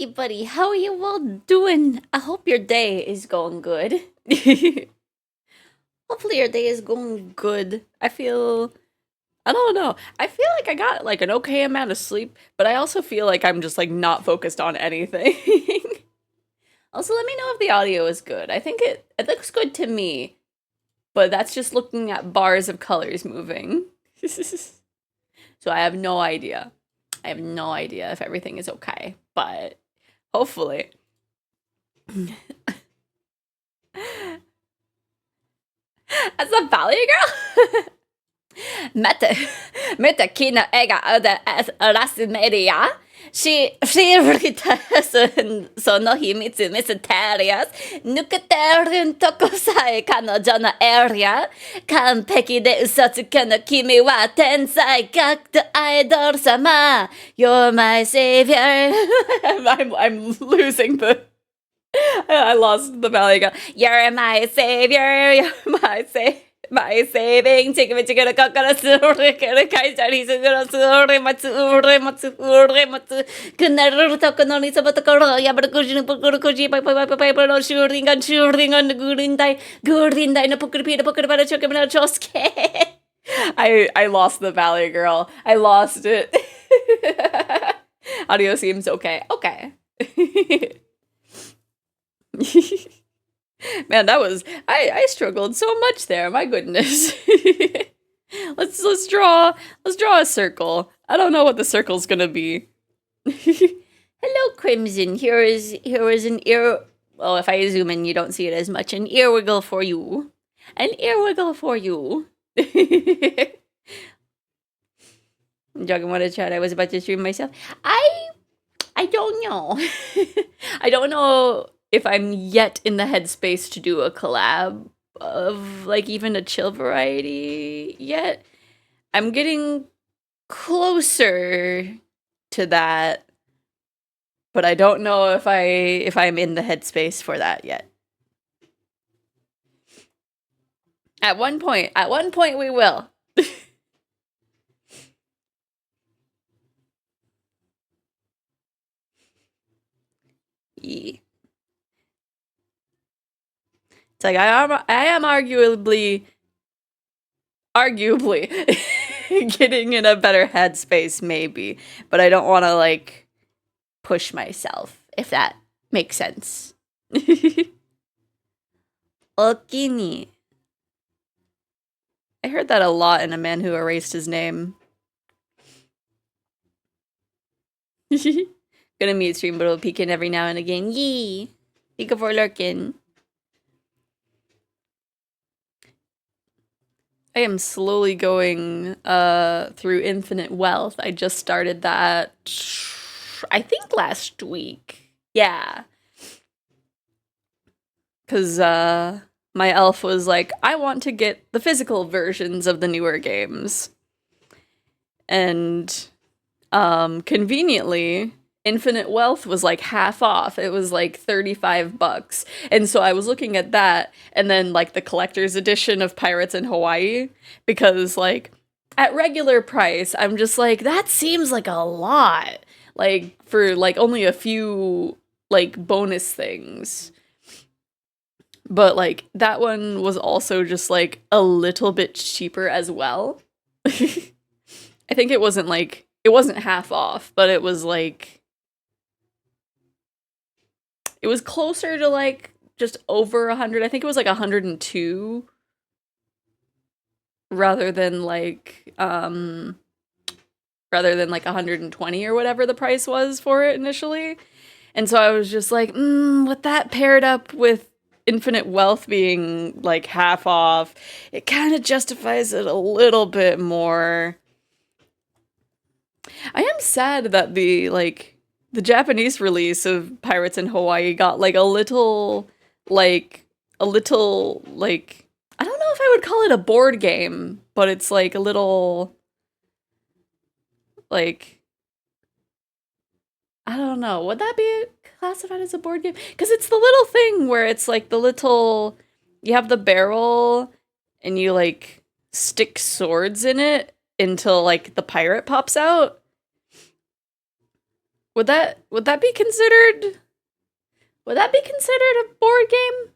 Buddy, how are you all doing? I hope your day is going good. Hopefully your day is going good. I don't know. I feel like I got like an okay amount of sleep, but I also feel like I'm just like not focused on anything. Also, let me know if the audio is good. I think it looks good to me, but that's just looking at bars of colors moving. So I have no idea. I have no idea if everything is okay, but hopefully. As a Valley girl? Meta, meta kina ega öde rasmedia. Shirita sono himitsu mysterious. Nukaterin tokosai kanojo no area. Kanpeki de usotsuka no kimi wa tensai gaku idol sama. You're my savior. I'm losing the. I lost the valley. You're my savior. You're my savior. My saving, take me to get a kakara suri, kaisari suri, matsu, kunaru takononi sabatakara, yabakuji, pukuji, paper, no shooting on Gurindai, no pukupita, pukabata, chokamana, choske. I lost the valley girl. I lost it. Audio seems okay. Okay. Man, that was I struggled so much there. My goodness. let's draw a circle. I don't know what the circle's gonna be. Hello, Crimson. Here is an ear. Well, if I zoom in, you don't see it as much. An ear wiggle for you. An ear wiggle for you. Jogging what a chat. I was about to stream myself. I don't know. I don't know if I'm yet in the headspace to do a collab of like even a chill variety yet. I'm getting closer to that, but I don't know if I'm in the headspace for that yet. At one point we will. Yeah. It's like I am arguably getting in a better headspace maybe, but I don't want to like push myself, if that makes sense. Okini. I heard that a lot in A Man Who Erased His Name. Gonna mute stream, but it'll peek in every now and again. Yee! Thank you for lurking. I am slowly going through Infinite Wealth. I just started that, I think last week. Yeah. Because my elf was like, I want to get the physical versions of the newer games. And conveniently, Infinite Wealth was like half off. It was like $35. And so I was looking at that and then like the collector's edition of Pirates in Hawaii, because like at regular price, I'm just like, that seems like a lot. Like for like only a few like bonus things. But like that one was also just like a little bit cheaper as well. I think it wasn't half off, but it was like, it was closer to like just over 100. I think it was like 102 rather than like 120 or whatever the price was for it initially. And so I was just like, with that paired up with Infinite Wealth being like half off, it kind of justifies it a little bit more. I am sad that the Japanese release of Pirates in Hawaii got like a little like I don't know if I would call it a board game, but it's like a little like, I don't know, would that be classified as a board game? Because it's the little thing where it's like you have the barrel and you like stick swords in it until like the pirate pops out. would that be considered a board game?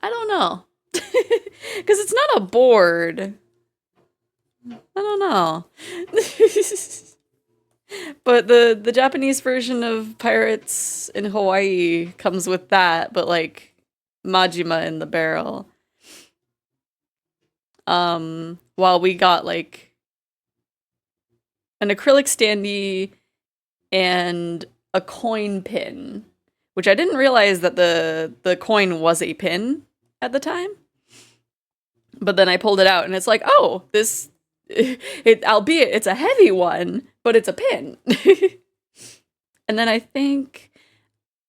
I don't know. Because it's not a board. I don't know. But the Japanese version of Pirates in Hawaii comes with that, but like Majima in the barrel. While we got like an acrylic standee and a coin pin, which I didn't realize that the coin was a pin at the time. But then I pulled it out and it's like, oh, this albeit it's a heavy one, but it's a pin. And then I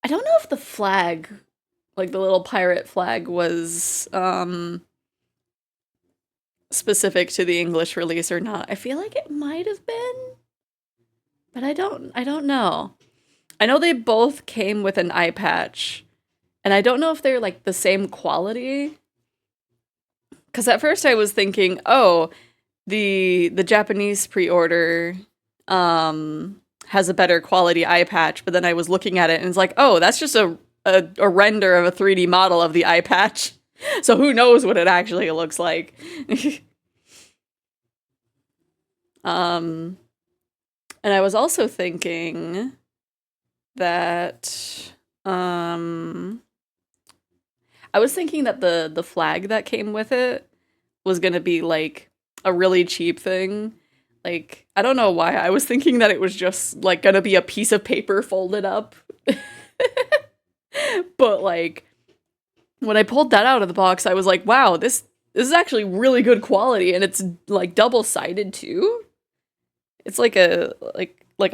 don't know if the flag, like the little pirate flag, was specific to the English release or not. I feel like it might have been, but I don't know. I know they both came with an eye patch, and I don't know if they're like the same quality. Because at first I was thinking, oh, the Japanese pre-order has a better quality eye patch, but then I was looking at it and it's like, oh, that's just a render of a 3D model of the eye patch. So who knows what it actually looks like. And I was also thinking that I was thinking that the flag that came with it was gonna be like a really cheap thing. Like, I don't know why. I was thinking that it was just like gonna be a piece of paper folded up. But like when I pulled that out of the box, I was like, wow, this is actually really good quality, and it's like double-sided too. It's like a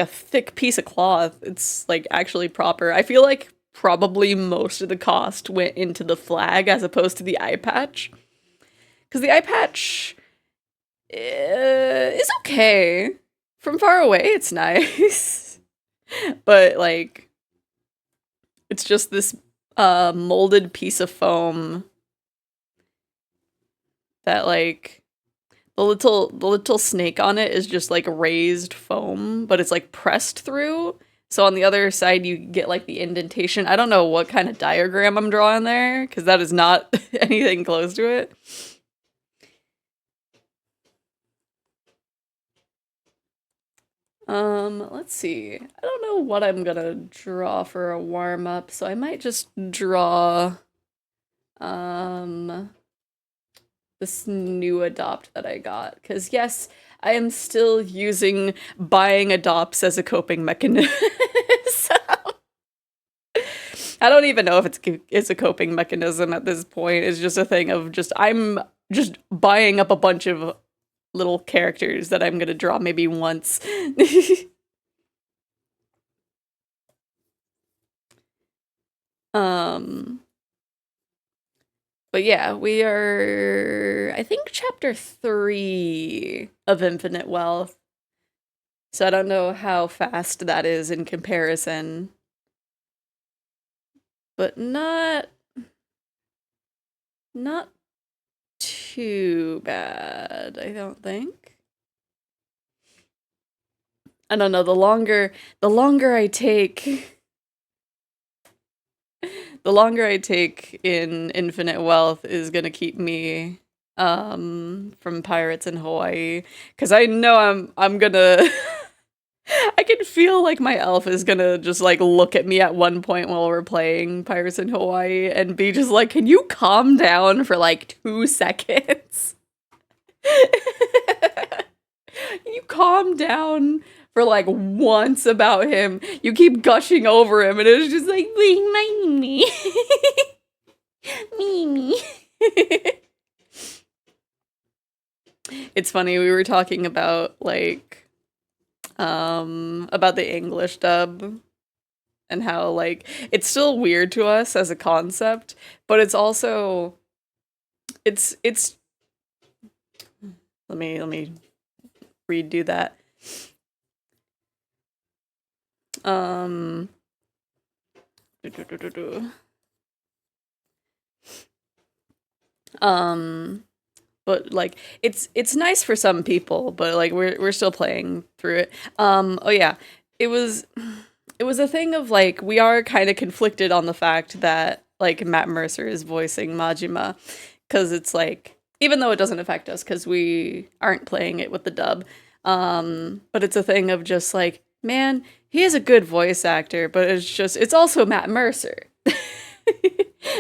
thick piece of cloth. It's like actually proper. I feel like probably most of the cost went into the flag as opposed to the eye patch. Because the eye patch is okay. From far away, it's nice. But, like, it's just this molded piece of foam that, like, the little snake on it is just, like, raised foam, but it's, like, pressed through. So on the other side, you get, like, the indentation. I don't know what kind of diagram I'm drawing there, because that is not anything close to it. Let's see. I don't know what I'm gonna draw for a warm-up, so I might just draw, this new adopt that I got. Because, yes, I am still using buying adopts as a coping mechanism. I don't even know if it's a coping mechanism at this point. It's just a thing of I'm just buying up a bunch of little characters that I'm gonna draw maybe once. But yeah, we are, I think, chapter 3 of Infinite Wealth. So I don't know how fast that is in comparison. But not too bad, I don't think. I don't know, the longer I take the longer I take in Infinite Wealth is gonna keep me from Pirates in Hawaii, because I know I'm gonna I can feel like my elf is gonna just like look at me at one point while we're playing Pirates in Hawaii and be just like, can you calm down for like 2 seconds? Can you calm down for like once about him? You keep gushing over him and it's just like, Mimi. Mimi. It's funny, we were talking about like about the English dub and how like it's still weird to us as a concept, but it's also it's let me redo that. But like it's nice for some people, but like we're still playing through it. Oh yeah, it was it was a thing of like we are kind of conflicted on the fact that like Matt Mercer is voicing Majima because it's like even though it doesn't affect us because we aren't playing it with the dub, but it's a thing of just like man, he is a good voice actor, but it's also Matt Mercer.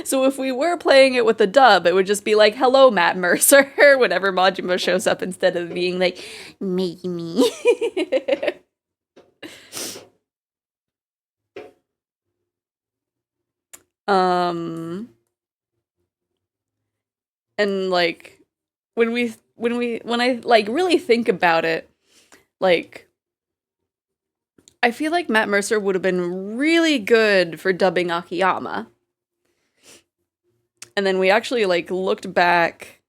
So if we were playing it with the dub, it would just be like, "Hello, Matt Mercer," whenever Majima shows up, instead of being like, "Me." um, and like when I like really think about it, like I feel like Matt Mercer would have been really good for dubbing Akiyama. And then we actually like looked back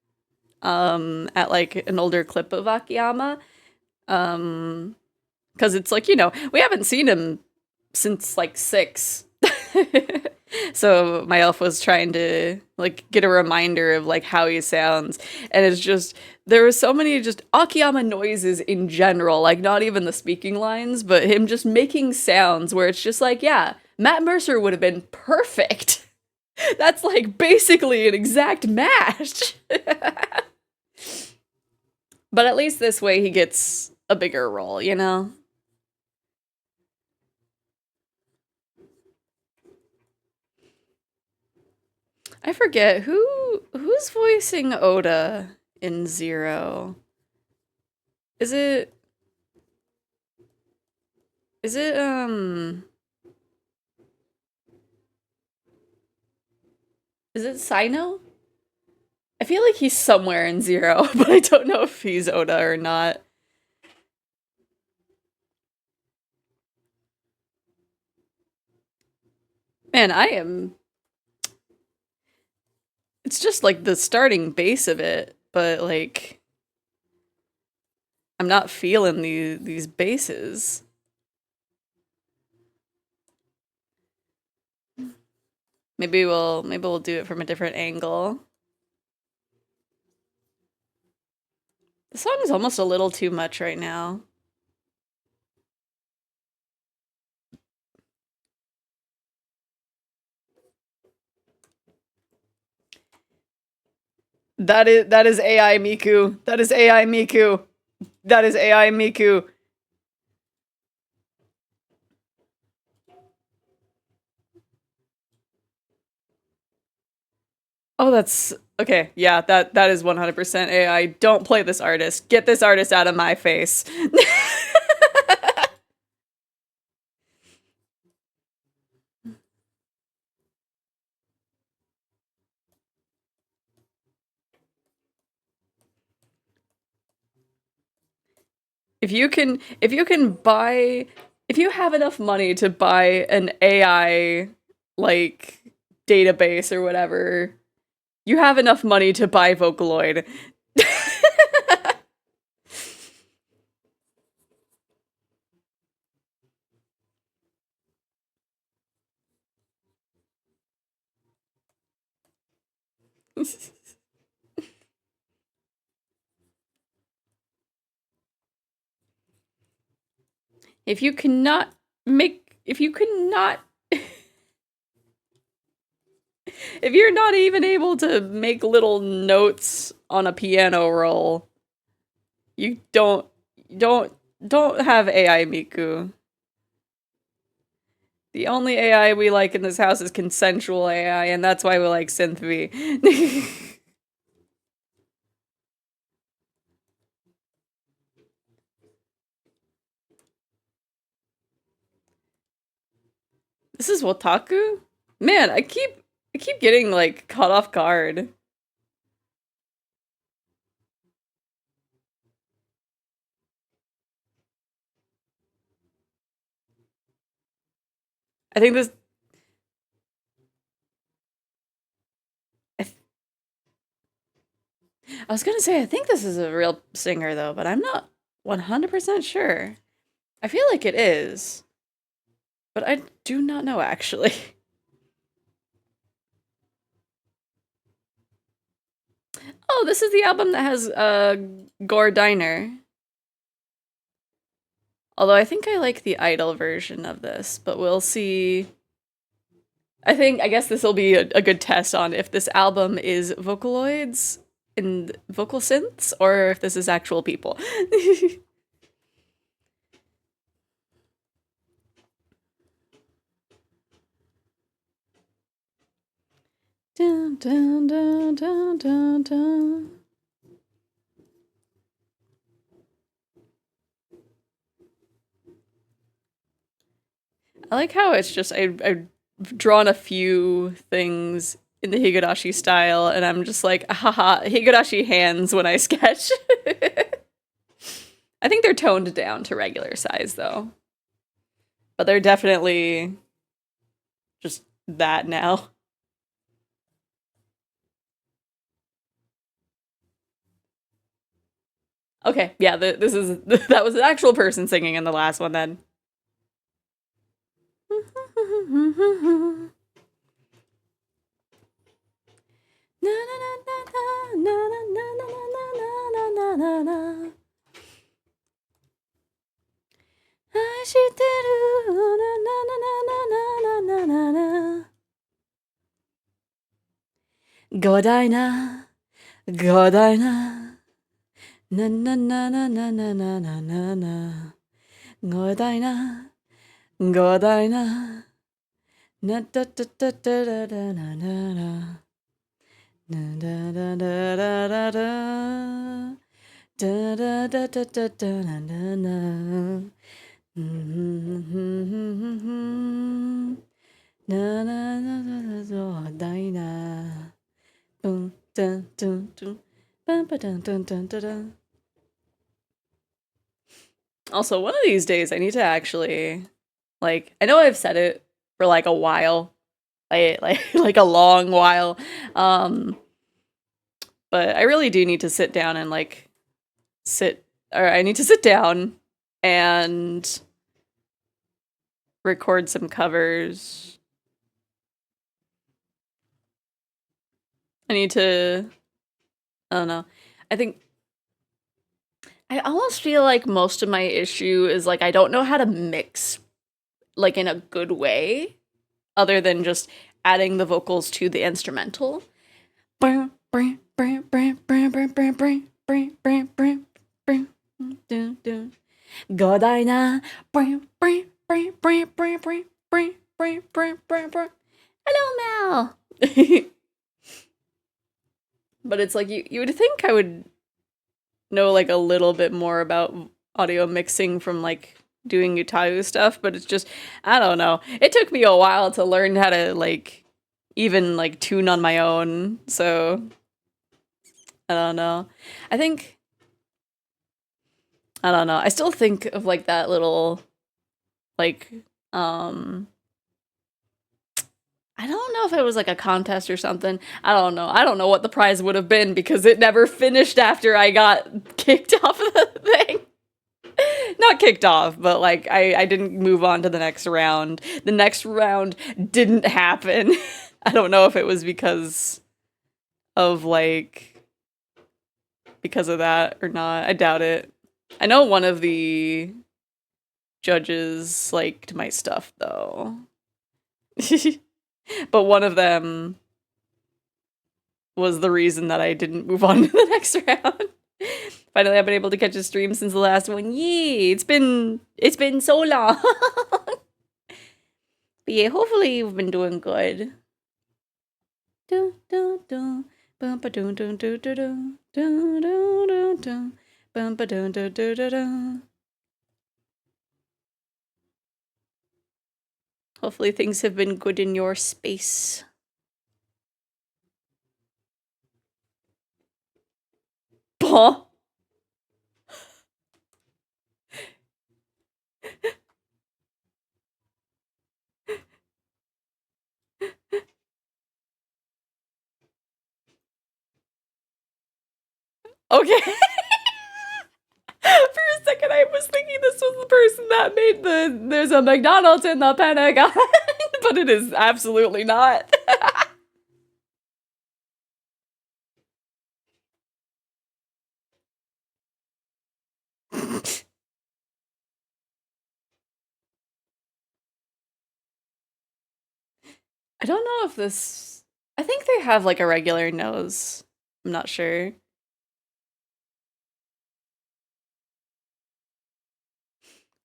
at like an older clip of Akiyama um because it's like, you know, we haven't seen him since like 6. So my elf was trying to like get a reminder of like how he sounds, and it's just there were so many just Akiyama noises in general, like not even the speaking lines, but him just making sounds where it's just like, yeah, Matt Mercer would have been perfect. That's like basically an exact match. But at least this way he gets a bigger role, you know? I forget who's voicing Oda in Zero. Is it is it is it Sino? I feel like he's somewhere in Zero, but I don't know if he's Oda or not. Man, I am it's just like the starting base of it, but like I'm not feeling these bases. Maybe we'll do it from a different angle. The song is almost a little too much right now. That is AI Miku. That is AI Miku. That is AI Miku. Oh, that's okay. Yeah, that is 100% AI. Don't play this artist. Get this artist out of my face. If you have enough money to buy an AI like database or whatever, you have enough money to buy Vocaloid. If you cannot if you cannot if you're not even able to make little notes on a piano roll, you don't don't have AI Miku. The only AI we like in this house is consensual AI, and that's why we like Synthv. This is Wotaku? Man, I keep getting like caught off guard. I think this I, I was gonna say I think this is a real singer though, but I'm not 100% sure. I feel like it is, but I do not know actually. Oh, this is the album that has Gore Diner Although I think I like the idol version of this, but we'll see. I guess this will be a good test on if this album is Vocaloids and vocal synths or if this is actual people. Dun, dun, dun, dun, dun, dun. I like how it's just I've drawn a few things in the Higurashi style, and I'm just like, haha, Higurashi hands when I sketch. I think they're toned down to regular size though, but they're definitely just that now. Okay, yeah, this is that was an actual person singing in the last one then. Godina, Godina, na na na na na na na na na na. Godina, Godina, na da da da da da da na na na. Da da da da da da da. Da da da da da da na na na. Na na na na na Godina. Boom, dun, dun, dun. Bum, ba, dun, dun, dun, dun, dun. Also, one of these days, I need to actually, like, I know I've said it for like a while, like a long while, but I really do need to sit down and like I need to sit down and record some covers. I need to, I don't know. I think I almost feel like most of my issue is like I don't know how to mix like in a good way other than just adding the vocals to the instrumental. Godina. Hello, Mal. But it's like you would think I would know like a little bit more about audio mixing from like doing Utayu stuff, but it's just I don't know. It took me a while to learn how to like even like tune on my own. So I don't know. I think I don't know. I still think of like that little like I don't know if it was like a contest or something. I don't know. I don't know what the prize would have been because it never finished after I got kicked off of the thing. Not kicked off, but like I didn't move on to the next round. The next round didn't happen. I don't know if it was because of like because of that or not. I doubt it. I know one of the judges liked my stuff though. But one of them was the reason that I didn't move on to the next round. Finally, I've been able to catch a stream since the last one. Yee! It's been so long. But yeah, hopefully you've been doing good. Dun, dun, dun. Bum, ba, dun, dun, dun, dun, dun. Dun, dun, dun, dun. Bum, ba, dun, dun, dun, dun, dun. Hopefully things have been good in your space. Bah. Okay. For a second, I was thinking this was the person that made there's a McDonald's in the Pentagon, but it is absolutely not. I don't know if this. I think they have like a regular nose. I'm not sure.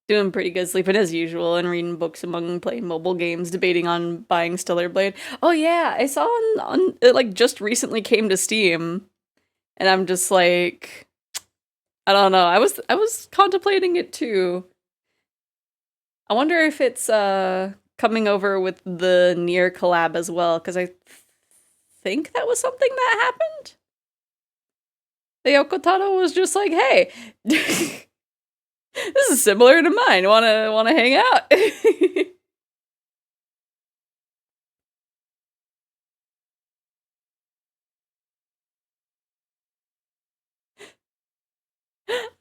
Doing pretty good, sleeping as usual, and reading books among playing mobile games, debating on buying Stellar Blade. Oh yeah, I saw on it like just recently came to Steam, and I'm just like, I don't know. I was contemplating it too. I wonder if it's coming over with the Nier collab as well, because I think that was something that happened. The Yokotaro was just like, "Hey, this is similar to mine. Wanna hang out?"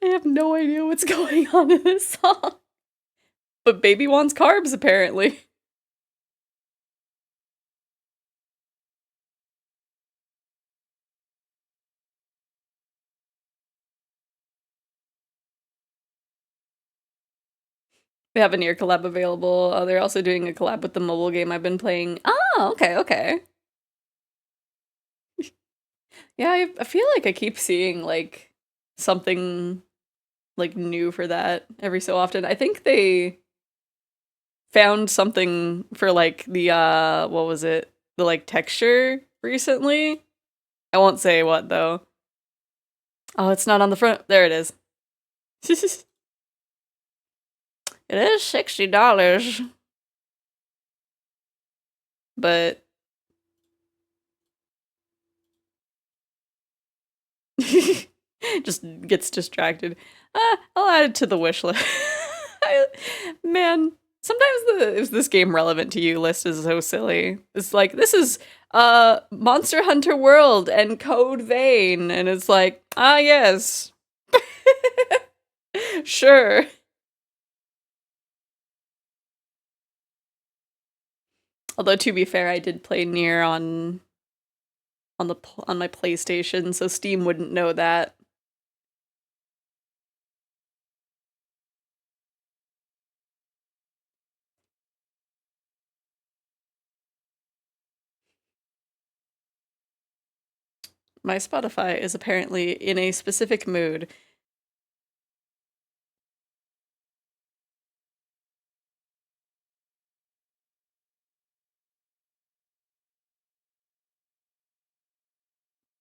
I have no idea what's going on in this song. But baby wants carbs, apparently. They have a Nier collab available. They're also doing a collab with the mobile game I've been playing. Oh, okay, okay. Yeah, I feel like I keep seeing like something like new for that every so often. I think they found something for like the what was it? The like texture recently. I won't say what though. Oh, it's not on the front. There it is. It is $60. But just gets distracted. I'll add it to the wish list. Man, sometimes the is this game relevant to you list is so silly. It's like this is Monster Hunter World and Code Vein, and it's like, ah yes. Sure. Although to be fair, I did play Nier on my PlayStation, so Steam wouldn't know that. My Spotify is apparently in a specific mood.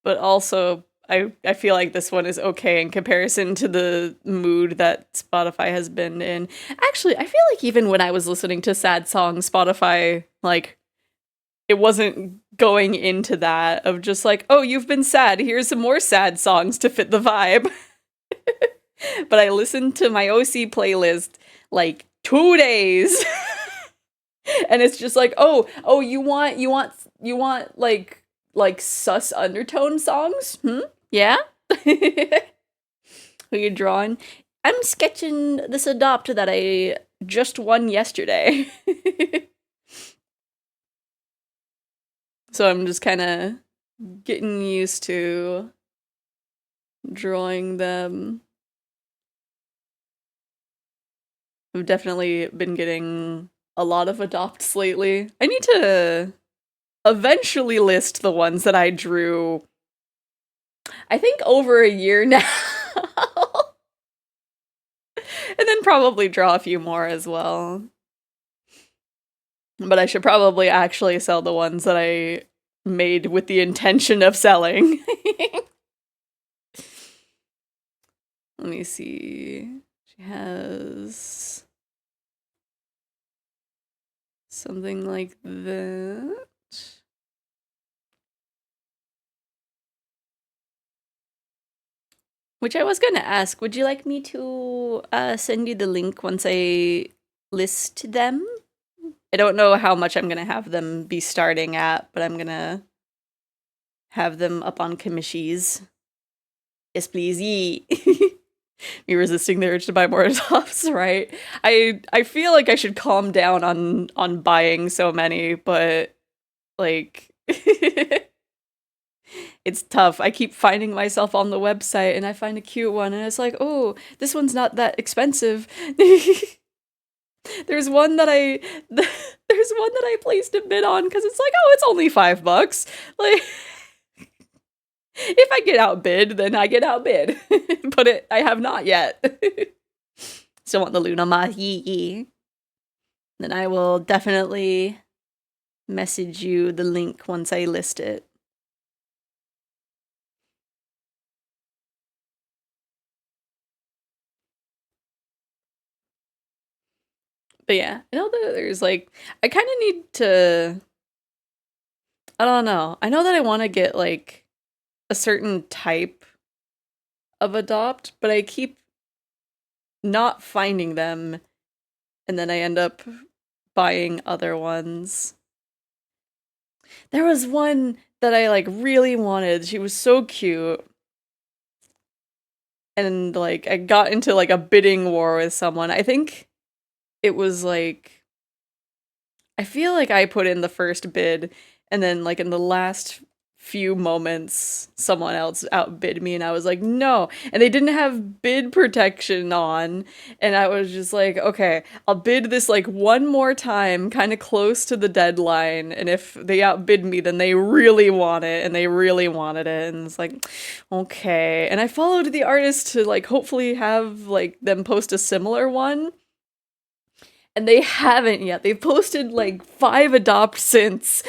But also I feel like this one is okay in comparison to the mood that Spotify has been in. Actually, I feel like even when I was listening to sad songs, Spotify like it wasn't going into that of just like, oh, you've been sad. Here's some more sad songs to fit the vibe. But I listened to my OC playlist like 2 days. And it's just like, oh, you want like sus undertone songs? Yeah? Who you drawing? I'm sketching this adopt that I just won yesterday. So I'm just kind of getting used to drawing them. I've definitely been getting a lot of adopts lately. I need to eventually list the ones that I drew, I think over a year now. And then probably draw a few more as well. But I should probably actually sell the ones that I made with the intention of selling. Let me see. She has something like that. Which I was gonna ask, would you like me to send you the link once I list them? I don't know how much I'm gonna have them be starting at, but I'm gonna have them up on commissions. Yes, please. Yee. Me resisting the urge to buy more tops, right? I feel like I should calm down on buying so many, but like it's tough. I keep finding myself on the website and I find a cute one and it's like, oh, this one's not that expensive. There's one that I there's one that I placed a bid on because it's like, oh, it's only $5. Like, if I get outbid, then I get outbid. But I have not yet. Still want the Luna Mahi. Then I will definitely message you the link once I list it. But yeah, I know that there's like, I kind of need to, I don't know. I know that I want to get like a certain type of adopt, but I keep not finding them, and then I end up buying other ones. There was one that I like really wanted. She was so cute. And like I got into like a bidding war with someone. I think it was like, I feel like I put in the first bid, and then like in the last few moments someone else outbid me, and I was like, no. And they didn't have bid protection on, and I was just like, okay, I'll bid this like one more time kind of close to the deadline, and if they outbid me then they really want it, and they really wanted it. And it's like, okay. And I followed the artist to like hopefully have like them post a similar one, and they haven't yet. They've posted like 5 adopt since.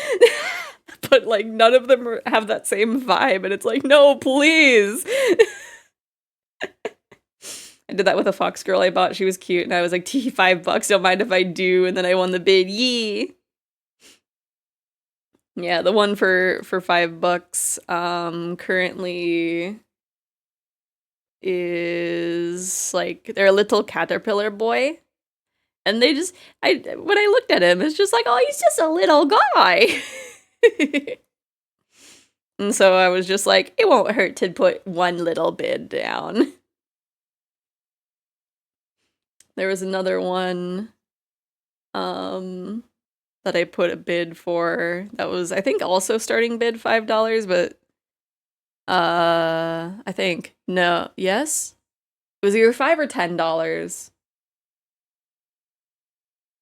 But like none of them have that same vibe, and it's like, no, please. I did that with a fox girl I bought. She was cute, and I was like, $5, don't mind if I do, and then I won the bid. Yee. Yeah, the one for $5 currently is like, they're a little caterpillar boy. And they just, when I looked at him, it's just like, oh, he's just a little guy. And so I was just like, it won't hurt to put one little bid down. There was another one that I put a bid for that was, I think, also starting bid $5, but I think, no, yes? It was either $5 or $10.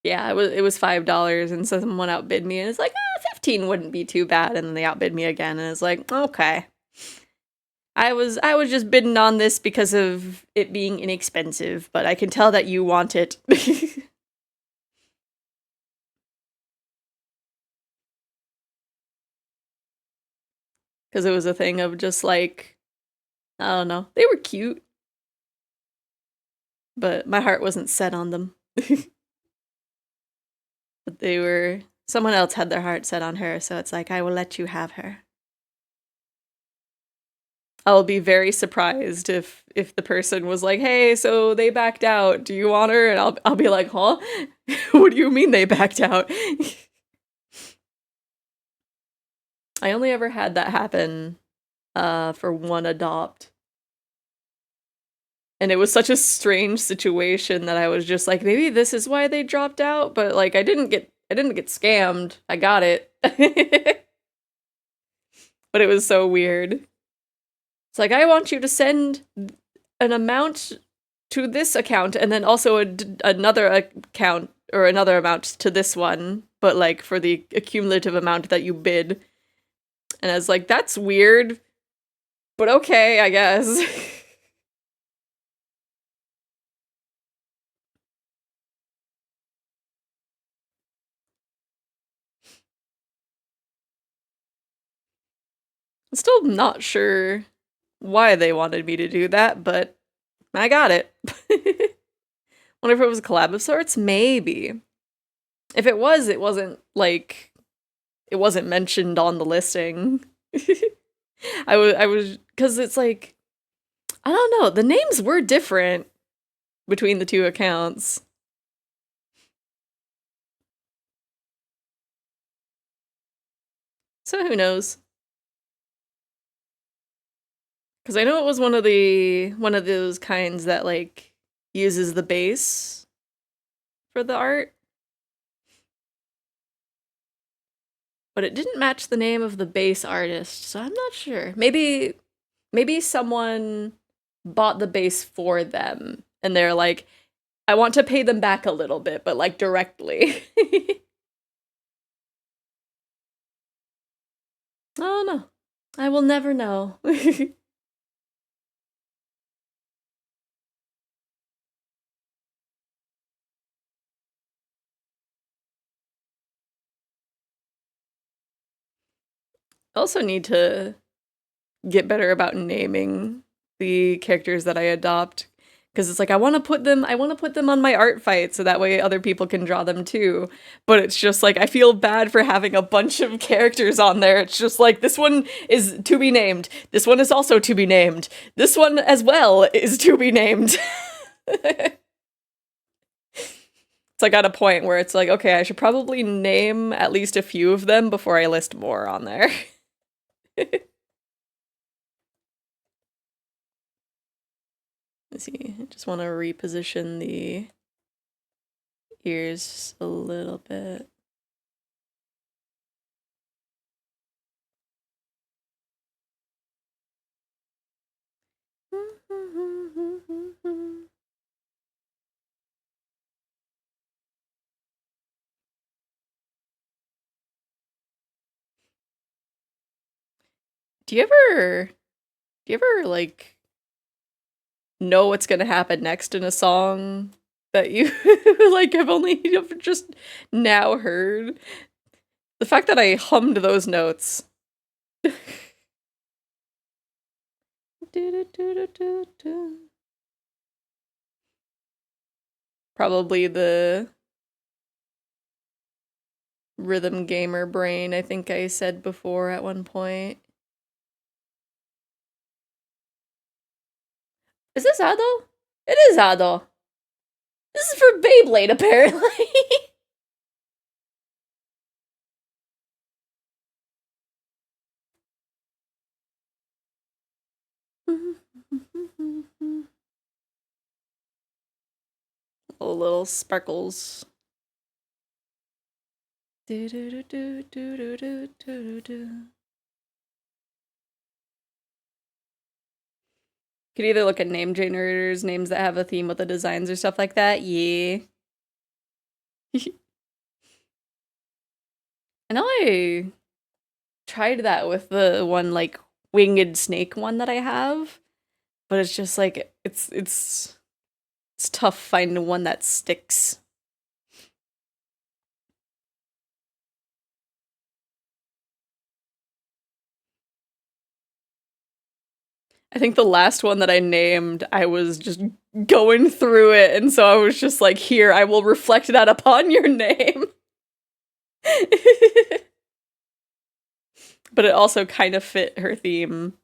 Yeah, it was $5, and so someone outbid me, and it's like, 15 wouldn't be too bad, and then they outbid me again, and it's like, okay. I was just bidding on this because of it being inexpensive, but I can tell that you want it. Because it was a thing of just like, I don't know, they were cute, but my heart wasn't set on them. But they were, someone else had their heart set on her, so it's like, I will let you have her. I'll be very surprised if the person was like, hey, so they backed out, do you want her? And I'll be like, huh? What do you mean they backed out? I only ever had that happen for one adopt. And it was such a strange situation that I was just like, maybe this is why they dropped out, but like I didn't get scammed. I got it. But it was so weird. It's like, I want you to send an amount to this account, and then also another account or another amount to this one, but like for the accumulative amount that you bid. And I was like, that's weird, but okay, I guess. I'm still not sure why they wanted me to do that, but I got it. Wonder if it was a collab of sorts? Maybe. If it was, it wasn't like, it wasn't mentioned on the listing. I was, because it's like, I don't know, the names were different between the two accounts. So who knows? Because I know it was one of those kinds that like uses the base for the art. But it didn't match the name of the base artist, so I'm not sure. Maybe someone bought the base for them, and they're like, I want to pay them back a little bit, but like directly. Oh no. I will never know. Also need to get better about naming the characters that I adopt, because it's like I want to put them on my art fight so that way other people can draw them too. But it's just like I feel bad for having a bunch of characters on there. It's just like this one is to be named. This one is also to be named. This one as well is to be named. So I got a point where it's like, okay, I should probably name at least a few of them before I list more on there. Let's see, I just want to reposition the ears a little bit. Do you ever like know what's gonna happen next in a song that you like have only just now heard? The fact that I hummed those notes. Probably the rhythm gamer brain, I think I said before at one point. Is this Ado? It is Ado. This is for Beyblade, apparently. Oh, little sparkles. Do do do do do do do do. Could either look at name generators, names that have a theme with the designs or stuff like that. Yeah. I know I tried that with the one like winged snake one that I have, but it's just like it's tough finding one that sticks. I think the last one that I named, I was just going through it, and so I was just like, here, I will reflect that upon your name. But it also kind of fit her theme.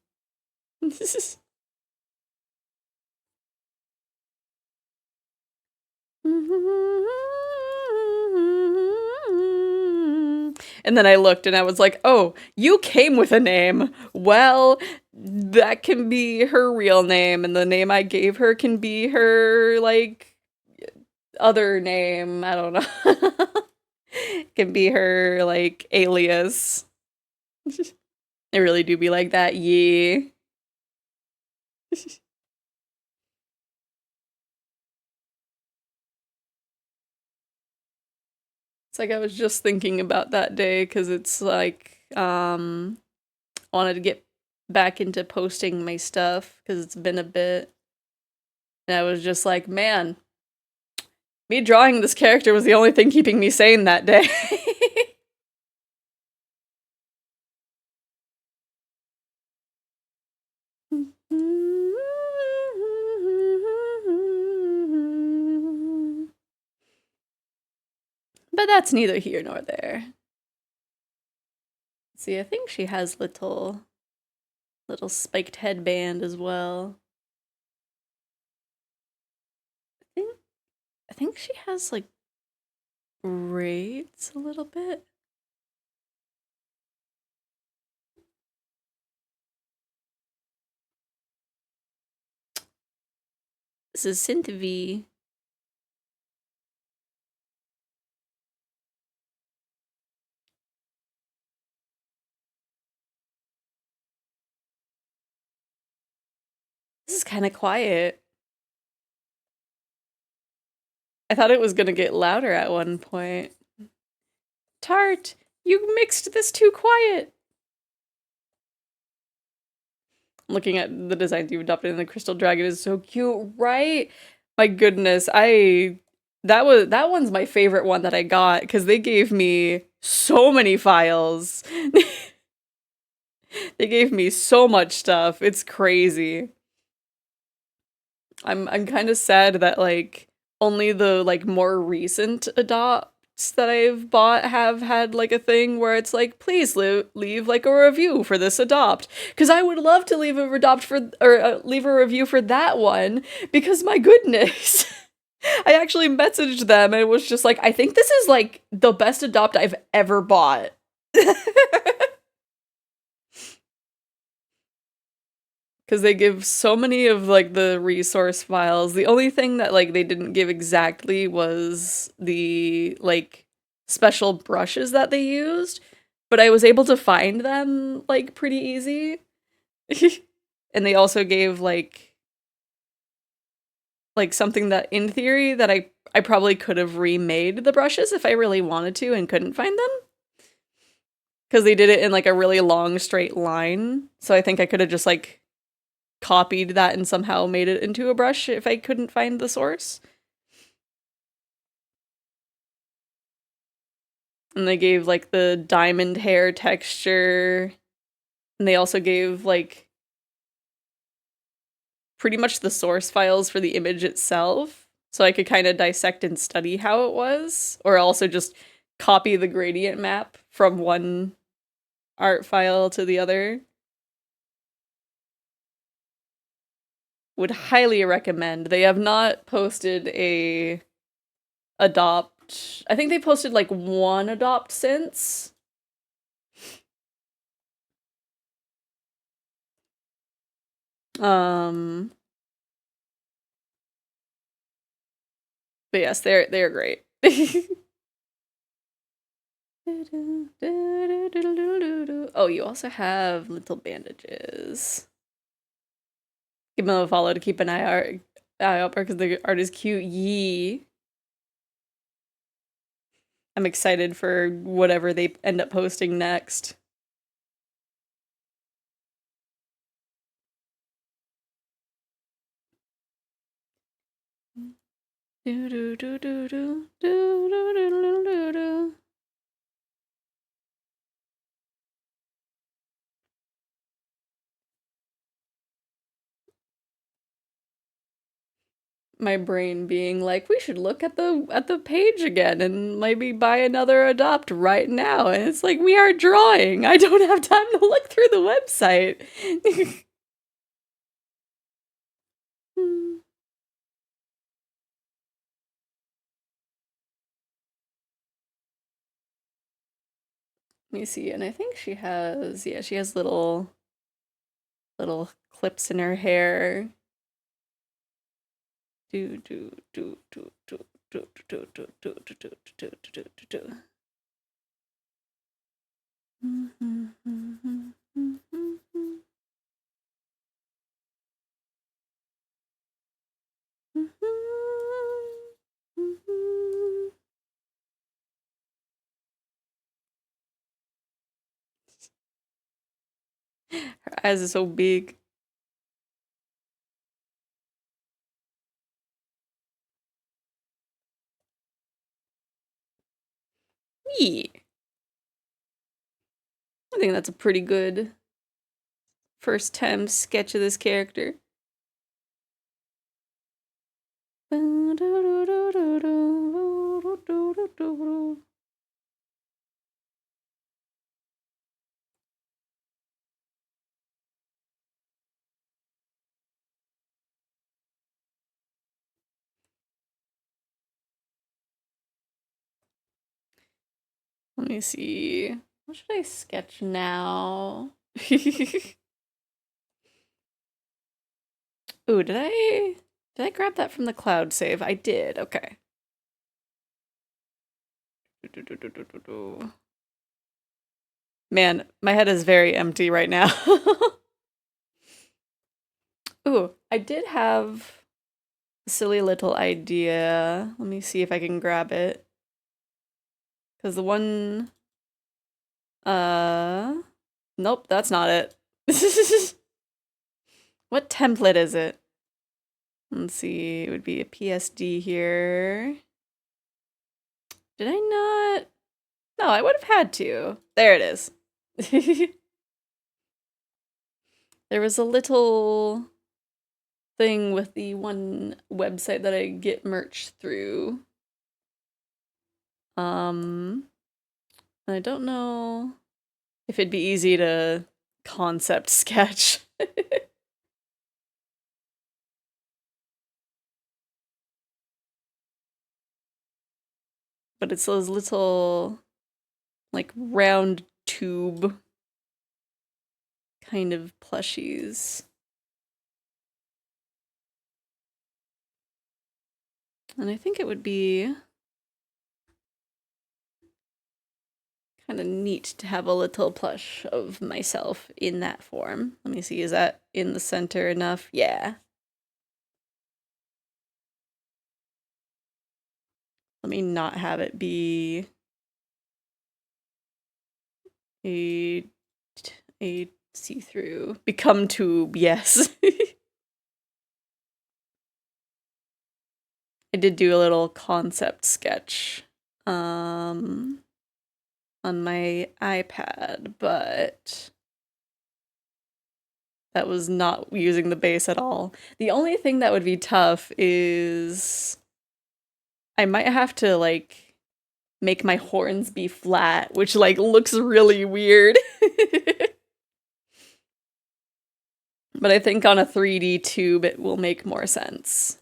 And then I looked and I was like, oh, you came with a name. Well, that can be her real name, and the name I gave her can be her, like, other name. I don't know. Can be her, like, alias. It really do be like that, yeah. It's like I was just thinking about that day because it's like wanted to get back into posting my stuff because it's been a bit. And I was just like, man, me drawing this character was the only thing keeping me sane that day. But that's neither here nor there. See, I think she has little spiked headband as well. I think she has like braids a little bit. This is Synth. This is kind of quiet. I thought it was gonna get louder at one point. Tart, you mixed this too quiet. Looking at the designs you've adopted, and the crystal dragon is so cute, right? My goodness, that one's my favorite one that I got because they gave me so many files. They gave me so much stuff. It's crazy. I'm kind of sad that like only the like more recent adopts that I've bought have had like a thing where it's like, please leave like a review for this adopt, because I would love to leave a adopt for or leave a review for that one, because my goodness. I actually messaged them and it was just like, I think this is like the best adopt I've ever bought. Because they give so many of like the resource files. The only thing that like they didn't give exactly was the like special brushes that they used, but I was able to find them like pretty easy. And they also gave like something that in theory that I probably could have remade the brushes if I really wanted to and couldn't find them. Because they did it in like a really long straight line. So I think I could have just like copied that and somehow made it into a brush if I couldn't find the source. And they gave like the diamond hair texture. And they also gave like pretty much the source files for the image itself. So I could kind of dissect and study how it was. Or also just copy the gradient map from one art file to the other. Would highly recommend. They have not posted a adopt. I think they posted like one adopt since. But yes, they're great. Oh, you also have little bandages. Give them a follow to keep an eye out because the art is cute. Yee. I'm excited for whatever they end up posting next. Do do do do do do do do do do. My brain being like, we should look at the page again and maybe buy another adopt right now. And it's like, we are drawing. I don't have time to look through the website. Let me see, and I think she has, yeah, she has little clips in her hair. Do do do do do do do do do do do do do do do. Her eyes are so big. Yeah. I think that's a pretty good first time sketch of this character. Let me see. What should I sketch now? Ooh, did I grab that from the cloud save? I did. Okay. Man, my head is very empty right now. Ooh, I did have silly little idea. Let me see if I can grab it. Because the one... Nope, that's not it. What template is it? Let's see, it would be a PSD here. Did I not? No, I would have had to. There it is. There was a little thing with the one website that I get merch through. I don't know if it'd be easy to concept sketch. But it's those little, like, round tube kind of plushies. And I think it would be kind of neat to have a little plush of myself in that form. Let me see, is that in the center enough? Yeah. Let me not have it be a see-through. Become tube, yes. I did do a little concept sketch on my iPad, but that was not using the base at all. The only thing that would be tough is I might have to, like, make my horns be flat, which, like, looks really weird. But I think on a 3D tube it will make more sense.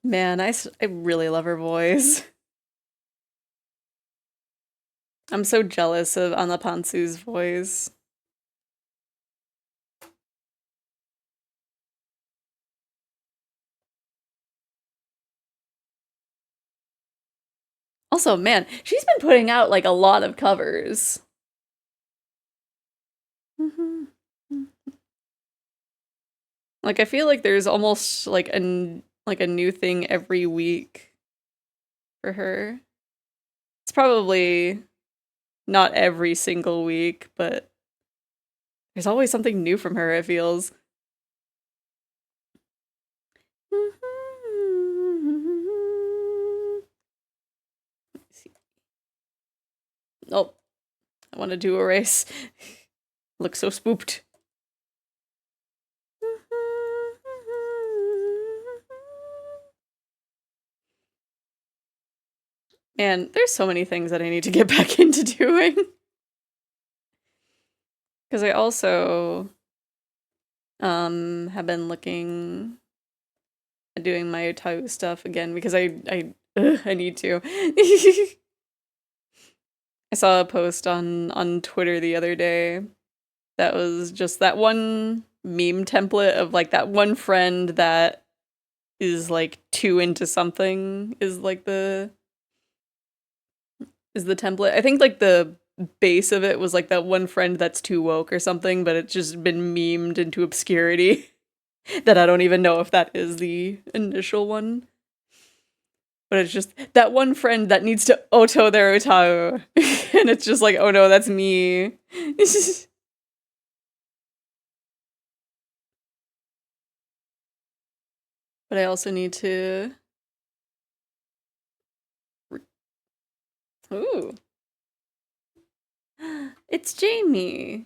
Man, I really love her voice. I'm so jealous of Anapansu's voice. Also, man, she's been putting out, like, a lot of covers. Like, I feel like there's almost, like, a new thing every week for her. It's probably not every single week, but there's always something new from her, it feels. Nope. I want to do a race. Look so spooked. Man, there's so many things that I need to get back into doing. Because I also have been looking at doing my otaku stuff again because I need to. I saw a post on Twitter the other day that was just that one meme template of, like, that one friend that is, like, too into something is, like, the template. I think, like, the base of it was, like, that one friend that's too woke or something, but it's just been memed into obscurity that I don't even know if that is the initial one. But it's just that one friend that needs to oto their otaku. And it's just like, oh no, that's me. But I also need to... Ooh. It's Jamie.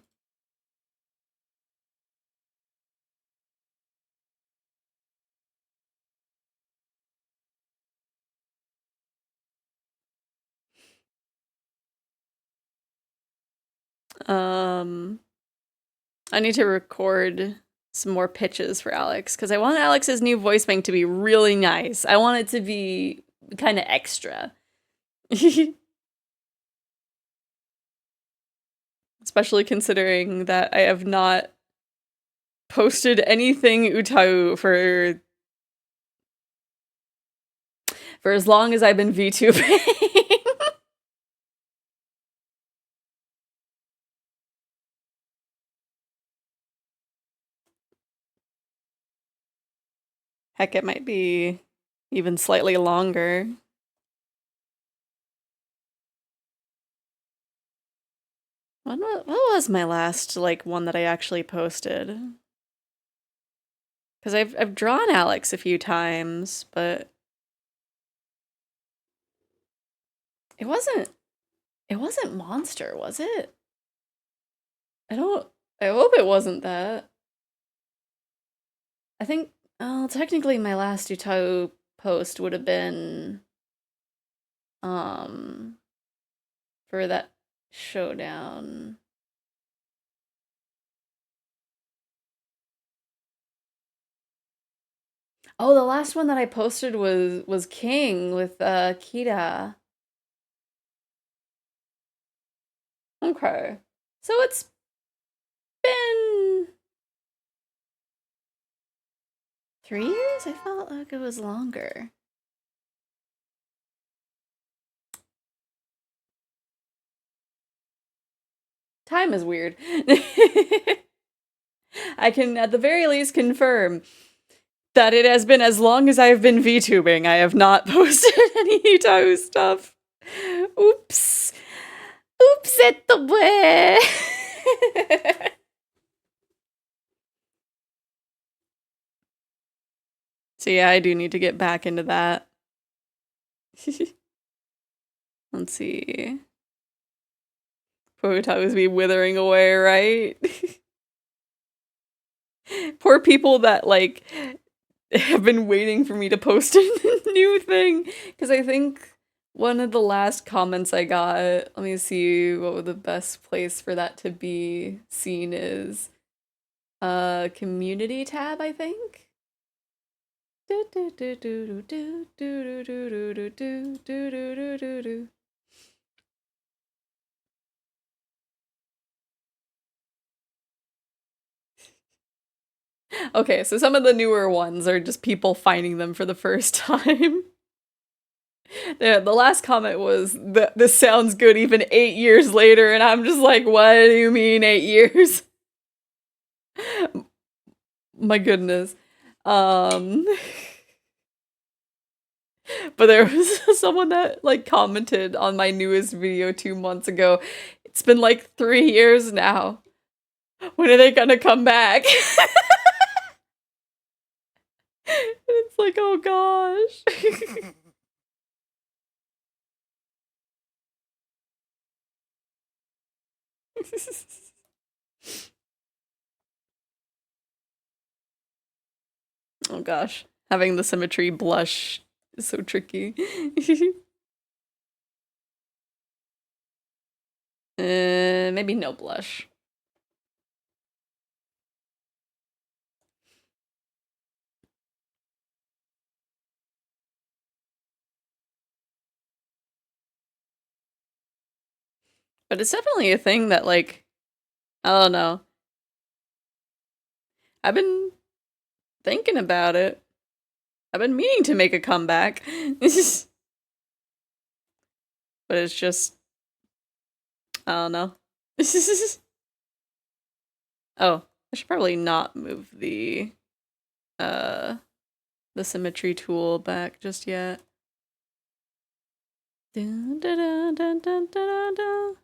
I need to record some more pitches for Alex, because I want Alex's new voice bank to be really nice. I want it to be kind of extra. Especially considering that I have not posted anything Utau for as long as I've been VTubing. Heck, it might be even slightly longer. What was my last, like, one that I actually posted? Because I've drawn Alex a few times, but it wasn't Monster, was it? I hope it wasn't that. I think, well, technically my last Utah post would have been, um, for that showdown. Oh, the last one that I posted was King with Kita. Okay. So it's been 3 years? I felt like it was longer. Time is weird. I can at the very least confirm that it has been as long as I've been VTubing. I have not posted any Utah stuff. Oops. Oops at the way. So yeah, I do need to get back into that. Let's see. Photos be withering away, right? Poor people that, like, have been waiting for me to post a new thing. Because I think one of the last comments I got, let me see what the best place for that to be seen is. Community tab, I think. Okay, so some of the newer ones are just people finding them for the first time. Yeah, the last comment was, this sounds good even 8 years later, and I'm just like, what do you mean 8 years? My goodness. But there was someone that, like, commented on my newest video 2 months ago. It's been like 3 years now. When are they gonna come back? It's like, oh gosh. Oh gosh. Having the symmetry blush is so tricky. Maybe no blush. But it's definitely a thing that, like, I don't know. I've been thinking about it. I've been meaning to make a comeback. But it's just, I don't know. Oh, I should probably not move uh the symmetry tool back just yet. Dun, dun, dun, dun, dun, dun, dun.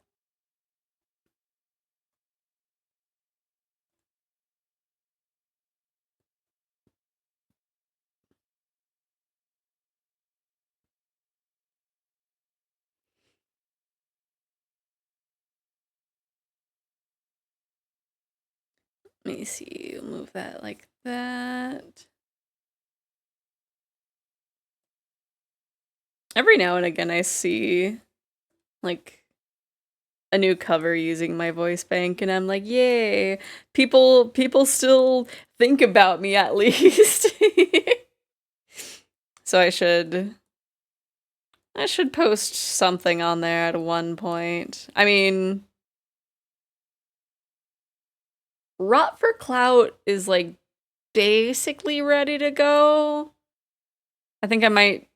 Let me see, move that like that. Every now and again I see, like, a new cover using my voice bank, and I'm like, yay, people still think about me at least. So I should post something on there at one point. I mean, Rot for Clout is, like, basically ready to go. I think I might,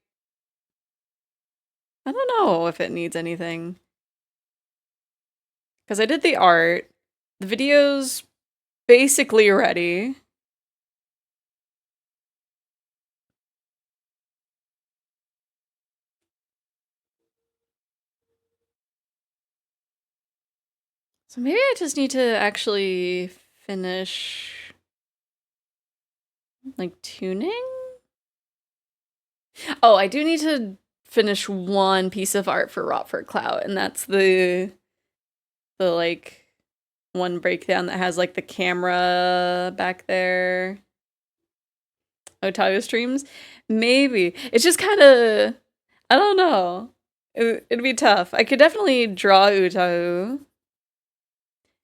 I don't know if it needs anything. Because I did the art. The video's basically ready. So maybe I just need to actually finish, like, tuning? Oh, I do need to finish one piece of art for Rotford Clout, and that's the like one breakdown that has like the camera back there. Otago streams? Maybe. It's just kind of, I don't know. It'd be tough. I could definitely draw Otago.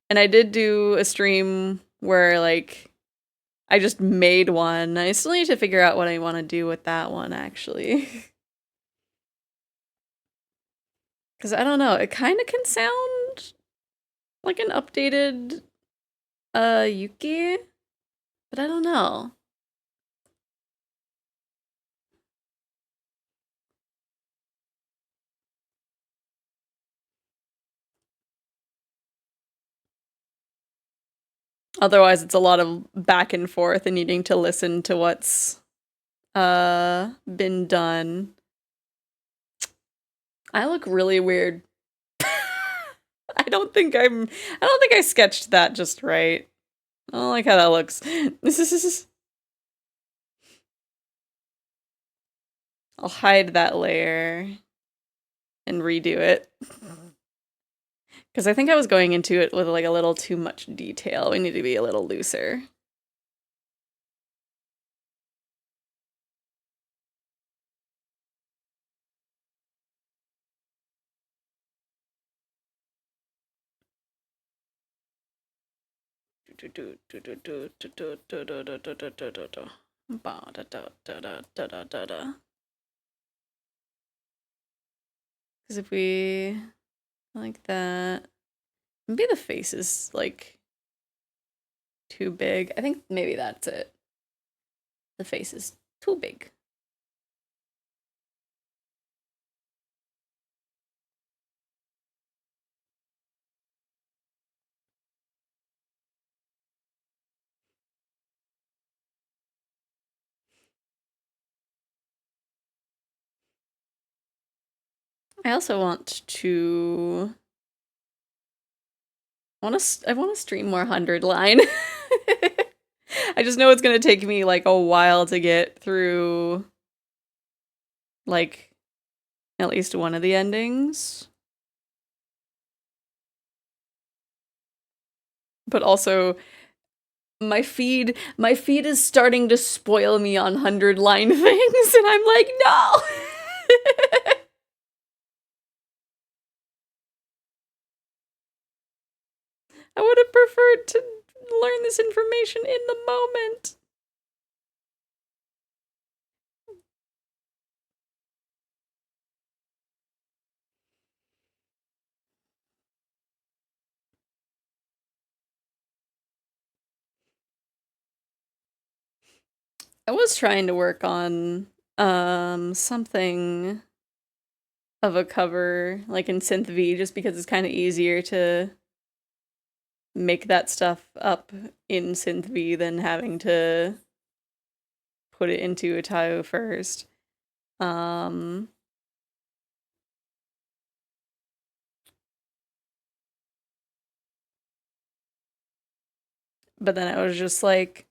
And I did do a stream where like I just made one. I still need to figure out what I want to do with that one actually. Cuz I don't know, it kind of can sound like an updated Yuki, but I don't know. Otherwise, it's a lot of back and forth and needing to listen to what's been done. I look really weird. I don't think I sketched that just right. I don't like how that looks. I'll hide that layer and redo it. Because I think I was going into it with like a little too much detail. We need to be a little looser. Because if we like that, maybe the face is like too big. I think maybe that's it. The face is too big. I also want to I want to stream more 100 line. I just know it's going to take me like a while to get through like at least one of the endings. But also my feed is starting to spoil me on 100 line things and I'm like, "No." I would have preferred to learn this information in the moment. I was trying to work on something of a cover like in Synth V just because it's kind of easier to make that stuff up in Synth V than having to put it into a tile first. But then I was just like,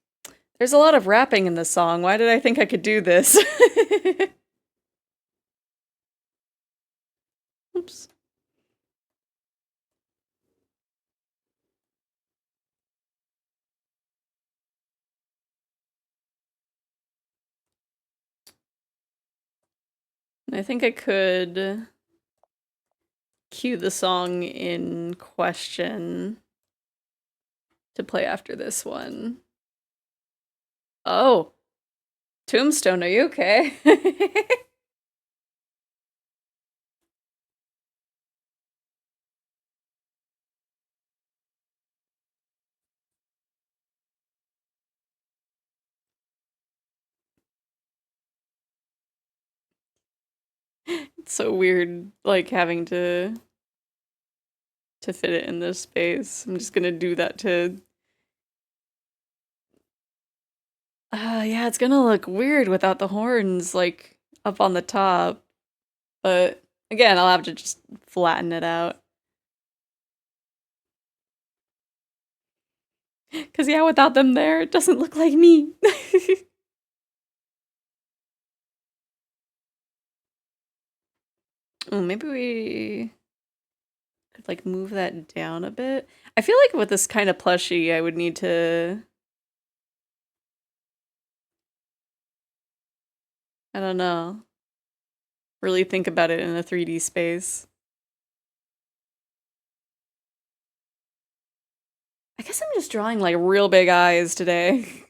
there's a lot of rapping in this song. Why did I think I could do this? Oops. I think I could cue the song in question to play after this one. Oh, Tombstone, are you okay? It's so weird, like having to fit it in this space. I'm just gonna do that to. Yeah, it's gonna look weird without the horns, like, up on the top. But, again, I'll have to just flatten it out. Because, yeah, without them there, it doesn't look like me. Oh, maybe we could, like, move that down a bit. I feel like with this kind of plushie, I would need to... I don't know. Really think about it in a 3D space. I guess I'm just drawing, like, real big eyes today.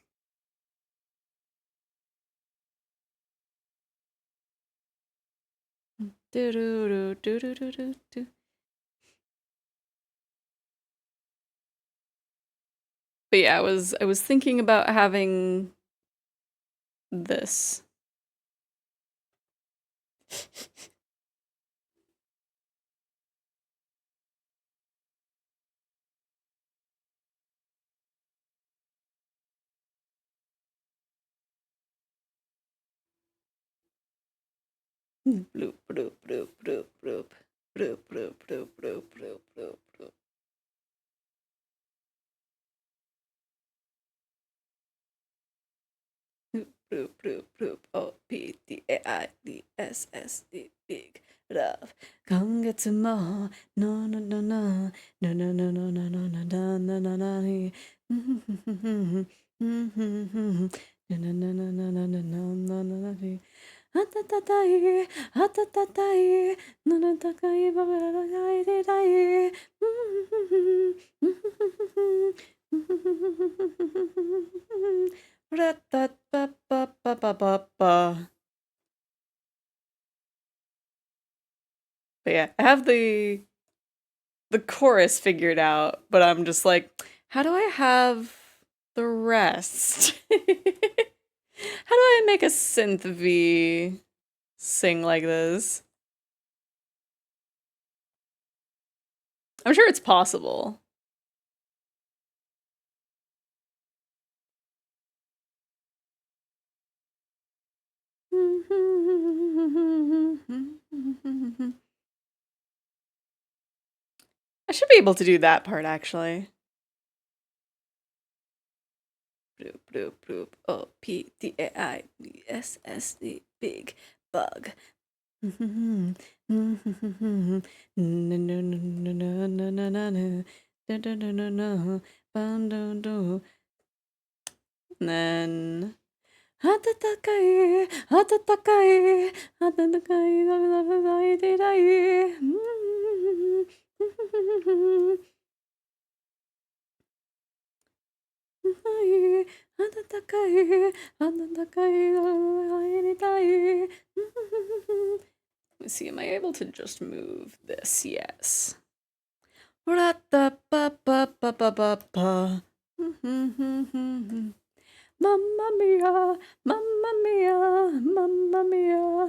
Do do do do do do do. But yeah, I was thinking about having this. Bloop bloop bloop bloop bloop bloop bloop bloop bloop bloop bloop bloop. Bloop bloop bloop. OPDAIDSSD big love. 今月もno no no no no no no no no no no no no no noに no no no no no no no no no no あたたたいあたたたいのの高いババラがいでたい Ra-ta-ta-pa-pa-pa-pa-pa. But yeah, I have the chorus figured out, but I'm just like, how do I have the rest? How do I make a synth V sing like this? I'm sure it's possible. I should be able to do that part, actually. Bloop, bloop, bloop. OPDAIDSSD big bug. And then 暖かい暖かい暖かい泣いてない暖かい暖かい入りたい Let's see, am I able to just move this? Yes. Ra-ta-pa-pa-pa-pa-pa-pa. Mamma mia, mamma mia, mamma mia.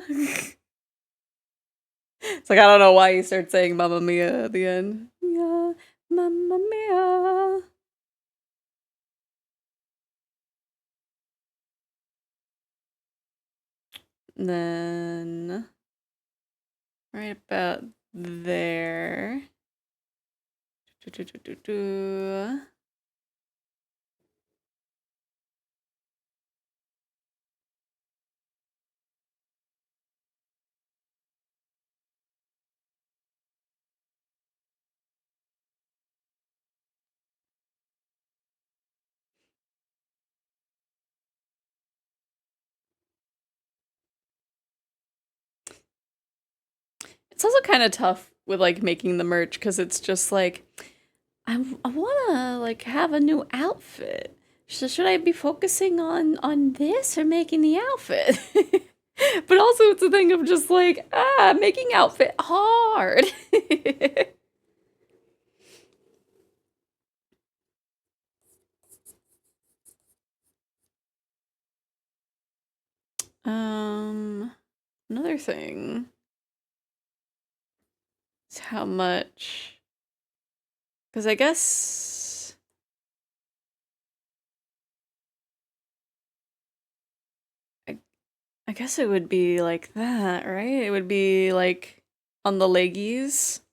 It's like, I don't know why you start saying mamma mia at the end. Yeah, mamma mia. And then right about there. Do-do-do-do-do. It's also kind of tough with like making the merch because it's just like I wanna like have a new outfit. So should I be focusing on this or making the outfit? But also it's a thing of just like making outfit hard. Another thing is how much, because I guess it would be like that, right? It would be like on the leggies. –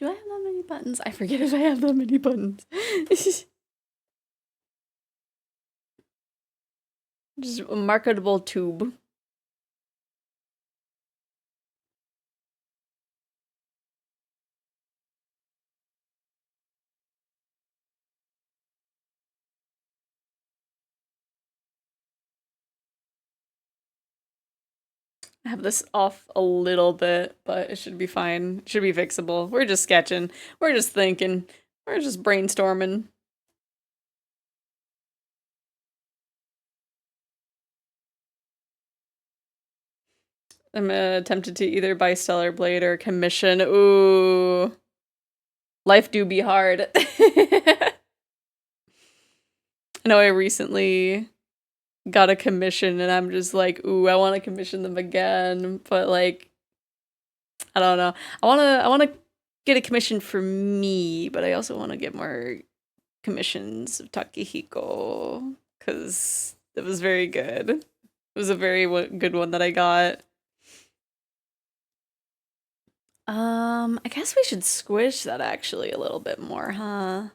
Do I have that many buttons? I forget if I have that many buttons. Just a marketable tube. I have this off a little bit, but it should be fine. It should be fixable. We're just sketching. We're just thinking. We're just brainstorming. I'm tempted to either buy Stellar Blade or commission. Ooh. Life do be hard. I know I recently got a commission and I'm just like, ooh, I want to commission them again, but like I don't know. I want to get a commission for me, but I also want to get more commissions of Takehiko cuz it was very good. It was a very good one that I got. I guess we should squish that actually a little bit more, huh?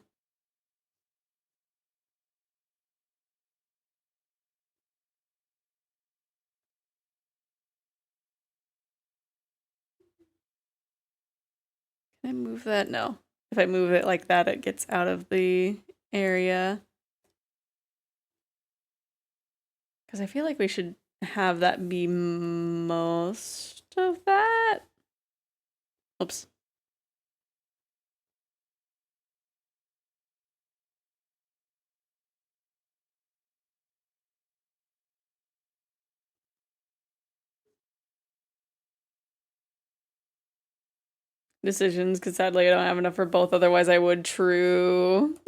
Can I move that? No. If I move it like that, it gets out of the area. Because I feel like we should have that be most of that. Oops. Decisions, because sadly I don't have enough for both, otherwise I would. True.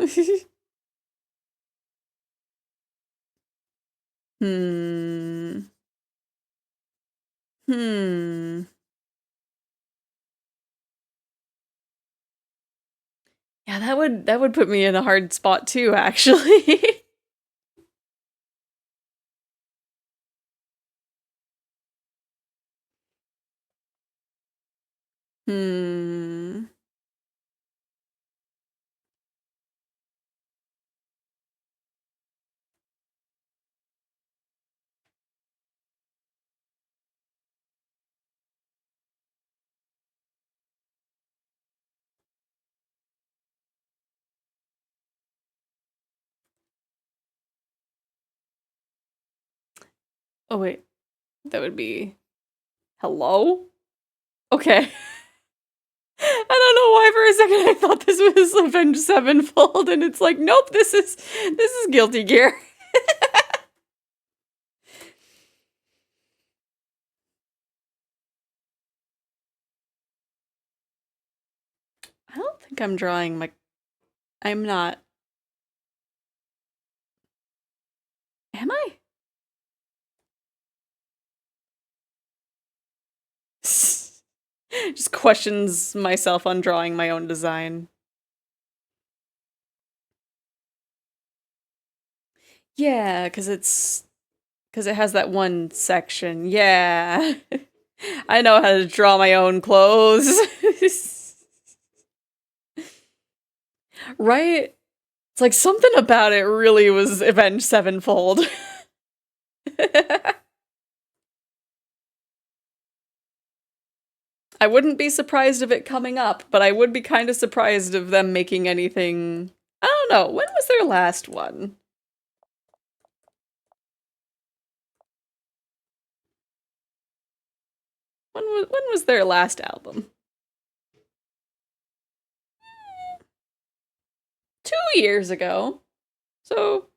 Hmm. Hmm. Yeah, that would put me in a hard spot too, actually. Hmm. Oh wait, that would be hello? Okay. I don't know why for a second I thought this was Avenged Sevenfold, and it's like, nope, this is Guilty Gear. I don't think I'm drawing my. I'm not. Am I? Just questions myself on drawing my own design. Yeah, because it has that one section. Yeah. I know how to draw my own clothes. Right? It's like something about it really was Avenged Sevenfold. I wouldn't be surprised of it coming up, but I would be kind of surprised of them making anything. I don't know. When was their last one? When was their last album? 2 years ago. So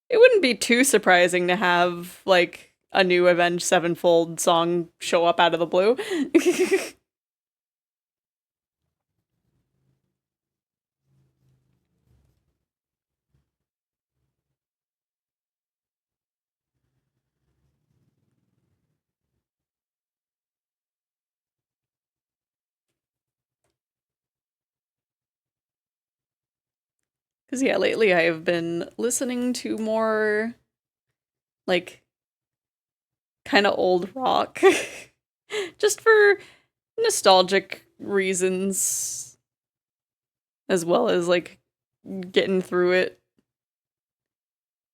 it wouldn't be too surprising to have like a new Avenged Sevenfold song show up out of the blue. Because yeah, lately I have been listening to more like kind of old rock just for nostalgic reasons as well as like getting through it.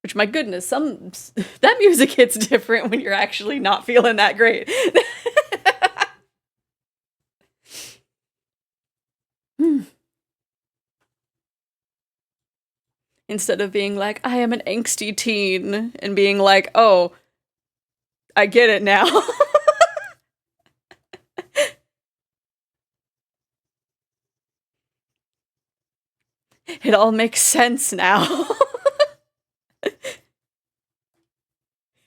Which, my goodness, that music hits different when you're actually not feeling that great. Instead of being like, I am an angsty teen, and being like, oh, I get it now. It all makes sense now.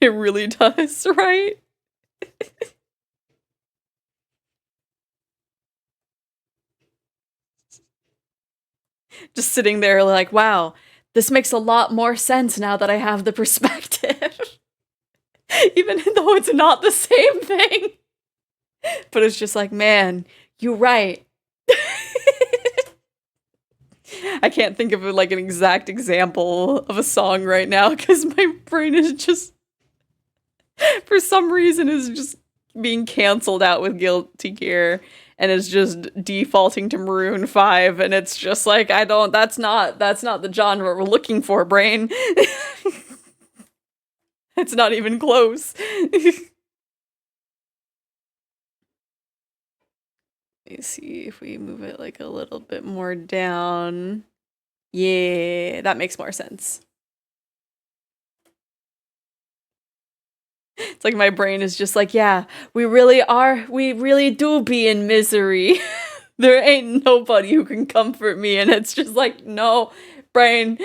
It really does, right? Just sitting there like, wow, this makes a lot more sense now that I have the perspective. Even though it's not the same thing. But it's just like, man, you're right. I can't think of like an exact example of a song right now because my brain is just, for some reason, is just being canceled out with Guilty Gear and is just defaulting to Maroon 5, and it's just like, that's not the genre we're looking for, brain. It's not even close. Let me see if we move it like a little bit more down. Yeah, that makes more sense. It's like my brain is just like, yeah, we really do be in misery. There ain't nobody who can comfort me, and it's just like, no, brain.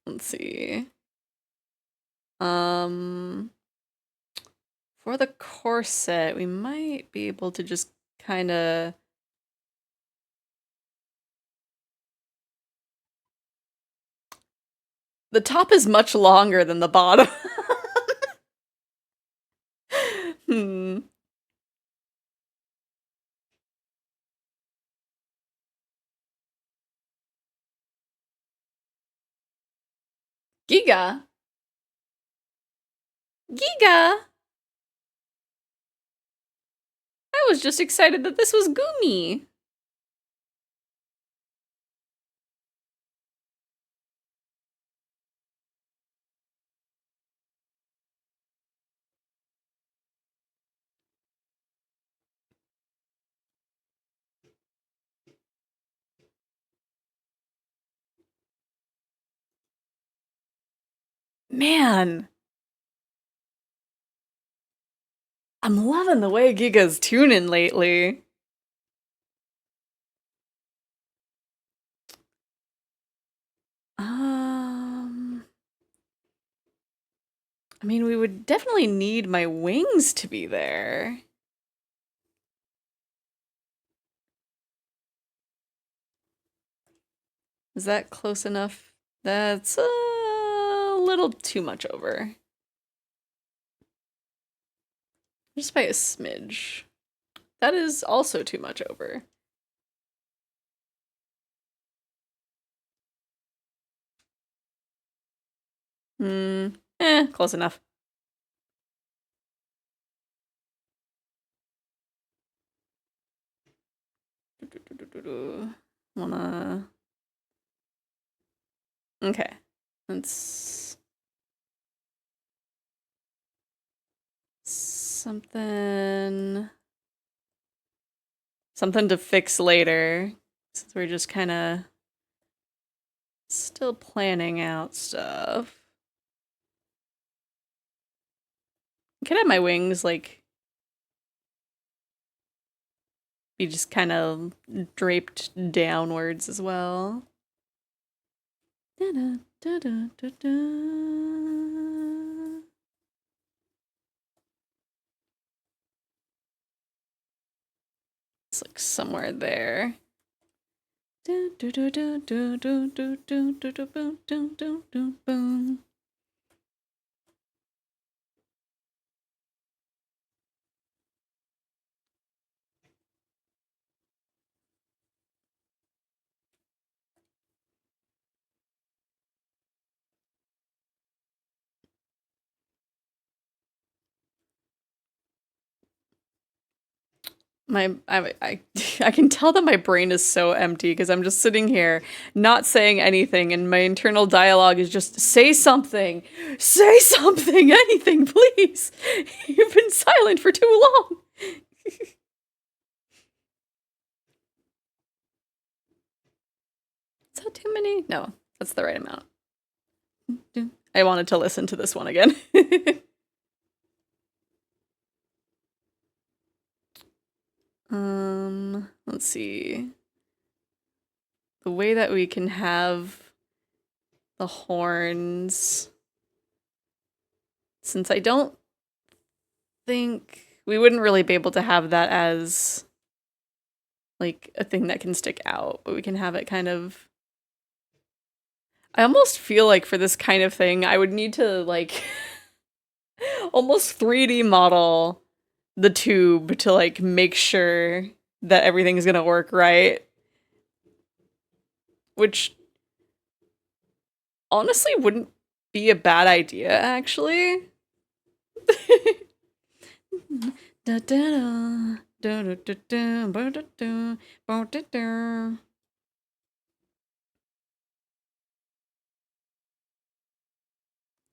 Let's see. For the corset, we might be able to just kind of the top is much longer than the bottom. Hmm. Giga. Giga. I was just excited that this was Gumi. Man. I'm loving the way Giga's tuning lately. I mean, we would definitely need my wings to be there. Is that close enough? That's a little too much over. Just by a smidge. That is also too much over. Close enough. Wanna... Okay. That's... Something to fix later. Since we're just kind of still planning out stuff. Could have my wings, like, be just kind of draped downwards as well. Da-da, da-da, da-da. It's like somewhere there. I can tell that my brain is so empty because I'm just sitting here not saying anything, and my internal dialogue is just say something, anything, please. You've been silent for too long. Is that too many? No, that's the right amount. I wanted to listen to this one again. Let's see. The way that we can have the horns, since I don't think we wouldn't really be able to have that as like a thing that can stick out, but we can have it kind of. I almost feel like for this kind of thing, I would need to like almost 3D model the tube to like make sure that everything's gonna work right. Which honestly wouldn't be a bad idea, actually.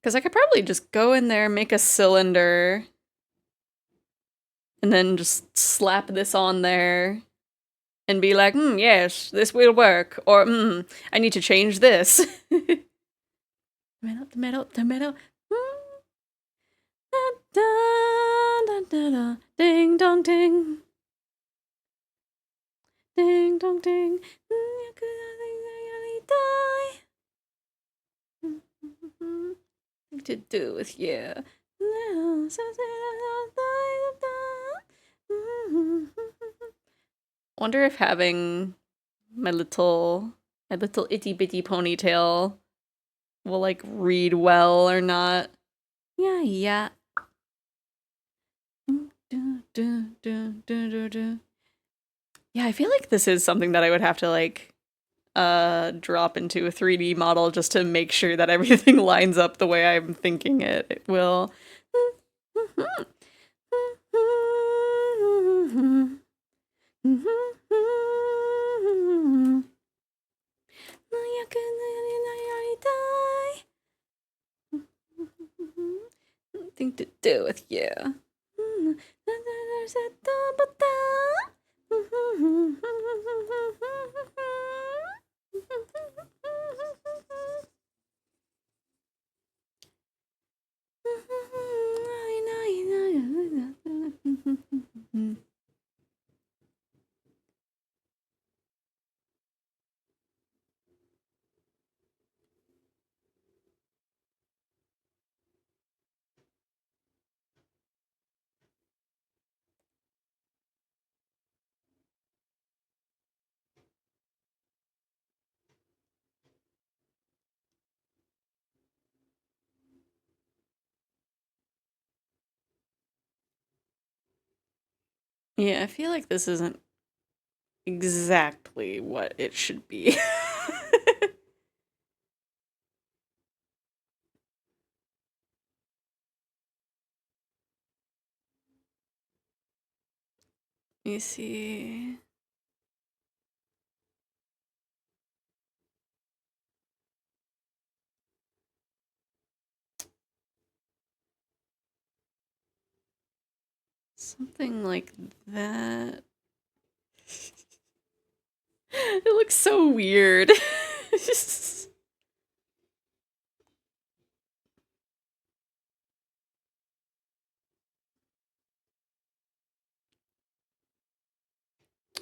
Because I could probably just go in there, make a cylinder, and then just slap this on there and be like, yes, this will work. Or, I need to change this. Tomato. Ding dong ding. Ding dong ding. To do with you. Wonder if having my little itty bitty ponytail will like read well or not. Yeah. Yeah, I feel like this is something that I would have to like drop into a 3D model just to make sure that everything lines up the way I'm thinking it will. Nothing to do with you. Yeah, I feel like this isn't exactly what it should be. You see. Something like that. It looks so weird.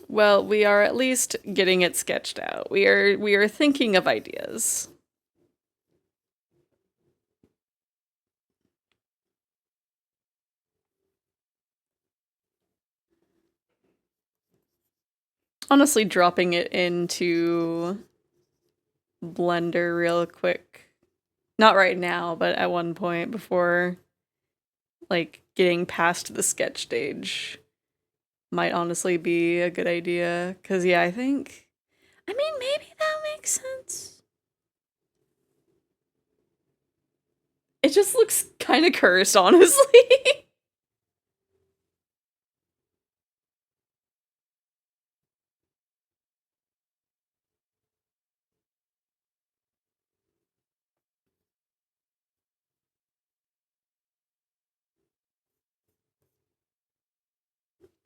Well, we are at least getting it sketched out. We are thinking of ideas. Honestly, dropping it into Blender real quick. Not right now, but at one point before like getting past the sketch stage might honestly be a good idea. Cause yeah, I mean maybe that makes sense. It just looks kind of cursed, honestly.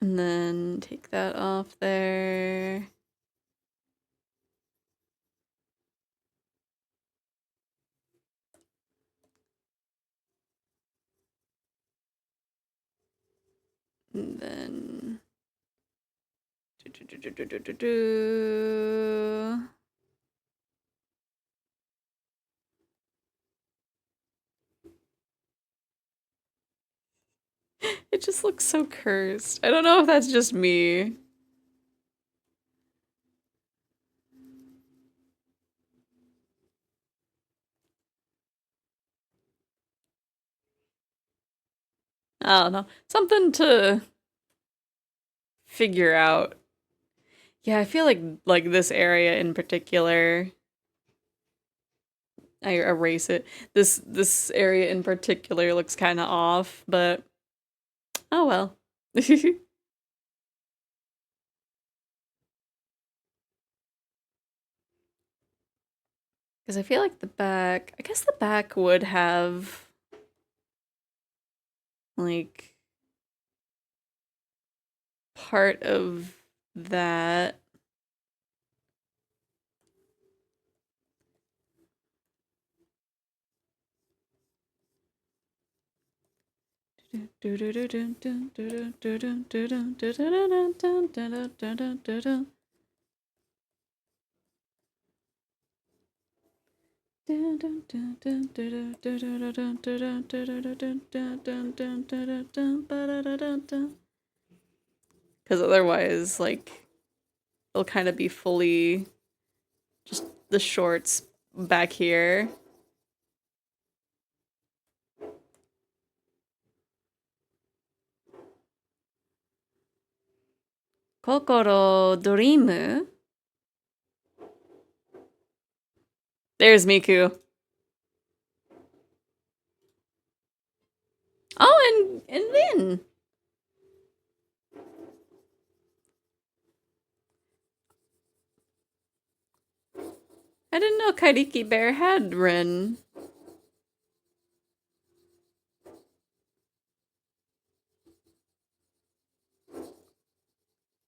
And then take that off there. And then it just looks so cursed. I don't know if that's just me. I don't know. Something to figure out. Yeah, I feel like this area in particular, I erase it. This area in particular looks kind of off, but oh well. Because I feel like the back, I guess the back would have like part of that. Because otherwise, like, it'll kind of be fully just the shorts back here. Kokoro Dream? There's Miku. Oh, and Vin. I didn't know Kairiki Bear had Rin.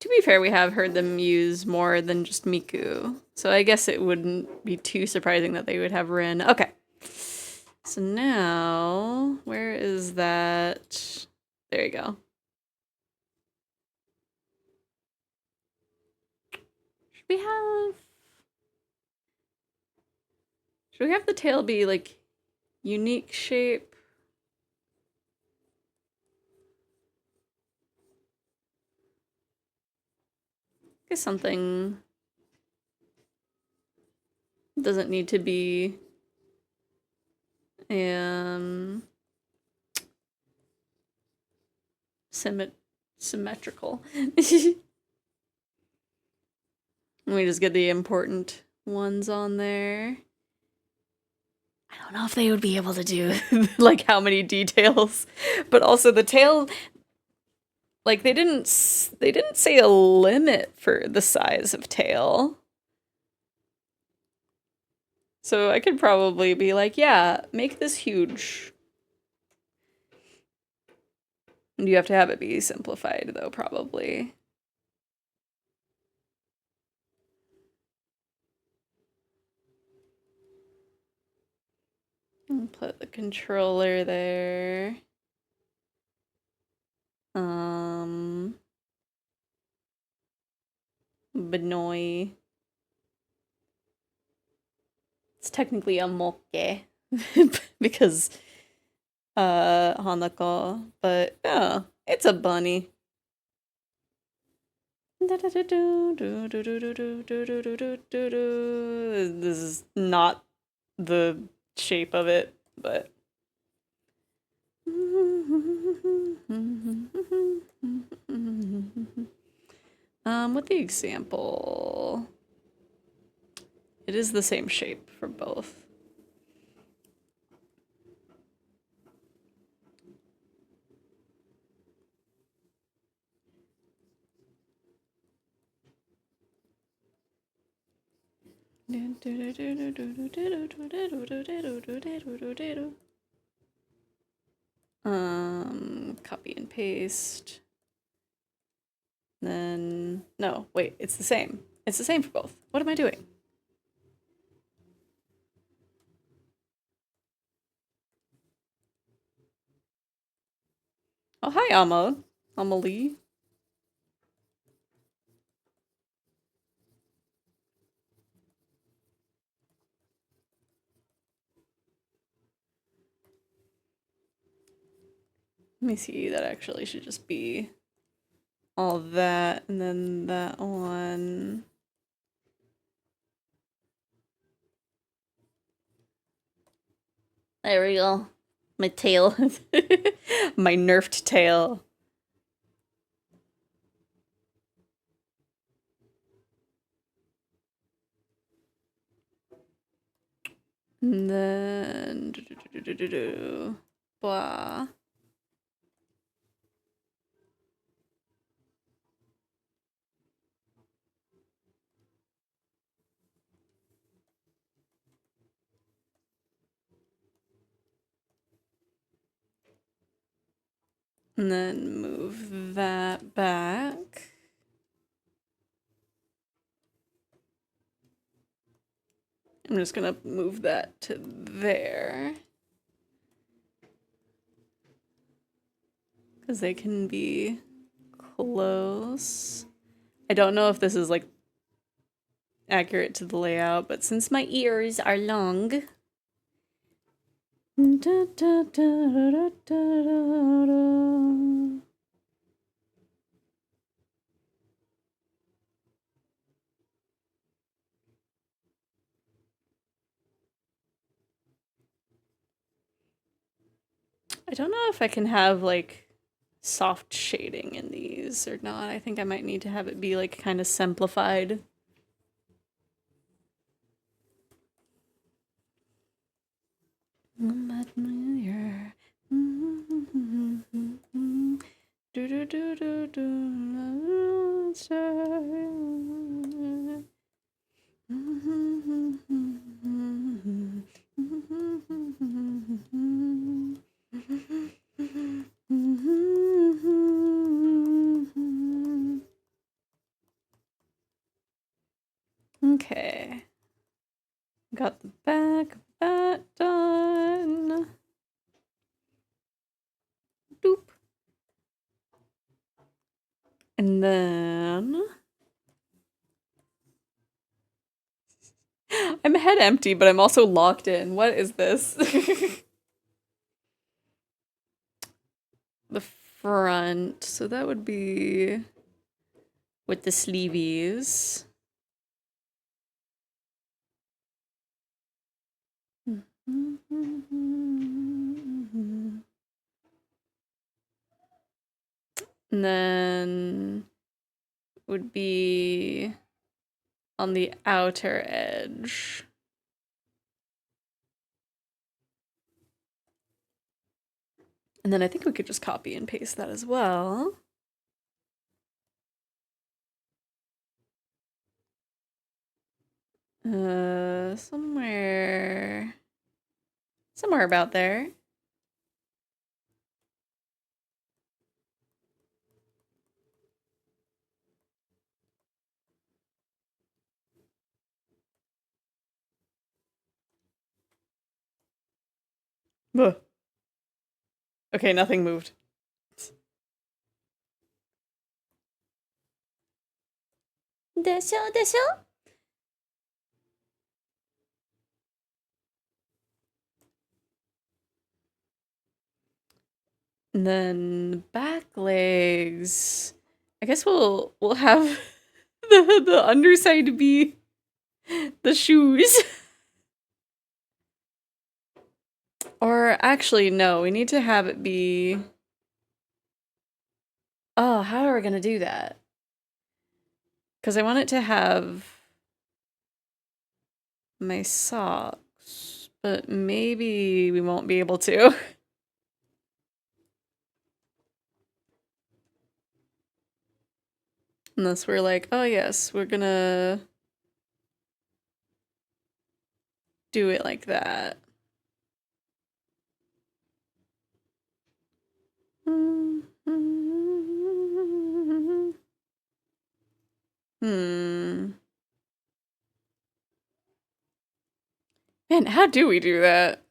To be fair, we have heard them use more than just Miku. So I guess it wouldn't be too surprising that they would have Rin. Okay. So now, where is that? There you go. Should we have... Should we have the tail be, like, unique shape? I guess something doesn't need to be symmetrical. Let me just get the important ones on there. I don't know if they would be able to do like how many details, but also the tail, like they didn't say a limit for the size of tail. So I could probably be like, yeah, make this huge. And you have to have it be simplified though, probably. And put the controller there. Benoy. It's technically a moke because Hanako, but yeah, it's a bunny. This is not the shape of it, but with the example, it is the same shape for both. Copy and paste. Then, no, wait, it's the same. It's the same for both. What am I doing? Oh, hi, Amelie. Let me see, that actually should just be all that, and then that one. There we go. My tail. My nerfed tail. And then blah. And then move that back. I'm just gonna move that to there. Because they can be close. I don't know if this is like accurate to the layout, but since my ears are long. I don't know if I can have like soft shading in these or not. I think I might need to have it be like kind of simplified. Okay. Got the back of that done. Doop. And then I'm head empty, but I'm also locked in. What is this? The front. So that would be with the sleeveys. And then would be on the outer edge. And then I think we could just copy and paste that as well. Somewhere about there. Ugh. Okay, nothing moved. Desho. And then back legs. I guess we'll have the underside be the shoes. Or actually, no, we need to have it be. Oh, how are we gonna do that? Because I want it to have my socks, but maybe we won't be able to. Unless we're like, oh yes, we're gonna do it like that. Man, how do we do that?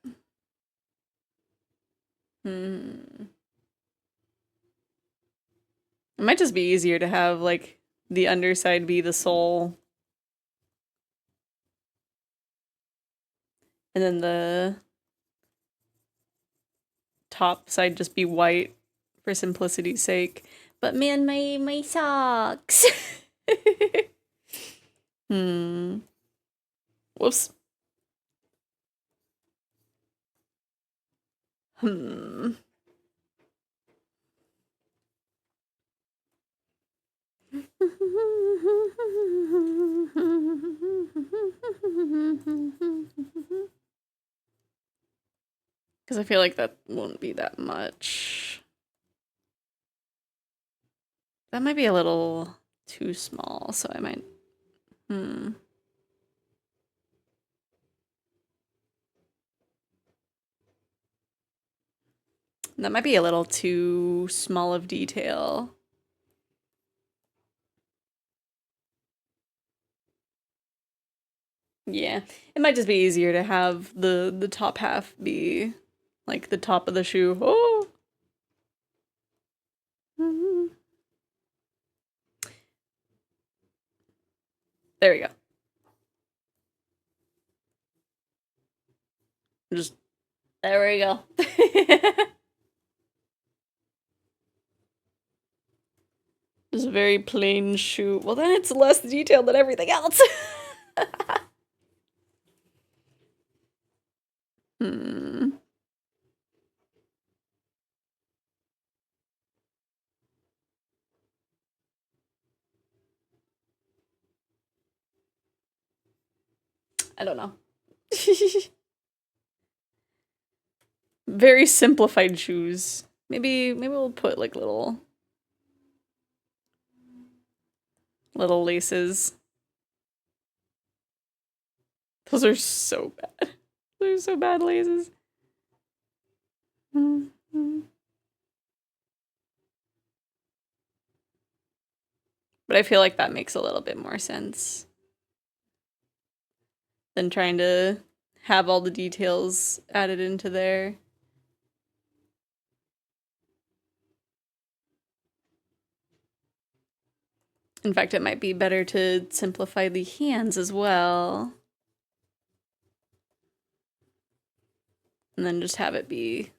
It might just be easier to have, like, the underside be the sole. And then the top side just be white for simplicity's sake. But man, my socks. Whoops. Because I feel like that won't be that much. That might be a little too small, so I might... That might be a little too small of detail. Yeah, it might just be easier to have the top half be like the top of the shoe. Oh! There we go. Just, There we go. just a very plain shoe. Well, then it's less detailed than everything else. I don't know. Very simplified shoes. Maybe we'll put like little laces. Those are so bad. They're so bad laces. But I feel like that makes a little bit more sense than trying to have all the details added into there. In fact, it might be better to simplify the hands as well. And then just have it be...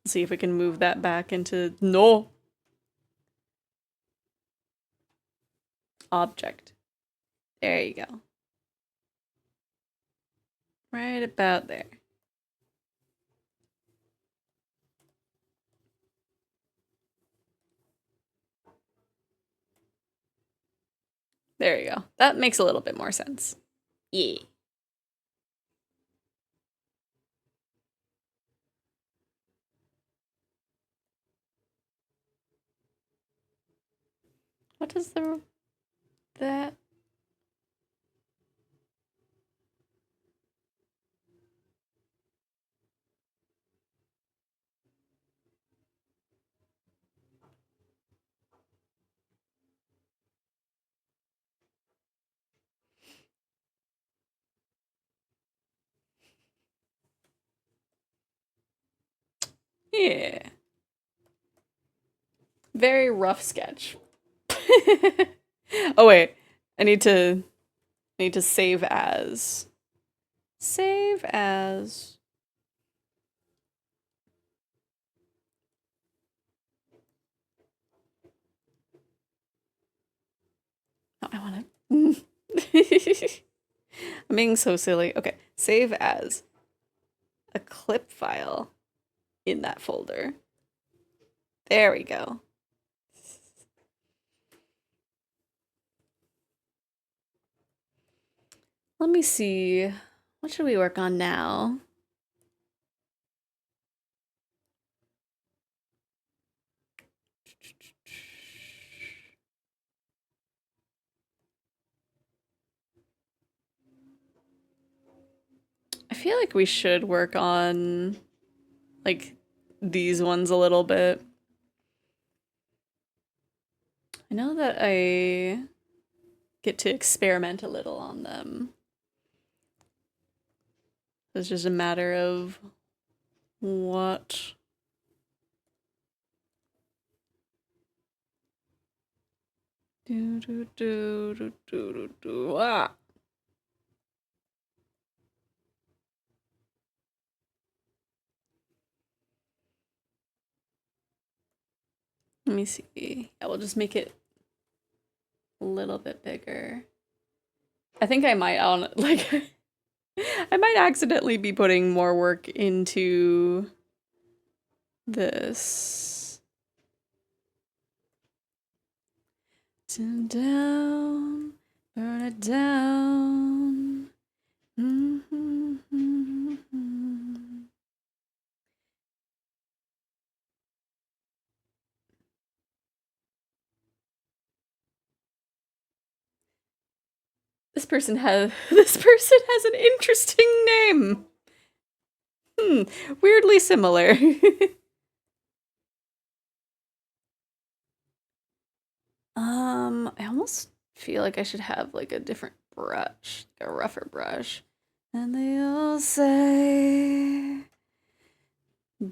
See if we can move that back into... No! Object. There you go. Right about there. There you go. That makes a little bit more sense. Yeah. What is the... that... Yeah. Very rough sketch. Oh wait, I need to save as. Save as. Oh, I want to. I'm being so silly. Okay, save as a clip file in that folder. There we go. Let me see. What should we work on now? I feel like we should work on like these ones a little bit. I know that I get to experiment a little on them. It's just a matter of what. Do, do, do, do, do, do, do. Ah. Let me see. I will just make it a little bit bigger. I think I might on like I might accidentally be putting more work into this. Turn down, burn it down. This person has an interesting name. Weirdly similar. I almost feel like I should have like a different brush, like a rougher brush. And they all say,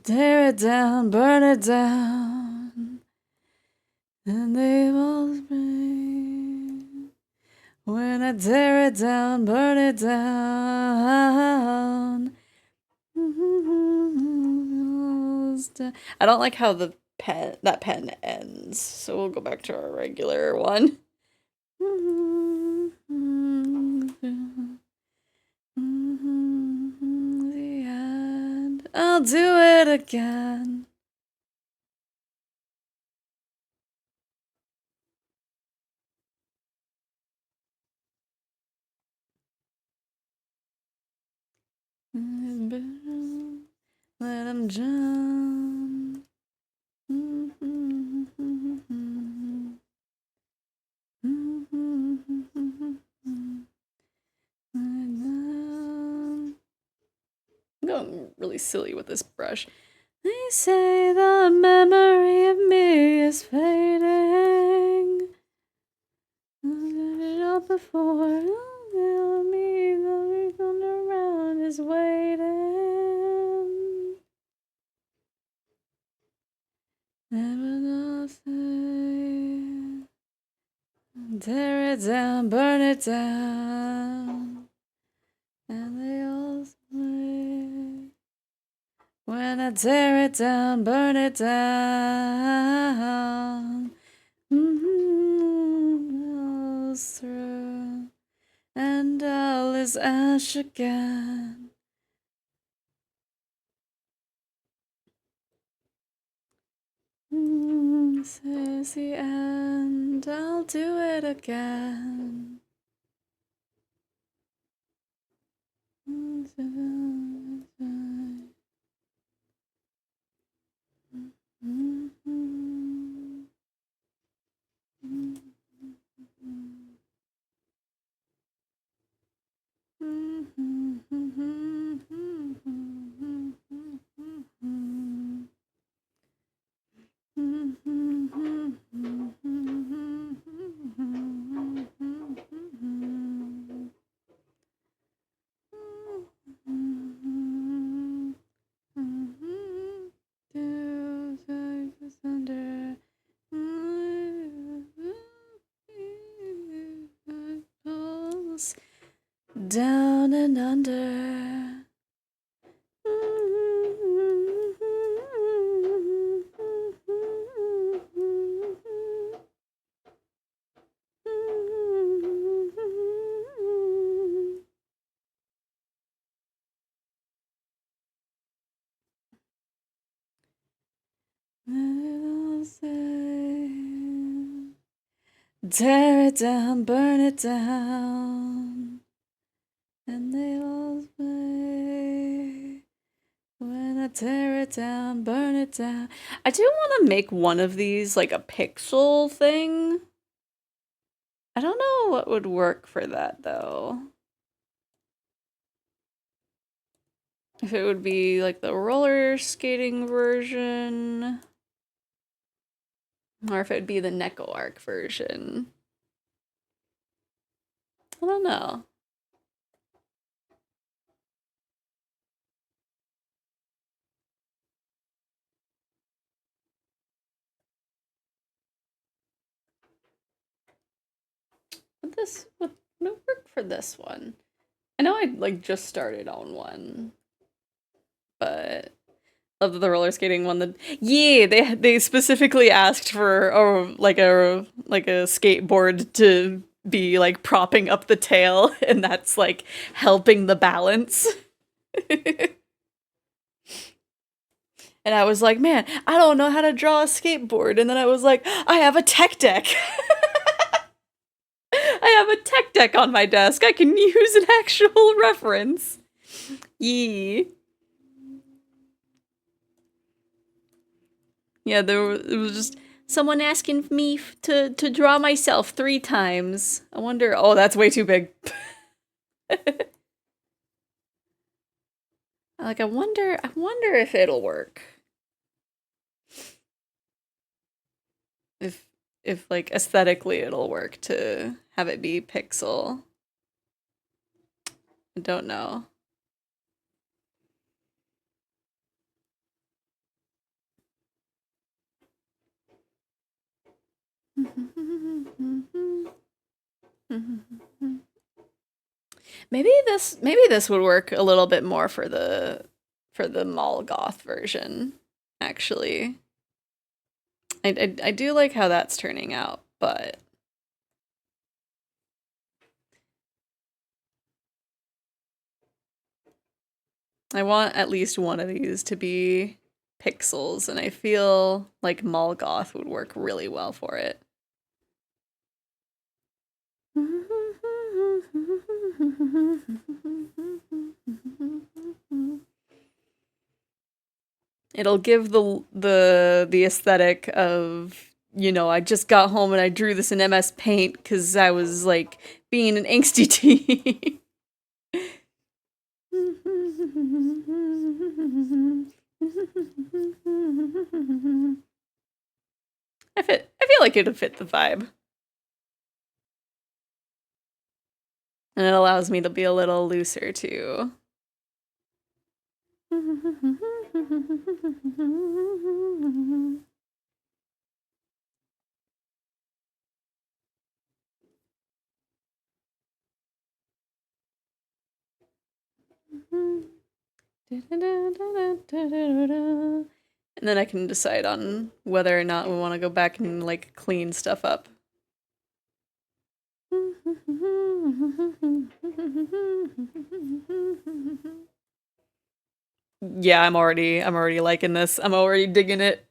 tear it down, burn it down. And they all say, when I tear it down, burn it down. I don't like how that pen ends, so we'll go back to our regular one. The end. I'll do it again. Let him jump. I'm going really silly with this brush. They say the memory of me is fading. I got it all before. Tell me the reason around is waiting. Never nothing. Tear it down, burn it down. And they all say, when I tear it down, burn it down. All's through, and all is ash again. Says the end, I'll do it again. Down and under. Tear it down, burn it down. And they all say, when I tear it down, burn it down. I do want to make one of these like a pixel thing. I don't know what would work for that though. If it would be like the roller skating version, or if it would be the Neko Arc version. I don't know. would it work for this one? I know I like just started on one, but of the roller skating one that yeah, they specifically asked for a skateboard to be like propping up the tail, and that's like helping the balance. And I was like, man, I don't know how to draw a skateboard. And then I was like, I have a tech deck. I have a tech deck on my desk. I can use an actual reference. Yee. Yeah, it was just someone asking me to draw myself 3 times. I wonder. Oh, that's way too big. Like, I wonder if it'll work. If like aesthetically it'll work to have it be pixel. I don't know. Maybe this would work a little bit more for the mall goth version, actually. I do like how that's turning out, but I want at least one of these to be pixels, and I feel like mall goth would work really well for it. It'll give the aesthetic of, you know, I just got home and I drew this in MS Paint because I was like being an angsty teen. I feel like it'd fit the vibe. And it allows me to be a little looser too. And then I can decide on whether or not we want to go back and like clean stuff up. Yeah, I'm already liking this. I'm already digging it.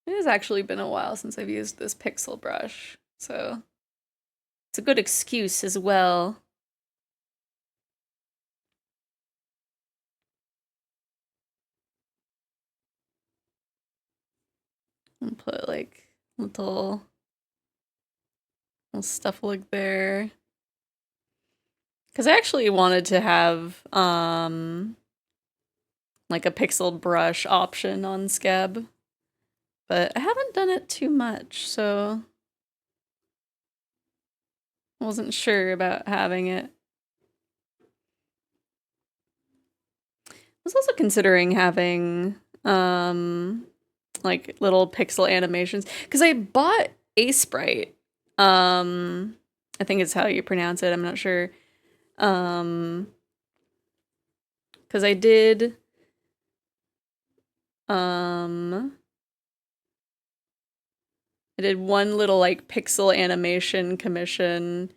It has actually been a while since I've used this pixel brush, so it's a good excuse as well. And put like little stuff like there. Because I actually wanted to have like a pixel brush option on Sceb, but I haven't done it too much, so I wasn't sure about having it. I was also considering having like little pixel animations because I bought a sprite. I think it's how you pronounce it. I'm not sure. Because I did one little like pixel animation commission,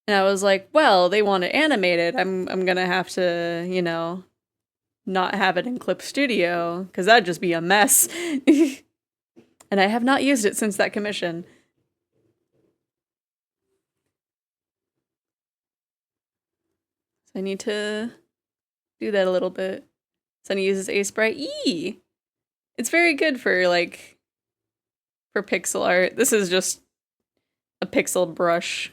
and I was like, well, they want it animated. I'm gonna have to, you know, not have it in Clip Studio because that'd just be a mess. And I have not used it since that commission. So I need to do that a little bit. Sunny uses Sprite. It's very good for like for pixel art. This is just a pixel brush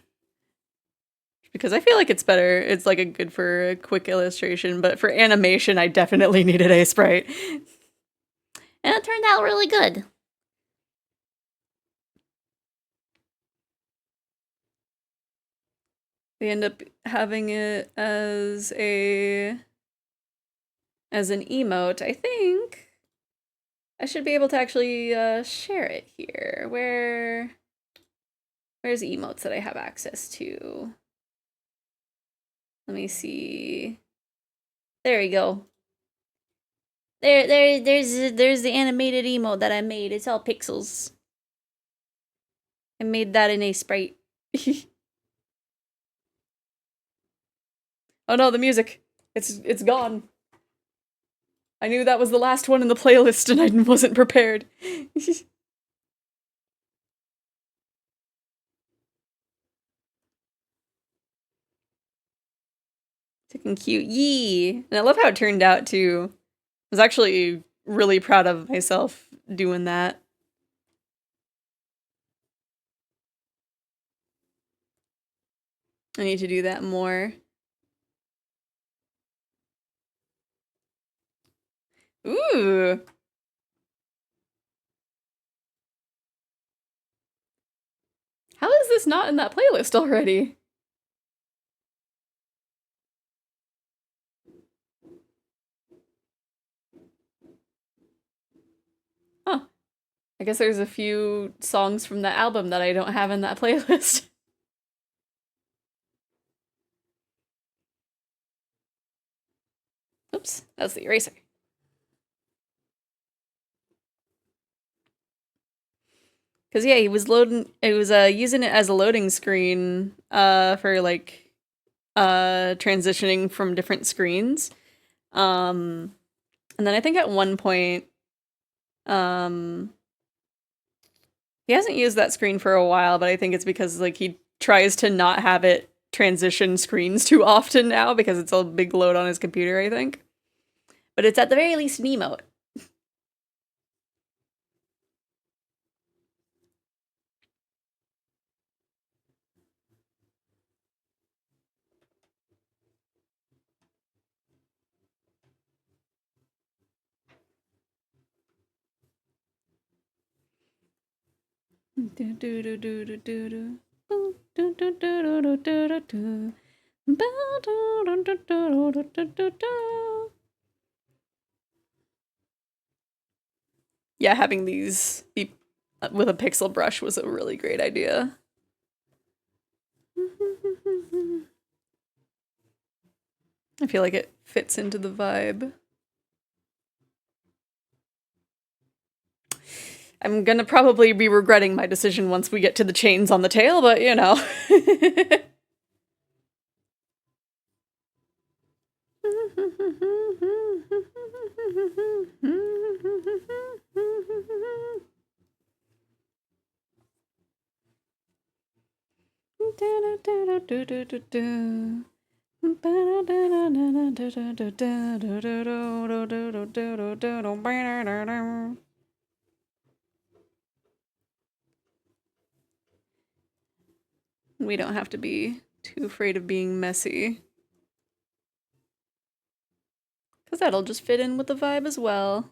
Because I feel like it's better. It's like a good for a quick illustration, but for animation, I definitely needed a sprite. And it turned out really good. They end up having it as an emote. I think I should be able to actually share it here. Where's emotes that I have access to? Let me see. There we go. There's the animated emote that I made. It's all pixels. I made that in a sprite. Oh no, the music. It's gone. I knew that was the last one in the playlist and I wasn't prepared. Looking cute. Yee! And I love how it turned out too. I was actually really proud of myself doing that. I need to do that more. Ooh! How is this not in that playlist already? Huh. I guess there's a few songs from that album that I don't have in that playlist. Oops, that's the eraser. Cause yeah, he was loading. It was using it as a loading screen for like transitioning from different screens. And then I think at one point, he hasn't used that screen for a while, but I think it's because like he tries to not have it transition screens too often now because it's a big load on his computer, I think. But it's at the very least an emote. Yeah, having these be with a pixel brush was a really great idea. I feel like it fits into the vibe. I'm gonna probably be regretting my decision once we get to the chains on the tail, but you know. We don't have to be too afraid of being messy. Because that'll just fit in with the vibe as well.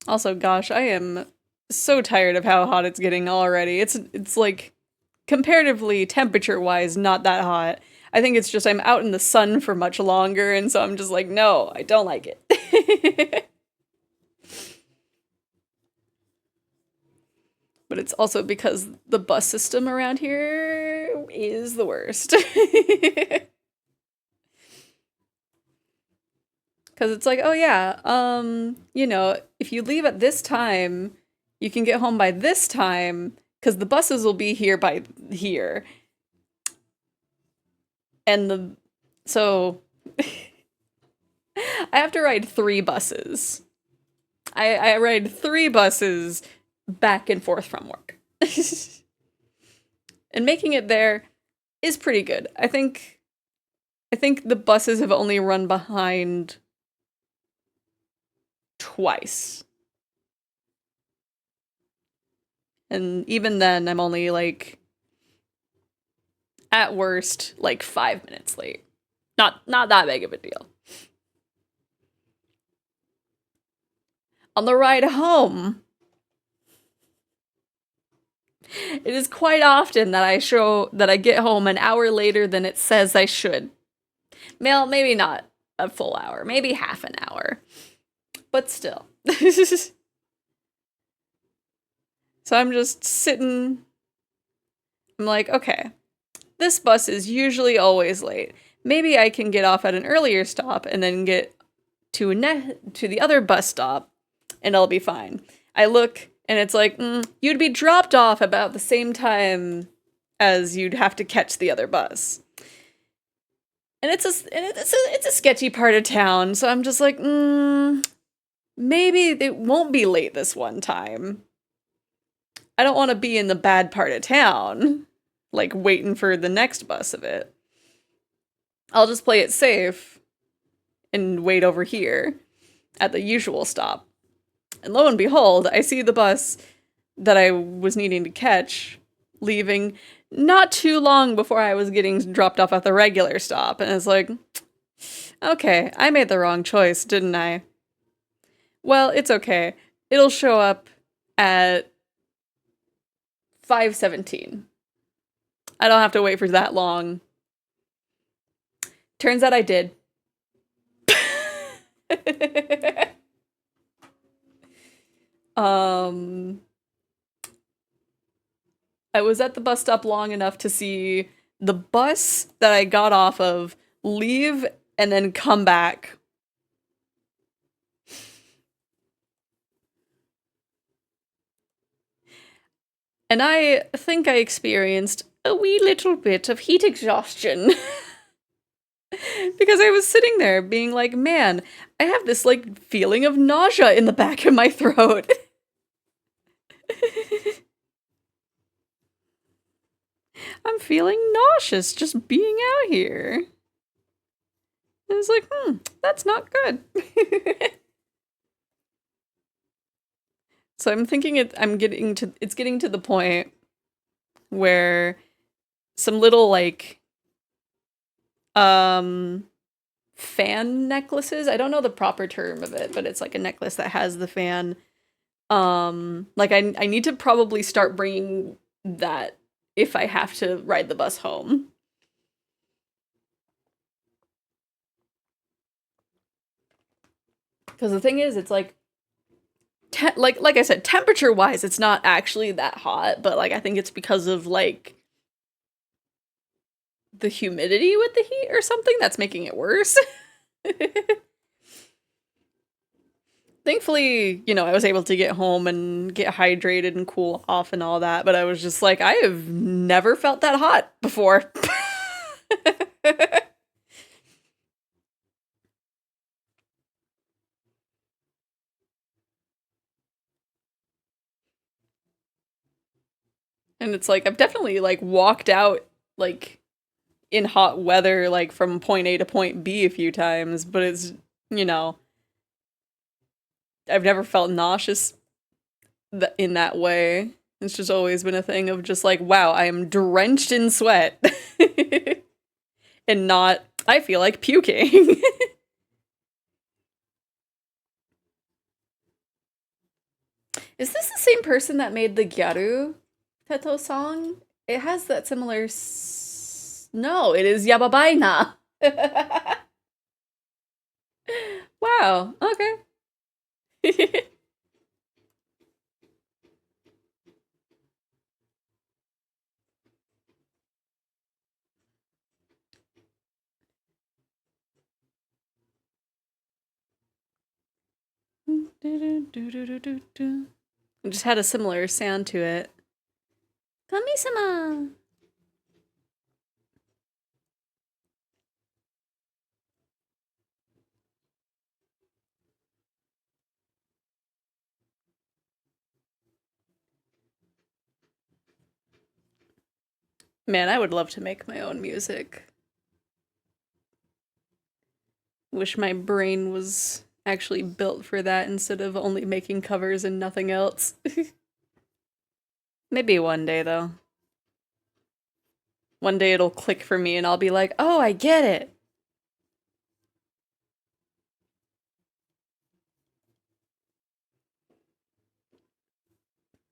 Also, gosh, I am so tired of how hot it's getting already. It's like, comparatively, temperature-wise, not that hot. I think it's just I'm out in the sun for much longer, and so I'm just like, no, I don't like it. But it's also because the bus system around here is the worst. Because it's like, oh yeah, you know, if you leave at this time, you can get home by this time, because the buses will be here by here. And so I have to ride 3 buses. I ride 3 buses back and forth from work. And making it there is pretty good. I think the buses have only run behind twice. And even then, I'm only like, at worst, like 5 minutes late. Not that big of a deal. On the ride home, it is quite often that I get home an hour later than it says I should. Well, maybe not a full hour, maybe half an hour. But still. So I'm just sitting. I'm like, okay, this bus is usually always late. Maybe I can get off at an earlier stop and then get to the other bus stop and I'll be fine. I look and it's like, you'd be dropped off about the same time as you'd have to catch the other bus. And it's a sketchy part of town, so I'm just like, maybe it won't be late this one time. I don't want to be in the bad part of town, like waiting for the next bus of it. I'll just play it safe and wait over here at the usual stop. And lo and behold, I see the bus that I was needing to catch leaving not too long before I was getting dropped off at the regular stop. And it's like, okay, I made the wrong choice, didn't I? Well, it's okay. It'll show up at 5:17. I don't have to wait for that long. Turns out I did. I was at the bus stop long enough to see the bus that I got off of leave and then come back. And I think I experienced a wee little bit of heat exhaustion. Because I was sitting there being like, man, I have this like feeling of nausea in the back of my throat. I'm feeling nauseous just being out here. And it's like, that's not good. So I'm thinking it's getting to the point where some little like fan necklaces. I don't know the proper term of it, but it's like a necklace that has the fan. Like I need to probably start bringing that if I have to ride the bus home. Because the thing is, it's like, like I said, temperature-wise, it's not actually that hot, but like I think it's because of like the humidity with the heat or something that's making it worse. Thankfully, I was able to get home and get hydrated and cool off and all that, but I was just like, I have never felt that hot before. And it's like, I've definitely like walked out like in hot weather, like from point A to point B a few times, but it's, I've never felt nauseous in that way. It's just always been a thing of just like, wow, I am drenched in sweat. And not, I feel like puking. Is this the same person that made the Gyaru Teto song? It has that similar no, it is Yababaina. Wow, okay. It just had a similar sound to it. Kami-sama! Man, I would love to make my own music. Wish my brain was actually built for that instead of only making covers and nothing else. Maybe one day though. One day it'll click for me and I'll be like, oh, I get it.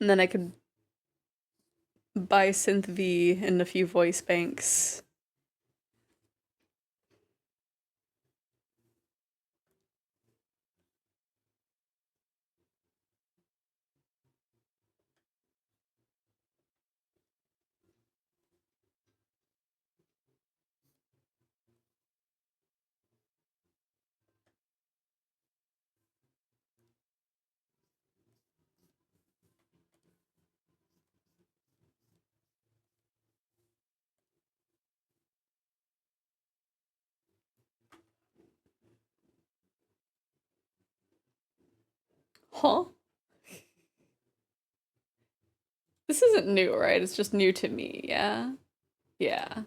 And then I could buy Synth V and a few voice banks. Huh? This isn't new, right? It's just new to me, yeah? Yeah.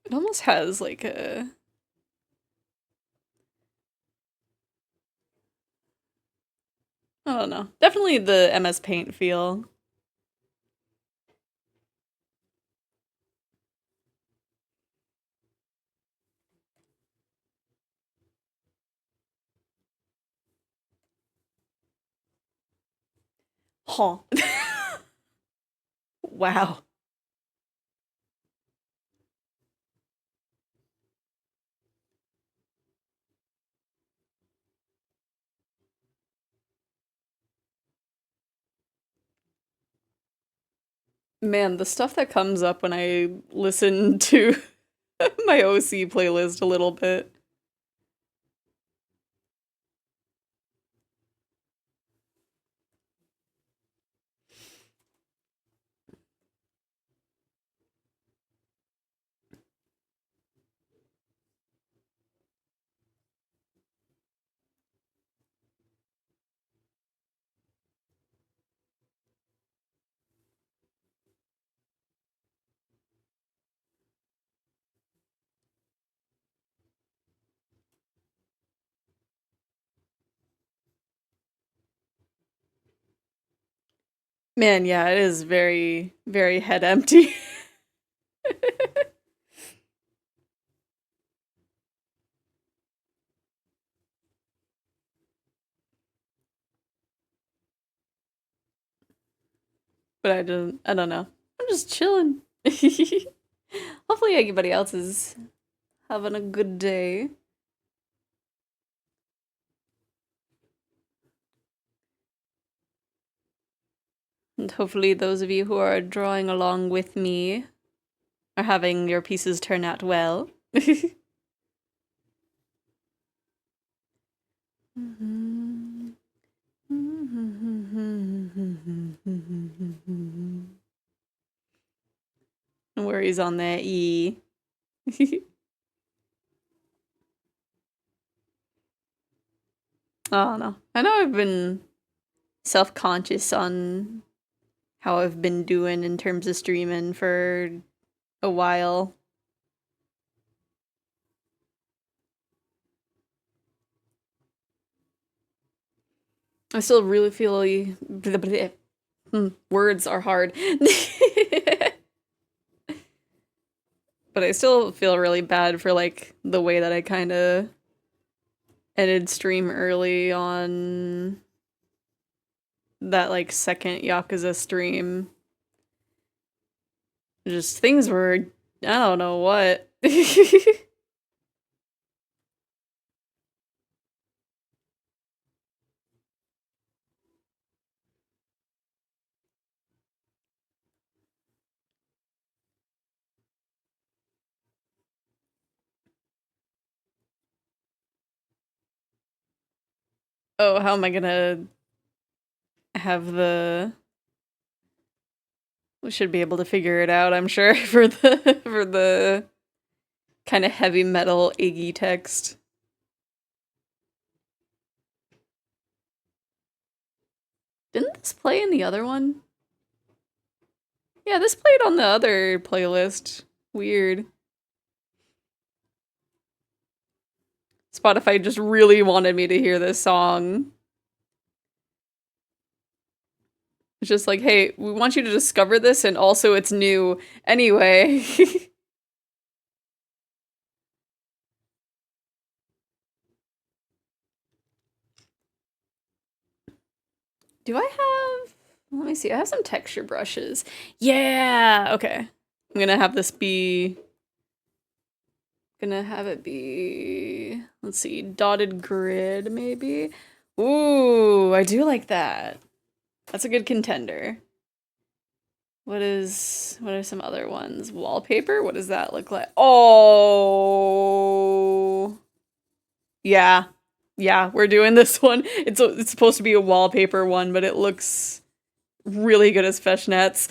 It almost has like a I don't know. Definitely the MS Paint feel. Huh. Wow. Man, the stuff that comes up when I listen to my OC playlist a little bit. Man, yeah, it is very, very head empty. But I don't know. I'm just chilling. Hopefully everybody else is having a good day. And hopefully those of you who are drawing along with me are having your pieces turn out well. No worries on that, E. I don't know. I know I've been self-conscious on how I've been doing in terms of streaming for a while. I still really feel words are hard. But I still feel really bad for like the way that I kind of ended stream early on that like second Yakuza stream. Just things were I don't know what. Oh, how am I gonna have the... We should be able to figure it out, I'm sure, for the kind of heavy metal Iggy text. Didn't this play in the other one? Yeah, this played on the other playlist. Weird. Spotify just really wanted me to hear this song. It's just like, hey, we want you to discover this, and also it's new anyway. Do I have... Let me see. I have some texture brushes. Yeah! Okay. I'm gonna have this be... Gonna have it be... Let's see. Dotted grid, maybe? Ooh, I do like that. That's a good contender. What are some other ones? Wallpaper? What does that look like? Oh... Yeah. Yeah, we're doing this one. It's supposed to be a wallpaper one, but it looks really good as fishnets.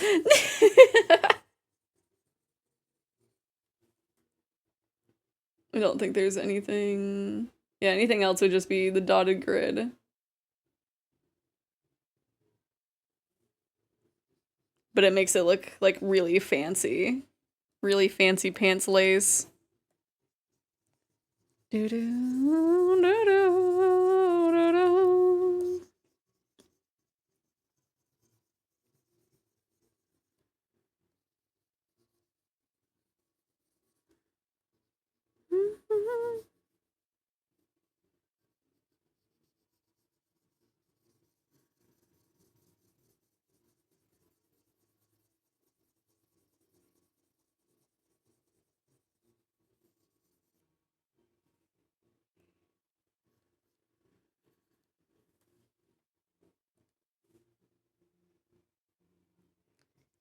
I don't think there's anything... Yeah, anything else would just be the dotted grid. But it makes it look like really fancy. Really fancy pants lace. Do do do do do do.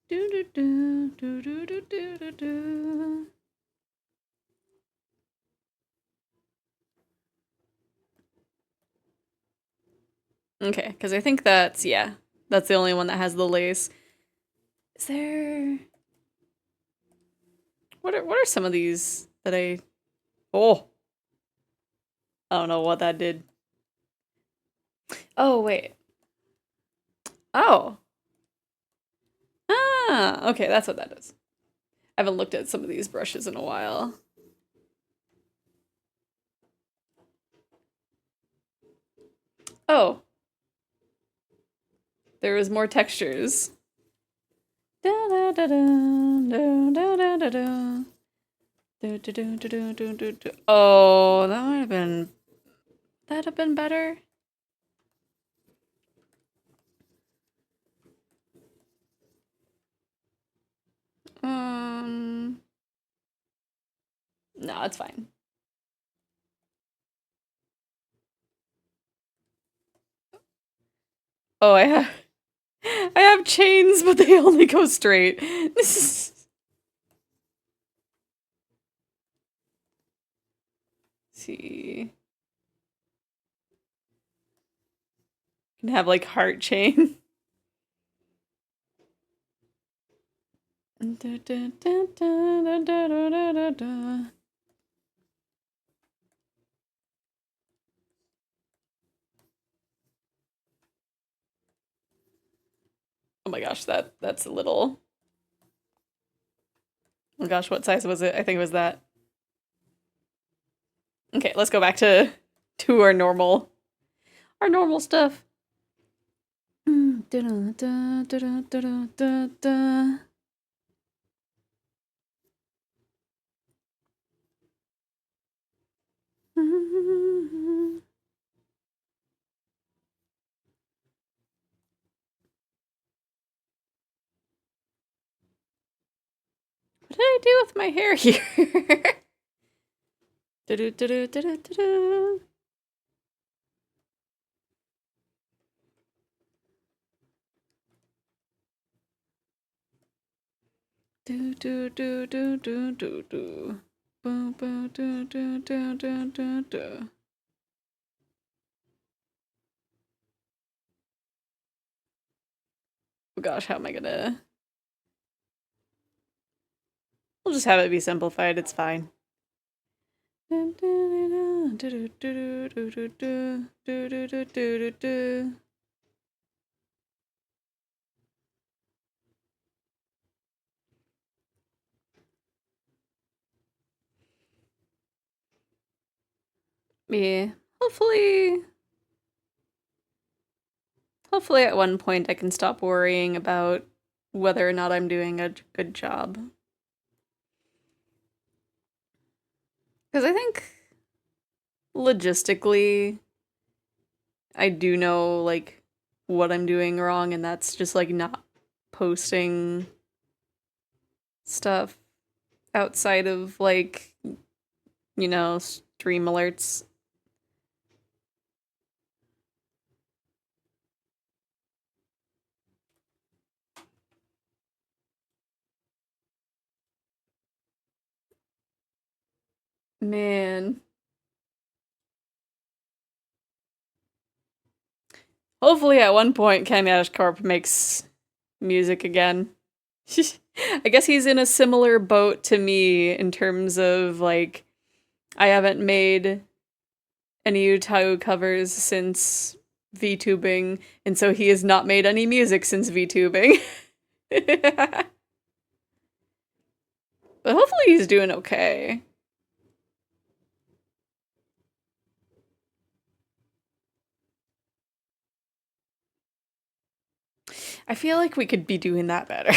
Do do do do do do do do do. Okay, because I think that's, yeah, that's the only one that has the lace. Is there... What are some of these that I... Oh! I don't know what that did. Oh, wait. Oh. Ah, okay, that's what that is. I haven't looked at some of these brushes in a while. Oh. There was more textures. Da da da da da da da da. Oh, that might have been... That'd have been better. No, it's fine. Oh, I have chains, but they only go straight. See. You can have like heart chain. Oh my gosh, that's a little... Oh my gosh, what size was it? I think it was that. Okay, let's go back to our normal stuff. What did I do with my hair here? Do do do do do do do. Boom boom do do do do do do. Oh gosh, how am I gonna... We'll just have it be simplified, it's fine. Me. Hopefully at one point I can stop worrying about whether or not I'm doing a good job. Because I think logistically I do know like what I'm doing wrong, and that's just like not posting stuff outside of like, you know, stream alerts. Man. Hopefully at one point Ken Ashcorp makes music again. I guess he's in a similar boat to me in terms of like I haven't made any Utahu covers since VTubing, and so he has not made any music since VTubing. But hopefully he's doing okay. I feel like we could be doing that better.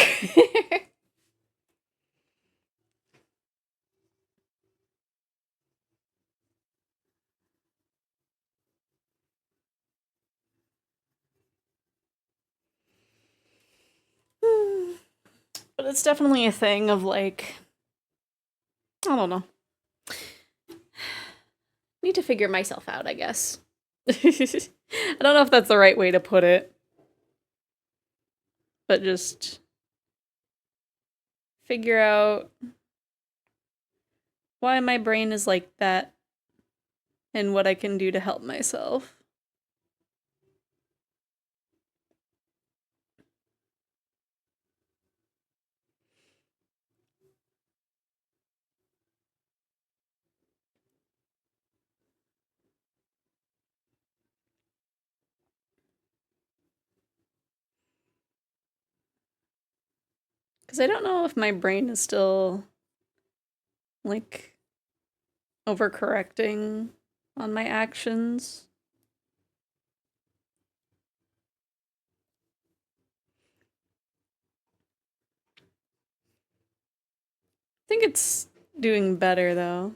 But it's definitely a thing of like, I don't know. Need to figure myself out, I guess. I don't know if that's the right way to put it. But just figure out why my brain is like that and what I can do to help myself. Because I don't know if my brain is still, like, overcorrecting on my actions. I think it's doing better, though.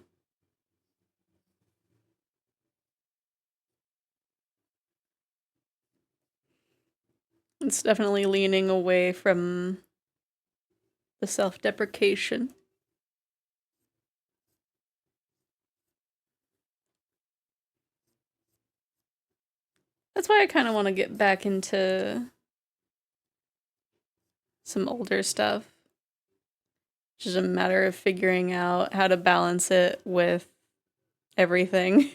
It's definitely leaning away from the self-deprecation. That's why I kind of want to get back into some older stuff. It's just a matter of figuring out how to balance it with everything.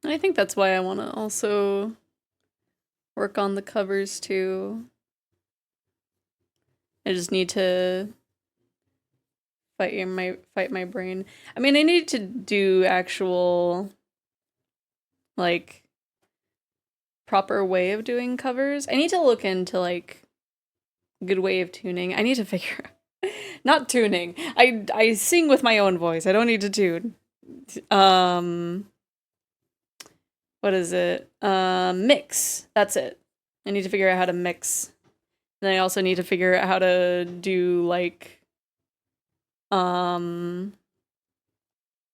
I think that's why I want to also work on the covers too. I just need to fight my brain. I mean, I need to do actual like proper way of doing covers. I need to look into like good way of tuning. I need to figure out not tuning. I sing with my own voice. I don't need to tune. What is it? Mix. That's it. I need to figure out how to mix. And I also need to figure out how to do like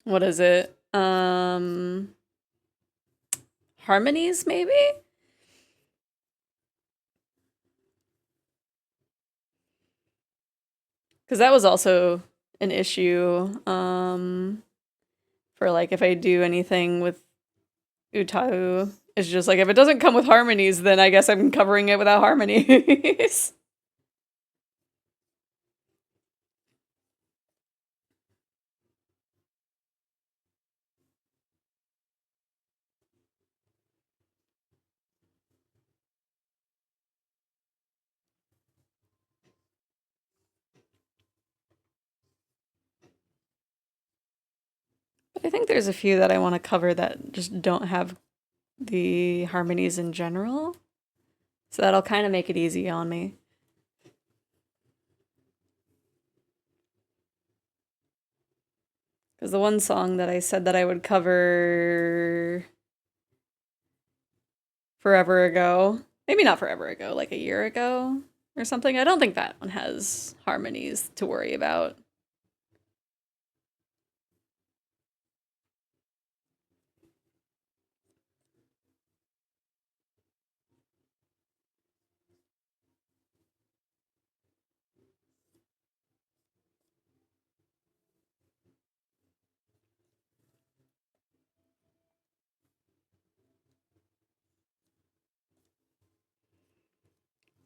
what is it? Harmonies maybe? Cuz that was also an issue. For like if I do anything with Utau, it's just like if it doesn't come with harmonies, then I guess I'm covering it without harmonies. But I think there's a few that I want to cover that just don't have the harmonies in general. So that'll kind of make it easy on me. Because the one song that I said that I would cover forever ago, maybe not forever ago, like a year ago or something, I don't think that one has harmonies to worry about.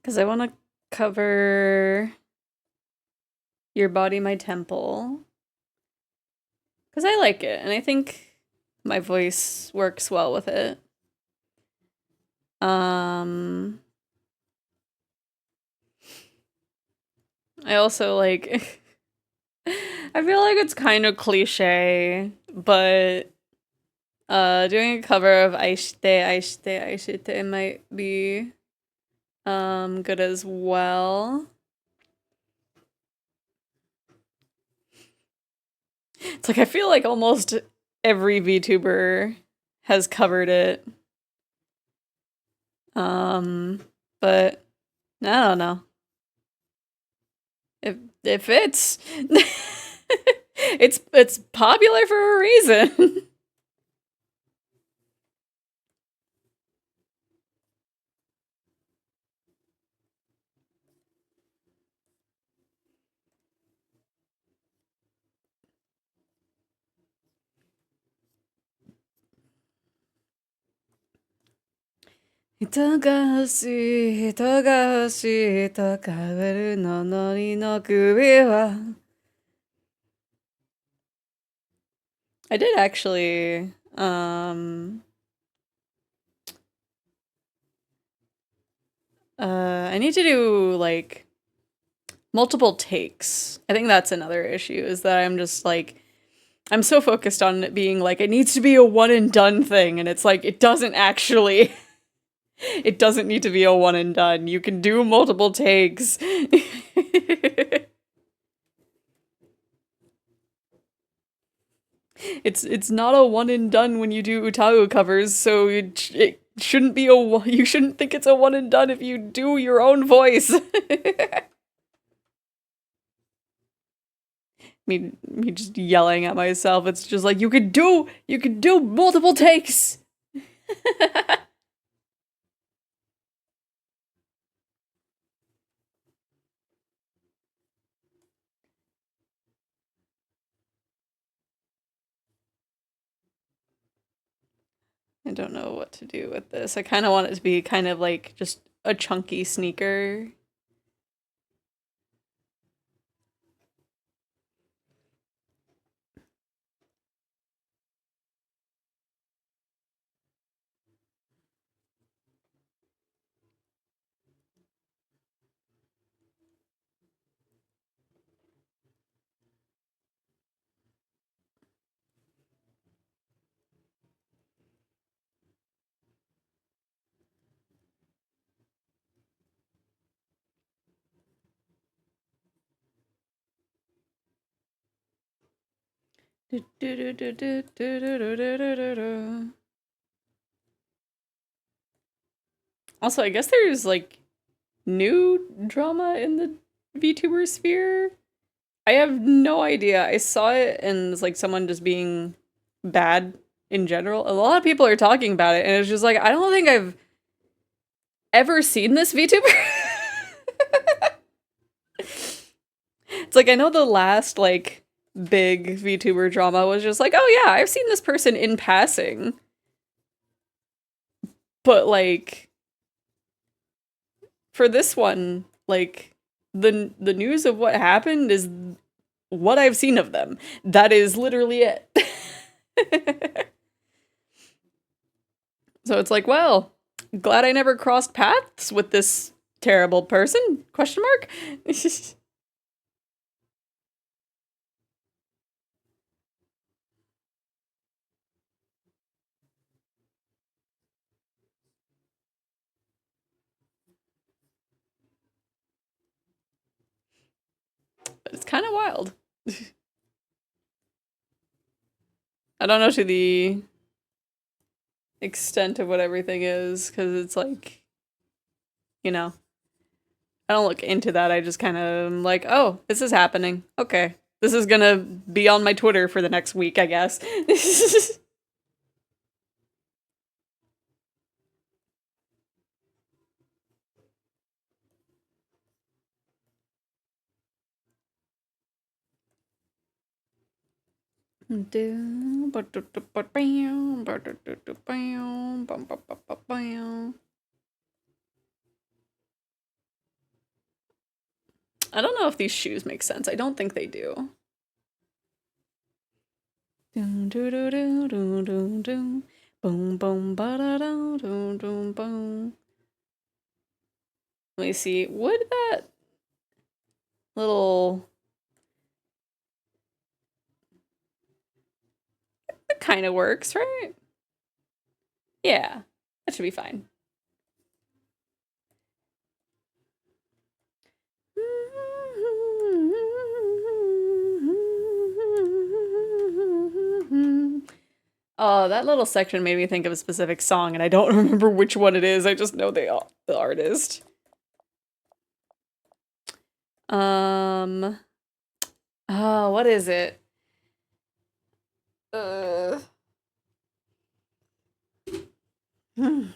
Because I want to cover Your Body, My Temple. Because I like it, and I think my voice works well with it. I also like... I feel like it's kind of cliche, but doing a cover of Aishite, Aishite, Aishite might be good as well. It's like I feel like almost every VTuber has covered it. But I don't know. If it's it's popular for a reason. 人が欲しい、人が欲しいとかべるののりの首は I did actually I need to do like multiple takes. I think that's another issue, is that I'm just like I'm so focused on it being like it needs to be a one and done thing, and it's like it doesn't actually. It doesn't need to be a one and done. You can do multiple takes. It's not a one and done when you do Utahu covers, so it shouldn't be you shouldn't think it's a one and done if you do your own voice. me just yelling at myself. It's just like you could do multiple takes. I don't know what to do with this. I kind of want it to be kind of like just a chunky sneaker. Also, I guess there's like new drama in the VTuber sphere. I have no idea. I saw it and it's like someone just being bad in general. A lot of people are talking about it, and it's just like I don't think I've ever seen this VTuber. It's like I know the last like big VTuber drama was just like, oh yeah, I've seen this person in passing. But like for this one, like the news of what happened is what I've seen of them. That is literally it. So it's like, well, glad I never crossed paths with this terrible person? Question mark? But it's kind of wild. I don't know to the extent of what everything is, because it's like, you know, I don't look into that. I just kind of am like, oh, this is happening. Okay. This is gonna be on my Twitter for the next week, I guess. I don't know if these shoes make sense. I don't think they do. Boom, boom, boom. Let me see. Would that little... That kind of works, right? Yeah, that should be fine. Oh, that little section made me think of a specific song, and I don't remember which one it is. I just know the artist. Oh, what is it? I'm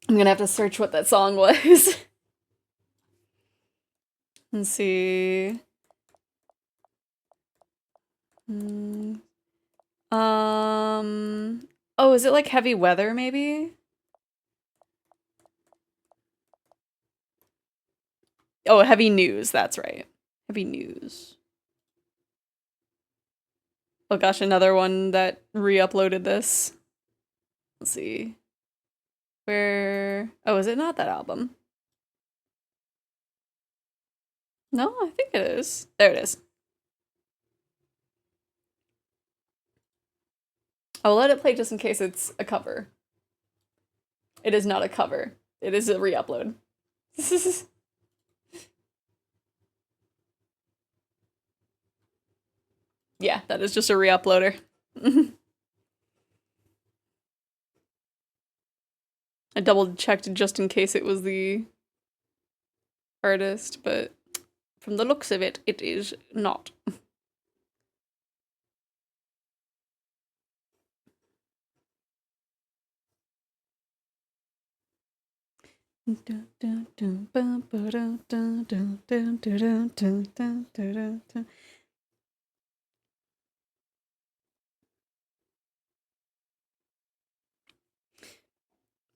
gonna have to search what that song was. Let's see. Oh, is it like Heavy Weather, maybe? Oh, Heavy News, that's right. Heavy News. Oh gosh, another one that re-uploaded this. Let's see. Where... Oh, is it not that album? No, I think it is. There it is. I'll let it play just in case it's a cover. It is not a cover. It is a re-upload. Yeah, that is just a re-uploader. I double checked just in case it was the artist, but from the looks of it, it is not.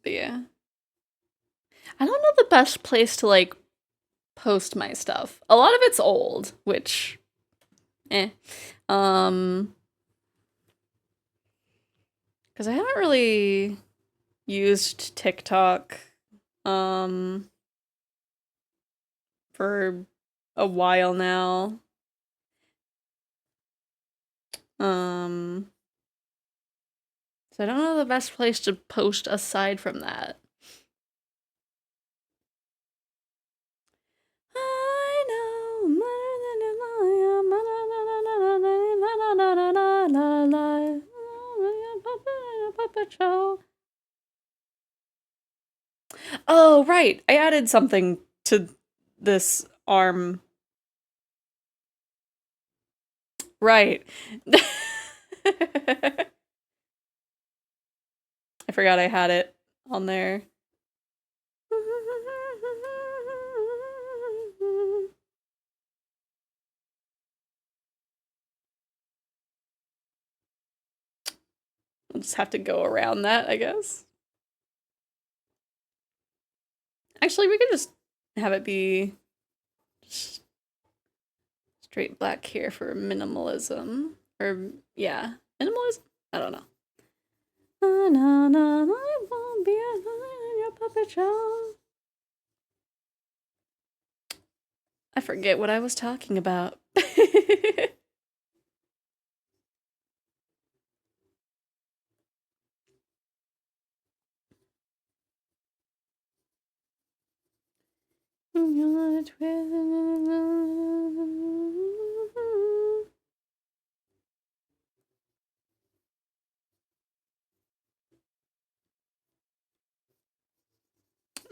But yeah. I don't know the best place to like post my stuff. A lot of it's old, which because I haven't really used TikTok for a while now. So I don't know the best place to post aside from that. I know more than a puppet show. Oh, right. I added something to this arm. Right. I forgot I had it on there. just have to go around that, I guess. Actually, we could just have it be straight black here for minimalism. Or, yeah, minimalism? I don't know. I won't be in your puppet show. I forget what I was talking about.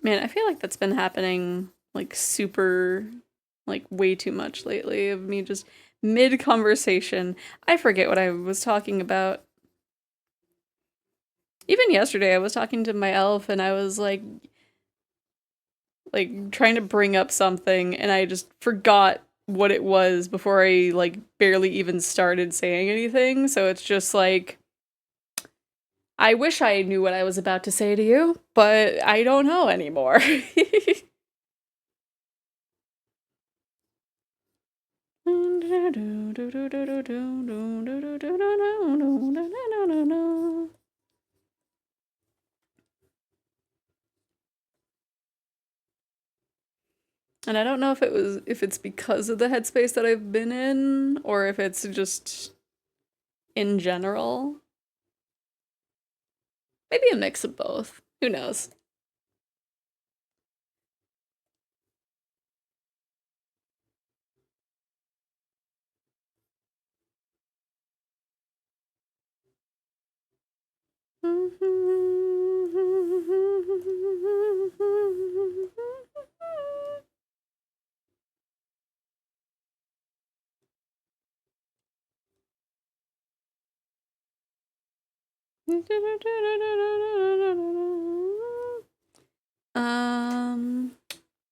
Man, I feel like that's been happening like super, like way too much lately of me just mid conversation. I forget what I was talking about. Even yesterday I was talking to my elf and I was like trying to bring up something and I just forgot what it was before I like barely even started saying anything. So it's just like I wish I knew what I was about to say to you, but I don't know anymore. And I don't know if it's because of the headspace that I've been in or if it's just in general. Maybe a mix of both. Who knows?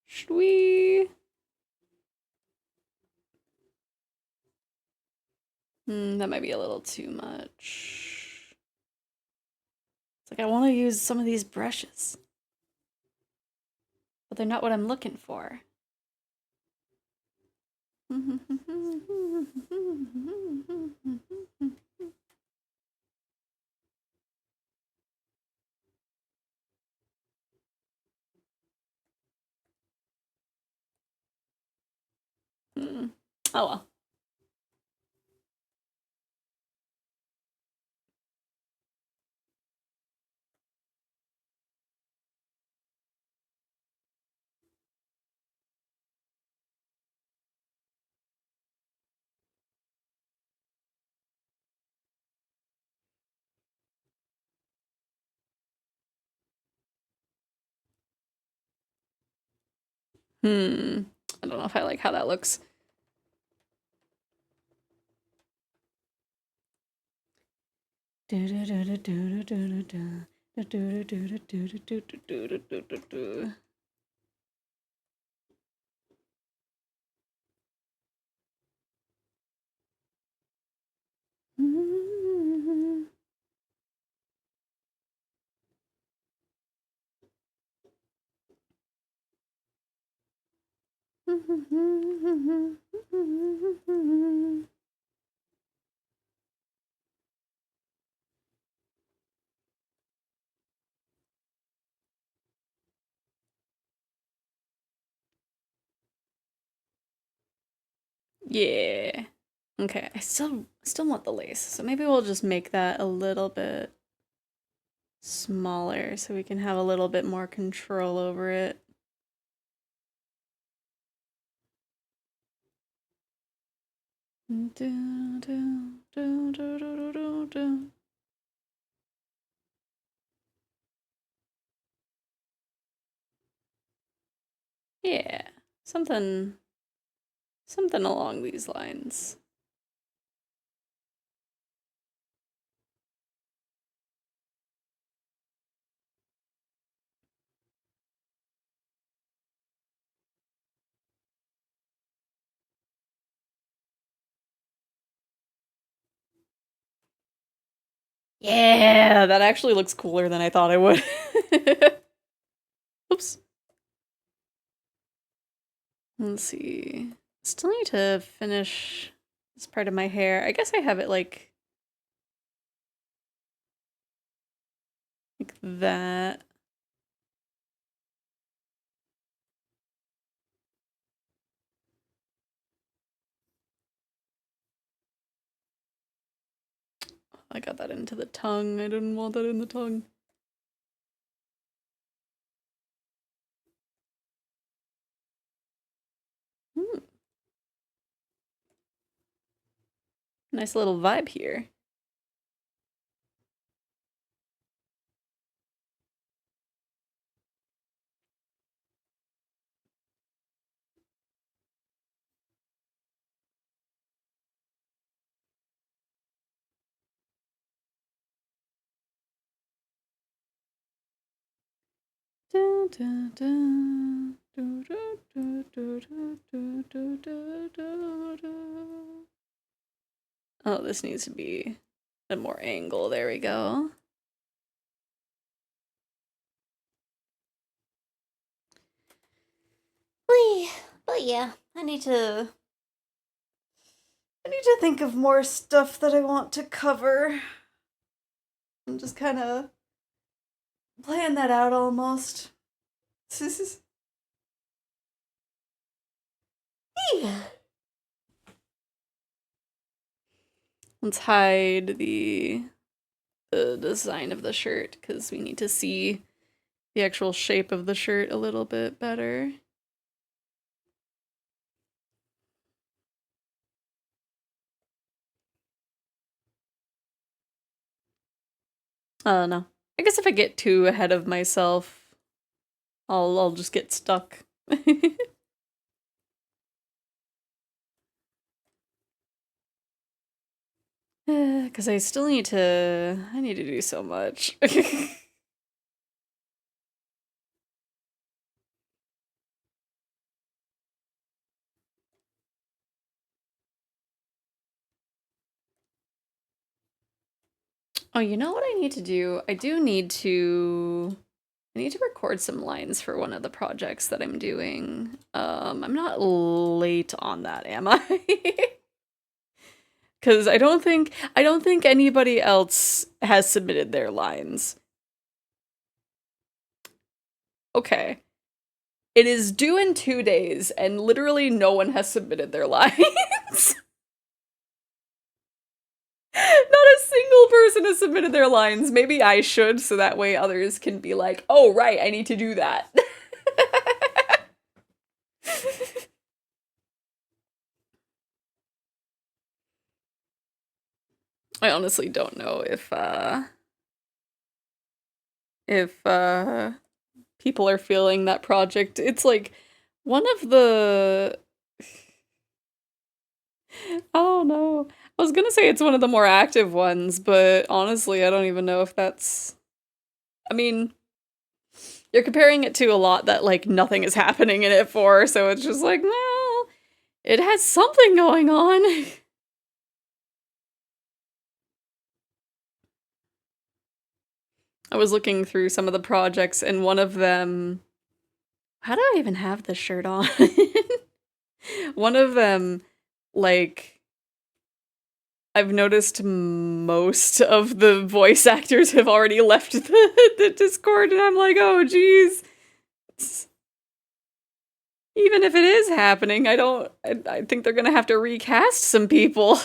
Should we? That might be a little too much. It's like I want to use some of these brushes, but they're not what I'm looking for. Oh well. I don't know if I like how that looks. Yeah. Okay, I still want the lace, so maybe we'll just make that a little bit smaller so we can have a little bit more control over it. Yeah, something along these lines. Yeah, that actually looks cooler than I thought it would. Oops. Let's see. Still need to finish this part of my hair. I guess I have it like that. I got that into the tongue. I didn't want that in the tongue. Nice little vibe here. Oh, this needs to be a more angle. There we go. But yeah, I need to think of more stuff that I want to cover. I'm just kind of plan that out almost. Let's hide the design of the shirt because we need to see the actual shape of the shirt a little bit better. No. I guess if I get too ahead of myself, I'll just get stuck. Because I still need to... I need to do so much. Oh, you know what I need to do? I need to record some lines for one of the projects that I'm doing. I'm not late on that, am I? Because I don't think anybody else has submitted their lines. Okay. It is due in 2 days, and literally no one has submitted their lines. Not a single person has submitted their lines. Maybe I should, so that way others can be like, oh, right, I need to do that. I honestly don't know if people are feeling that project. It's like one of the oh no. I was gonna say it's one of the more active ones, but honestly, I don't even know if that's I mean, you're comparing it to a lot that like nothing is happening in it for, so it's just like, well, it has something going on. I was looking through some of the projects and one of them how do I even have this shirt on? One of them like I've noticed most of the voice actors have already left the Discord, and I'm like, oh, geez. Even if it is happening, I think they're gonna have to recast some people.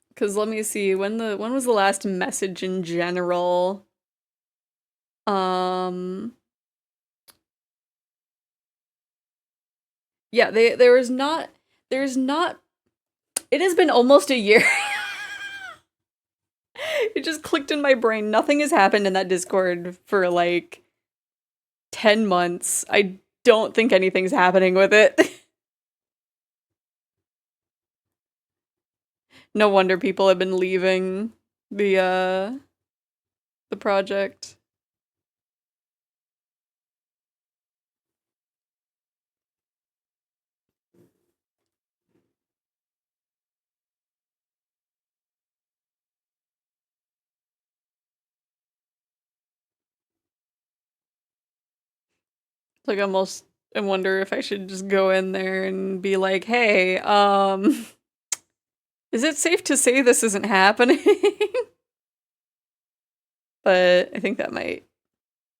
Because let me see, when was the last message in general? Yeah, there's not, it has been almost a year. It just clicked in my brain. Nothing has happened in that Discord for like 10 months. I don't think anything's happening with it. No wonder people have been leaving the project. Like almost I wonder if I should just go in there and be like, "Hey, is it safe to say this isn't happening?" But I think that might,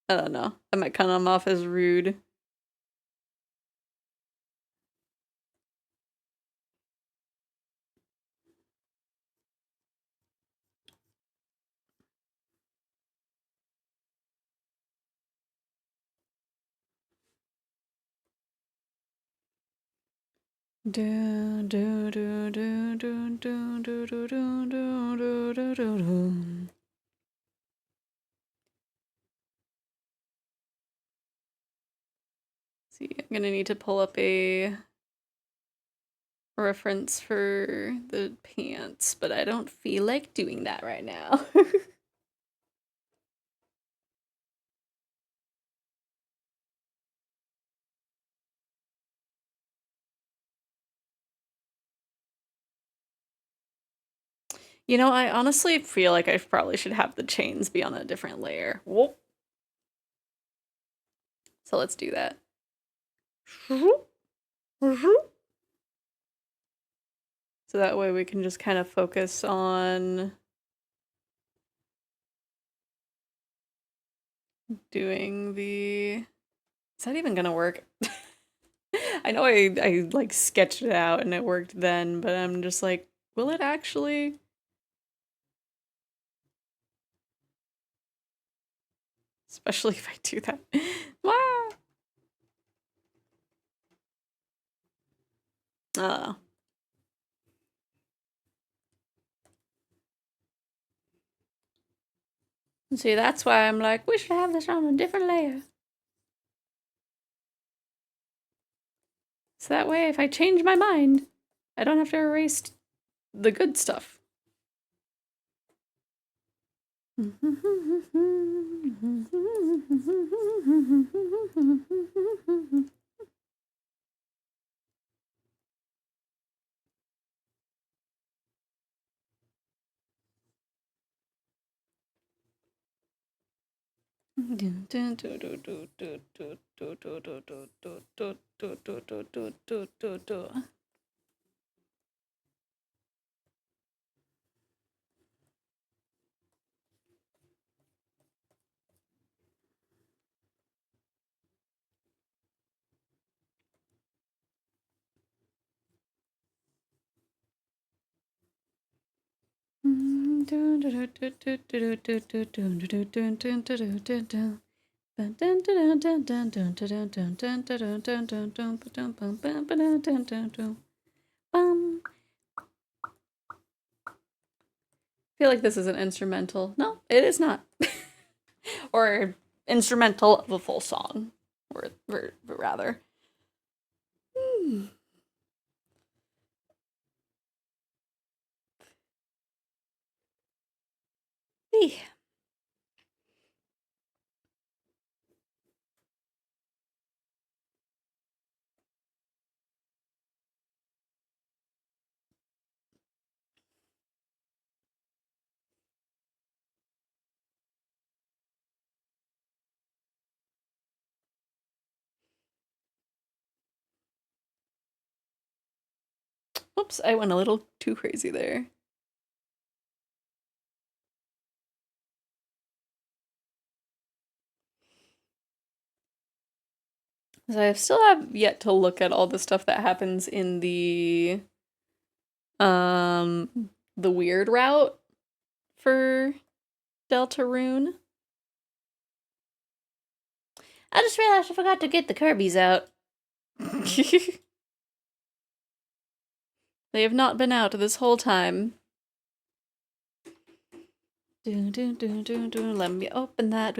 I don't know, that might come off as rude. Do do do do do do do do do do do do. See, I'm gonna need to pull up a reference for the pants, but I don't feel like doing that right now. You know, I honestly feel like I probably should have the chains be on a different layer. Whoop. So let's do that. So that way we can just kind of focus on doing the... Is that even gonna work? I know I like sketched it out and it worked then, but I'm just like, will it actually? Especially if I do that. Wow. Oh. See, that's why I'm like, we should have this on a different layer. So that way, if I change my mind, I don't have to erase the good stuff. I feel like this is an instrumental. No, it is not. Or instrumental of a full song, or rather. Oops, I went a little too crazy there. So I still have yet to look at all the stuff that happens in the weird route for Deltarune. I just realized I forgot to get the Kirby's out. They have not been out this whole time. Let me open that.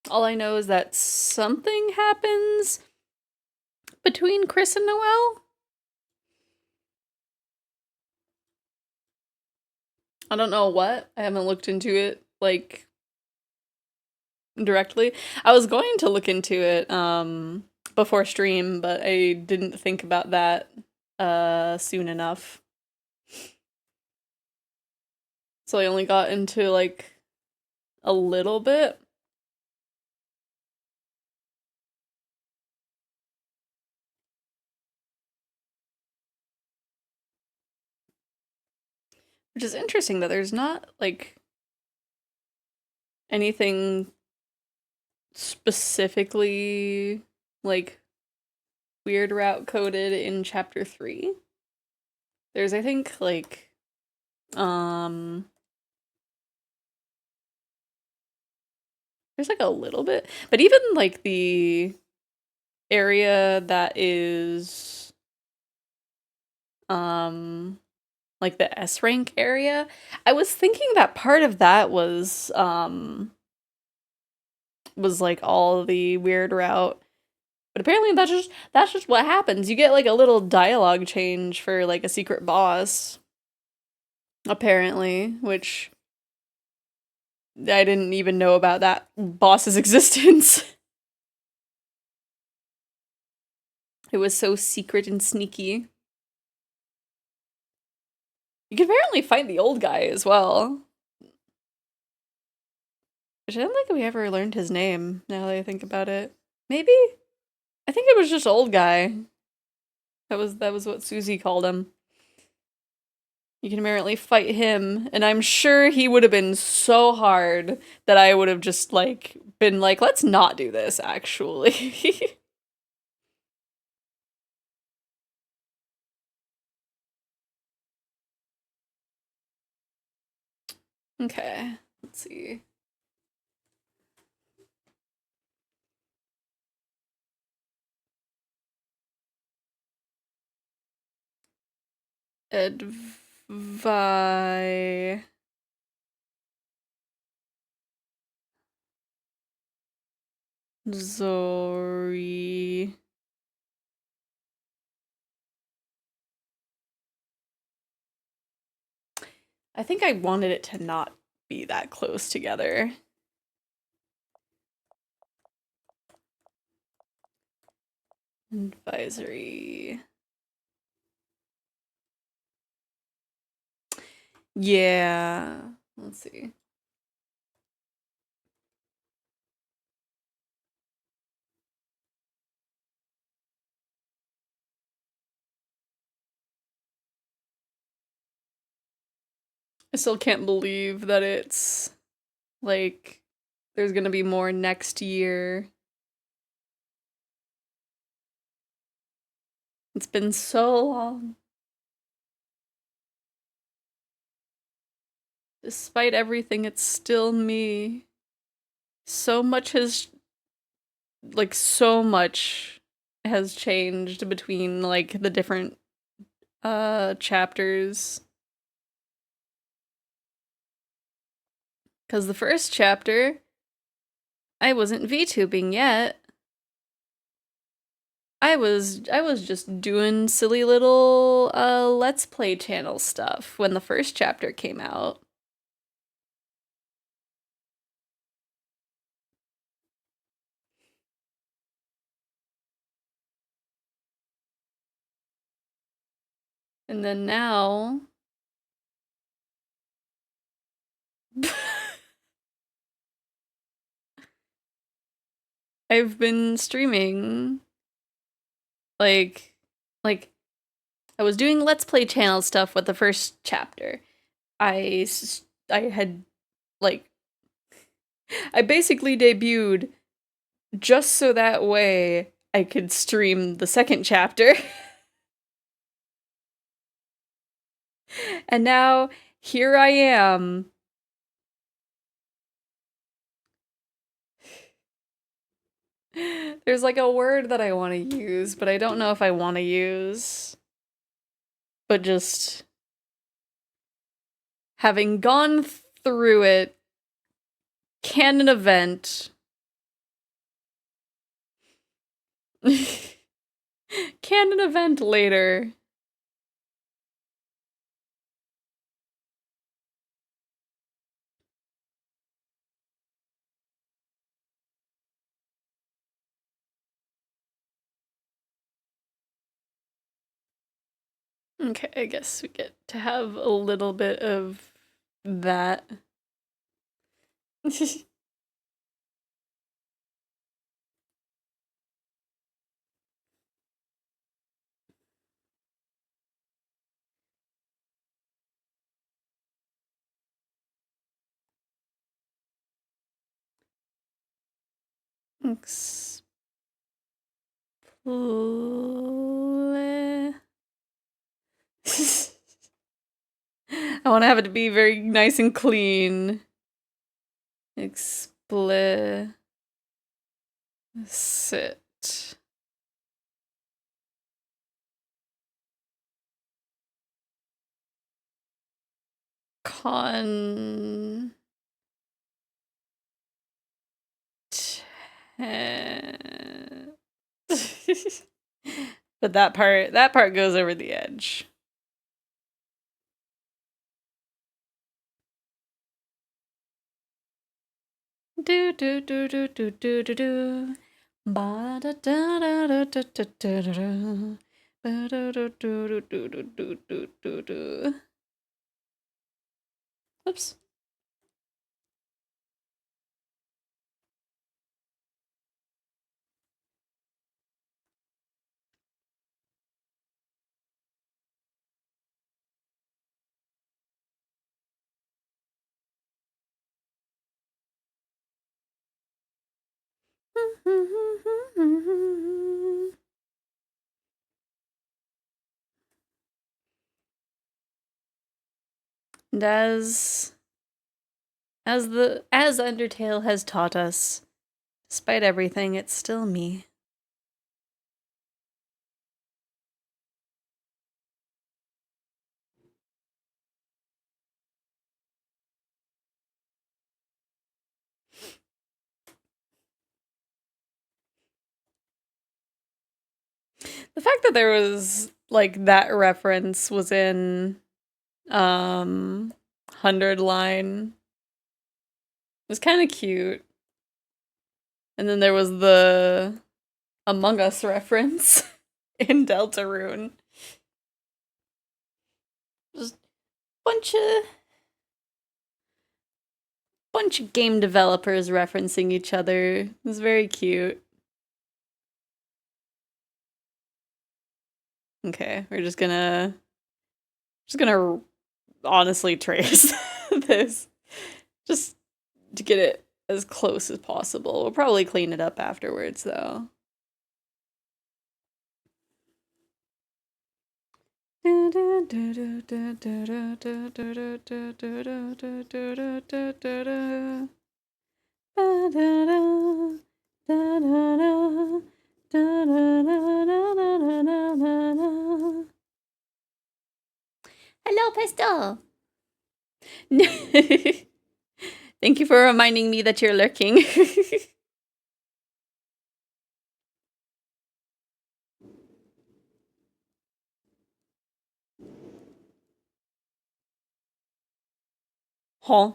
All I know is that something happens between Chris and Noelle. I don't know what. I haven't looked into it, like, directly. I was going to look into it, before stream, but I didn't think about that, soon enough. So I only got into like a little bit. Which is interesting that there's not like anything specifically like weird route coded in chapter 3. There's I think like there's like a little bit, but even like the area that is like the S rank area, I was thinking that part of that was like all the weird route. But apparently that's just what happens. You get like a little dialogue change for like a secret boss. Apparently, which I didn't even know about that boss's existence. It was so secret and sneaky. You can apparently fight the old guy as well. Which I don't think we ever learned his name, now that I think about it. Maybe? I think it was just old guy. That was what Susie called him. You can apparently fight him, and I'm sure he would have been so hard that I would have just like been like, let's not do this actually. Okay, let's see. Advisory. I think I wanted it to not be that close together. Advisory. Yeah. Let's see. I still can't believe that it's like there's gonna be more next year. It's been so long. Despite everything, it's still me. So much has so much has changed between like the different chapters. Cuz the first chapter I wasn't VTubing yet. I was just doing silly little let's play channel stuff when the first chapter came out. And then now I've been streaming like like I was doing let's play channel stuff with the first chapter. I had like I basically debuted just so that way I could stream the second chapter. And now here I am. There's like a word that I want to use, but I don't know if I want to use. But just having gone through it, canon event. Canon event later. Okay, I guess we get to have a little bit of That. I want to have it to be very nice and clean. Explicit. Con. But that part goes over the edge. Do do do do do do do do. Ba da da da da da da da da. Ba da da do do do do do do do. Oops. And as Undertale has taught us, despite everything, it's still me. The fact that there was like that reference was in 100 line was kind of cute. And then there was the Among Us reference in Deltarune. Just bunch of game developers referencing each other. It was very cute. Okay, we're just gonna honestly trace this just to get it as close as possible. We'll probably clean it up afterwards though. Hello, Pistol. Thank you for reminding me that you're lurking. Huh?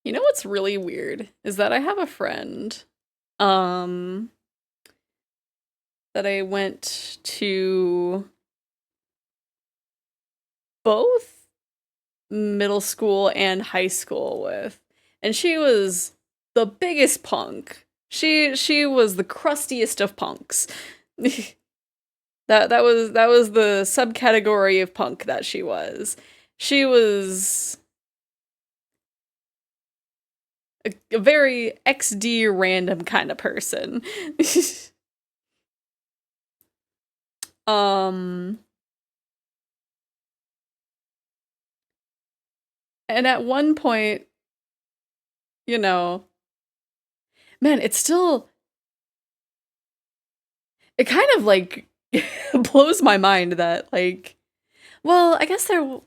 You know what's really weird is that I have a friend um that I went to both middle school and high school with, and she was the biggest punk. She was the crustiest of punks. that was the subcategory of punk that she was. She was a very XD random kind of person. um and at one point, you know, man, it's still it kind of like blows my mind that like, well, I guess there would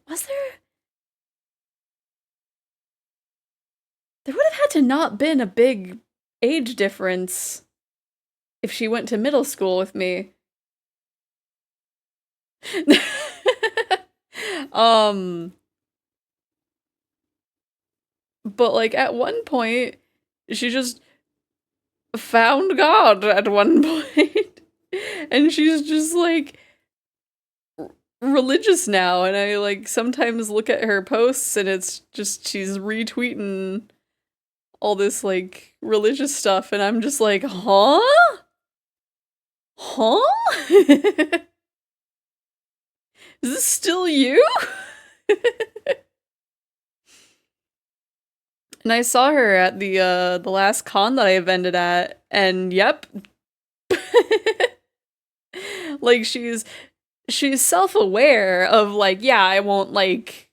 have had to not been a big age difference if she went to middle school with me. um but like at one point she just found God at one point. And she's just like religious now, and I like sometimes look at her posts and it's just she's retweeting all this like religious stuff and I'm just like, "Huh? Huh? Is this still you?" And I saw her at the last con that I vended at, and yep. Like she's self-aware of like, yeah, I won't like,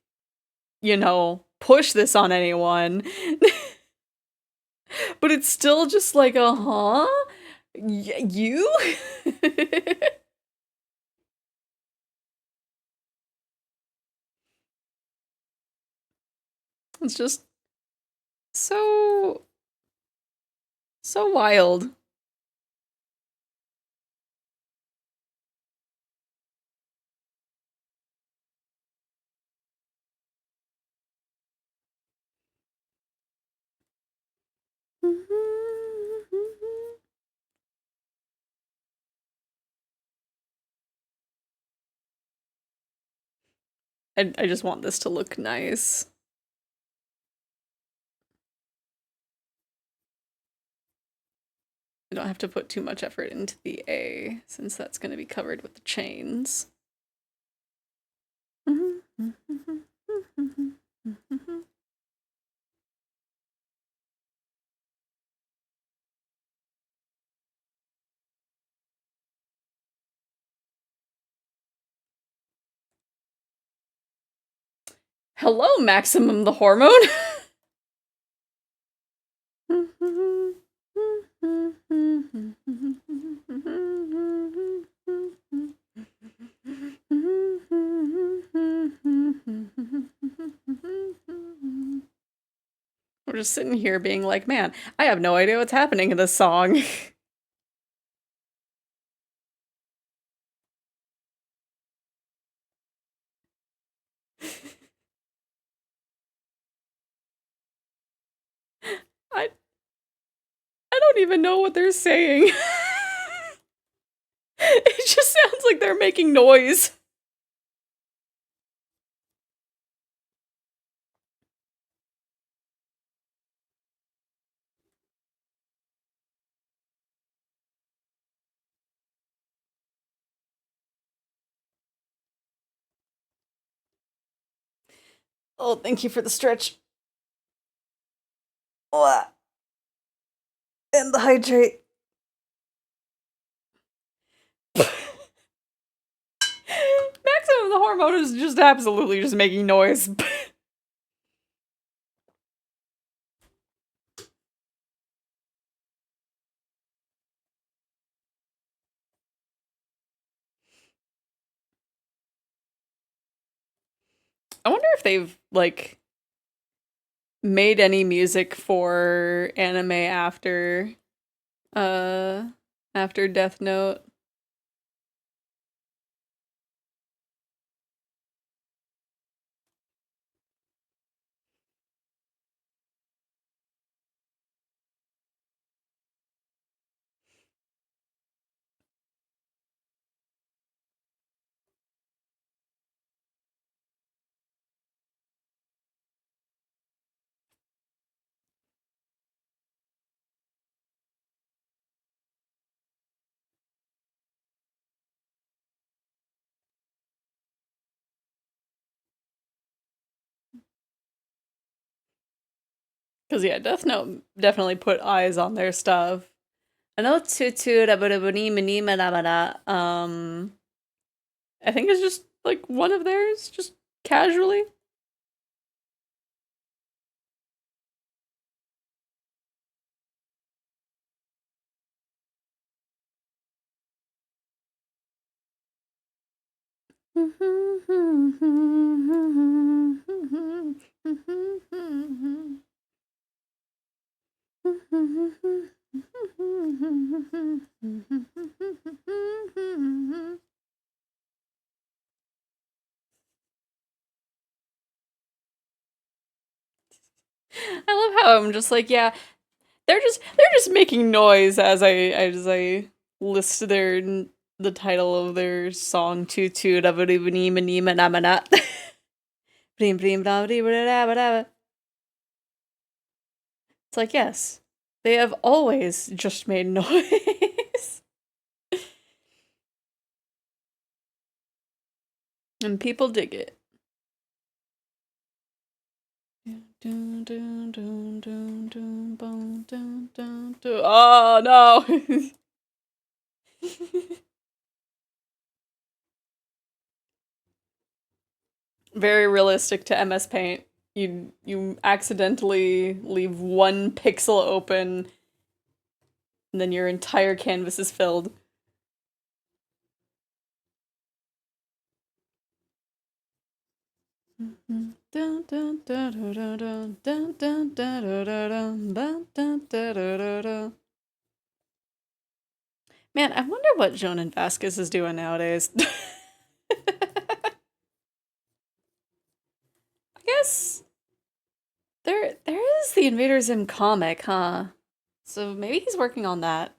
push this on anyone. But it's still just like, uh-huh? You? It's just so so wild. I just want this to look nice. I don't have to put too much effort into the A, since that's going to be covered with the chains. Hello, Maximum the Hormone! We're just sitting here being like, man, I have no idea what's happening in this song. I I don't even know what they're saying. It just sounds like they're making noise. Oh, thank you for the stretch. And the hydrate. Maximum the Hormone is just absolutely just making noise. I wonder if they've like made any music for anime uh after Death Note. Cause yeah, Death Note definitely put eyes on their stuff. I know I think it's just like one of theirs, just casually. I love how I'm just like, yeah, they're just making noise as I list the title of their song Tutu. It's like, yes, they have always just made noise. And people dig it. Oh no! Very realistic to MS Paint. You accidentally leave one pixel open, and then your entire canvas is filled. Man, I wonder what Jonan Vasquez is doing nowadays. I guess there is the Invader Zim comic, huh? So maybe he's working on that.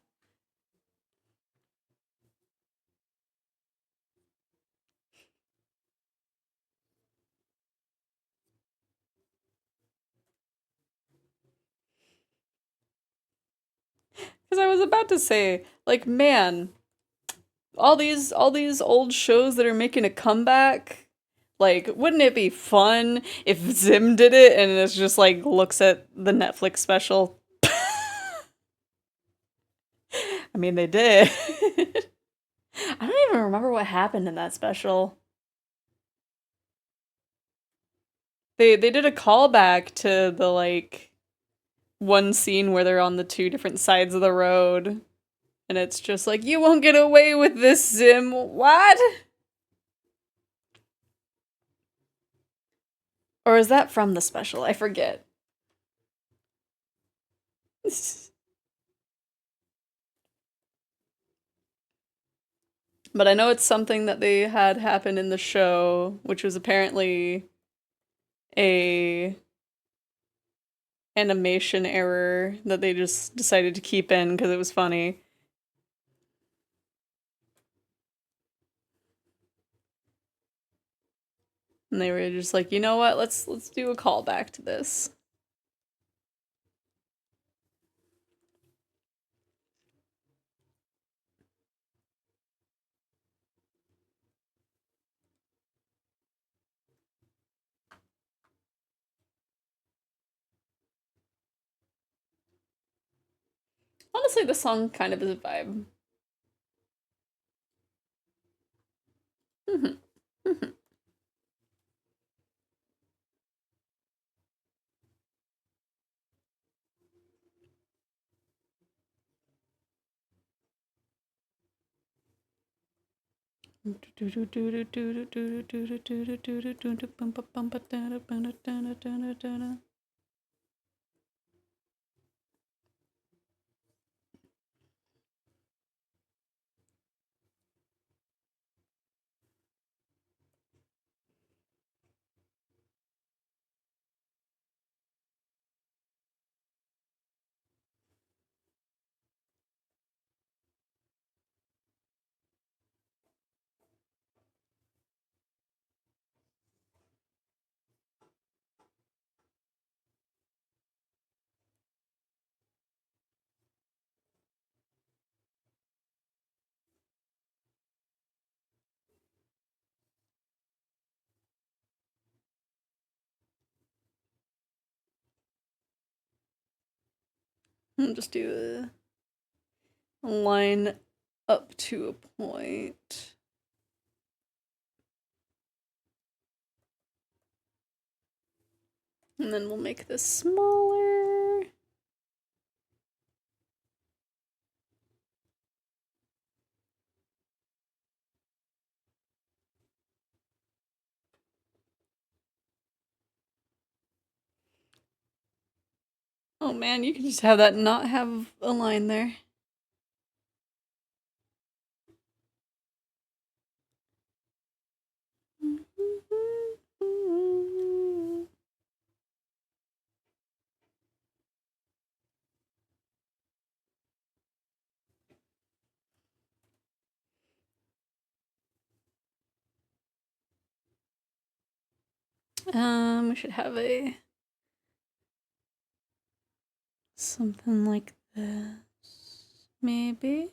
Because I was about to say, like, man, all these old shows that are making a comeback, like, wouldn't it be fun if Zim did it and it's just like looks at the Netflix special? I mean, they did. I don't even remember what happened in that special. They did a callback to the like one scene where they're on the two different sides of the road, and it's just like, you won't get away with this, Zim. What? Or is that from the special? I forget. But I know it's something that they had happen in the show, which was apparently a animation error that they just decided to keep in because it was funny. And they were just like, you know what? Let's do a callback to this. Honestly, the song kind of is a vibe. Just do a line up to a point. And then we'll make this smaller. Oh man, you can just have that not have a line there. We should have a something like this, maybe.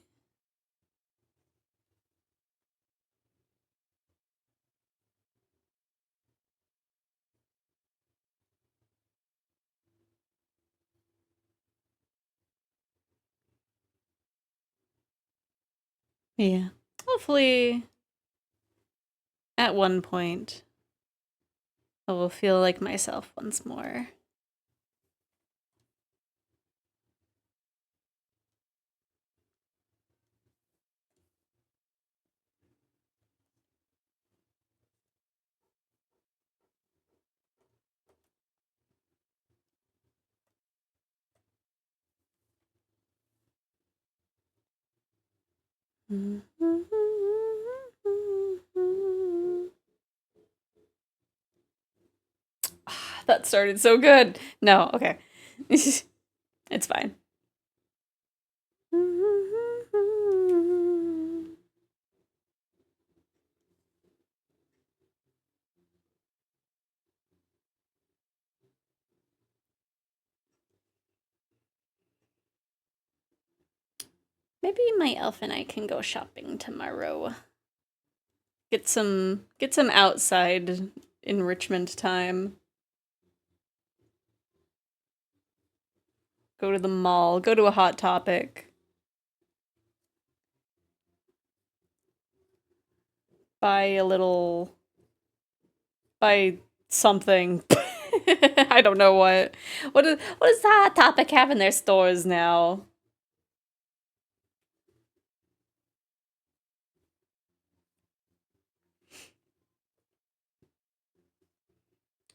Yeah. Hopefully, at one point, I will feel like myself once more. That started so good. No, okay. It's fine. Maybe my elf and I can go shopping tomorrow. Get some outside enrichment time. Go to the mall, go to a Hot Topic. Buy something. I don't know what. What does the Hot Topic have in their stores now?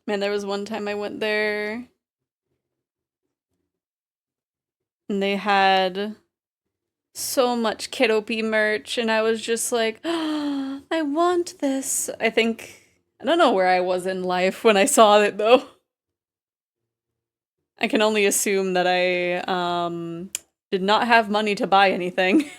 Man, there was one time I went there and they had so much Kidopy merch and I was just like, oh, I want this. I don't know where I was in life when I saw it though. I can only assume that I did not have money to buy anything.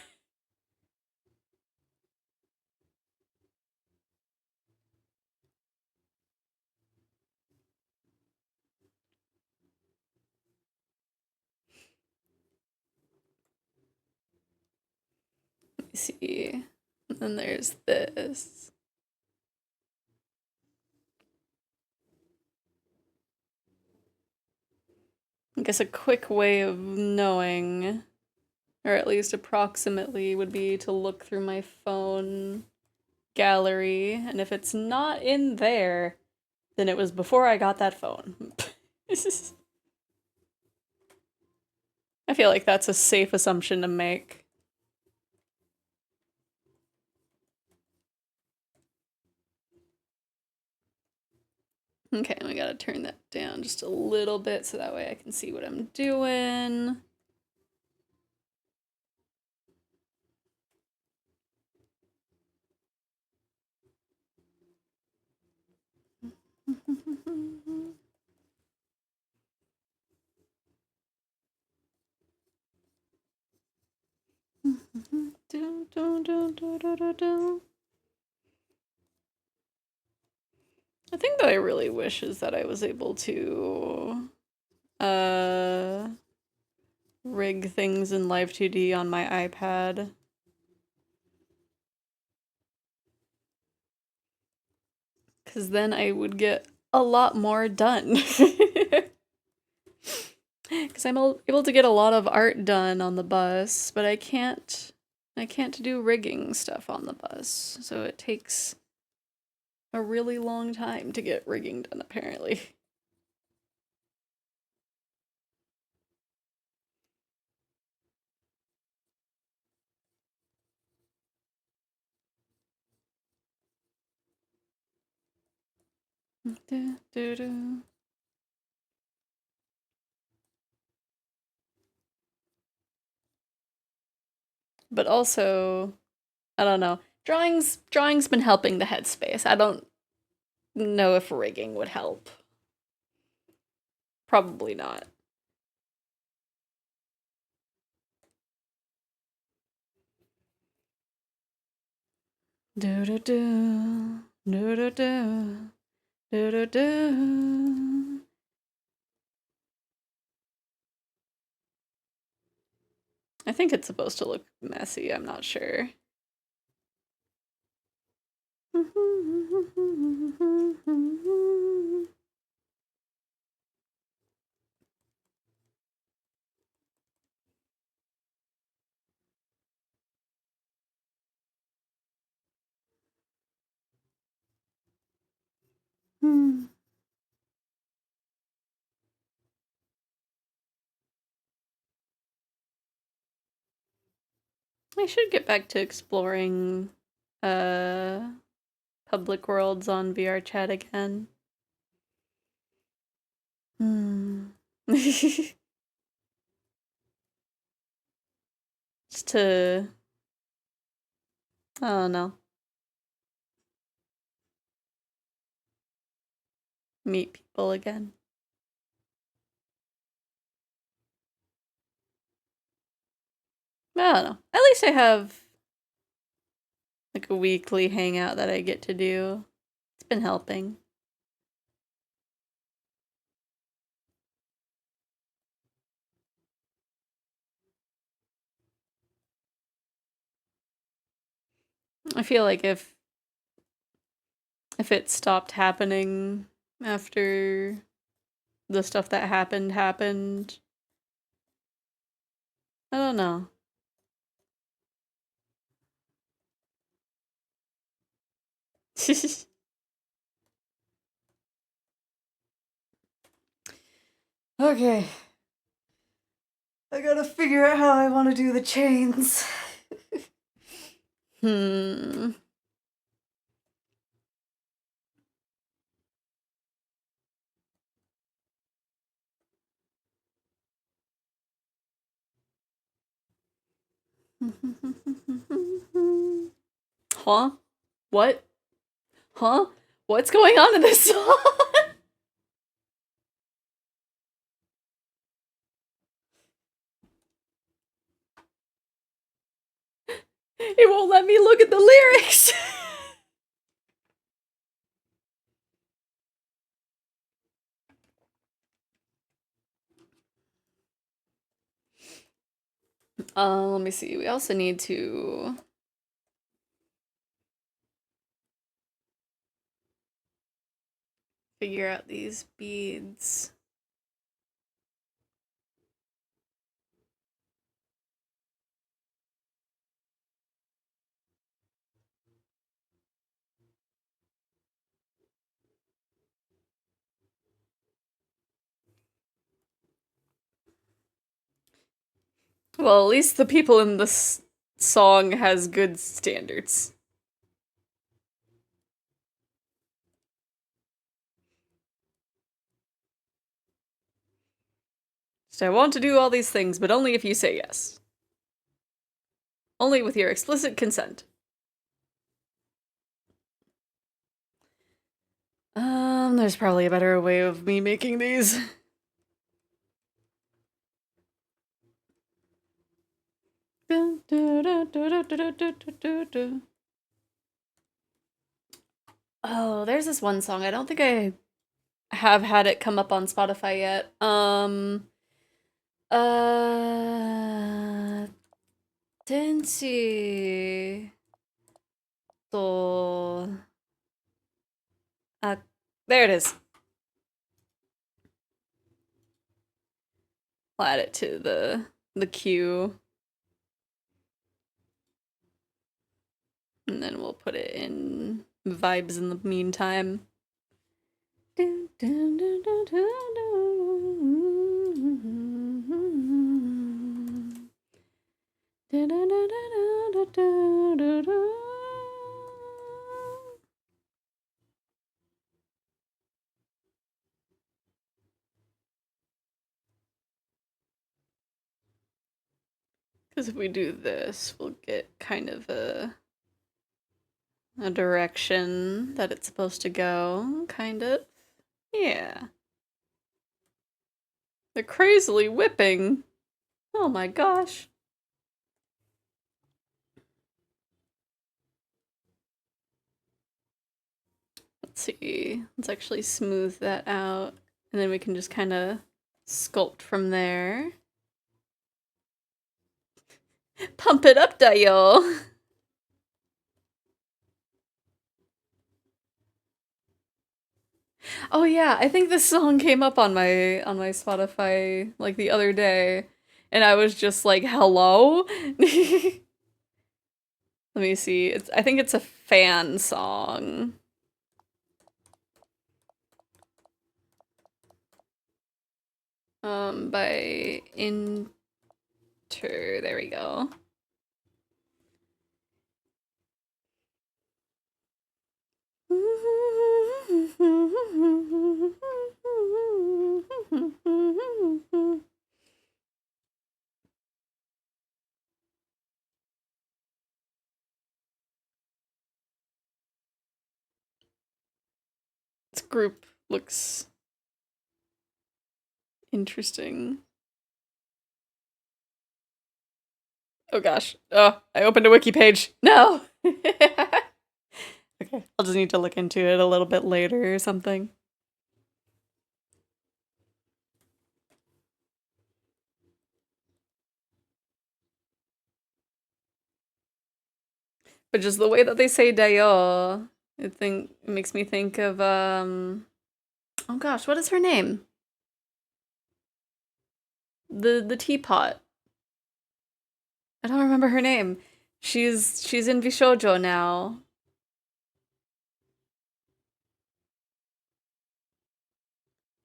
Let me see. And then there's this. I guess a quick way of knowing, or at least approximately, would be to look through my phone gallery, and if it's not in there, then it was before I got that phone. I feel like that's a safe assumption to make. Okay, we gotta turn that down just a little bit so that way I can see what I'm doing. I think that I really wish is that I was able to rig things in Live 2D on my iPad. Cause then I would get a lot more done. Cause I'm able to get a lot of art done on the bus, but I can't do rigging stuff on the bus. So it takes a really long time to get rigging done apparently. but also, I don't know. Drawing's been helping the headspace. I don't know if rigging would help. Probably not. Do do do do do do do do do. I think it's supposed to look messy. I'm not sure. I should get back to exploring public worlds on VR chat again. Just to, I don't know, meet people again. I don't know. At least I have like a weekly hangout that I get to do. It's been helping. I feel like if it stopped happening after the stuff that happened, I don't know. Okay. I gotta figure out how I want to do the chains. Huh? What? Huh? What's going on in this song? It won't let me look at the lyrics. Let me see. We also need to figure out these beads. Well, at least the people in this song has good standards. So I want to do all these things, but only if you say yes. Only with your explicit consent. There's probably a better way of me making these. Oh, there's this one song. I don't think I have had it come up on Spotify yet. Tenchi to there it is. I'll add it to the queue. And then we'll put it in vibes in the meantime. Because if we do this, we'll get kind of a direction that it's supposed to go, kind of. Yeah. They're crazily whipping. Oh my gosh. Let's see. Let's actually smooth that out. And then we can just kind of sculpt from there. Pump it up, Dayo! Oh yeah, I think this song came up on my Spotify like the other day, and I was just like, "Hello." Let me see. I think it's a fan song. By Inter. There we go. This group looks interesting. Oh gosh. Oh, I opened a wiki page. No! Okay, I'll just need to look into it a little bit later or something. But just the way that they say Dayo, it makes me think of oh gosh, what is her name? The teapot. I don't remember her name. She's in Vishojo now.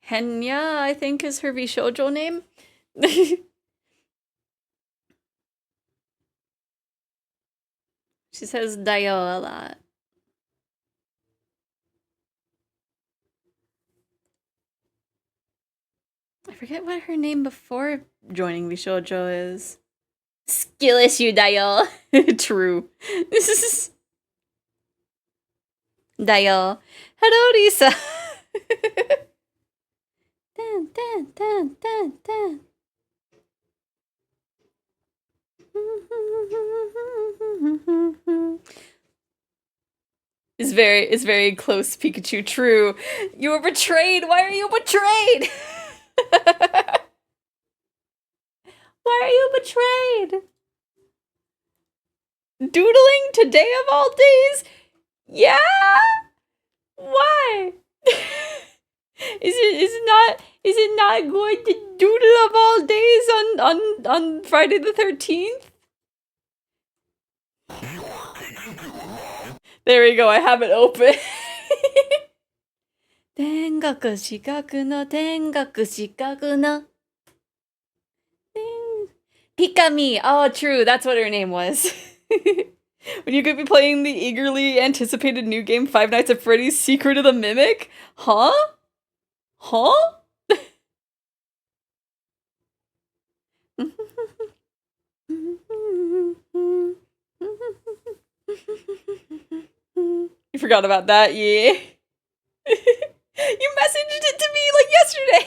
Henya, I think is her Vishojo name. She says Dayo a lot. I forget what her name before joining Vishojo is. Skill issue, Dayo. True. Dayo. Hello, Risa. Dun, dun, dun, dun, dun. It's very close, Pikachu. True. You were betrayed. Why are you betrayed? Why are you betrayed? Doodling today of all days? Yeah. Why? Is it not going to doodle of all days on Friday the 13th? There we go, I have it open. 天国四角の天国四角の Pikami. Oh, true. That's what her name was. When you could be playing the eagerly anticipated new game Five Nights at Freddy's Secret of the Mimic? Huh? Huh? You forgot about that, yeah. You messaged it to me like yesterday.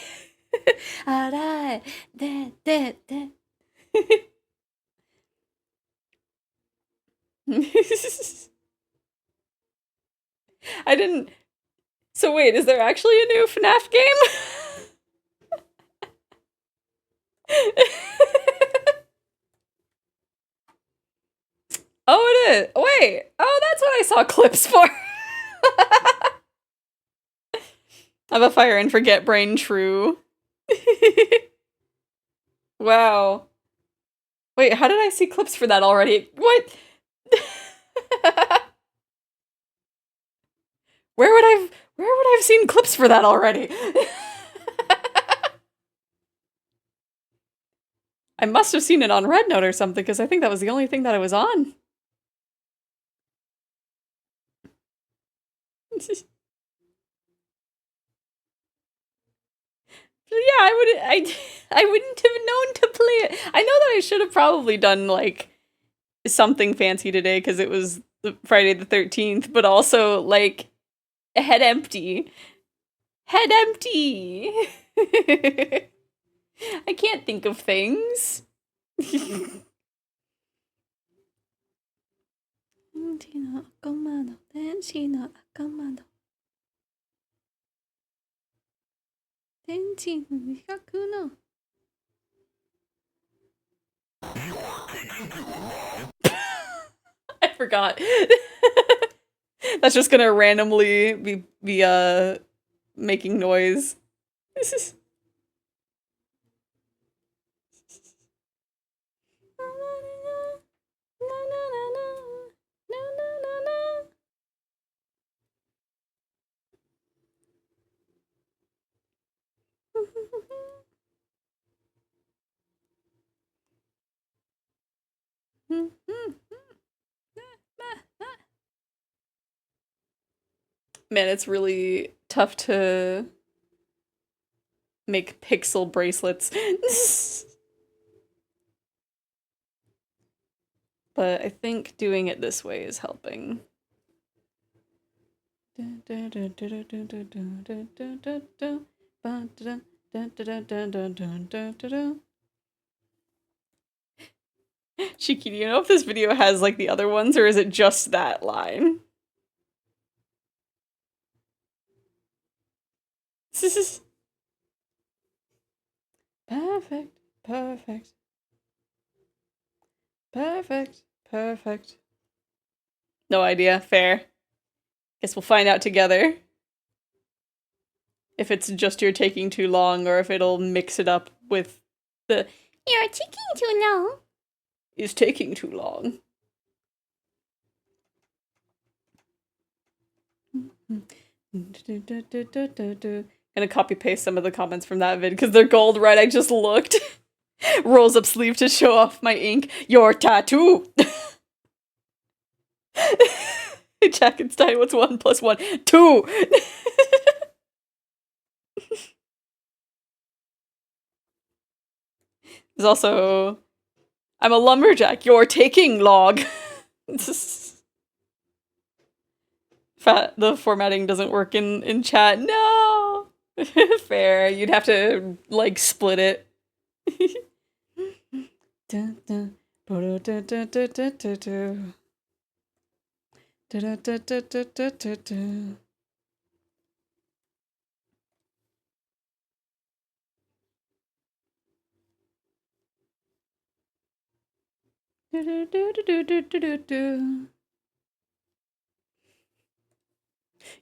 Alright. I didn't. So wait, is there actually a new FNAF game? Oh, it is. Wait. Oh, that's what I saw clips for. Have a fire and forget brain, true. Wow. Wait, how did I see clips for that already? What? Where would I've seen clips for that already? I must have seen it on Red Note or something, because I think that was the only thing that I was on. Yeah, I I wouldn't have known to play it. I know that I should have probably done like something fancy today because it was Friday the 13th, but also like head empty. Head empty. I can't think of things. I forgot. That's just gonna randomly be making noise. Man, it's really tough to make pixel bracelets. But I think doing it this way is helping. Shiki, do you know if this video has like the other ones or is it just that line? Perfect, perfect. Perfect, perfect. No idea, fair. Guess we'll find out together. If it's just you're taking too long or if it'll mix it up with the You're taking too long. Is taking too long. Gonna copy paste some of the comments from that vid because they're gold, right? I just looked. Rolls up sleeve to show off my ink. Your tattoo. Jackenstein, what's 1 + 1? 2. There's also, I'm a lumberjack. You're taking log. The formatting doesn't work in chat. No. Fair. You'd have to like split it.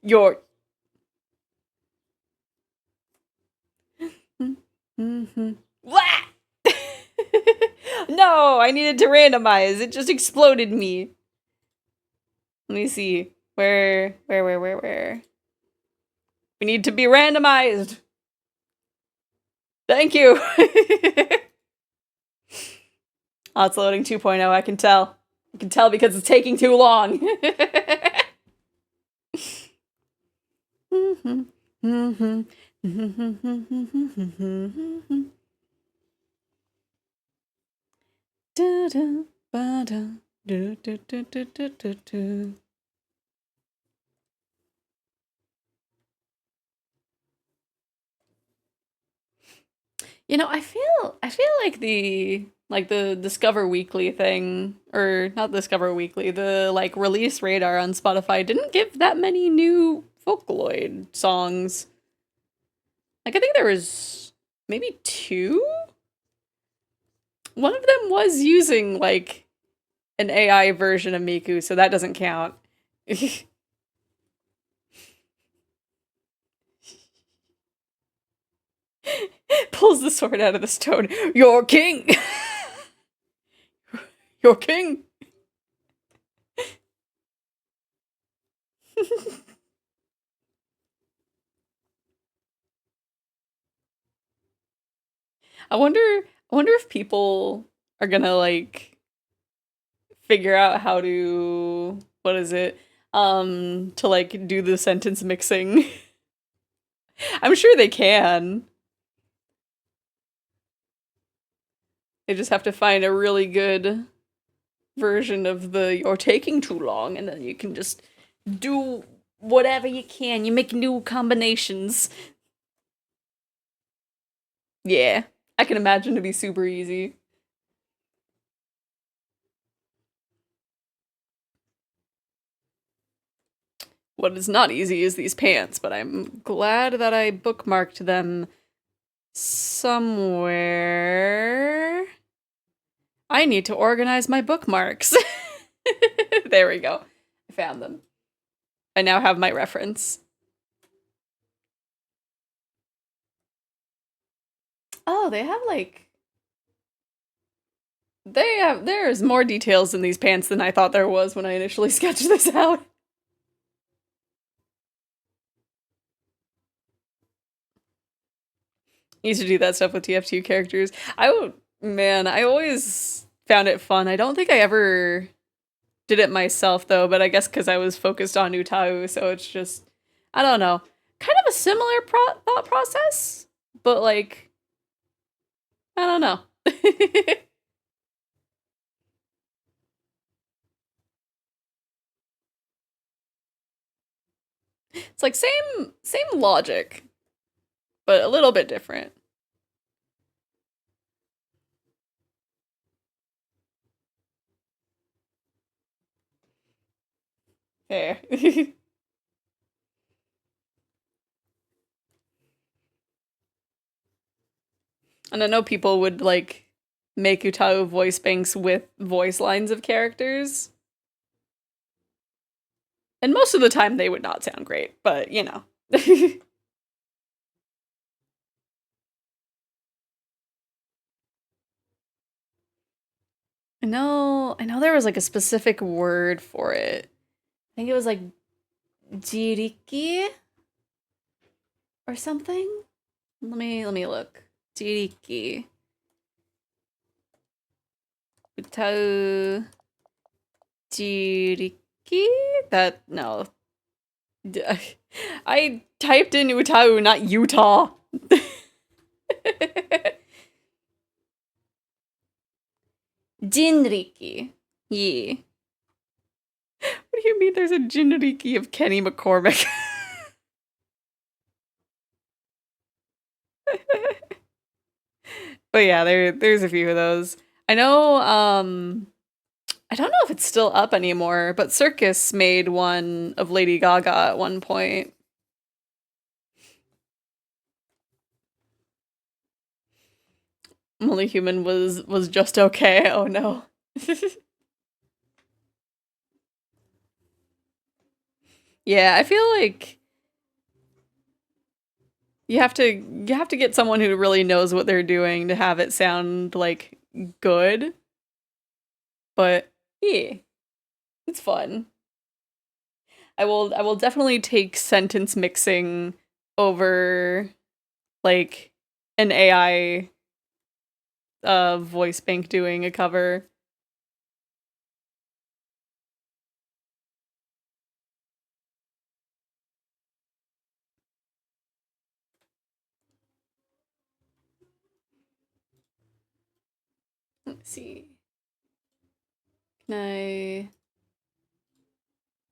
Your What? No, I needed to randomize. It just exploded me. Let me see. Where? We need to be randomized. Thank you. Oh, it's loading 2.0. I can tell. I can tell because it's taking too long. You know, I feel like the Discover Weekly thing, or not Discover Weekly, the like release radar on Spotify didn't give that many new Vocaloid songs. Like I think there was maybe 2. One of them was using like an AI version of Miku, so that doesn't count. Pulls the sword out of the stone. You're king! You're king! I wonder if people are gonna like figure out how to what is it? To like do the sentence mixing. I'm sure they can. They just have to find a really good version of the "you're taking too long," and then you can just do whatever you can. You make new combinations. Yeah, I can imagine to be super easy. What is not easy is these pants, but I'm glad that I bookmarked them somewhere. I need to organize my bookmarks. There we go. I found them. I now have my reference. Oh, they have like there's more details in these pants than I thought there was when I initially sketched this out. I used to do that stuff with TF2 characters. I always found it fun. I don't think I ever did it myself though, but I guess because I was focused on Utau, so it's just, I don't know, kind of a similar thought process, but like, I don't know. It's like same logic, but a little bit different. Fair. And I know people would like make Utau voice banks with voice lines of characters. And most of the time they would not sound great, but you know. I know there was like a specific word for it. I think it was like jiriki or something. Let me look. Jiriki. Utau jiriki? That no. I typed in Utau, not Utah. Jinriki. Ye. What do you mean there's a Jinriki of Kenny McCormick? But yeah, there's a few of those. I know, I don't know if it's still up anymore, but Circus made one of Lady Gaga at one point. Only Human was just okay. Oh no. Yeah, I feel like you have to get someone who really knows what they're doing to have it sound like good. But yeah, it's fun. I will definitely take sentence mixing over like an AI voice bank doing a cover. Let's see. Can I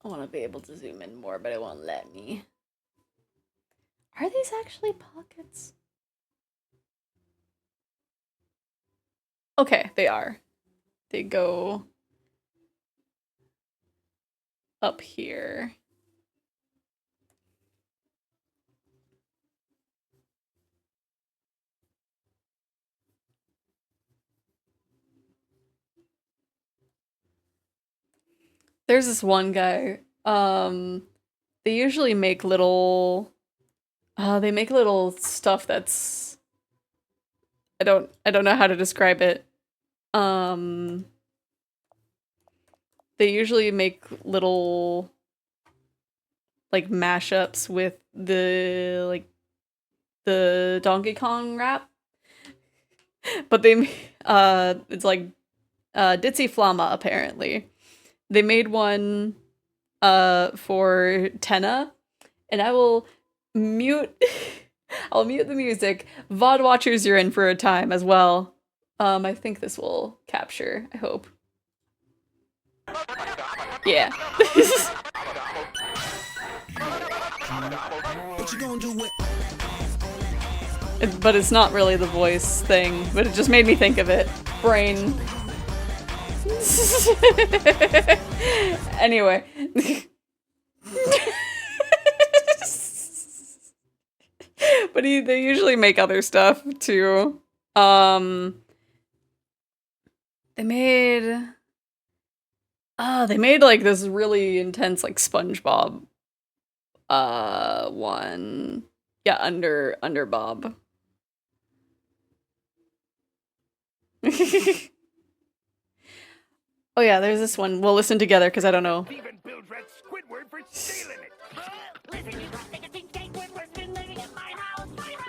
want to be able to zoom in more, but it won't let me. Are these actually pockets? Okay, they are. They go up here. There's this one guy. They usually make little they make little stuff that's I don't know how to describe it. Um they usually make little like mashups with the Donkey Kong rap. But they it's like Ditzy Flama apparently. They made one for Tenna, and I will mute I'll mute the music. VOD watchers, you're in for a time as well. I think this will capture, I hope. Yeah. But it's not really the voice thing, but it just made me think of it. Brain. Anyway. But they usually make other stuff too. They made like this really intense like SpongeBob one. Yeah, under Bob. Oh yeah, there's this one. We'll listen together because I don't know.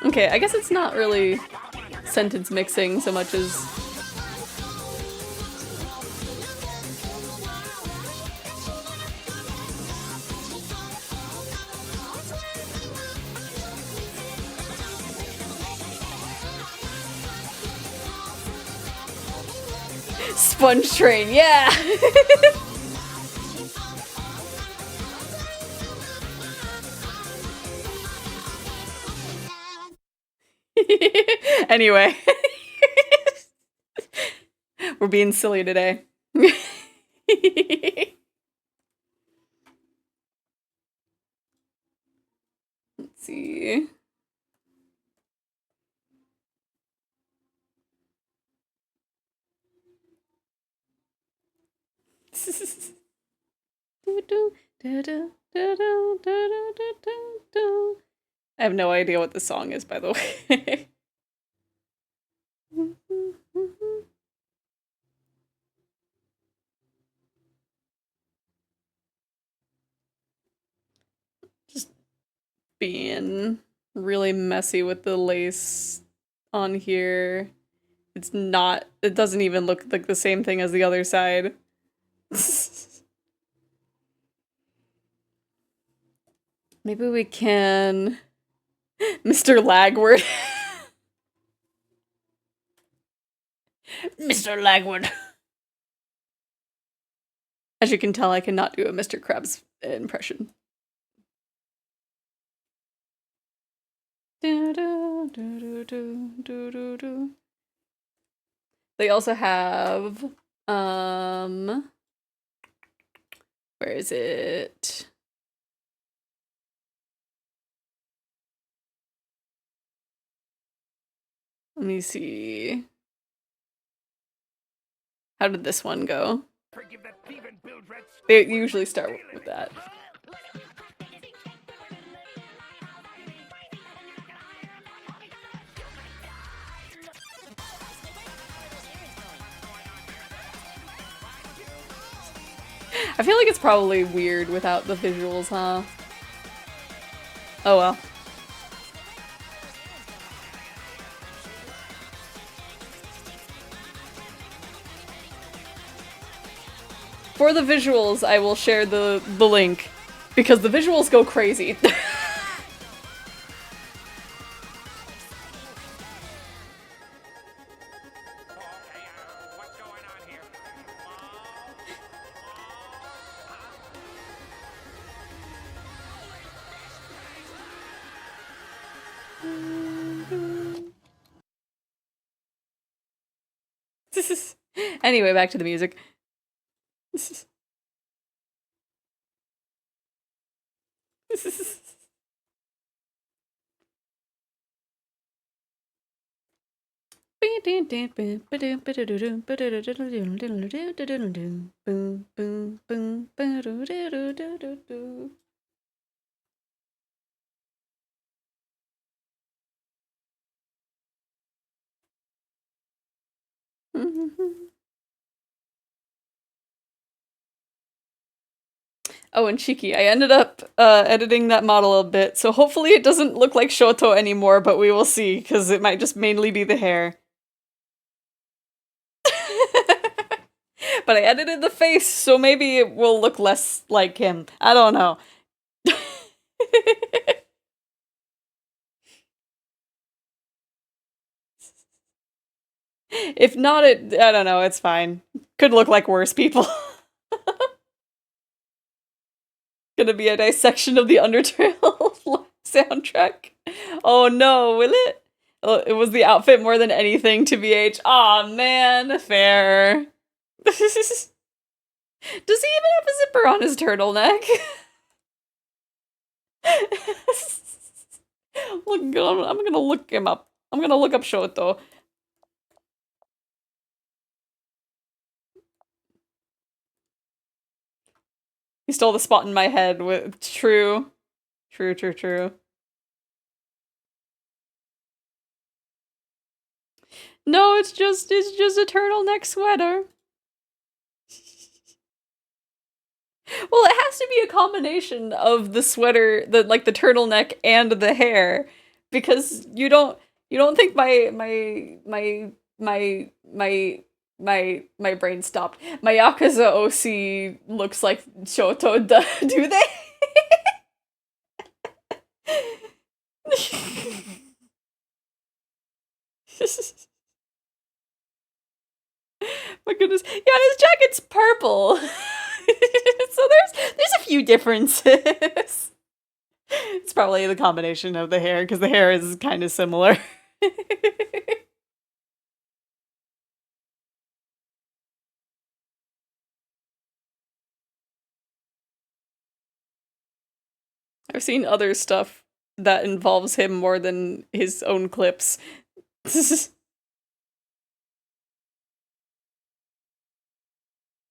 Okay, I guess it's not really sentence mixing so much as Sponge Train, yeah! Anyway. We're being silly today. Let's see. I have no idea what the song is, by the way. Just being really messy with the lace on here. It doesn't even look like the same thing as the other side. Maybe we can... Mr. Lagward. Mr. Lagward. As you can tell, I cannot do a Mr. Krabs impression. They also have, where is it? Let me see. How did this one go? They usually start with that. I feel like it's probably weird without the visuals, huh? Oh well. For the visuals, I will share the link, because the visuals go crazy. Anyway, back to the music. Oh, and Cheeky, I ended up editing that model a bit, so hopefully it doesn't look like Shoto anymore, but we will see, because it might just mainly be the hair. But I edited the face, so maybe it will look less like him. I don't know. If not, I don't know, it's fine. Could look like worse people. Gonna be a dissection of the Undertale soundtrack. Oh no, will it? Oh, it was the outfit more than anything to BH. Aw, man, fair. Does he even have a zipper on his turtleneck? Look, I'm gonna look him up. I'm gonna look up Shoto. He stole the spot in my head with true. True. No, it's just a turtleneck sweater. Well, it has to be a combination of the sweater, the turtleneck and the hair, because you don't think my brain stopped. My Yakuza OC looks like Shoto, do they? My goodness. Yeah, his jacket's purple. So there's a few differences. It's probably the combination of the hair, because the hair is kind of similar. I've seen other stuff that involves him more than his own clips.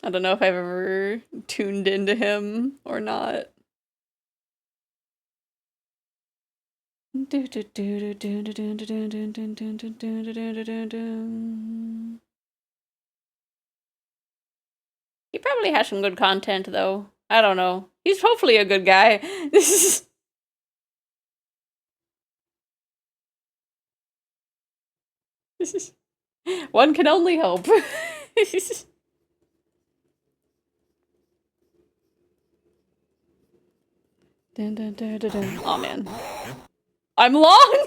I don't know if I've ever tuned into him or not. He probably has some good content, though. I don't know. He's hopefully a good guy. One can only hope. Oh man. I'm long!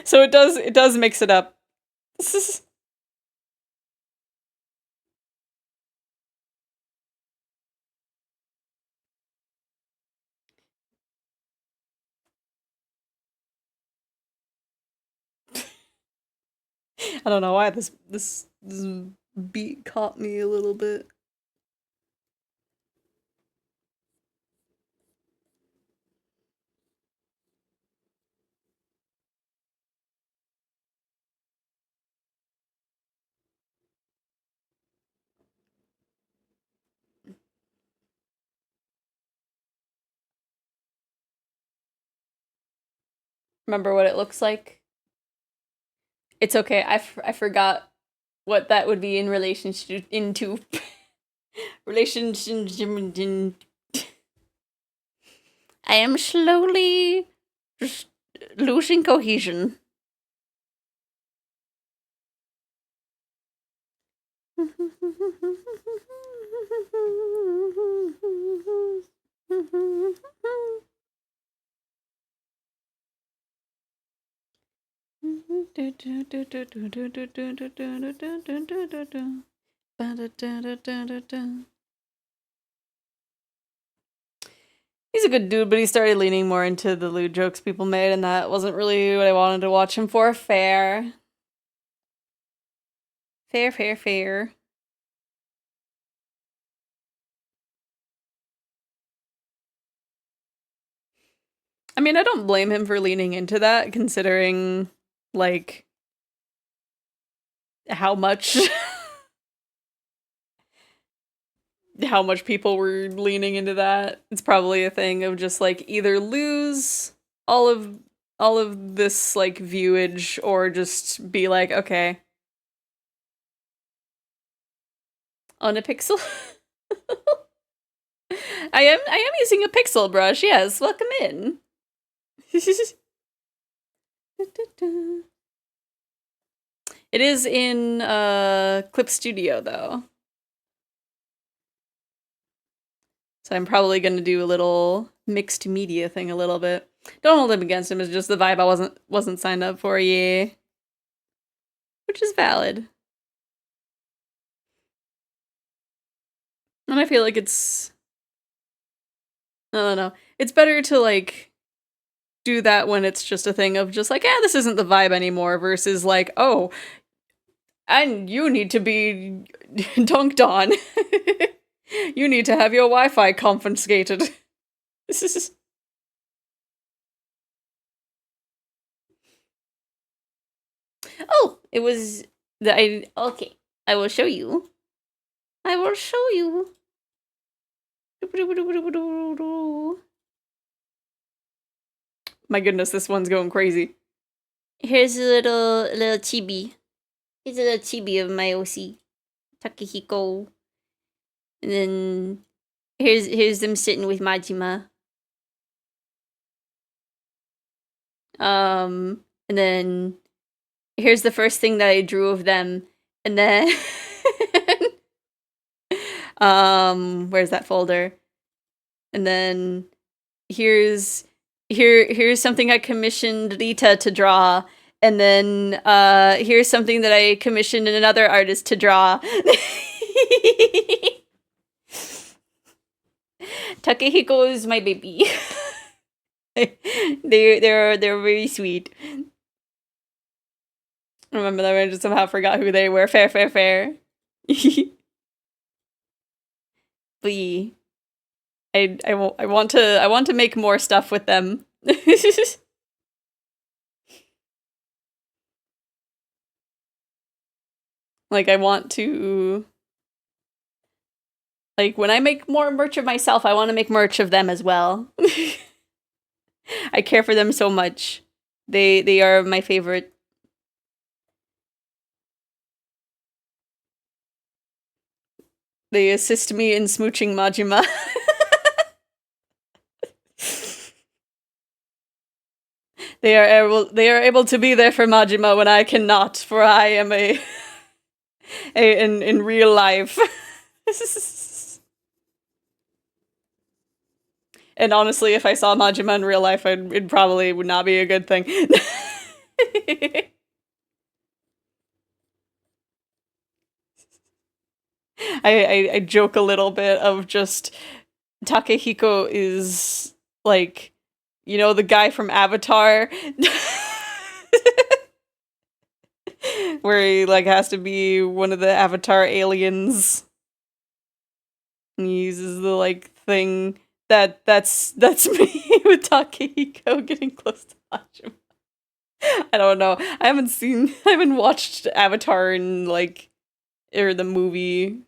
So it does mix it up. I don't know why this beat caught me a little bit. Remember what it looks like? It's okay. I forgot what that would be in relationship into relationship. I am slowly just losing cohesion. He's a good dude, but he started leaning more into the lewd jokes people made, and that wasn't really what I wanted to watch him for. Fair. Fair. I mean, I don't blame him for leaning into that, considering, like, how much how much people were leaning into that. It's probably a thing of just like either lose all of this like viewage or just be like, okay, on a pixel. I am using a pixel brush. Yes, welcome in. It is in Clip Studio though. So I'm probably going to do a little mixed media thing a little bit. Don't hold him against him. It's just the vibe I wasn't signed up for. Yeah, which is valid. And I feel like it's, I don't know. It's better to like do that when it's just a thing of just like, yeah, this isn't the vibe anymore, versus like, oh, and you need to be dunked on. You need to have your Wi-Fi confiscated. Oh, it was okay. I will show you. I will show you. My goodness, this one's going crazy. Here's a little chibi. Here's a little chibi of my OC, Takehiko. And then here's them sitting with Majima. And then here's the first thing that I drew of them, and then where's that folder? And then here's something I commissioned Rita to draw, and then here's something that I commissioned another artist to draw. Takehiko is my baby. They're very sweet. Remember that I just somehow forgot who they were. Fair. But I want to make more stuff with them. Like I want to, like when I make more merch of myself, I want to make merch of them as well. I care for them so much. They are my favorite. They assist me in smooching Majima. They are able to be there for Majima when I cannot, for I am in real life. And honestly, if I saw Majima in real life, it probably would not be a good thing. I joke a little bit of just Takehiko is like, you know, the guy from Avatar where he like has to be one of the Avatar aliens. And he uses the like thing that's me with Takehiko getting close to Hajime. I don't know. I haven't watched Avatar in like, or the movie,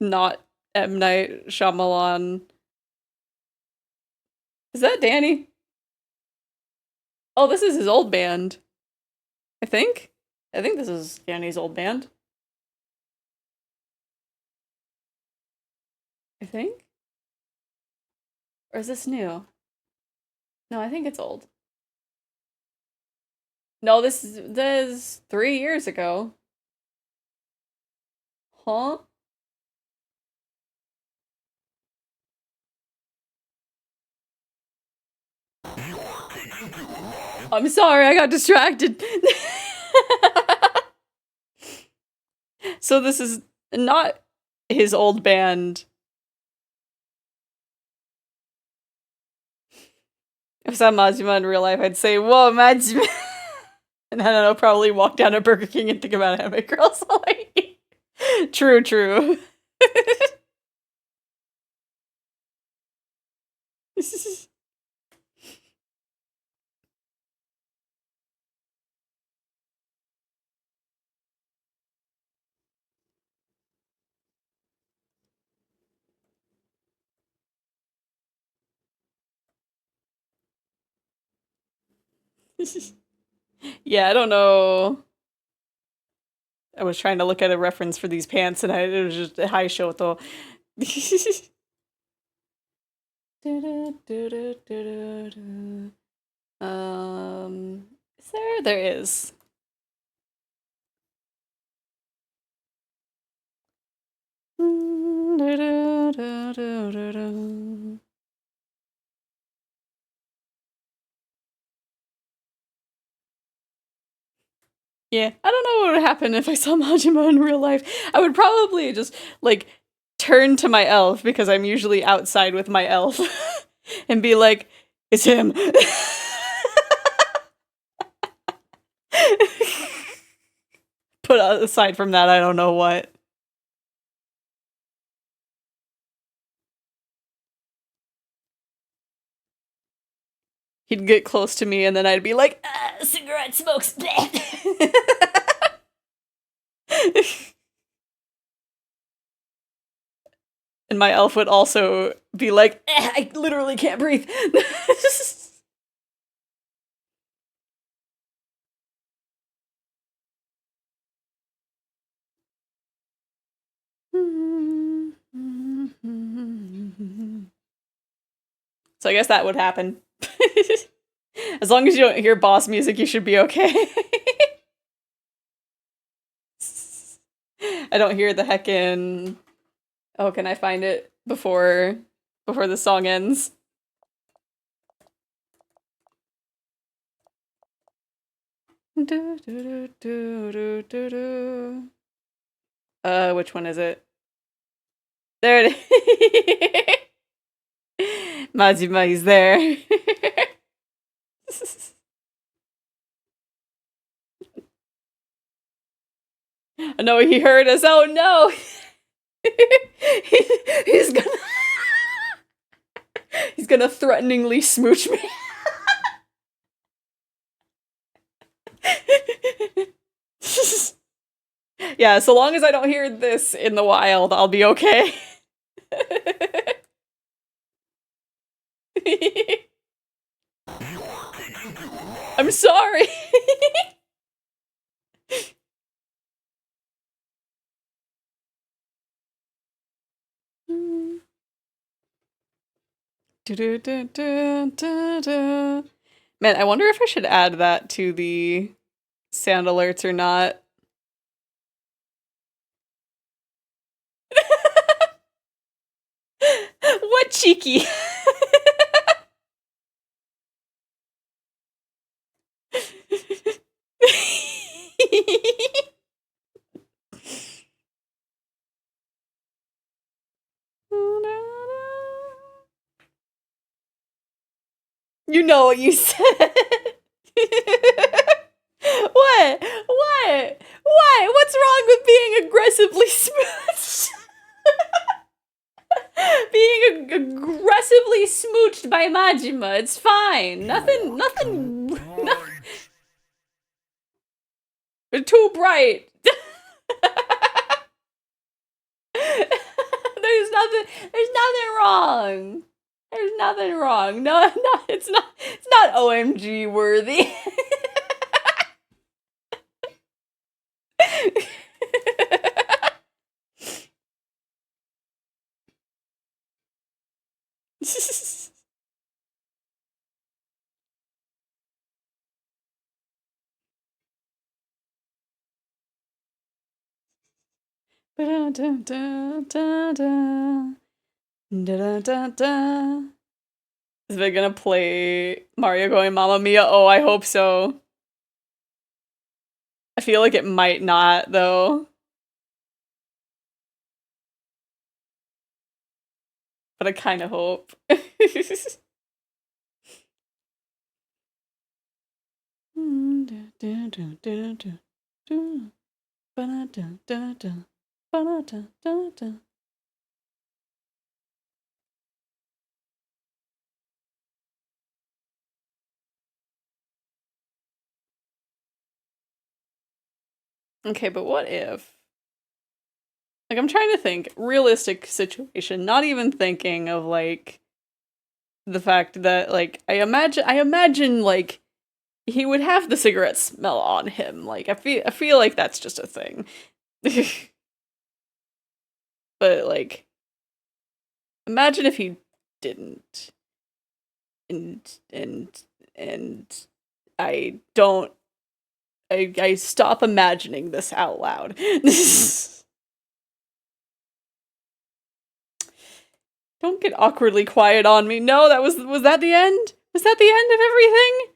not M. Night Shyamalan. Is that Danny? Oh, this is his old band. I think. I think this is Danny's old band. I think. Or is this new? No, I think it's old. No, this is 3 years ago. Huh? I'm sorry, I got distracted. So this is not his old band. If I saw Majima in real life, I'd say, whoa, Majima. And I don't know, probably walk down to Burger King and think about Anime Girls. True. Yeah, I don't know. I was trying to look at a reference for these pants, and it was just high shoto. Is there? There is. Yeah, I don't know what would happen if I saw Majima in real life. I would probably just, like, turn to my elf, because I'm usually outside with my elf, and be like, it's him. But aside from that, I don't know what. He'd get close to me, and then I'd be like, cigarette smokes. And my elf would also be like, I literally can't breathe. So I guess that would happen. As long as you don't hear boss music, you should be okay. I don't hear the heckin'... Oh, can I find it before the song ends? Which one is it? There it is. Majima, he's there. No, he heard us. Oh no! He's gonna... He's gonna threateningly smooch me. Yeah, so long as I don't hear this in the wild, I'll be okay. I'm sorry. Man, I wonder if I should add that to the sound alerts or not. What cheeky? You know what you said. What? What? What? What's wrong with being aggressively smooched? Being aggressively smooched by Majima, it's fine. Nothing. Too bright. There's nothing wrong. There's nothing wrong. No, it's not OMG worthy. Is it gonna play Mario going Mamma Mia? Oh, I hope so. I feel like it might not, though. But I kind of hope. Okay, but what if... Like, I'm trying to think. Realistic situation. Not even thinking of, like, the fact that, like, I imagine, like, he would have the cigarette smell on him. Like, I feel like that's just a thing. But, like, imagine if he didn't. And I don't... I stop imagining this out loud. Don't get awkwardly quiet on me. No, was that the end? Was that the end of everything?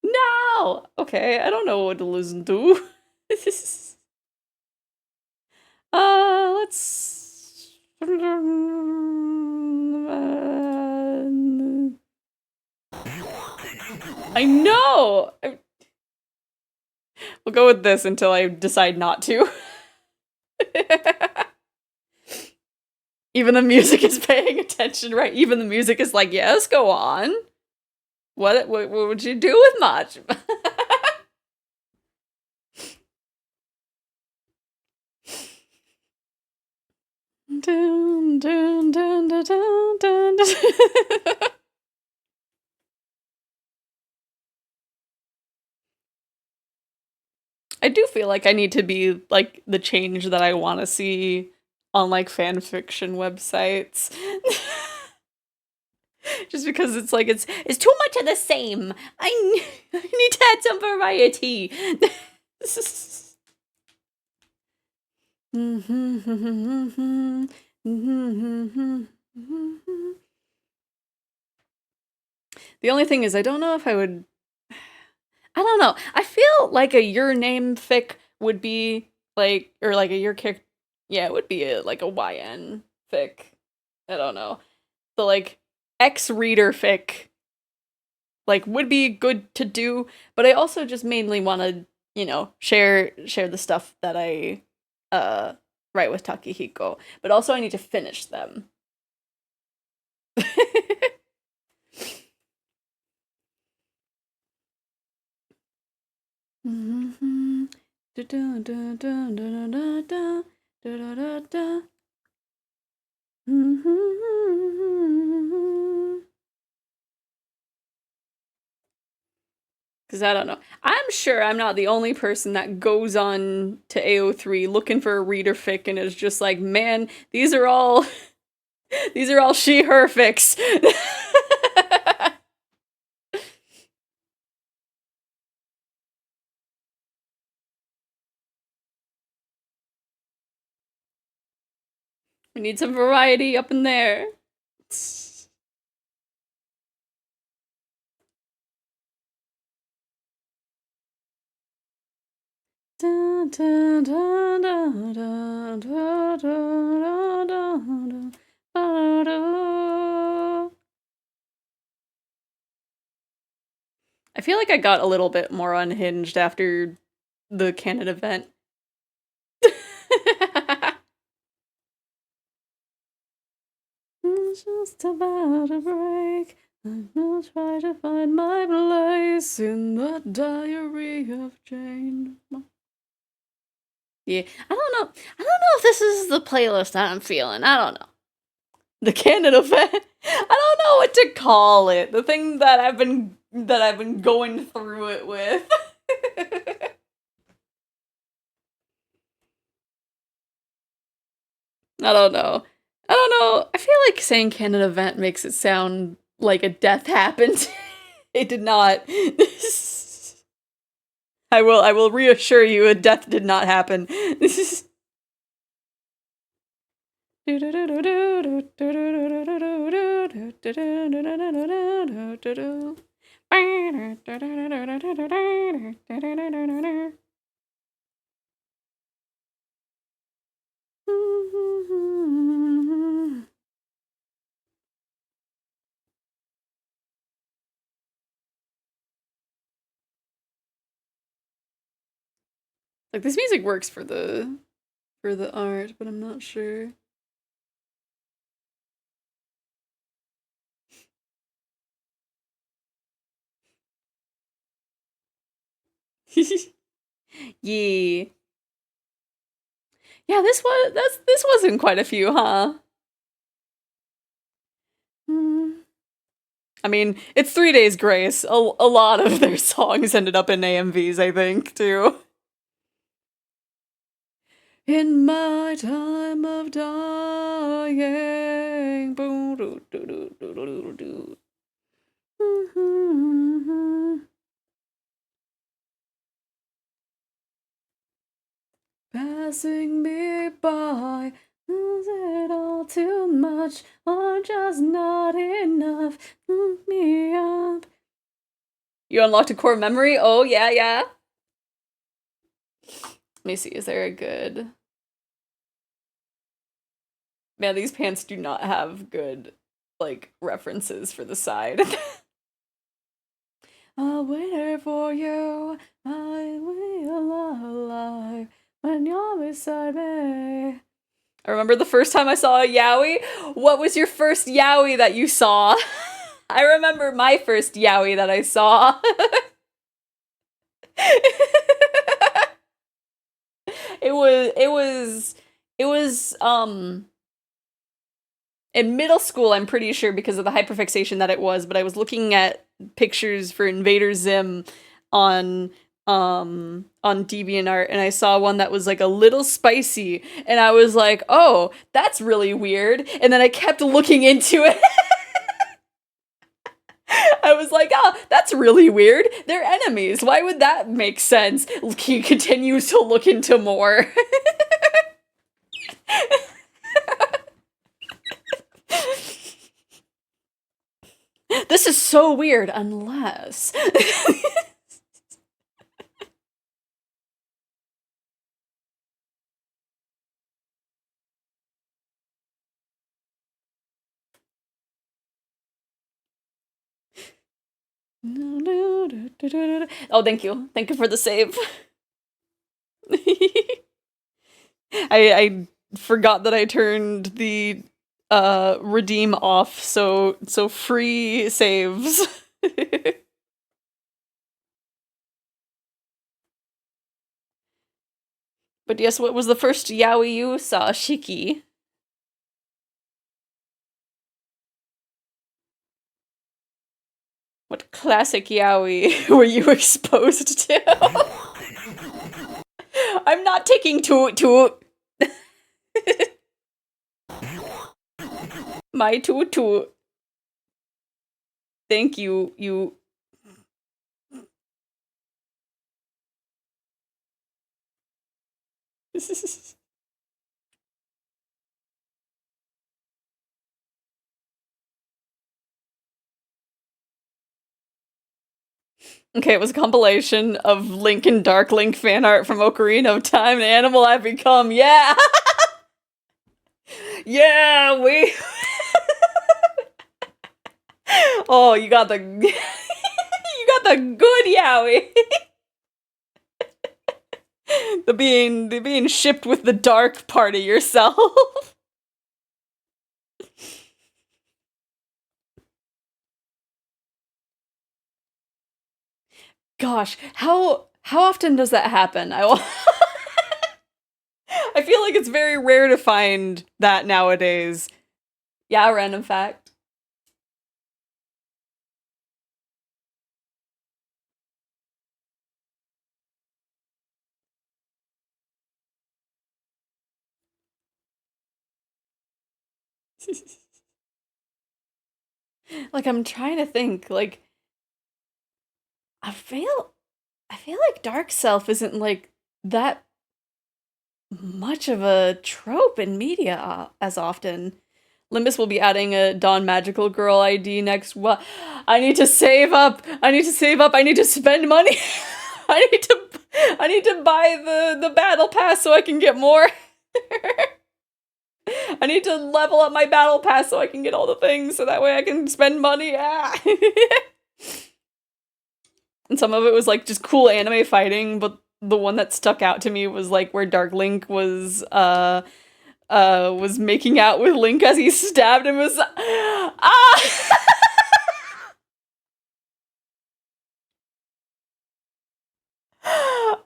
No! Okay, I don't know what to listen to. Let's... I know! We'll go with this until I decide not to. Even the music is paying attention, right? Even the music is like, yes, go on. What would you do with Mach? Dun, dun, dun, dun, dun, dun, dun. I do feel like I need to be like the change that I want to see on like fan fiction websites. Just because it's like it's too much of the same. I need to add some variety. The only thing is I don't know if I would. I don't know. I feel like a your name fic would be like, or like a your kick. Yeah, it would be like a YN fic. I don't know. The like X reader fic like would be good to do, but I also just mainly want to, you know, share the stuff that I write with Takehiko, but also I need to finish them. Because I don't know. I'm sure I'm not the only person that goes on to AO3 looking for a reader fic and is just like, man, these are all she her fics. We need some variety up in there. I feel like I got a little bit more unhinged after the Canon event. It's just about a break. I'll try to find my place in the diary of Jane. Yeah, I don't know. I don't know if this is the playlist I'm feeling. I don't know. The Canon event. I don't know what to call it. The thing that I've been going through it with. I don't know. I don't know. I feel like saying Canon event makes it sound like a death happened. It did not. I will reassure you a death did not happen. Like this music works for the art, but I'm not sure. Yeah. Yeah, this wasn't quite a few, huh? I mean, it's 3 Days Grace. A lot of their songs ended up in AMVs, I think, too. In my time of dying. Passing me by. Is it all too much or just not enough? Me up. You unlocked a core memory? Oh, yeah, yeah. Let me see, is there a good... Man, these pants do not have good, like, references for the side. I'll wait here for you. I will alive when you're beside me. I remember the first time I saw a yaoi. What was your first yaoi that you saw? I remember my first yaoi that I saw. It was in middle school, I'm pretty sure, because of the hyperfixation that it was, but I was looking at pictures for Invader Zim on DeviantArt, and I saw one that was like a little spicy, and I was like, oh, that's really weird. And then I kept looking into it. I was like, oh, that's really weird. They're enemies. Why would that make sense? He continues to look into more. This is so weird, unless... Oh, thank you. Thank you for the save. I forgot that I turned the redeem off, so free saves. But yes, what was the first yaoi you saw, Shiki? What classic yaoi were you exposed to? I'm not taking toot. My toot. Thank you, you. Okay, it was a compilation of Link and Dark Link fan art from Ocarina of Time, the animal I've become. Yeah! Yeah, we... Oh, you got the... you got the good yaoi! the being shipped with the dark part of yourself. Gosh, how often does that happen? I feel like it's very rare to find that nowadays. Yeah, random fact. Like, I'm trying to think, like, I feel like Dark Self isn't, like, that much of a trope in media as often. Limbus will be adding a Dawn Magical Girl ID next. What? I need to save up. I need to spend money. I need to buy the battle pass so I can get more. I need to level up my battle pass so I can get all the things so that way I can spend money. Ah. And some of it was like just cool anime fighting, but the one that stuck out to me was like where Dark Link was making out with Link as he stabbed him. Was ah.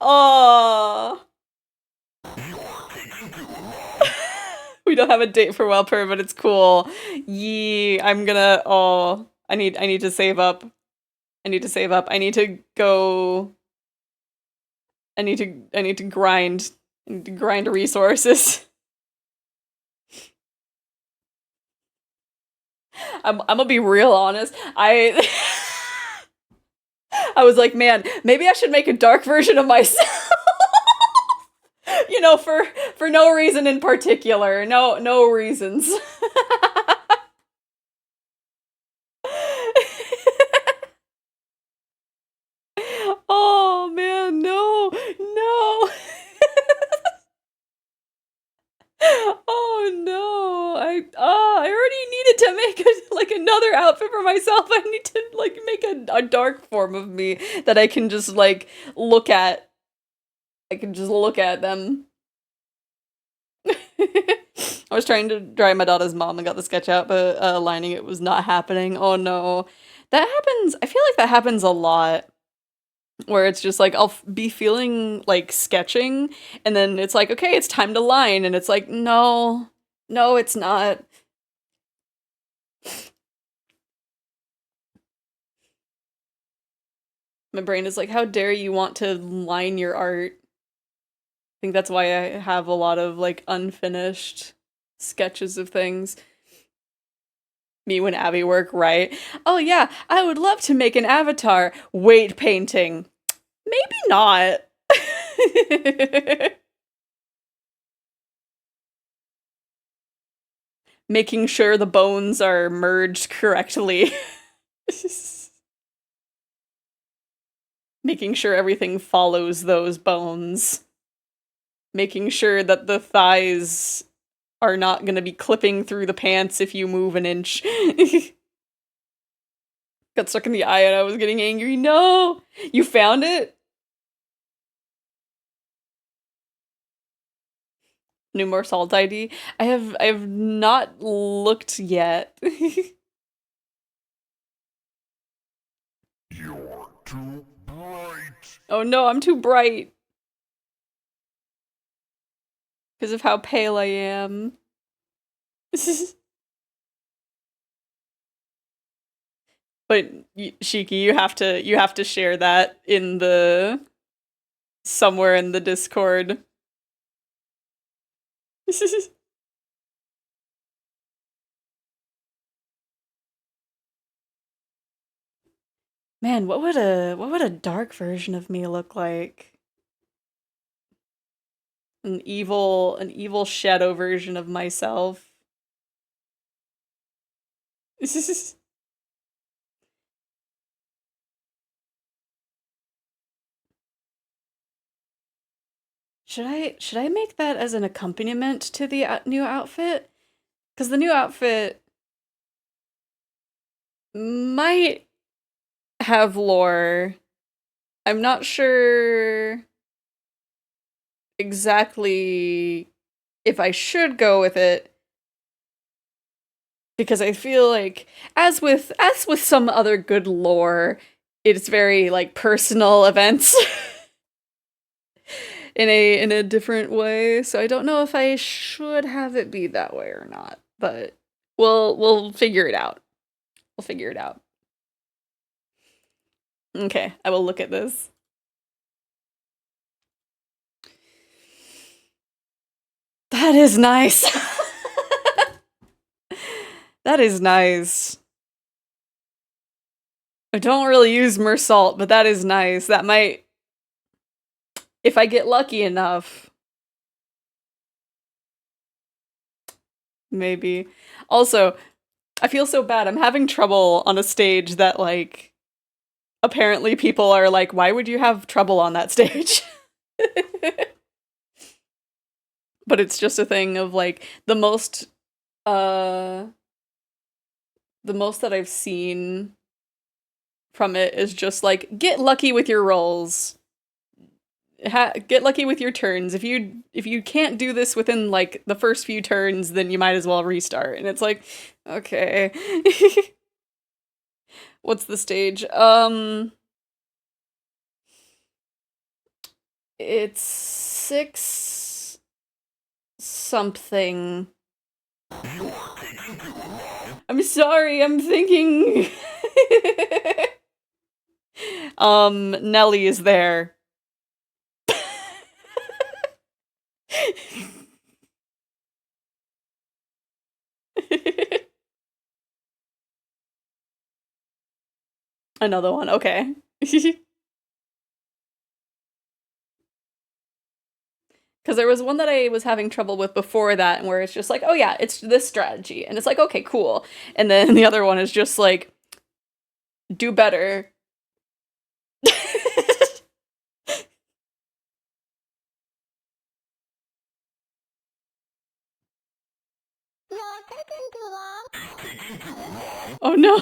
Oh. We don't have a date for Welper, but it's cool. Yee, I'm gonna. Oh, I need to save up. I need to save up. I need to go. I need to grind. I need to grind resources. I'm gonna be real honest. I was like, man, maybe I should make a dark version of myself. You know, for no reason in particular. No reasons. Oh man, no, no. Oh no. I already needed to make like another outfit for myself. I need to like make a dark form of me that I can just like look at. I can just look at them. I was trying to draw my daughter's mom and got the sketch out, but aligning it was not happening. Oh no. That happens. I feel like that happens a lot. Where it's just like I'll be feeling like sketching, and then it's like, okay, it's time to line, and it's like, no, no, it's not. My brain is like, how dare you want to line your art? I think that's why I have a lot of like unfinished sketches of things. Me when Abby work, right? Oh yeah, I would love to make an avatar. Weight painting. Maybe not. Making sure the bones are merged correctly. Making sure everything follows those bones. Making sure that the thighs are not gonna be clipping through the pants if you move an inch. Got stuck in the eye and I was getting angry. No! You found it? New more salt ID? I have not looked yet. You're too bright. Oh no, I'm too bright. Because of how pale I am. But Shiki, you have to share that in the somewhere in the Discord. Man, what would a dark version of me look like? An evil shadow version of myself. Should I make that as an accompaniment to the new outfit? Because the new outfit might have lore. I'm not sure exactly if I should go with it, because I feel like as with some other good lore, it's very like personal events in a different way. So I don't know if I should have it be that way or not, but we'll figure it out. We'll figure it out. Okay, I will look at this. That is nice. That is nice. I don't really use Mersalt, but that is nice. That might, if I get lucky enough, maybe. Also, I feel so bad. I'm having trouble on a stage that, like, apparently people are like, why would you have trouble on that stage? But it's just a thing of, like, the most that I've seen from it is just, like, get lucky with your rolls. Get lucky with your turns. If you can't do this within like the first few turns, then you might as well restart. And it's like, okay. What's the stage? It's 6 something. I'm sorry, I'm thinking. Nelly is there. Another one, okay. Because there was one that I was having trouble with before that, and where it's just like, oh yeah, it's this strategy. And it's like, okay, cool. And then the other one is just like, do better. Oh no.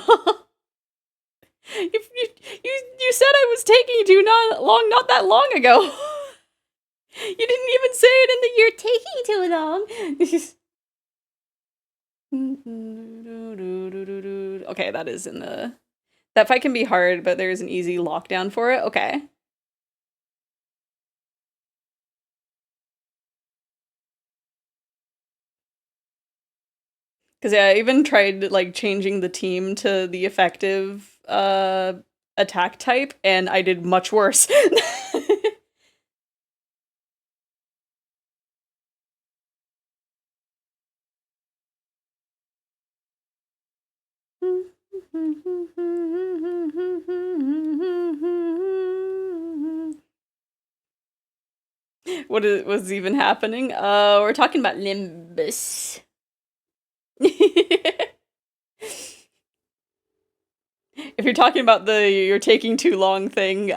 You said I was taking too not that long ago. You didn't even say it in the "you're taking too long." Okay, that is in the... That fight can be hard, but there's an easy lockdown for it. Okay. Because yeah, I even tried like changing the team to the effective attack type, and I did much worse. Was even happening? We're talking about Limbus. If you're talking about the "you're taking too long" thing,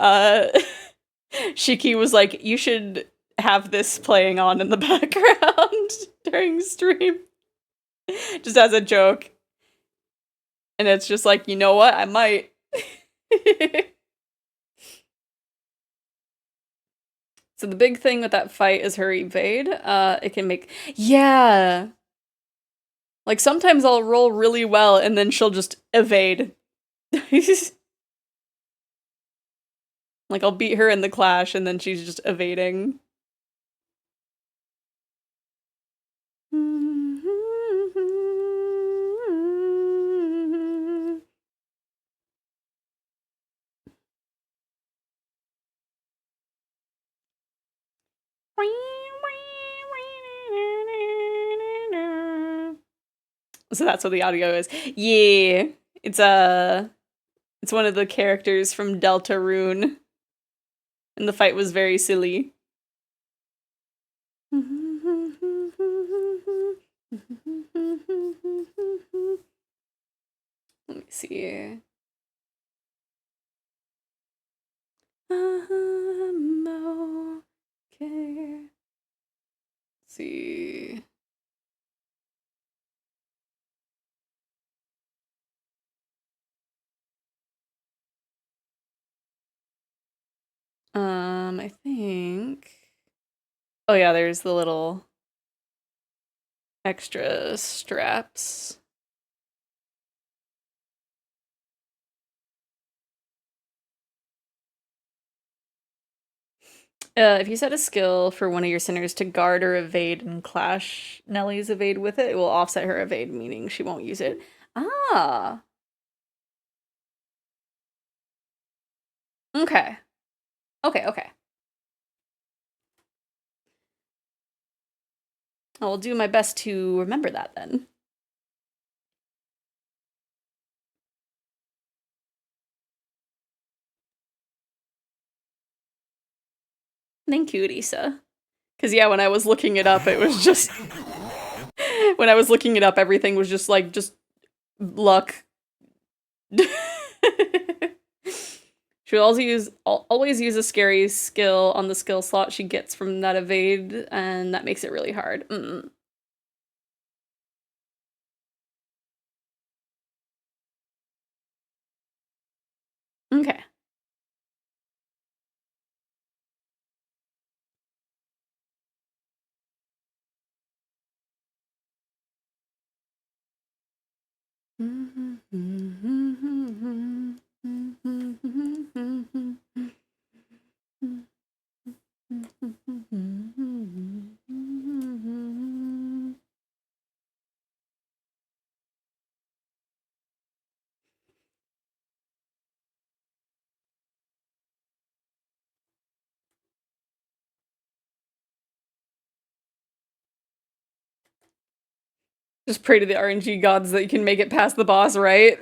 Shiki was like, you should have this playing on in the background during stream. Just as a joke. And it's just like, you know what? I might. So the big thing with that fight is her evade. It can make... Yeah! Like, sometimes I'll roll really well, and then she'll just evade. Like, I'll beat her in the clash, and then she's just evading. So that's what the audio is. Yeah. It's one of the characters from Deltarune. And the fight was very silly. Let me see. I'm okay. Let's see. I think... Oh yeah, there's the little extra straps. If you set a skill for one of your sinners to guard or evade and clash Nellie's evade with it, it will offset her evade, meaning she won't use it. Ah! Okay. Okay. I'll do my best to remember that then. Thank you, Risa. Because yeah, when I was looking it up, it was just... when I was looking it up, everything was just like, just luck. She'll always use a scary skill on the skill slot she gets from that evade, and that makes it really hard. Okay. Just pray to the RNG gods that you can make it past the boss, right?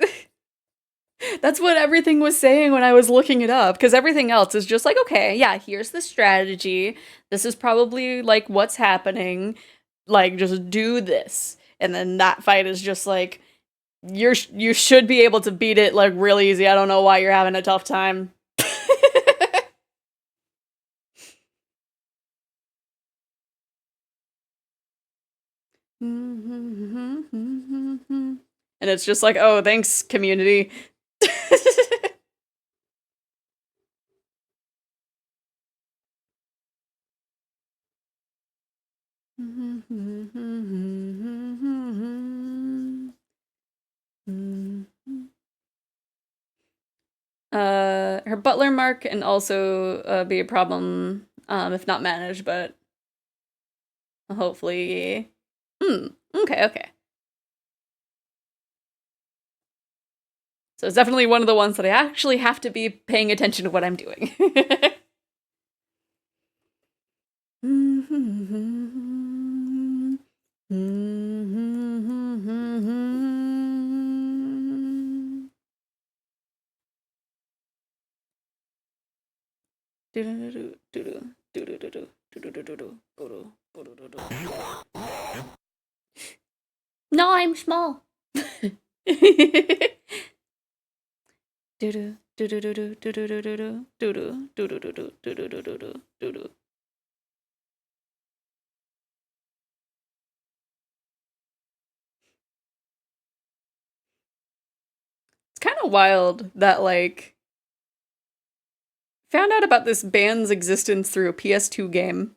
That's what everything was saying when I was looking it up, because everything else is just like, okay, yeah, here's the strategy. This is probably, like, what's happening. Like, just do this. And then that fight is just like, you should be able to beat it, like, real easy. I don't know why you're having a tough time. And it's just like, oh, thanks, community. Her butler mark can also be a problem if not managed, but hopefully. Okay. So it's definitely one of the ones that I actually have to be paying attention to what I'm doing. No, I'm small. It's kind of wild that, like, found out about this band's existence through a PS2 game.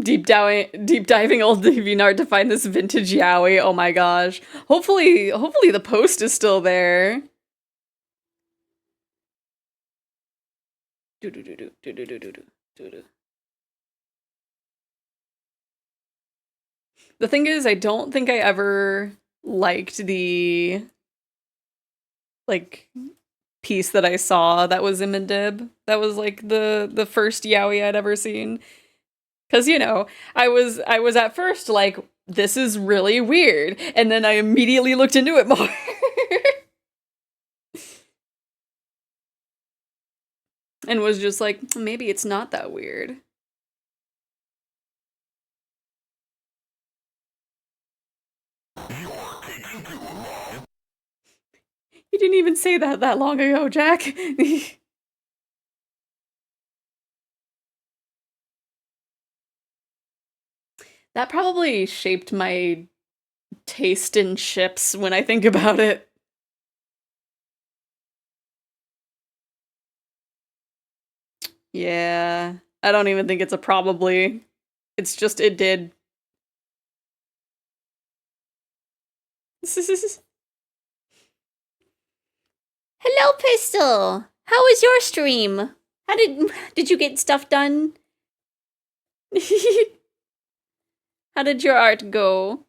Deep diving old DeviantArt to find this vintage yaoi. Oh my gosh. Hopefully the post is still there. The thing is, I don't think I ever liked the, like, piece that I saw that was Imidib. That was like the first yaoi I'd ever seen. Cause you know, I was at first like, this is really weird, and then I immediately looked into it more. And was just like, maybe it's not that weird. You didn't even say that long ago, Jack. That probably shaped my taste in ships when I think about it. Yeah, I don't even think it's a probably. It's just it did. Hello, Pistol. How was your stream? How did you get stuff done? How did your art go?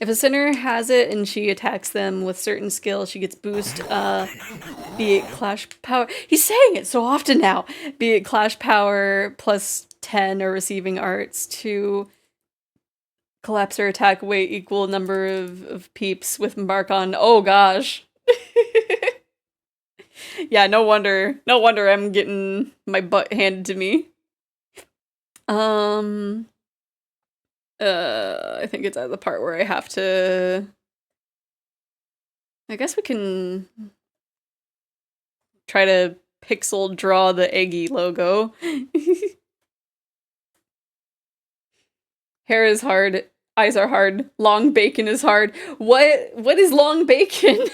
If a sinner has it and she attacks them with certain skill, she gets boost, be it clash power. He's saying it so often now. Be it clash power plus 10 or receiving arts to collapse or attack weight equal number of peeps with mark on. Oh gosh. Yeah, no wonder I'm getting my butt handed to me. I think it's at the part where I have to. I guess we can try to pixel draw the Eggy logo. Hair is hard, eyes are hard, long bacon is hard. What is long bacon?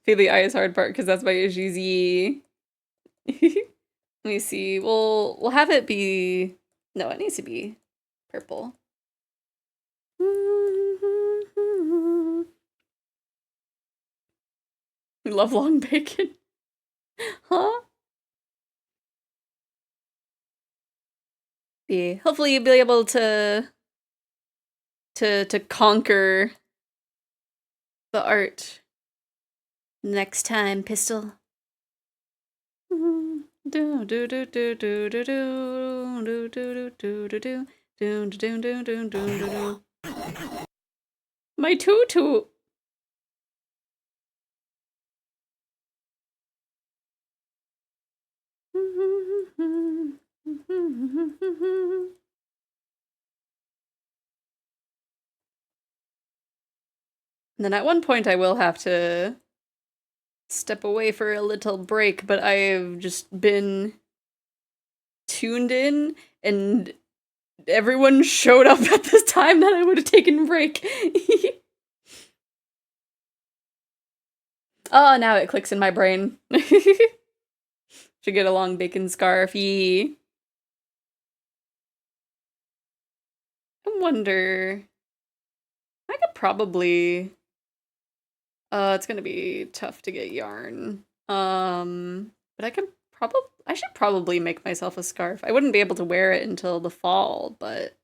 Feel the eye is hard part because that's by Ajizi. Let me see. We'll have it be. No, it needs to be purple. We love long bacon. Huh? Yeah. Hopefully you'll be able to conquer the art next time, Pistol. My tutu. And then at one point I will have to step away for a little break, but I've just been tuned in and everyone showed up at this time that I would have taken a break. Oh, now it clicks in my brain. Should get a long bacon scarf. I wonder. I could probably. It's gonna be tough to get yarn. But I should probably make myself a scarf. I wouldn't be able to wear it until the fall, but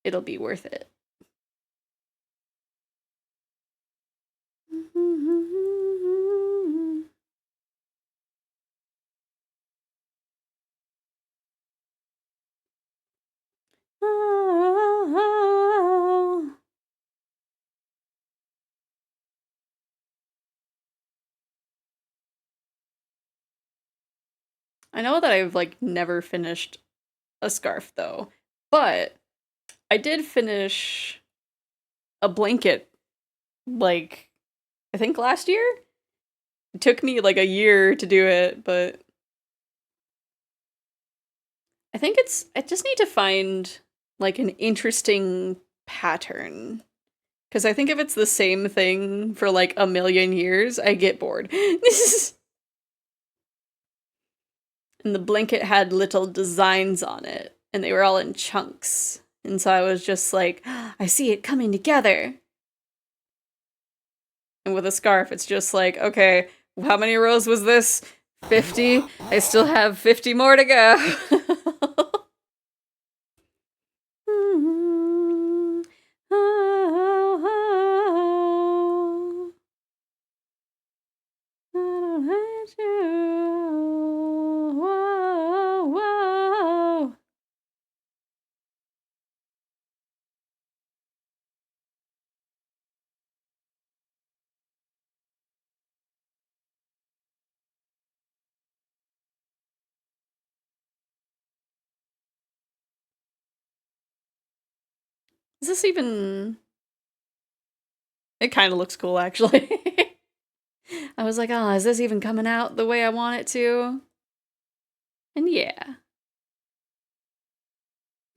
it'll be worth it. I know that I've like never finished a scarf though, but I did finish a blanket like I think last year. It took me like a year to do it, but I think I just need to find like an interesting pattern. Because I think if it's the same thing for like a million years, I get bored. And the blanket had little designs on it, and they were all in chunks. And so I was just like, I see it coming together. And with a scarf, it's just like, okay, how many rows was this? 50? I still have 50 more to go. Is this even... It kind of looks cool, actually. I was like, oh, is this even coming out the way I want it to? And yeah.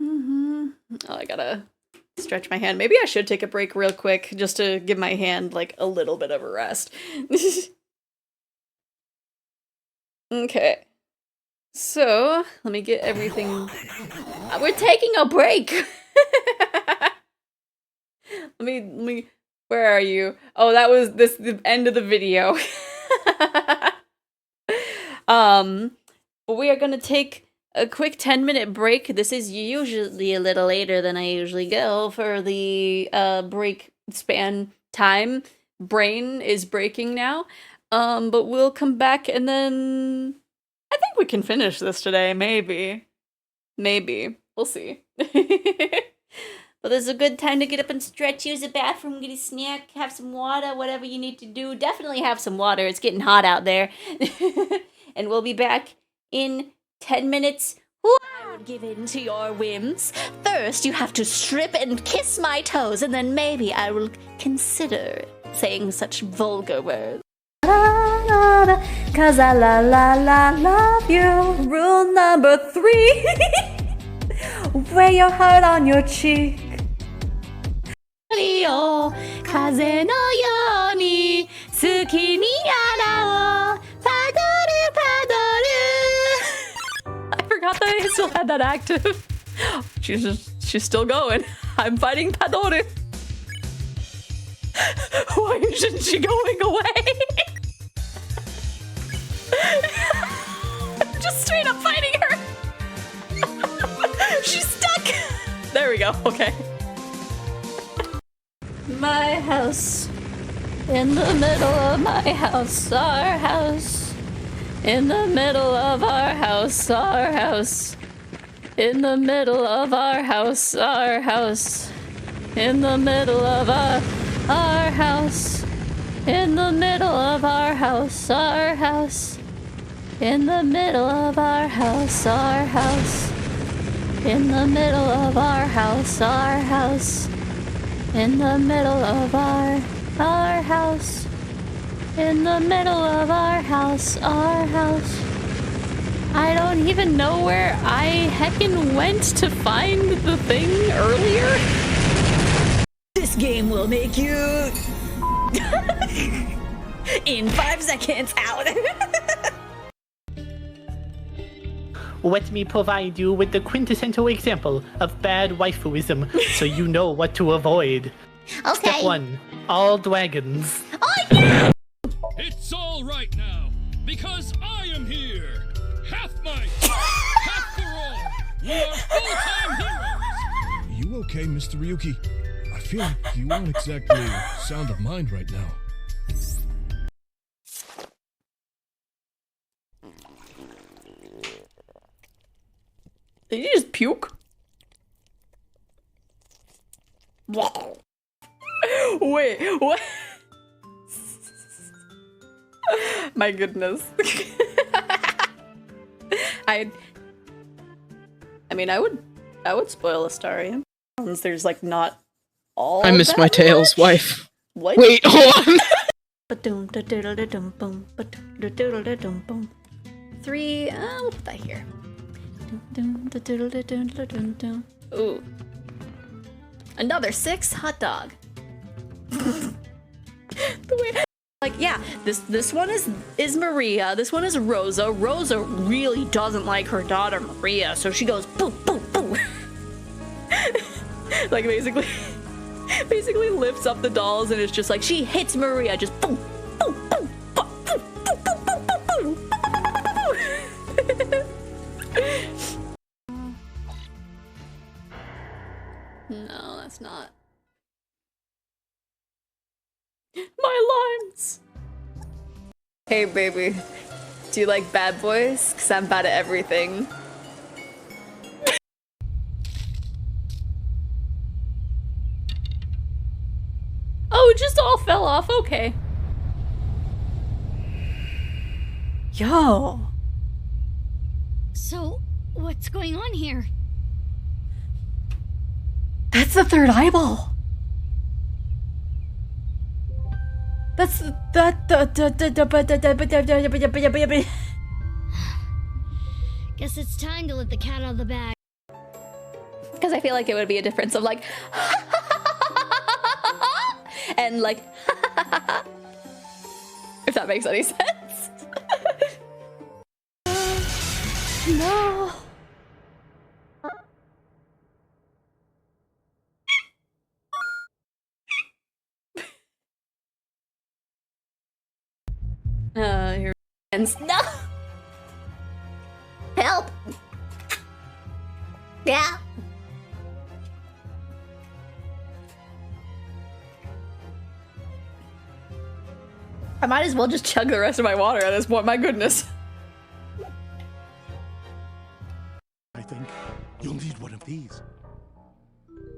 Oh, I gotta stretch my hand. Maybe I should take a break real quick just to give my hand, like, a little bit of a rest. Okay. So, let me get everything... We're taking a break! Let me... Where are you? Oh, that was the end of the video. But we are gonna take a quick 10-minute break. This is usually a little later than I usually go for the break span time. Brain is breaking now. But we'll come back and then I think we can finish this today, maybe. Maybe. We'll see. Well, this is a good time to get up and stretch, use the bathroom, get a snack, have some water, whatever you need to do. Definitely have some water. It's getting hot out there. And we'll be back in 10 minutes. I would give in to your whims. First, you have to strip and kiss my toes, and then maybe I will consider saying such vulgar words. Cause I love you. Rule number 3. Wear your heart on your cheek. 風のように好きに洗おう Paddle, paddle. I forgot that I still had that active. She's still going. I'm fighting Padore. Why isn't she going away? I'm just straight up fighting her. She's stuck. There we go. Okay. My house, in the middle of my house, our house. In the middle of our house, our house. In the middle of our house, our house. In the middle of our house. In the middle of our house, our house. In the middle of our house, our house. In the middle of our house, our house. In the middle of our house. In the middle of our house. I don't even know where I heckin' went to find the thing earlier. This game will make you in 5 seconds out. Let me provide you with the quintessential example of bad waifuism so you know what to avoid. Okay. Step 1. All dragons. Oh yeah! It's all right now, because I am here. Half might, half for all. We are full-time heroes. You okay, Mr. Ryuki? I feel like you aren't exactly sound of mind right now. Did you just puke? Wait, what? My goodness. I mean, I would spoil Astarion. There's like not all. I miss that my tails, much. wife. What? Wait, hold on. 3. We'll put that here. Ooh. Another 6 hot dog. The way, like, yeah, this one is Maria. This one is Rosa. Rosa really doesn't like her daughter Maria, so she goes boo boo boo. Like basically lifts up the dolls and it's just like she hits Maria just boom boom boom boom boom boom boom boom boom boom. No, that's not. My lines! Hey baby, do you like bad boys? Cause I'm bad at everything. Oh, it just all fell off, okay. Yo! So, what's going on here? That's the third eyeball! That's Guess it's time to let the cat out of the bag. because I feel like it would be a difference of like and like if that makes any sense. No. Here ends. No. Help! Yeah. I might as well just chug the rest of my water at this point. My goodness. I think you'll need one of these.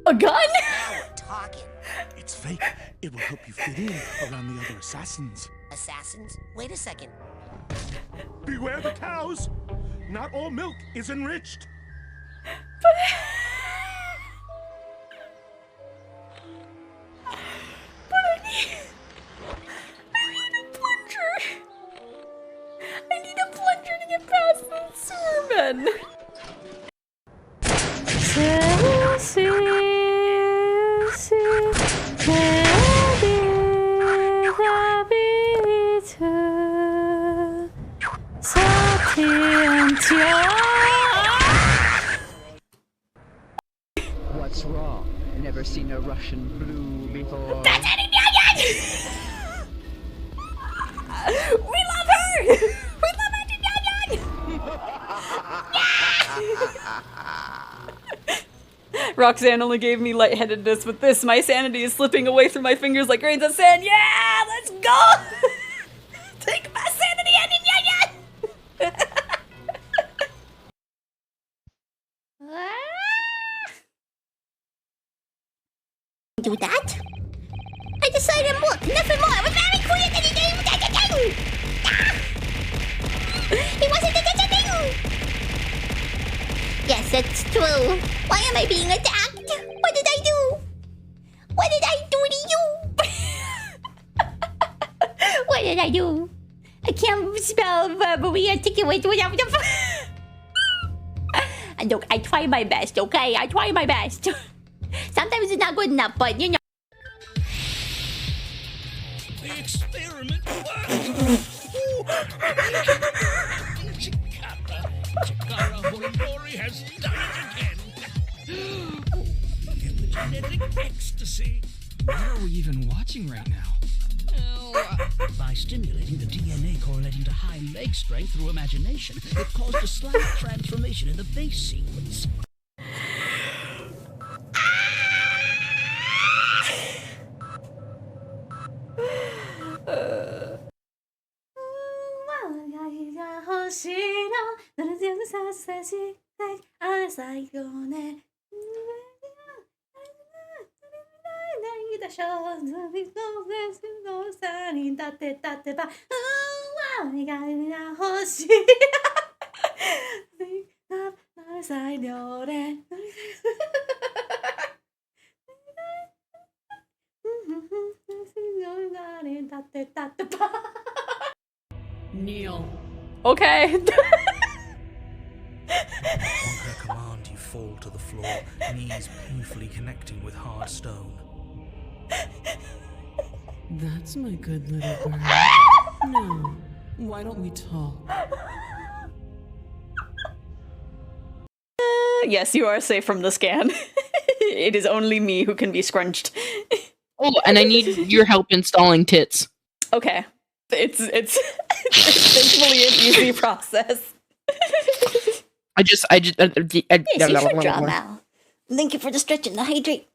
A gun? Now we're talking. It's fake. It will help you fit in around the other assassins. Assassins? Wait a second. Beware the cows! Not all milk is enriched. I need a plunger to get past the sewer men. What's wrong? Never seen a Russian blue before. That's Eddie We love her! We love Eddie Roxanne only gave me lightheadedness with this. My sanity is slipping away through my fingers like grains of sand. Yeah, let's go! Take my sanity, Eddie Do that? I decided more, nothing more. We're very quick and it wasn't a thing. Yes, that's true. Why am I being attacked? What did I do? What did I do to you? What did I do? I can't spell Maria ticket without the. I try my best, okay? I try my best. Sometimes it's not good enough, but you know. The experiment worked! Chikara Horimori has done it again! Epigenetic ecstasy! What are we even watching right now? By stimulating the DNA correlating to high leg strength through imagination, it caused a slight transformation in the base sequence. Kneel. Okay. On her command, you fall to the floor, knees painfully connecting with hard stone. That's my good little girl. No. Why don't we talk? Yes, you are safe from the scan. It is only me who can be scrunched. Oh, and I need your help installing tits. Okay. It's thankfully an easy process. Yes, you should draw, Mal. Thank you for the stretch and the hydrate.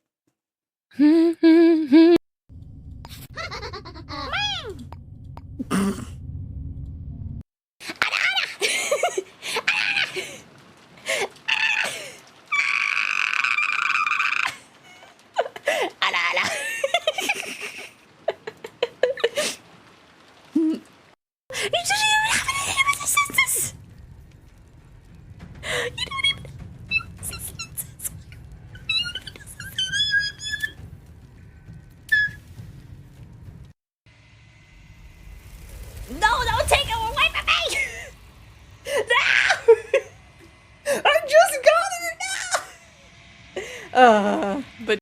No, don't take it away from me! No! I just got it now! But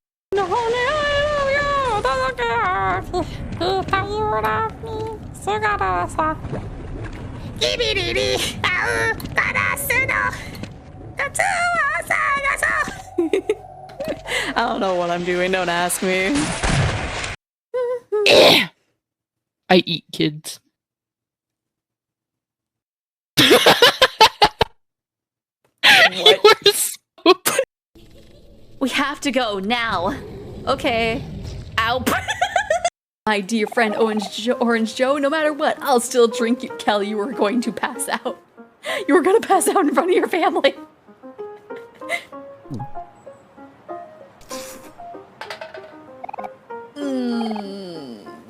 I don't know what I'm doing, don't ask me. I eat kids. What? We have to go now. Okay. Ow. My dear friend Orange Joe, no matter what, I'll still drink you. Kelly, you were going to pass out. You were going to pass out in front of your family.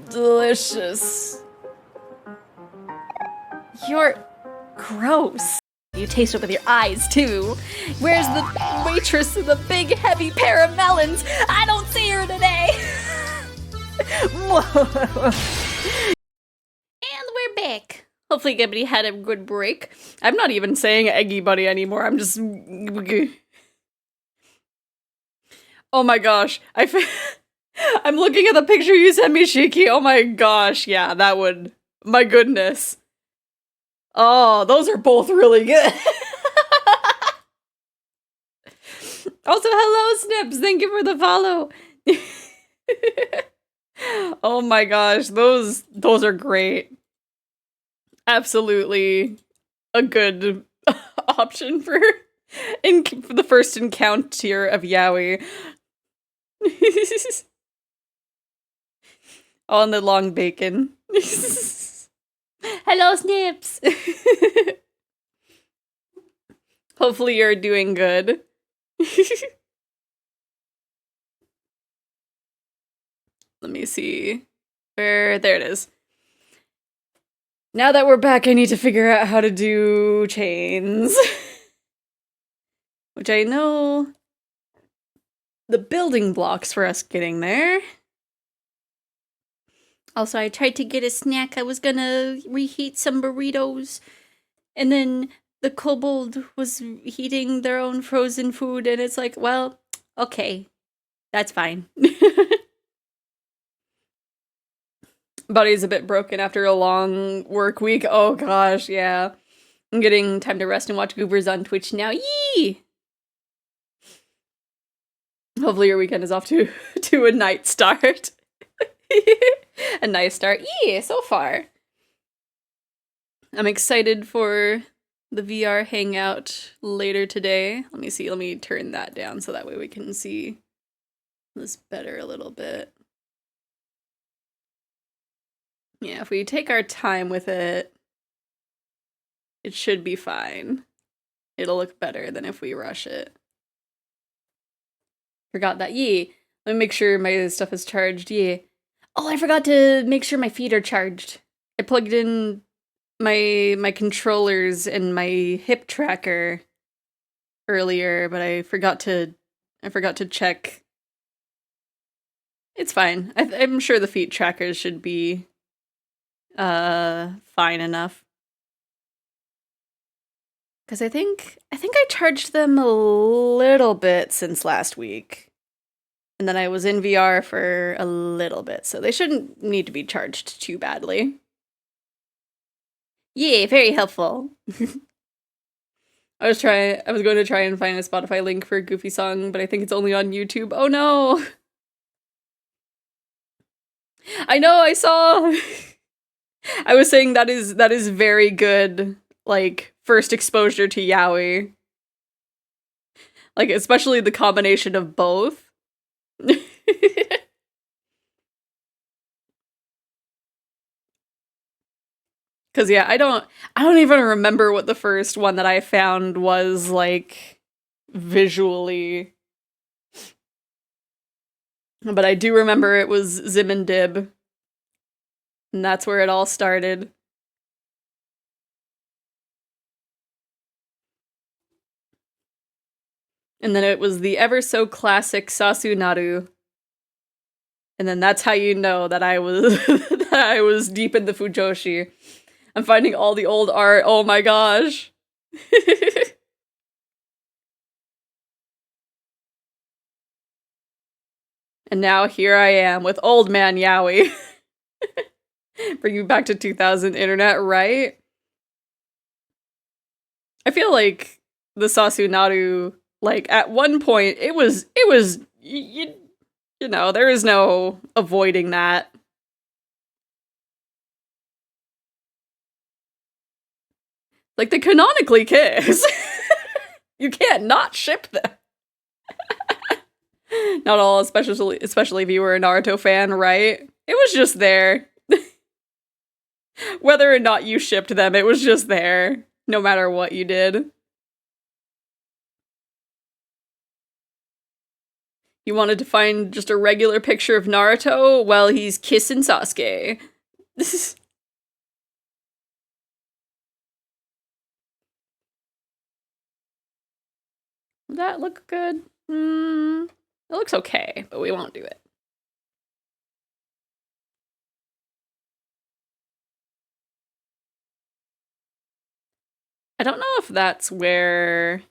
Delicious. You're gross. You taste it with your eyes, too. Where's the waitress in the big, heavy pair of melons? I don't see her today. And we're back. Hopefully everybody had a good break. I'm not even saying Eggy Buddy anymore. I'm just... Oh my gosh. I'm looking at the picture you sent me, Shiki. Oh my gosh. Yeah, that would... My goodness. Oh, those are both really good. Also, hello, Snips. Thank you for the follow. Oh my gosh, those are great. Absolutely a good option for the first encounter of yaoi. On the long bacon. Hello, Snips! Hopefully you're doing good. Let me see. There it is. Now that we're back, I need to figure out how to do chains. Which I know the building blocks for us getting there. Also, I tried to get a snack. I was gonna reheat some burritos, and then the kobold was heating their own frozen food, and it's like, well, okay, that's fine. Body's a bit broken after a long work week. Oh gosh, yeah. I'm getting time to rest and watch Goobers on Twitch now. Yee! Hopefully your weekend is off to a nice start. A nice start. Yee, so far. I'm excited for the VR hangout later today. Let me see. Let me turn that down so that way we can see this better a little bit. Yeah, if we take our time with it, it should be fine. It'll look better than if we rush it. Forgot that. Yee. Let me make sure my stuff is charged. Yee. Oh, I forgot to make sure my feet are charged. I plugged in my controllers and my hip tracker earlier, but I forgot to check. It's fine. I'm sure the feet trackers should be fine enough. Because I think I charged them a little bit since last week. And then I was in VR for a little bit, so they shouldn't need to be charged too badly. Yay, very helpful. I was going to try and find a Spotify link for a Goofy song, but I think it's only on YouTube. Oh no! I know, I saw! I was saying that is very good, like, first exposure to yaoi. Like, especially the combination of both. Cause yeah, I don't even remember what the first one that I found was, like, visually. But I do remember it was Zim and Dib. And that's where it all started. And then it was the ever so classic Sasunaru. And then that's how you know that I was that I was deep in the Fujoshi. I'm finding all the old art. Oh my gosh. And now here I am with old man yaoi. Bring you back to 2000 internet, right? I feel like the Sasunaru, like, at one point, it was you know, there is no avoiding that. Like, they canonically kiss. You can't not ship them. Not all, especially if you were a Naruto fan, right? It was just there. Whether or not you shipped them, it was just there. No matter what you did. You wanted to find just a regular picture of Naruto? Well, he's kissing Sasuke. Would that look good? It looks okay, but we won't do it. I don't know if that's where...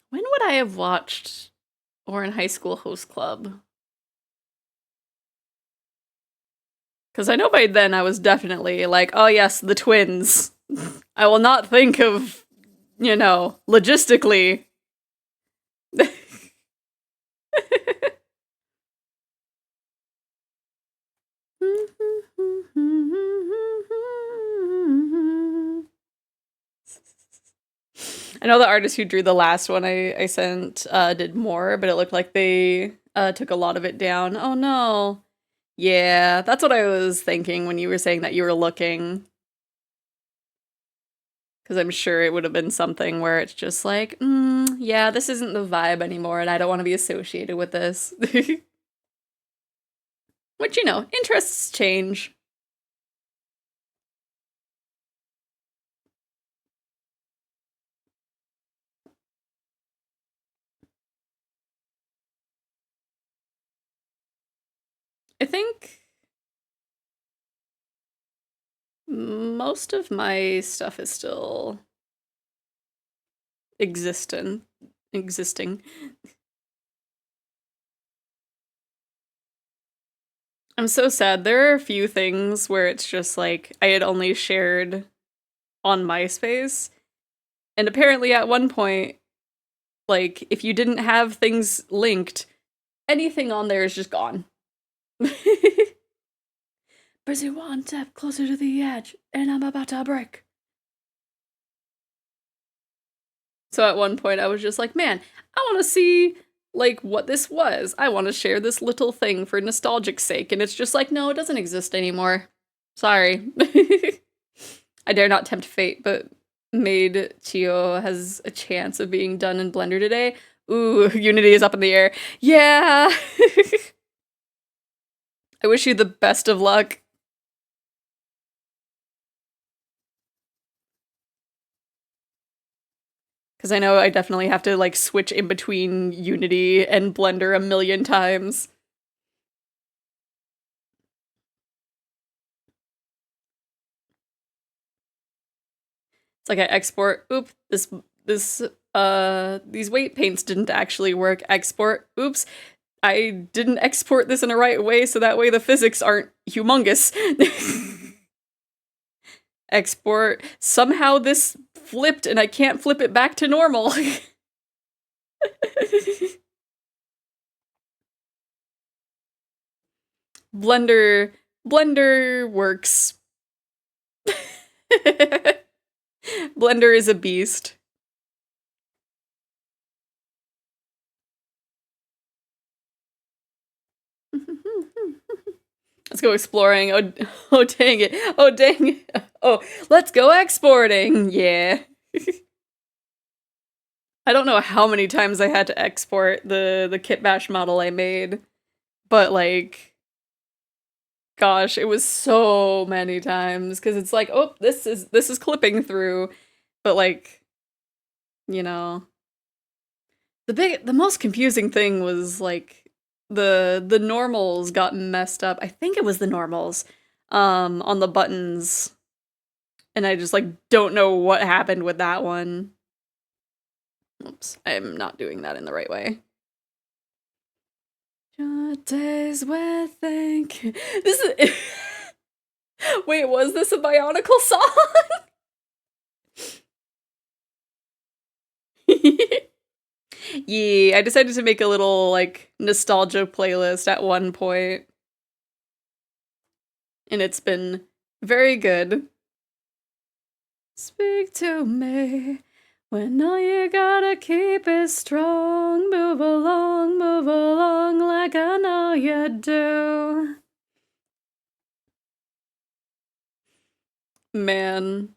When would I have watched Orin High School Host Club? Because I know by then I was definitely like, oh yes, the twins. I will not think of, you know, logistically. I know the artist who drew the last one I sent did more, but it looked like they took a lot of it down. Oh no. Yeah, that's what I was thinking when you were saying that you were looking. Because I'm sure it would have been something where it's just like, yeah, this isn't the vibe anymore, and I don't want to be associated with this. Which, you know, interests change. I think most of my stuff is still existing. I'm so sad. There are a few things where it's just like I had only shared on MySpace. And apparently at one point, like, if you didn't have things linked, anything on there is just gone. Busy one step closer to the edge, and I'm about to break. So at one point I was just like, man, I want to see, like, what this was. I want to share this little thing for nostalgic sake. And it's just like, no, it doesn't exist anymore. Sorry. I dare not tempt fate, but Made Chio has a chance of being done in Blender today. Ooh, Unity is up in the air. Yeah! I wish you the best of luck. Because I know I definitely have to, like, switch in between Unity and Blender a million times. It's like I export, oop, these weight paints didn't actually work. Export, oops, I didn't export this in the right way, so that way the physics aren't humongous. Export, somehow this flipped and I can't flip it back to normal. Blender works. Blender is a beast. Let's go exploring. Oh dang it. Oh dang it. Oh, let's go exporting. Yeah. I don't know how many times I had to export the kit bash model I made, but like, gosh, it was so many times because it's like, oh, this is clipping through, but like, you know, the most confusing thing was like the normals got messed up. I think it was the normals on the buttons, and I just like don't know what happened with that one. Oops, I'm not doing that in the right way. Your days where think this is wait, was this a Bionicle song? Yeah, I decided to make a little like nostalgia playlist at one point, and it's been very good. Speak to me when all you gotta keep is strong. Move along like I know you do. Man,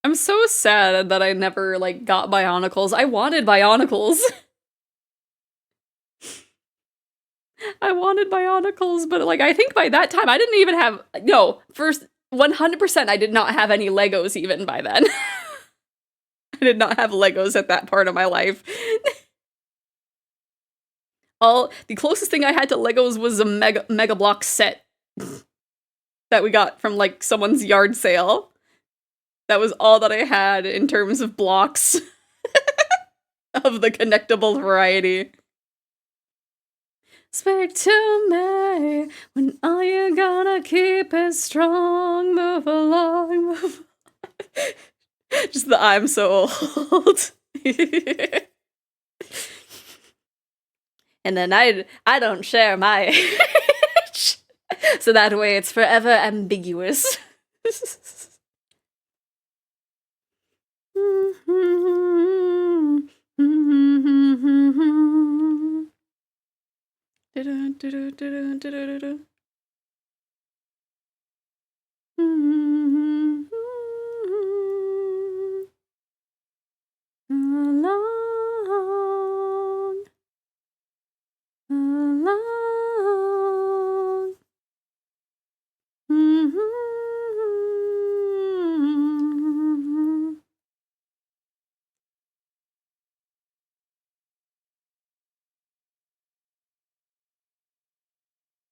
I'm so sad that I never, like, got Bionicles. I wanted Bionicles. I wanted Bionicles, but, like, I think by that time I didn't even have- no, first, 100% I did not have any Legos even by then. I did not have Legos at that part of my life. The closest thing I had to Legos was a Mega Block set that we got from, like, someone's yard sale. That was all that I had in terms of blocks of the connectable variety. Speak to me when all you gotta keep is strong. Move along, move along. Just the I'm so old. And then I don't share my age. So that way it's forever ambiguous.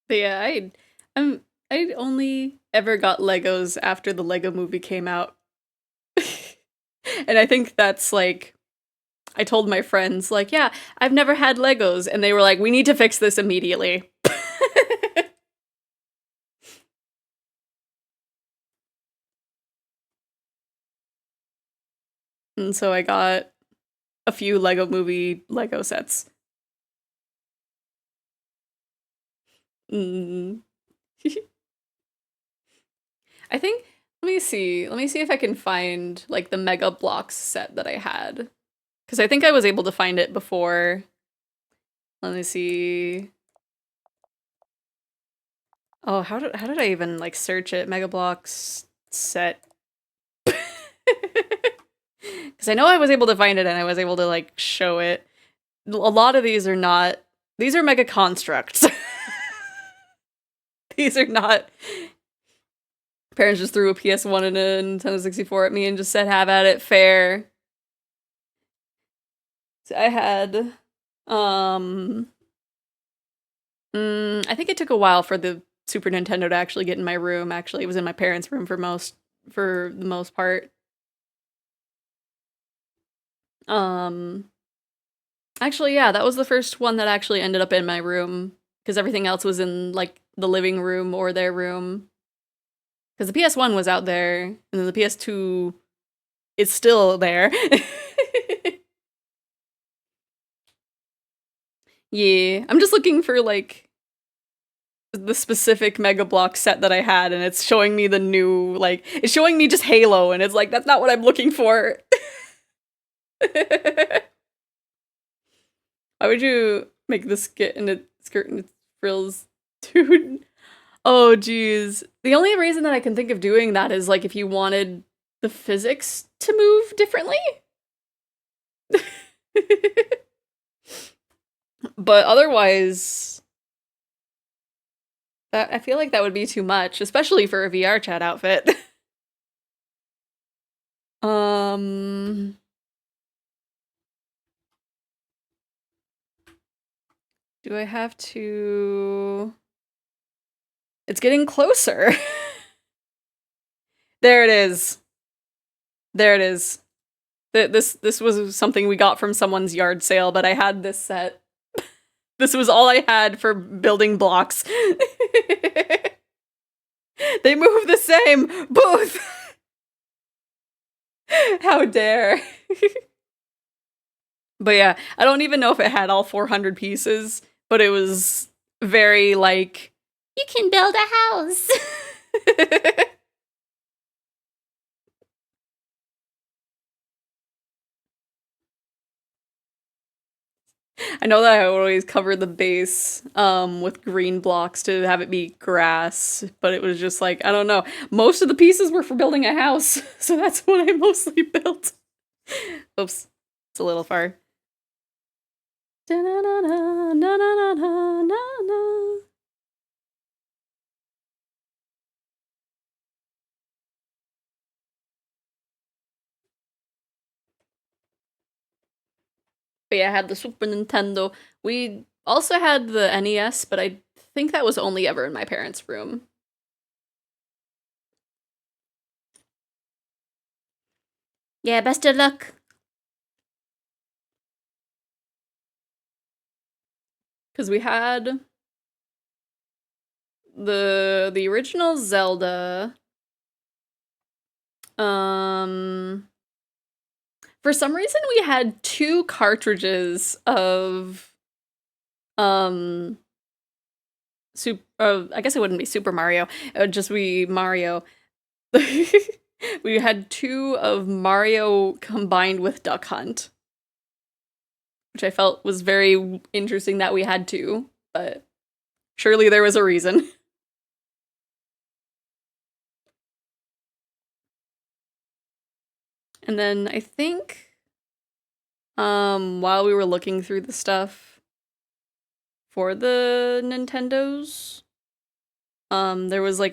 But yeah, I only ever got Legos after the Lego movie came out. And I think that's like, I told my friends, like, yeah, I've never had Legos. And they were like, we need to fix this immediately. And so I got a few Lego movie Lego sets. Mm. I think, let me see if I can find like the Mega Bloks set that I had. Because I think I was able to find it before. Let me see. Oh, how did I even like search it? Mega Bloks set. Because I know I was able to find it and I was able to like show it. A lot of these are not. These are Mega Constructs. These are not. Parents just threw a PS1 and a Nintendo 64 at me and just said, have at it, fair. So I had, I think it took a while for the Super Nintendo to actually get in my room. Actually, it was in my parents' room for the most part. Actually, yeah, that was the first one that actually ended up in my room, because everything else was in, like, the living room or their room. Because the PS1 was out there, and then the PS2 is still there. Yeah, I'm just looking for, like, the specific Mega Bloks set that I had, and it's showing me the new, like, it's showing me just Halo, and it's like, that's not what I'm looking for. Why would you make the skirt and its frills, dude? Oh, geez. The only reason that I can think of doing that is, like, if you wanted the physics to move differently. But otherwise, I feel like that would be too much, especially for a VR chat outfit. Do I have to... It's getting closer. There it is. There it is. This was something we got from someone's yard sale, but I had this set. This was all I had for building blocks. They move the same, both. How dare. But yeah, I don't even know if it had all 400 pieces, but it was very like, you can build a house. I know that I always cover the base with green blocks to have it be grass, but it was just like, I don't know. Most of the pieces were for building a house, so that's what I mostly built. Oops, it's a little far. But yeah, I had the Super Nintendo. We also had the NES, but I think that was only ever in my parents' room. Yeah, best of luck. Because we had the original Zelda. For some reason we had 2 cartridges of I guess it wouldn't be Super Mario. It would just be Mario. We had 2 of Mario combined with Duck Hunt, which I felt was very interesting that we had 2, but surely there was a reason. And then I think while we were looking through the stuff for the Nintendos, there was a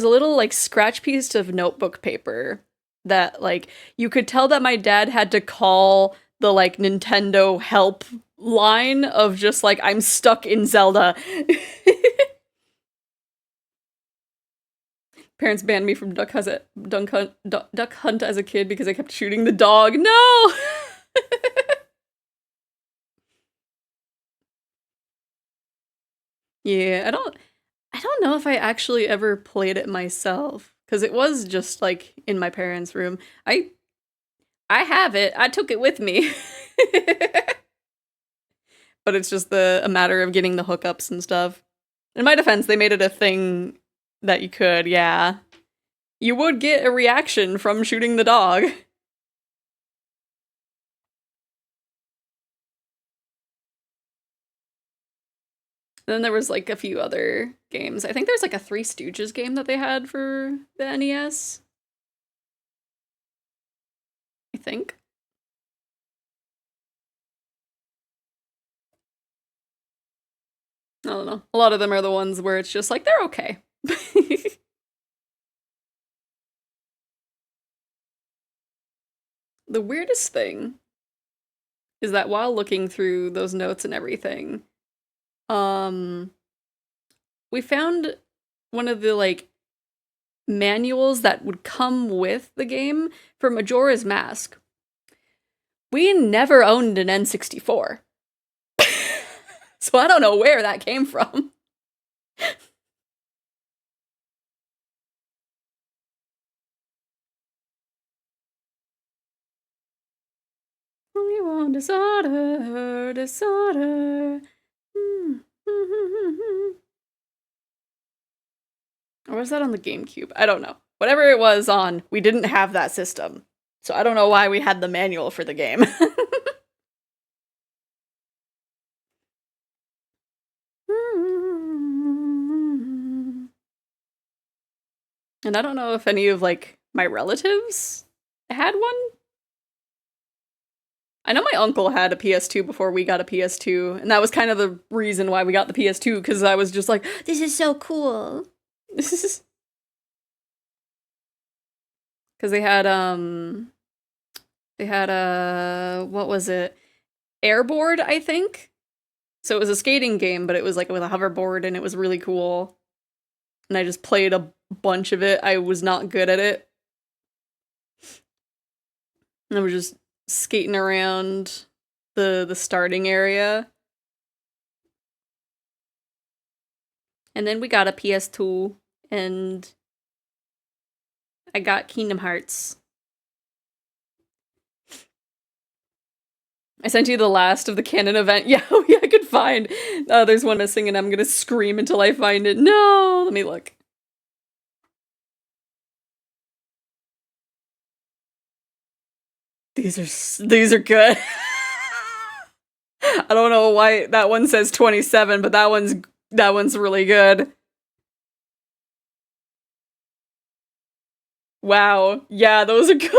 little like scratch piece of notebook paper that like you could tell that my dad had to call the like Nintendo help line of just like, I'm stuck in Zelda. Parents banned me from Duck Hunt as a kid because I kept shooting the dog. No! Yeah, I don't know if I actually ever played it myself, because it was just like in my parents' room. I have it. I took it with me. But it's just a matter of getting the hookups and stuff. In my defense, they made it a thing that you could, yeah. You would get a reaction from shooting the dog. Then there was like a few other games. I think there's like a Three Stooges game that they had for the NES. I think. I don't know. A lot of them are the ones where it's just like, they're okay. The weirdest thing is that while looking through those notes and everything, we found one of the like manuals that would come with the game for Majora's Mask. We never owned an N64. So I don't know where that came from. We want disorder, disorder. Or was that on the GameCube? I don't know. Whatever it was on, we didn't have that system. So I don't know why we had the manual for the game. And I don't know if any of, like, my relatives had one. I know my uncle had a PS2 before we got a PS2, and that was kind of the reason why we got the PS2, because I was just like, this is so cool. Because they had, what was it? Airboard, I think? So it was a skating game, but it was like with a hoverboard, and it was really cool. And I just played a bunch of it. I was not good at it. And I was just skating around the starting area. And then we got a PS2, and I got Kingdom Hearts. I sent you the last of the canon event. Yeah, I could find. There's one missing, and I'm gonna scream until I find it. No! Let me look. These are good. I don't know why that one says 27, but that one's really good. Wow. Yeah, those are good.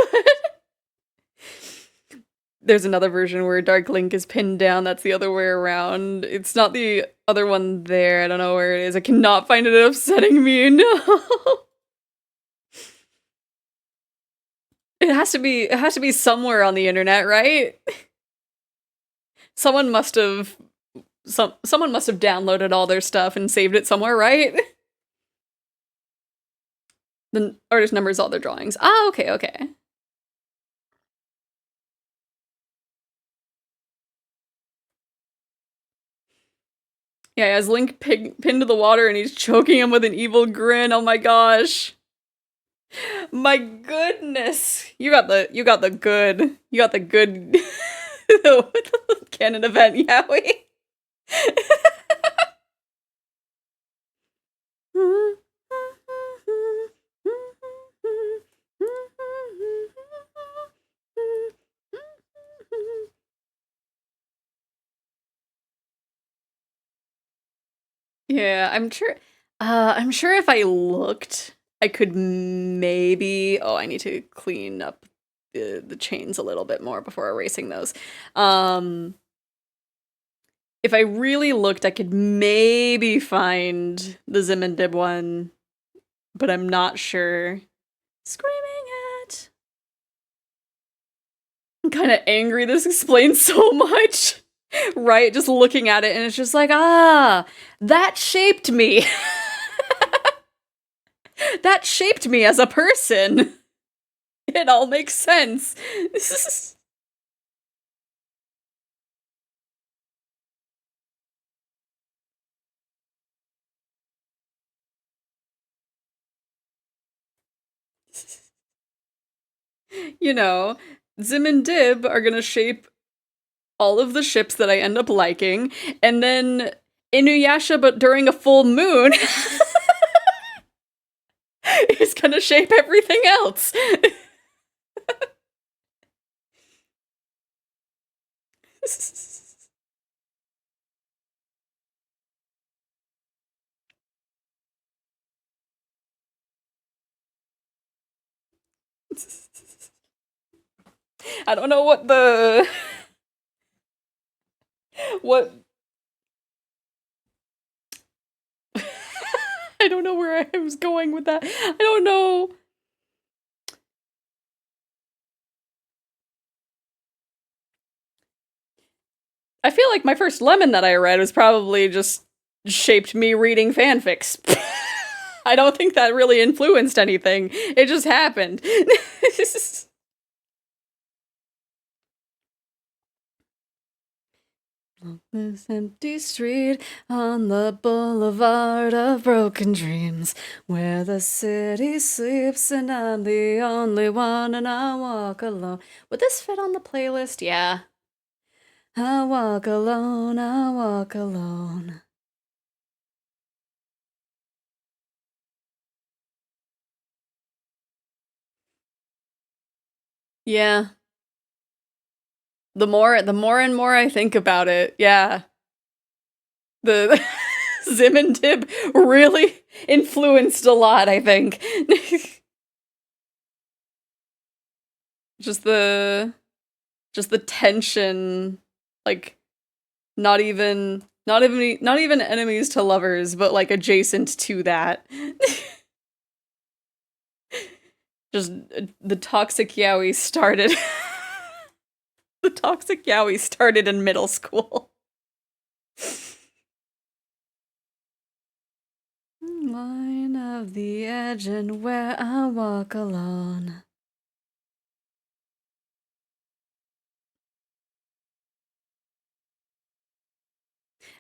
There's another version where Dark Link is pinned down. That's the other way around. It's not the other one there. I don't know where it is. I cannot find it upsetting me. No. It has to be somewhere on the internet, right? Someone must have downloaded all their stuff and saved it somewhere, right? The artist numbers all their drawings. Ah, okay. Yeah, he has Link pinned to the water and he's choking him with an evil grin. Oh my gosh. My goodness. You got the good canon event, Yowie. Yeah, I'm sure if I looked, I could maybe... Oh, I need to clean up the chains a little bit more before erasing those. If I really looked, I could maybe find the Zim and Dib one, but I'm not sure. Screaming at... I'm kind of angry this explains so much. Right? Just looking at it and it's just like, ah, that shaped me. That shaped me as a person. It all makes sense. You know, Zim and Dib are gonna shape all of the ships that I end up liking, and then Inuyasha, but during a full moon, is gonna shape everything else. I don't know what the... what... I don't know where I was going with that. I don't know. I feel like my first lemon that I read was probably just shaped me reading fanfics. I don't think that really influenced anything. It just happened. This empty street on the boulevard of broken dreams, where the city sleeps and I'm the only one and I walk alone. Would this fit on the playlist? Yeah. I walk alone, I walk alone. Yeah. The more and more I think about it, yeah. The Zim and Dib really influenced a lot, I think. just the tension, like not even enemies to lovers, but like adjacent to that. Just the toxic yaoi started. The toxic yaoi started in middle school. Line of the edge and where I walk alone.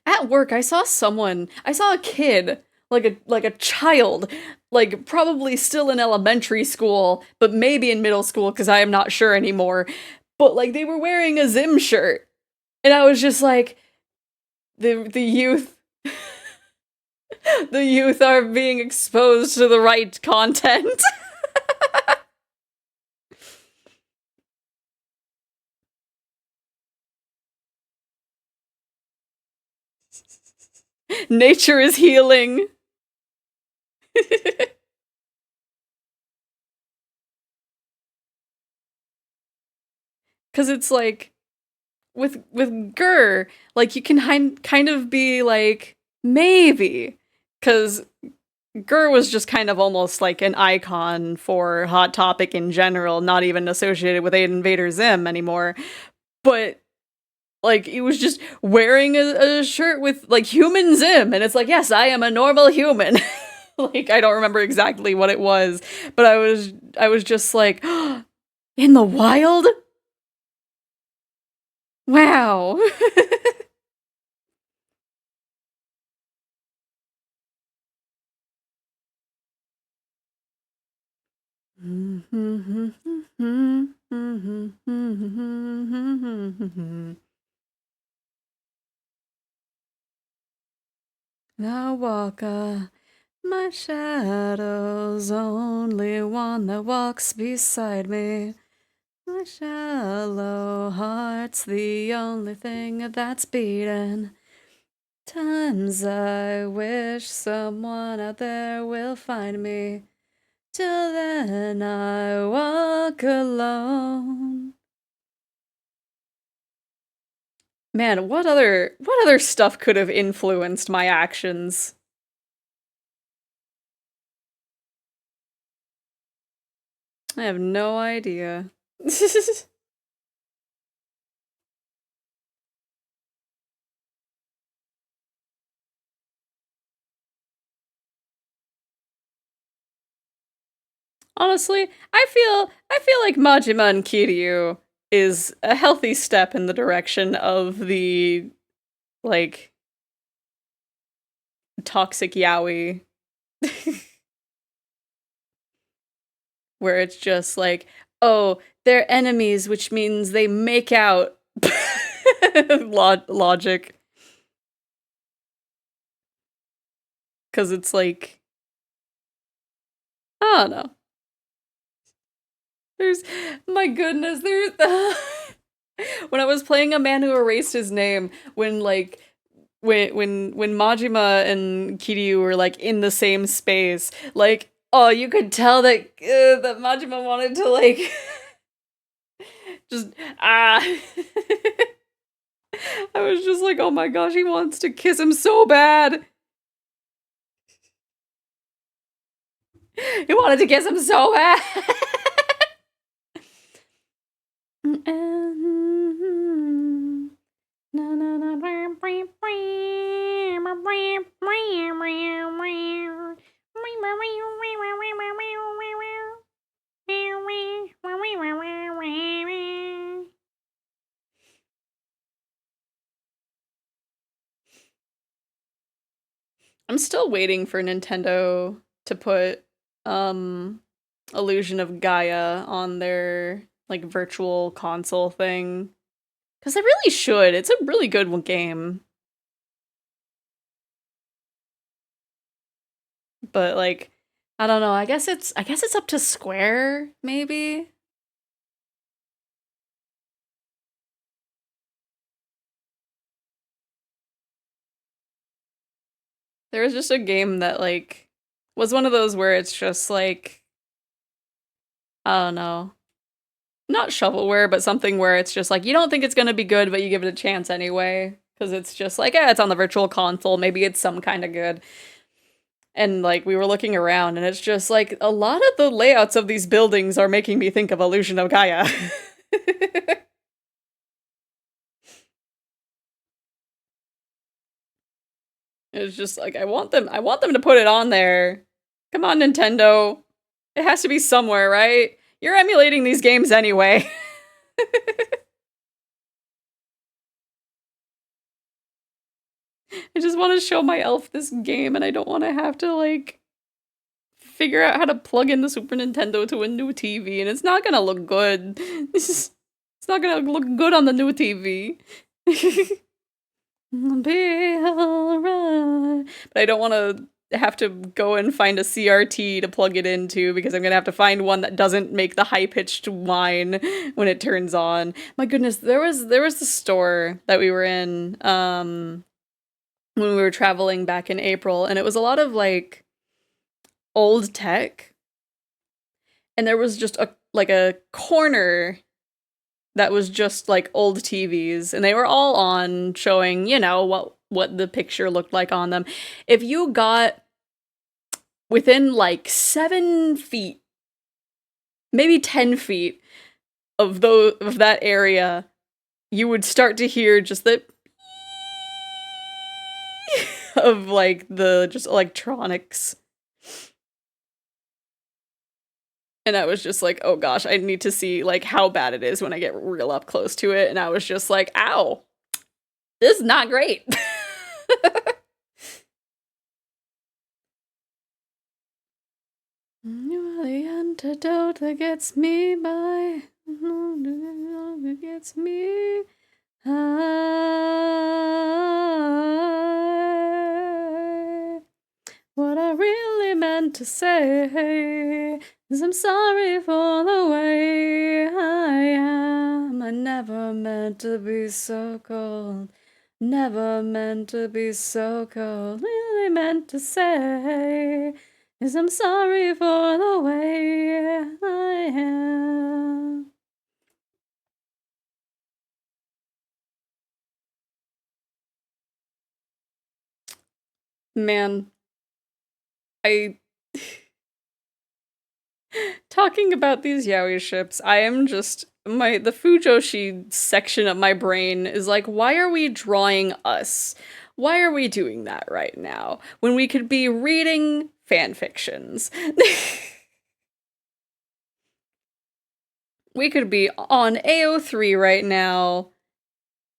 At work, I saw a kid, like a child, like probably still in elementary school, but maybe in middle school because I am not sure anymore. But like they were wearing a Zim shirt, and I was just like, the youth, the youth are being exposed to the right content. Nature is healing. Cause it's like with Gur, like you can kind of be like maybe, cause Gur was just kind of almost like an icon for Hot Topic in general, not even associated with Invader Zim anymore. But like he was just wearing a shirt with like human Zim, and it's like, yes, I am a normal human. Like I don't remember exactly what it was, but I was just like, in the wild? Wow. Now walker, my shadow's only one that walks beside me. My shallow heart's the only thing that's beating. Times I wish someone out there will find me. Till then I walk alone. Man, what other stuff could have influenced my actions? I have no idea. Honestly, I feel like Majima and Kiryu is a healthy step in the direction of the like toxic yaoi where it's just like, oh, they're enemies, which means they make out. Logic. Because it's like, I don't know. There's, my goodness, there's, when I was playing A Man Who Erased His Name, when like, when Majima and Kiryu were like in the same space, like, oh, you could tell that that Majima wanted to like just I was just like, oh my gosh, he wants to kiss him so bad. He wanted to kiss him so bad. I'm still waiting for Nintendo to put Illusion of Gaia on their like virtual console thing. Cause they really should. It's a really good game. But like, I don't know. I guess it's up to Square, maybe. There was just a game that like was one of those where it's just like, I don't know. Not shovelware, but something where it's just like you don't think it's gonna be good, but you give it a chance anyway. Because it's just like, it's on the virtual console, maybe it's some kind of good. And like we were looking around and it's just like a lot of the layouts of these buildings are making me think of Illusion of Gaia. It's just like I want them to put it on there. Come on, Nintendo. It has to be somewhere, right? You're emulating these games anyway. I just want to show my elf this game and I don't want to have to like figure out how to plug in the Super Nintendo to a new TV and it's not gonna look good. It's not gonna look good on the new TV. Be alright. But I don't want to have to go and find a CRT to plug it into because I'm gonna have to find one that doesn't make the high-pitched whine when it turns on. My goodness, there was the store that we were in when we were traveling back in April, and it was a lot of like old tech. And there was just a corner that was just like old TVs, and they were all on showing, you know, what the picture looked like on them. If you got within like 7 feet, maybe 10 feet of that area, you would start to hear just the of like the just electronics. And I was just like, oh gosh, I need to see like how bad it is when I get real up close to it. And I was just like, ow, this is not great. You are the antidote that gets me by. That gets me high. What I really meant to say is I'm sorry for the way I am. I never meant to be so cold. Never meant to be so cold. Really meant to say is I'm sorry for the way I am. Man, talking about these yaoi ships, I am just the Fujoshi section of my brain is like, why are we drawing us? Why are we doing that right now when we could be reading fan fictions? we could be on AO3 right now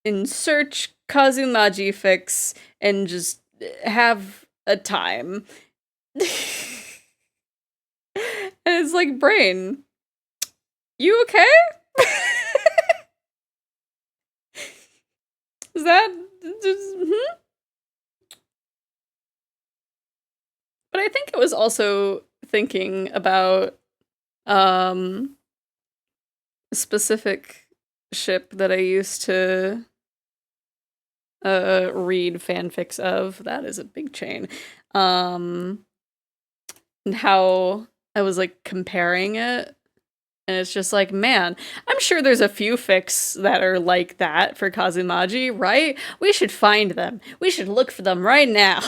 and search Kazumaji fix and just have a time. And it's like, brain, you okay? Is that just, But I think it was also thinking about a specific ship that I used to read fanfics of. That is a big chain. And how I was like comparing it. And it's just like, man, I'm sure there's a few fics that are like that for Kazumaji, right? We should find them. We should look for them right now.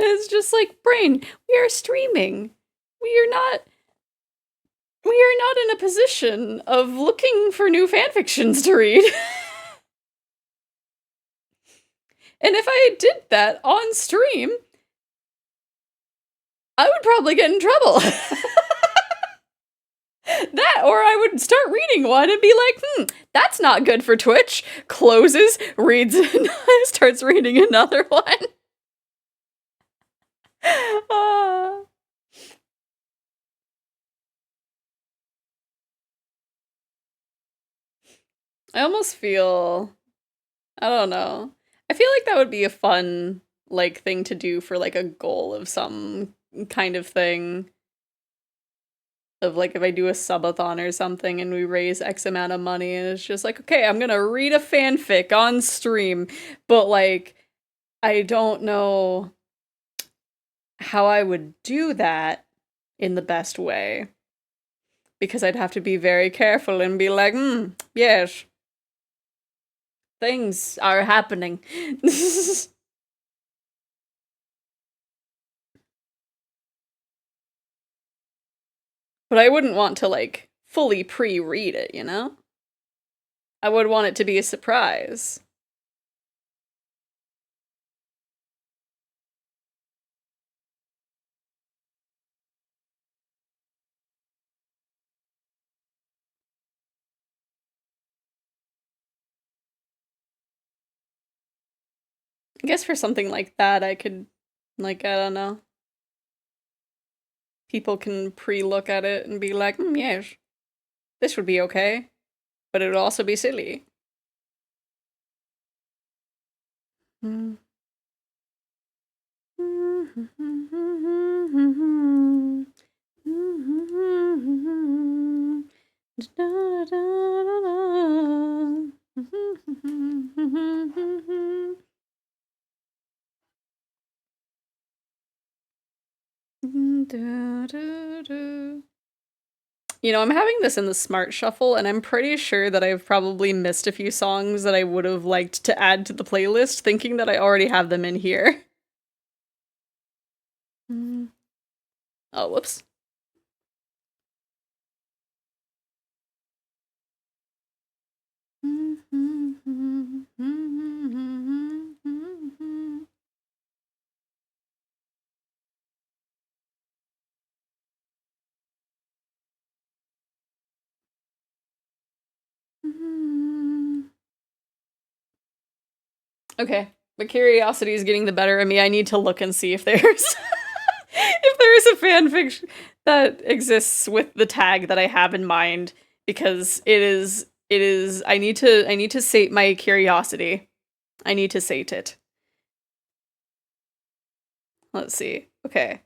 It's just like, brain, we are streaming. We are not in a position of looking for new fanfictions to read. And if I did that on stream, I would probably get in trouble. That, or I would start reading one and be like, that's not good for Twitch. Closes, reads, starts reading another one. I almost feel, I don't know. I feel like that would be a fun, like, thing to do for, like, a goal of some kind of thing. Of, like, if I do a subathon or something and we raise X amount of money and it's just like, okay, I'm gonna read a fanfic on stream, but, like, I don't know how I would do that in the best way. Because I'd have to be very careful and be like, yes. Things are happening. But I wouldn't want to, like, fully pre-read it, you know? I would want it to be a surprise. I guess for something like that, I could, like, I don't know. People can pre-look at it and be like, yes, this would be okay. But it would also be silly. You know, I'm having this in the Smart Shuffle, and I'm pretty sure that I've probably missed a few songs that I would have liked to add to the playlist, thinking that I already have them in here. Oh, whoops. Okay, but curiosity is getting the better of me. I need to look and see if there's if there is a fanfic that exists with the tag that I have in mind, because it is I need to sate my curiosity. I need to sate it. Let's see. Okay.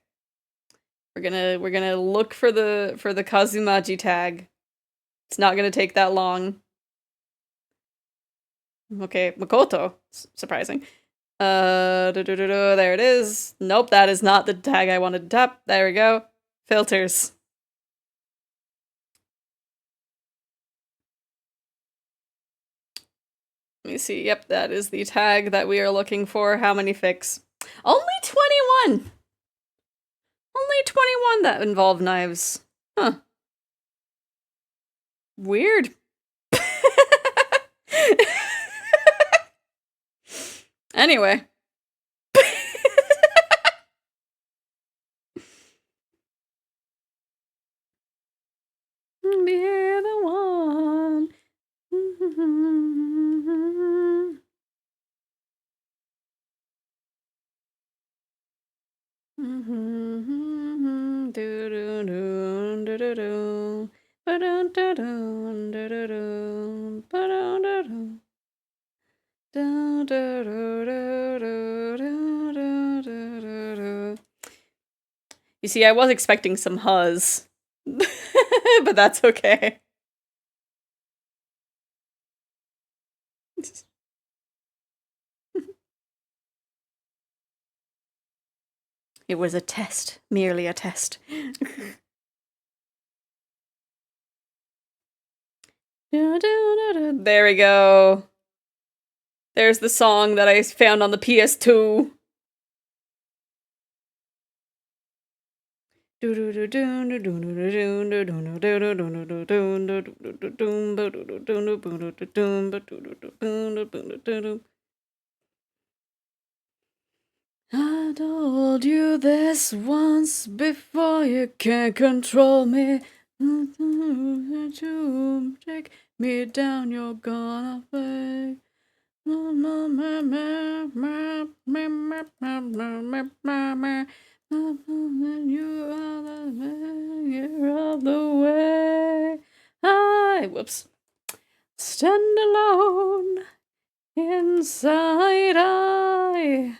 We're gonna look for the Kazumaji tag. It's not gonna take that long. Okay, Makoto. Surprising. There it is. Nope, that is not the tag I wanted to tap. There we go. Filters. Let me see. Yep, that is the tag that we are looking for. How many fics? Only 21! Only 21 that involve knives. Huh. Weird. Anyway. You see, I was expecting some huzz, but that's okay. It was a test, merely a test. There we go. There's the song that I found on the PS2. I told you this once before, you can't control me. You take me down, you're gonna break. You're of the way. Whoops. Stand alone inside I.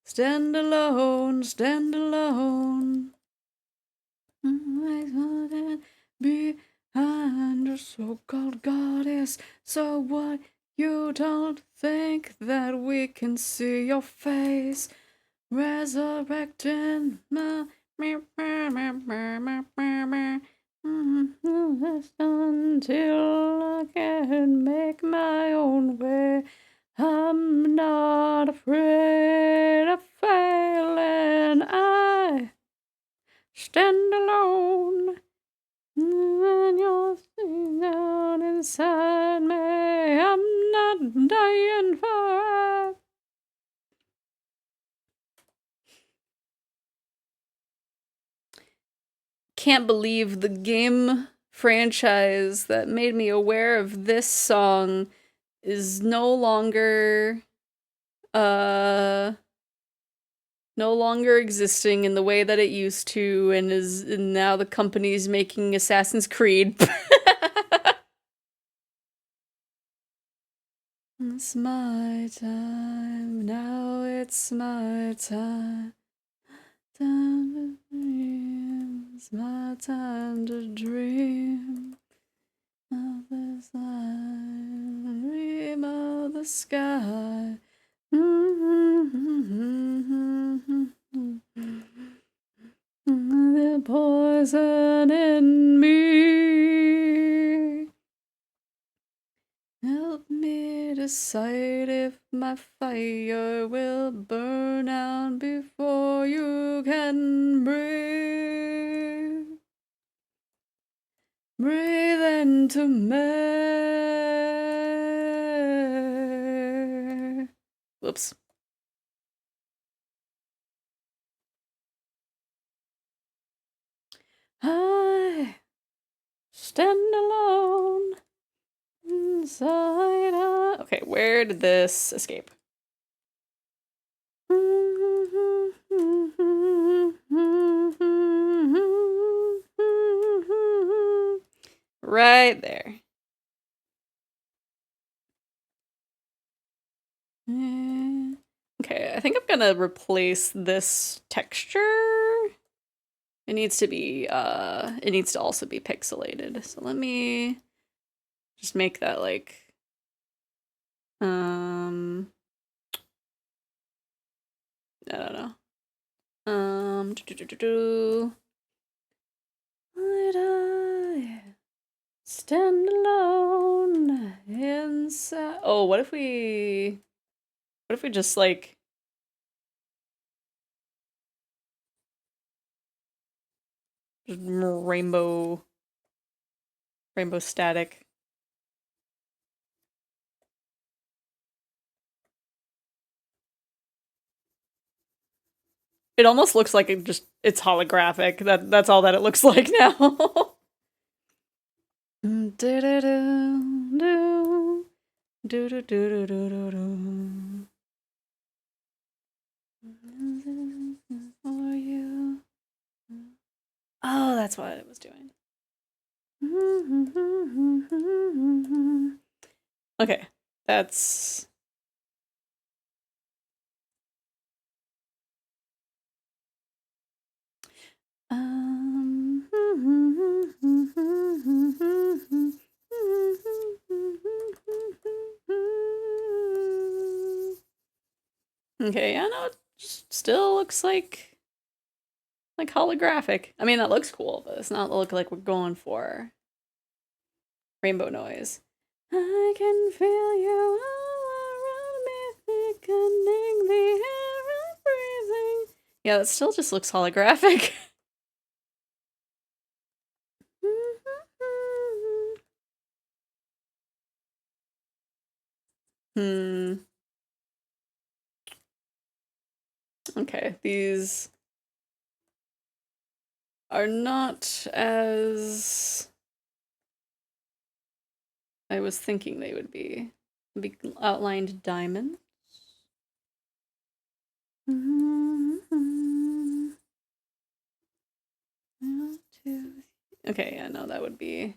Stand alone, stand alone. Behind your so-called goddess. So what? You don't think that we can see your face? Resurrecting until I can make my own way. I'm not afraid of failing. I stand alone. When you're sitting down inside me, I'm not dying for it. Can't believe the game franchise that made me aware of this song is no longer existing in the way that it used to, and now the company's making Assassin's Creed. It's my time, now it's my time. Time to dream, it's my time to dream of this life, dream of the sky. The poison in me. Help me decide if my fire will burn out before you can breathe. Breathe into me. Whoops. I stand alone inside. Okay, where did this escape? Right there. Okay, I think I'm gonna replace this texture. It needs to be, it needs to also be pixelated. So let me just make that like, I don't know. Might I stand alone inside? Oh, what if we just like just rainbow static? It almost looks like it's holographic. That's all that it looks like now. For you. Oh, that's what it was doing. Okay, that's... Okay, yeah, no, it still looks like holographic. I mean, that looks cool, but it's not the look like we're going for. Rainbow noise. I can feel you all around me, thickening the air I'm breathing. Yeah, that still just looks holographic. Okay, these are not as I was thinking they would be. Be outlined diamonds. Okay, yeah, no, that would be.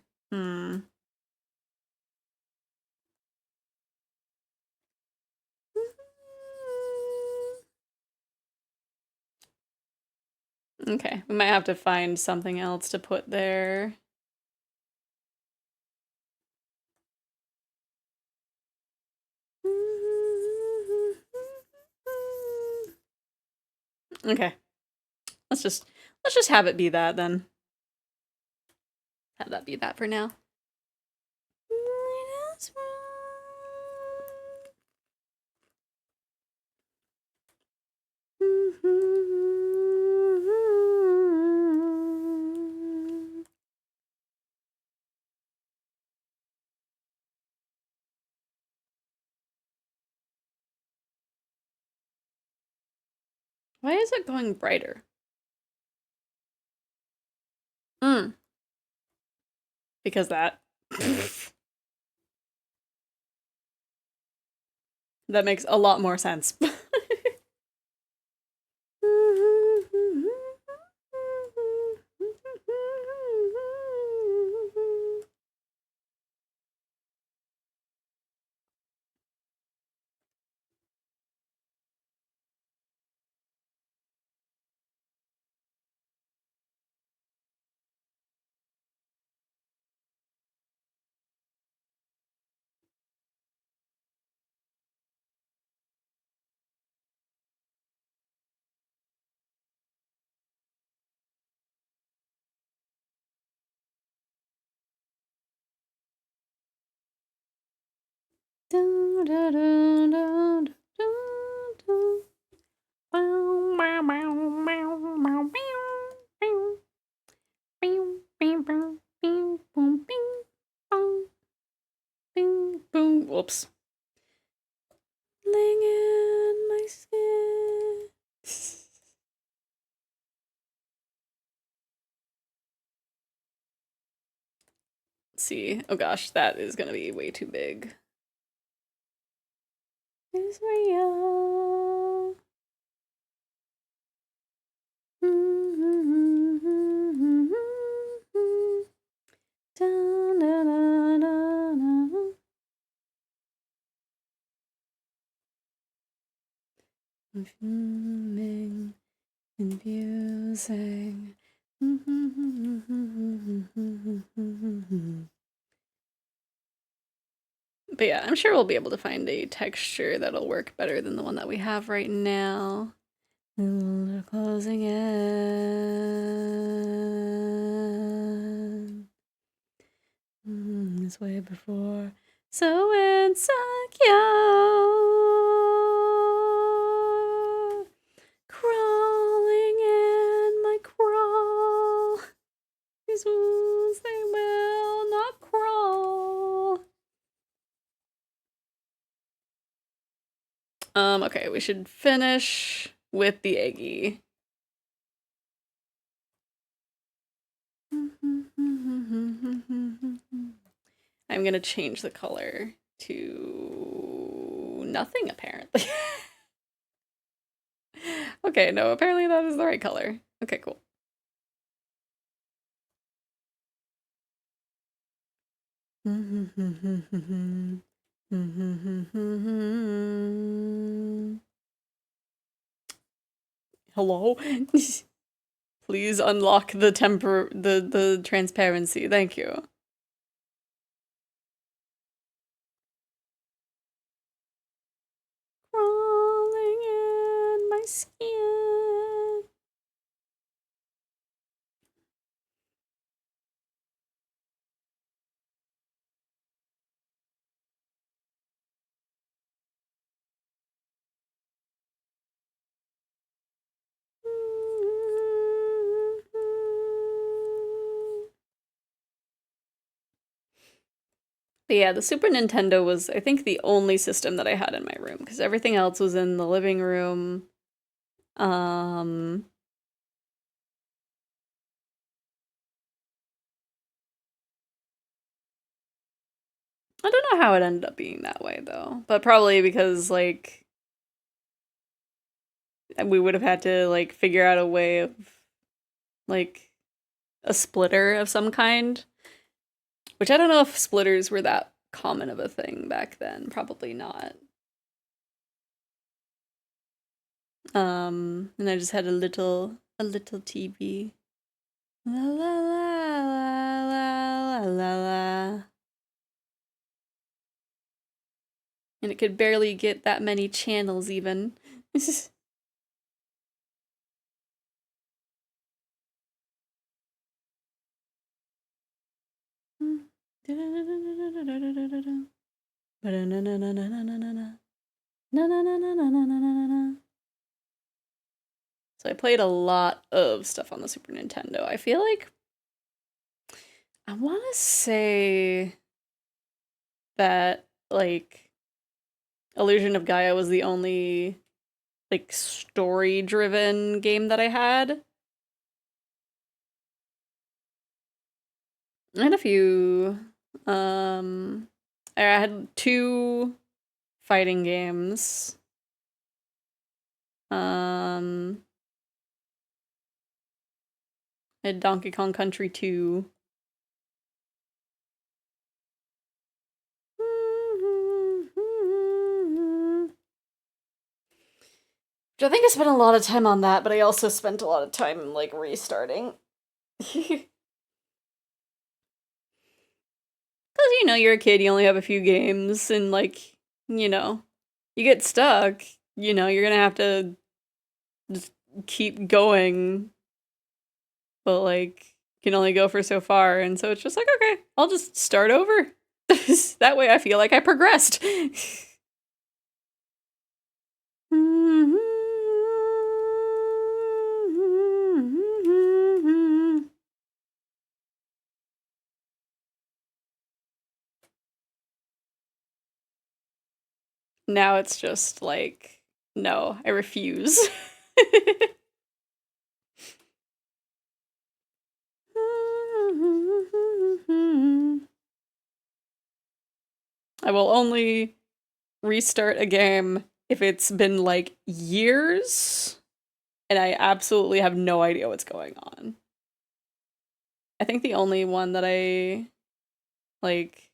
Okay, we might have to find something else to put there. Okay. Let's just have it be that then. Have that be that for now. Why is it going brighter? Because that. That makes a lot more sense. Whoops. Ling in my skin. Let's see. Oh gosh, that is gonna be way too big. Is real. Fuming, confusing. But yeah, I'm sure we'll be able to find a texture that'll work better than the one that we have right now. Closing in. This way before. So insecure. Crawling in my crawl. These wounds, they will not crawl. Okay, we should finish with the eggy. I'm gonna change the color to nothing, apparently. Okay, no, apparently that is the right color. Okay, cool. Hello? Please unlock the the transparency. Thank you. Crawling in my skin. But yeah, the Super Nintendo was, I think, the only system that I had in my room, because everything else was in the living room. I don't know how it ended up being that way, though. But probably because, like, we would have had to, like, figure out a way of, like, a splitter of some kind. Which I don't know if splitters were that common of a thing back then. Probably not. And I just had a little TV. La la la la la la la. And it could barely get that many channels even. So I played a lot of stuff on the Super Nintendo. I feel like I want to say that, like, Illusion of Gaia was the only, like, story-driven game that I had. I had a few. I had 2 fighting games. I had Donkey Kong Country 2. Which I think I spent a lot of time on that, but I also spent a lot of time, like, restarting. Because, you know, you're a kid, you only have a few games, and, like, you know, you get stuck, you know, you're gonna have to just keep going. But, like, you can only go for so far, and so it's just like, okay, I'll just start over. That way I feel like I progressed. Now it's just like, no, I refuse. I will only restart a game if it's been, like, years, and I absolutely have no idea what's going on. I think the only one that I, like,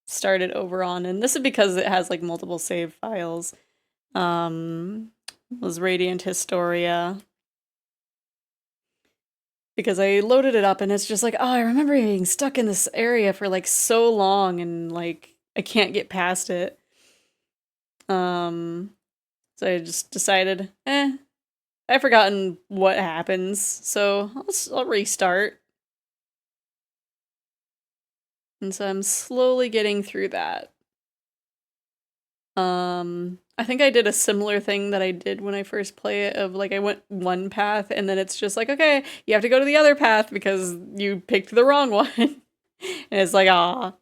started over on, and this is because it has, like, multiple save files, was Radiant Historia. Because I loaded it up and it's just like, oh, I remember being stuck in this area for, like, so long and, like, I can't get past it. So I just decided, I've forgotten what happens, so I'll restart. And so I'm slowly getting through that. I think I did a similar thing that I did when I first play it, of, like, I went one path and then it's just like, okay, you have to go to the other path because you picked the wrong one. And it's like, ah.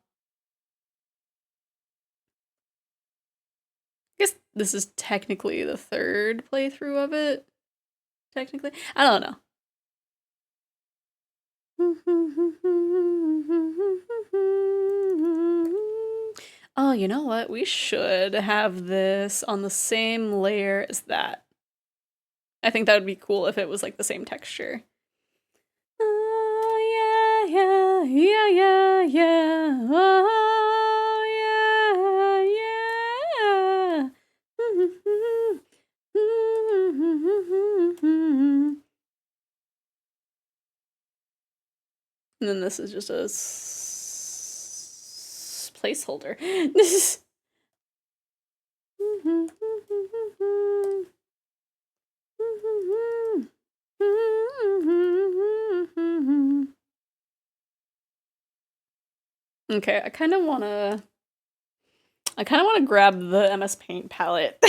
I guess this is technically the 3rd playthrough of it. Technically. I don't know. Oh, you know what? We should have this on the same layer as that. I think that would be cool if it was, like, the same texture. Oh, yeah, yeah, yeah, yeah, yeah. And then this is just a placeholder. This is. Okay, I kind of want to grab the MS Paint palette.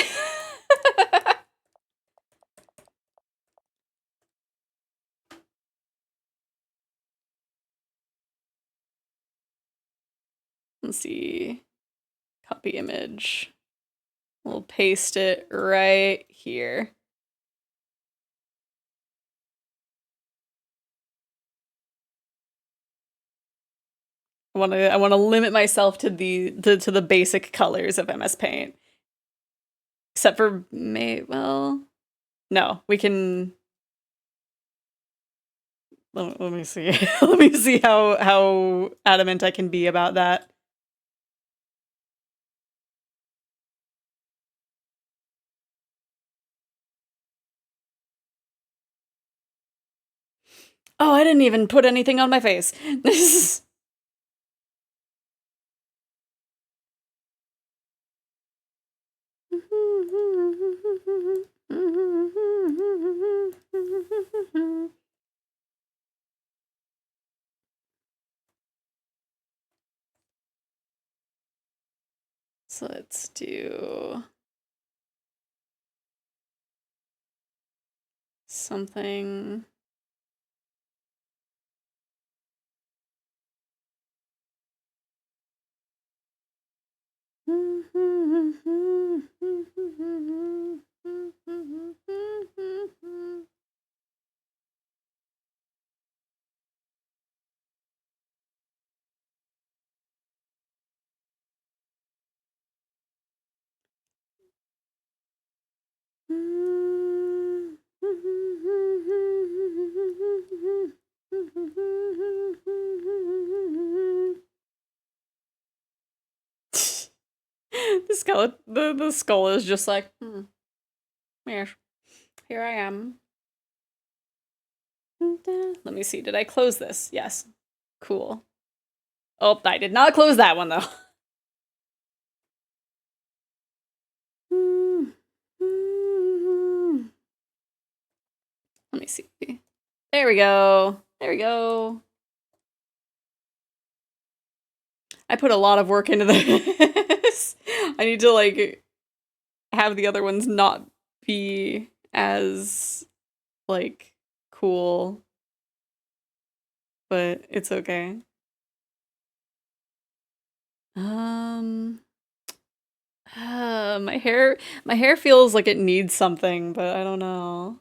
Let's see. Copy image. We'll paste it right here. I want to limit myself to the basic colors of MS Paint. Except for well, no, we can. Let me see. Let me see how adamant I can be about that. Oh, I didn't even put anything on my face. This is. So let's do something. The skull is just like, yes, here I am. Let me see, did I close this? Yes. Cool. Oh, I did not close that one, though. Let me see. There we go. There we go. I put a lot of work into this. I need to, like, have the other ones not be as, like, cool. But it's okay. My hair feels like it needs something, but I don't know.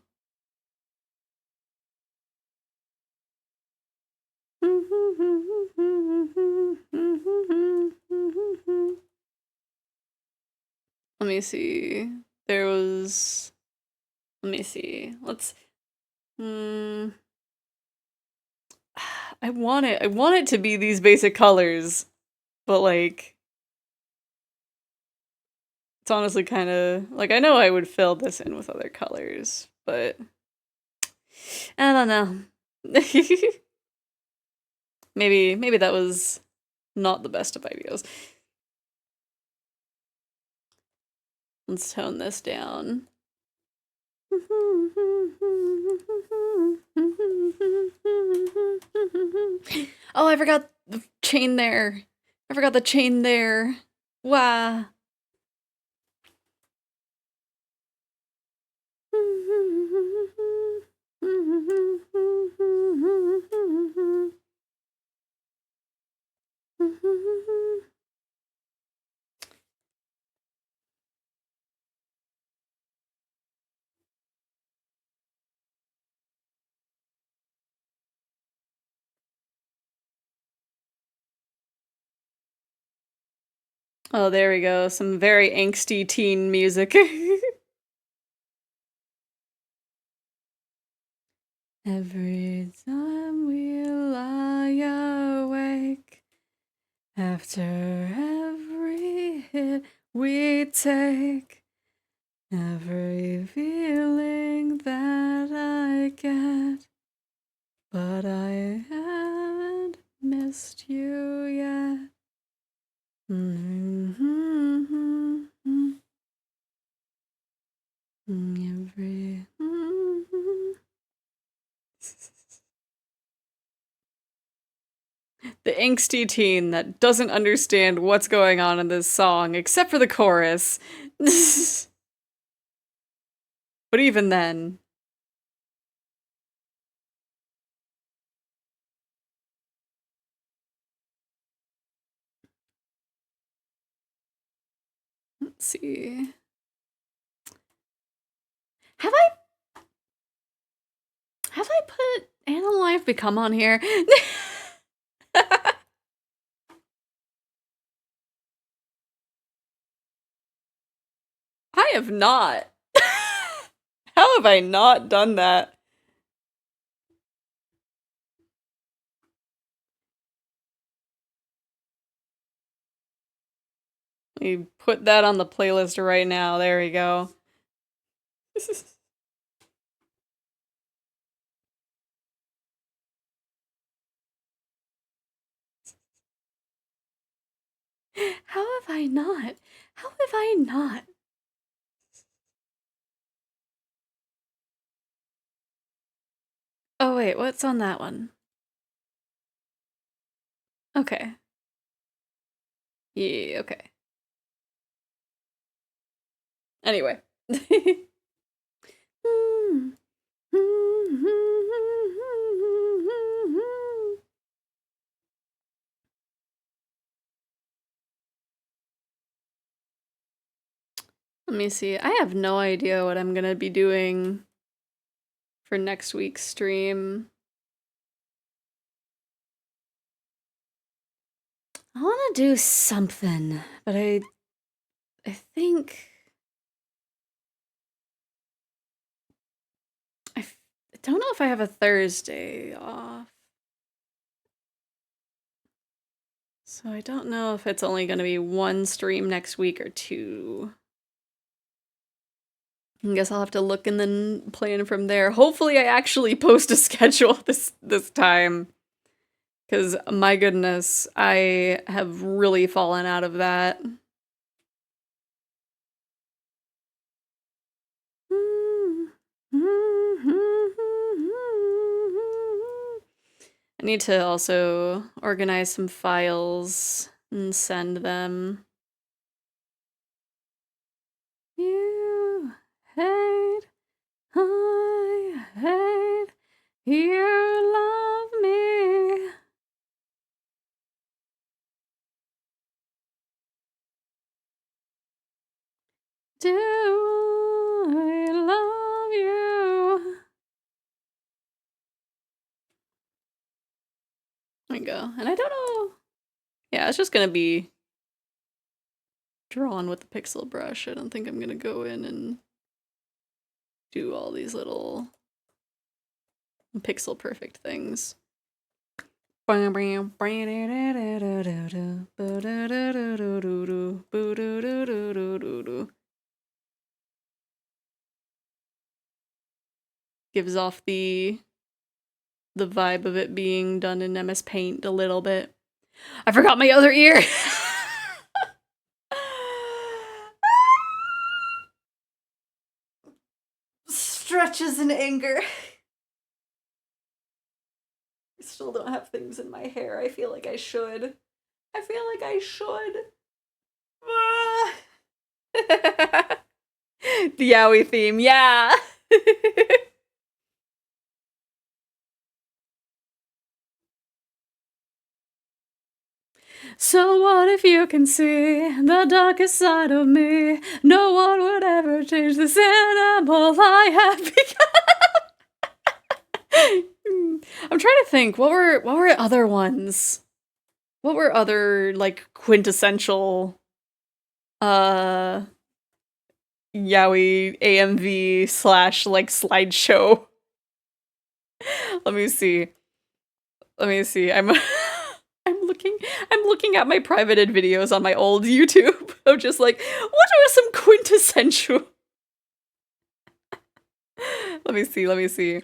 Let me see. There was. Let me see. Let's. I want it to be these basic colors, but like. It's honestly kind of like I know I would fill this in with other colors, but I don't know. maybe that was not the best of ideas. Let's tone this down. Oh, I forgot the chain there. I forgot the chain there. Wow. Oh, there we go. Some very angsty teen music. Every time we lie awake, after every hit we take, every feeling that I get, but I haven't The angsty teen that doesn't understand what's going on in this song, except for the chorus. But even then... Let's see... Have I put Animal Life Become on here? I have not. How have I not done that? Let me put that on the playlist right now. There we go. How have I not? How have I not? Oh wait, what's on that one? Okay. Yeah, okay. Anyway. Let me see. I have no idea what I'm gonna be doing for next week's stream. I want to do something, but I think I don't know if I have a Thursday off. So I don't know if it's only going to be one stream next week or two. I guess I'll have to look and then plan from there. Hopefully I actually post a schedule this time. Because, my goodness, I have really fallen out of that. I need to also organize some files and send them. You hate, I hate, you love me. Do I love you? There we go. And I don't know. Yeah, it's just gonna be drawn with the pixel brush. I don't think I'm gonna go in and do all these little pixel perfect things. Gives off the vibe of it being done in MS Paint a little bit. I forgot my other ear! Stretches in anger. I still don't have things in my hair. I feel like I should. I feel like I should. The Yowie theme, yeah! So what if you can see the darkest side of me? No one would ever change this animal I have become. I'm trying to think, what were other ones? What were other, like, quintessential Yaoi AMV / like slideshow? Let me see. I'm looking at my privated videos on my old YouTube. I'm just like, what are some quintessential? Let me see.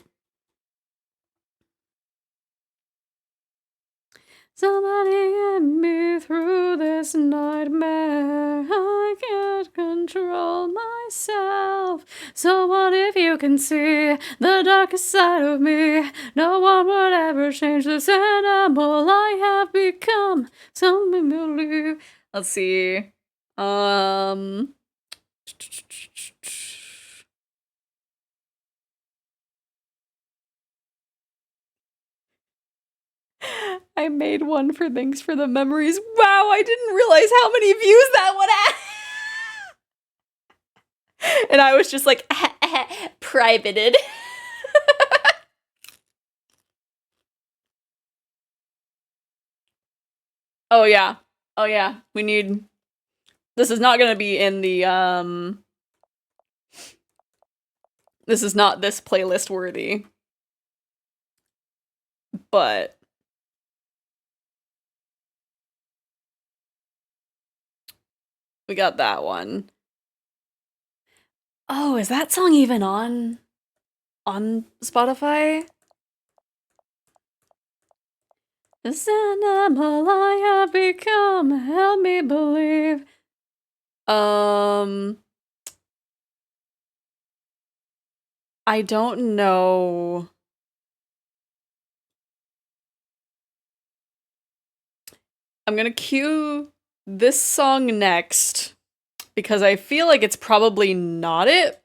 Somebody get me through this nightmare. I can't control myself. So what if you can see the darkest side of me? No one would ever change this animal I have become. Some believe. Let's see. I made one for Thanks for the Memories. Wow, I didn't realize how many views that would have. And I was just like, privated. Oh yeah. Oh yeah. We need... This is not gonna be in the, This is not this playlist worthy. But... we got that one. Oh, is that song even on Spotify? This animal I have become, help me believe. I don't know. I'm gonna cue this song next because I feel like it's probably not it.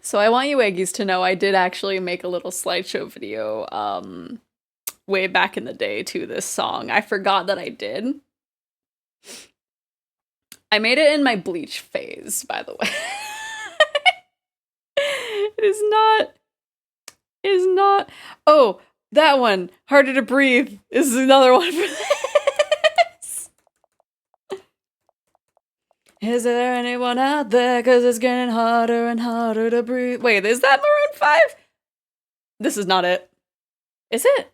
So I want you Eggies to know I did actually make a little slideshow video way back in the day to this song. I forgot that I did. I made it in my Bleach phase, by the way. It is not. Oh, that one. Harder to Breathe is another one for this. Is there anyone out there? 'Cause it's getting harder and harder to breathe. Wait, is that Maroon 5? This is not it. Is it?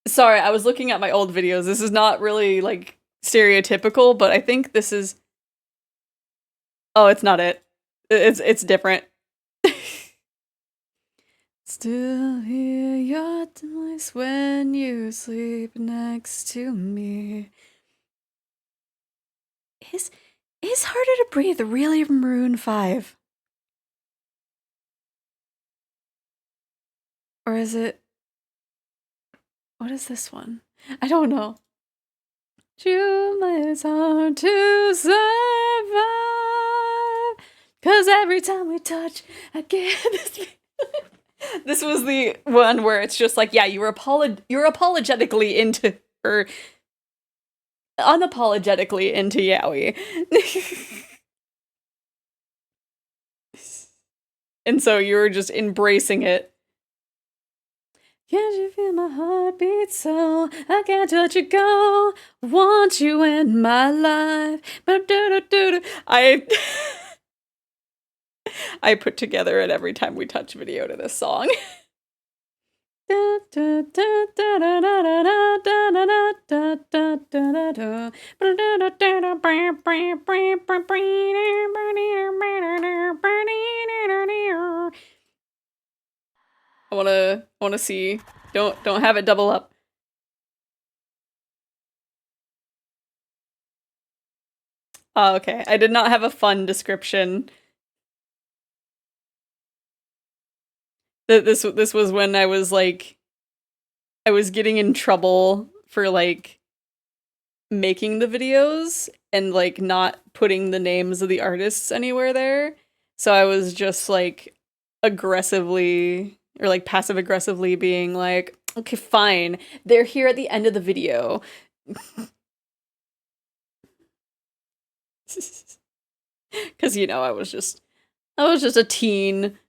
Sorry, I was looking at my old videos. This is not really, like, stereotypical, but I think this is... Oh, it's not it. It's different. Still hear your voice when you sleep next to me. Is Harder to Breathe really Maroon 5? Or is it... What is this one? I don't know. It's hard to survive. 'Cause every time we touch, I get this feeling. This was the one where it's just like, yeah, you're apologetically into, or unapologetically into yaoi. And so you were just embracing it. Can't you feel my heartbeat so I can't let you go? Want you in my life. I put together an Every Time We Touch video to this song. I wanna see. Don't have it double up. Oh, okay. I did not have a fun description. This was when I was like, I was getting in trouble for like making the videos and like not putting the names of the artists anywhere there. So I was just like aggressively or like passive aggressively being like, okay, fine. They're here at the end of the video. Cause you know, I was just a teen.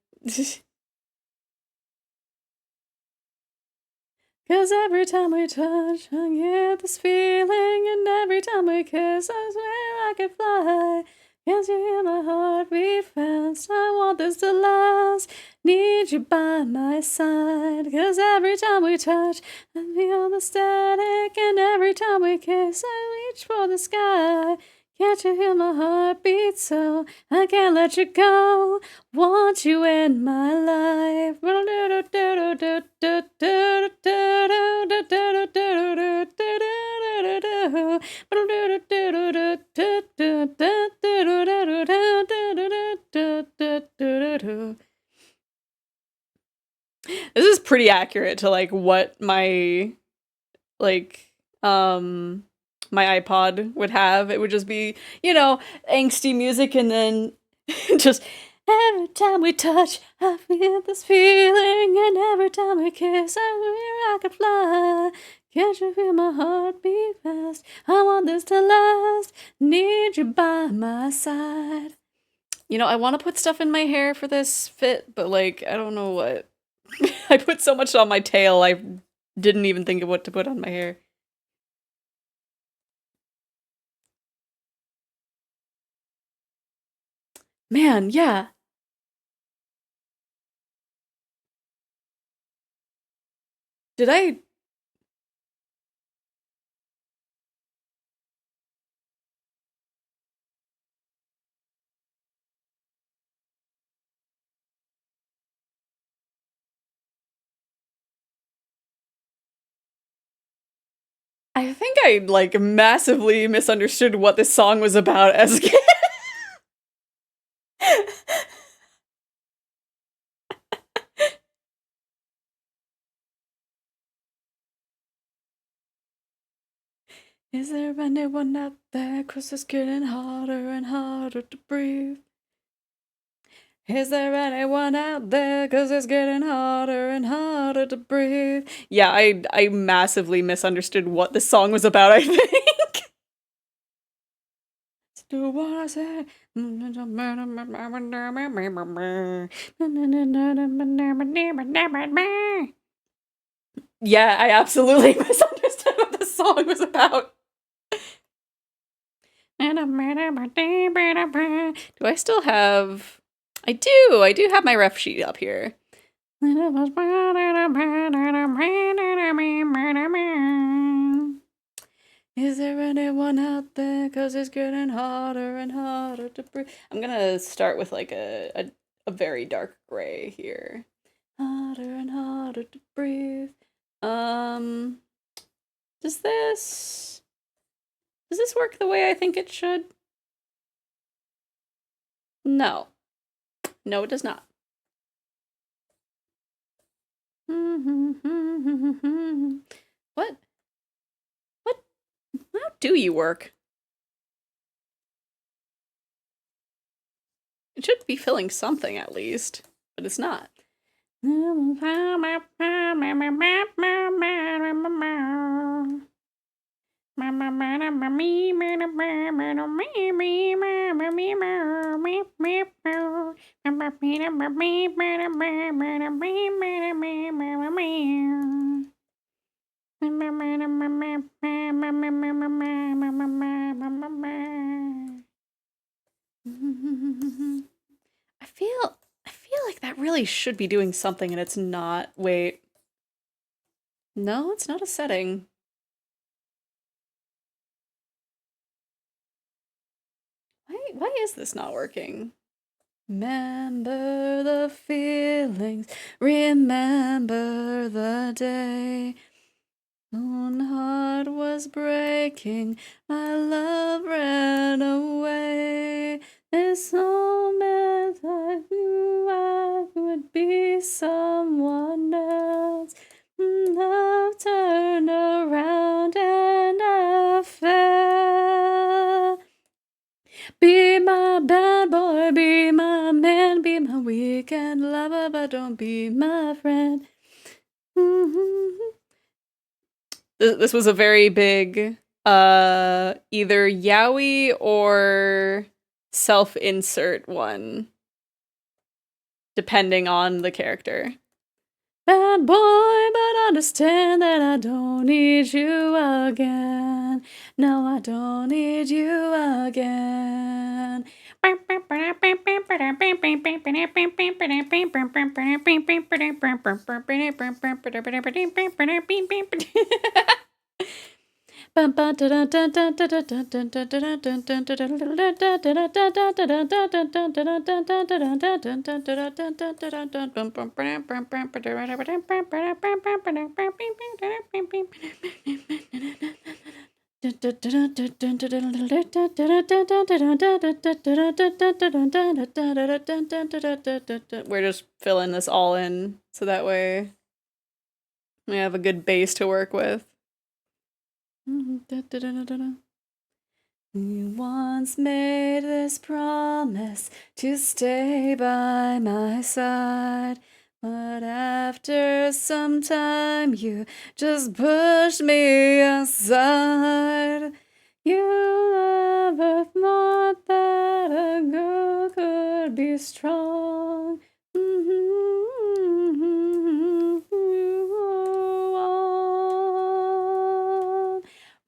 Cause every time we touch, I get this feeling, and every time we kiss, I swear I could fly. Can't you hear my heartbeat fast? I want this to last. Need you by my side. Cause every time we touch, I feel the static, and every time we kiss, I reach for the sky. Can't you hear my heartbeat? So I can't let you go. Want you in my life. This is pretty accurate to like what my my iPod would have. It would just be, you know, angsty music, and then just every time we touch, I feel this feeling, and every time we kiss, I can fly. Can't you feel my heart beat fast? I want this to last. Need you by my side. You know, I want to put stuff in my hair for this fit, but like, I don't know what. I put so much on my tail, I didn't even think of what to put on my hair. Man, yeah. Did I... I think I, like, massively misunderstood what this song was about as a kid. Is there anyone out there? 'Cause it's getting harder and harder to breathe. Is there anyone out there? 'Cause it's getting harder and harder to breathe. Yeah, I massively misunderstood what this song was about, I think. Do what I say. Yeah, I absolutely misunderstood what this song was about. Do I still have... I do have my ref sheet up here. Is there anyone out there? 'Cause it's getting harder and harder to breathe. I'm gonna start with like a very dark gray here. Harder and harder to breathe. Does this work the way I think it should? No. No, it does not. What? How do you work? It should be filling something at least, but it's not. I feel like that really should be doing something and it's not. Wait. No, it's not a setting. Why is this not working? Remember the feelings, remember the day. Own heart was breaking, my love ran away. This moment I knew I would be someone else. Love turned around and I fell. Be my bad boy, be my man, be my weekend lover, but don't be my friend. This was a very big, either yaoi or self-insert one, depending on the character. Bad boy, but understand that I don't need you again. No, I don't need you again. We're just filling this all in so that way we have a good base to work with. You once made this promise to stay by my side, but after some time you just pushed me aside. You never thought that a girl could be strong.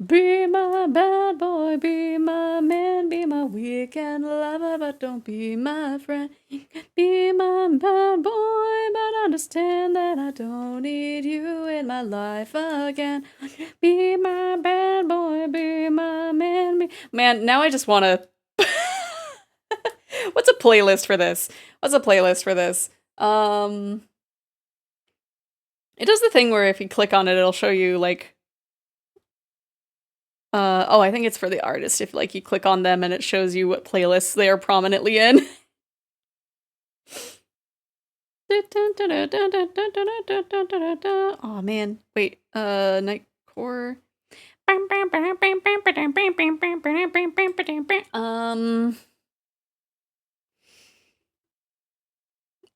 Be my bad boy, be my man, be my weekend lover, but don't be my friend. Be my bad boy, but understand that I don't need you in my life again. Be my bad boy, be my man, Man, now I just want to... What's a playlist for this? What's a playlist for this? It does the thing where if you click on it, it'll show you, like... oh, I think it's for the artist. If, like, you click on them and it shows you what playlists they are prominently in. Oh man, wait, Nightcore.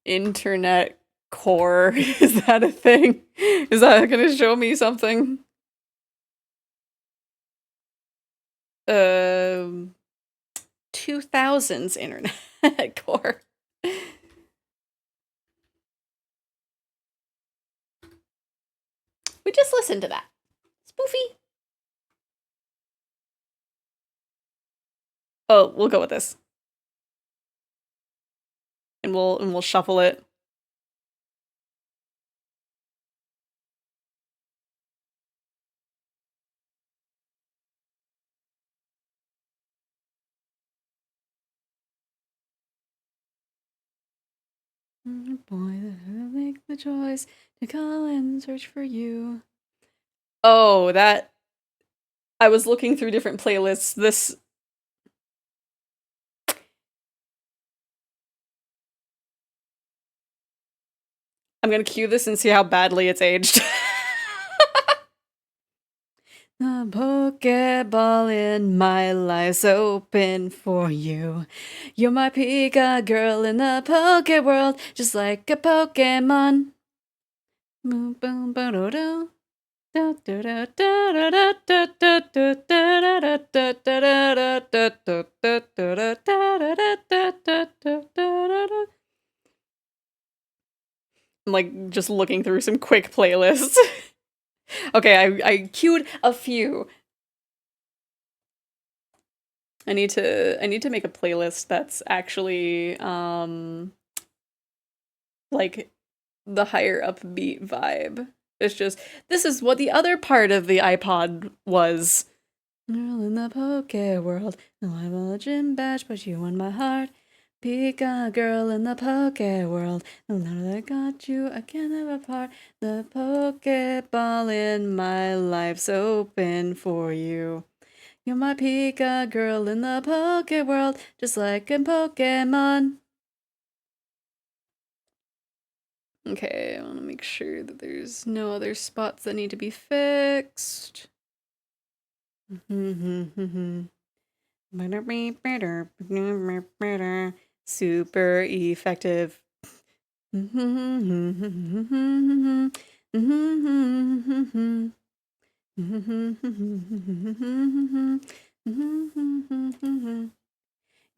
Internet core. Is that a thing? Is that gonna show me something? 2000s internet core. We just listened to that. Spoofy. Oh, we'll go with this. And we'll shuffle it. Boy, that make the choice to call and search for you. Oh, that... I was looking through different playlists. This... I'm gonna cue this and see how badly it's aged. The Pokeball in my life's open for you. You're my Pika girl in the Poke world, just like a Pokemon. Boom, boom, ba-do-do. I'm like just looking through some quick playlists. Okay, I queued a few. I need to make a playlist that's actually like the higher upbeat vibe. It's just, this is what the other part of the iPod was. Girl in the Poke world, no I have a gym badge, but you won my heart. Pika girl in the Poke world, no now that I got you, I can't have a part. The Pokeball in my life's open for you. You're my Pika girl in the Poke world, just like in Pokemon. Okay, I want to make sure that there's no other spots that need to be fixed. Super effective.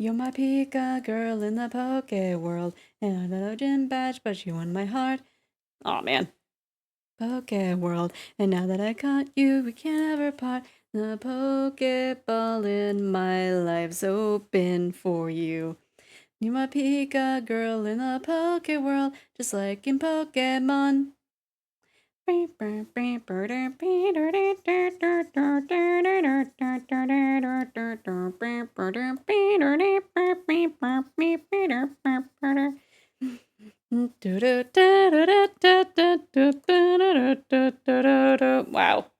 You're my Pika girl in the Poke world, and I don't know gym badge, but you won my heart. Aw, man. Poke world, and now that I caught you, we can't ever part. The Pokeball in my life's open for you. You're my Pika girl in the Poke world, just like in Pokemon. Wow,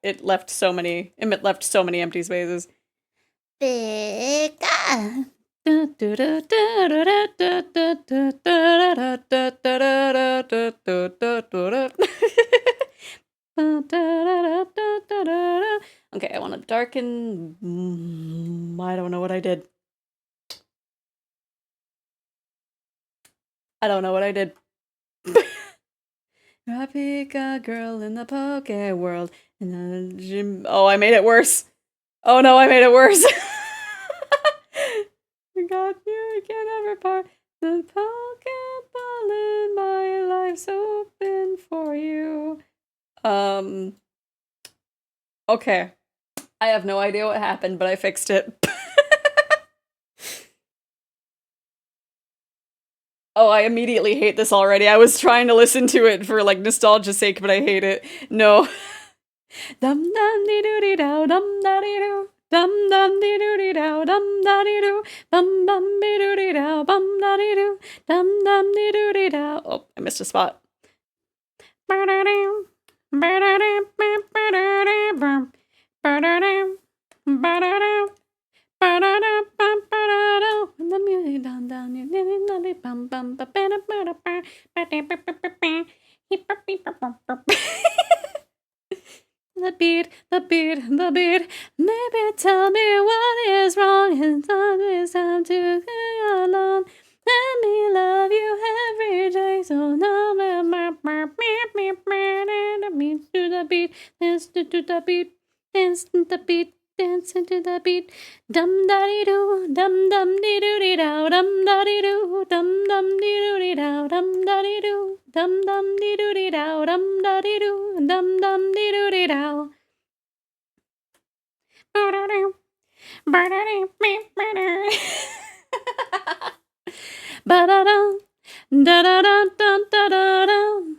it left so many empty spaces. Pika. Okay, I want to darken. I don't know what I did. I don't know what I did. I pick a girl in the poke world. In the gym. Oh, I made it worse. Oh no, I made it worse. I got you, I can't ever part. The Pokeball in my life's open for you. Okay. I have no idea what happened, but I fixed it. Oh, I immediately hate this already. I was trying to listen to it for like nostalgia's sake, but I hate it. No. Dum dum dee doo dee dow, dum da dee doo. Dum dum dee doo dee dow, dum da dee doo. Bum bum dee doo dee dow, bum da dee doo. Dum dum dee doo dee dow. Oh, I missed a spot. The beat. Maybe tell me what is wrong. It's time to get alone. Let me love you every day. So now, to the beat, dance to the beat, dance to the beat. Dance into the beat, dum da dee doo, dum dum dee doo dee dow, dum da dee doo, dum dum dee doo dee dow, dum da dee doo, dum dum dee doo dee dow, dum da dee doo, dum dum dee doo dee dow. Ba-da-dum, da-da-dum-dum-da-da-dum.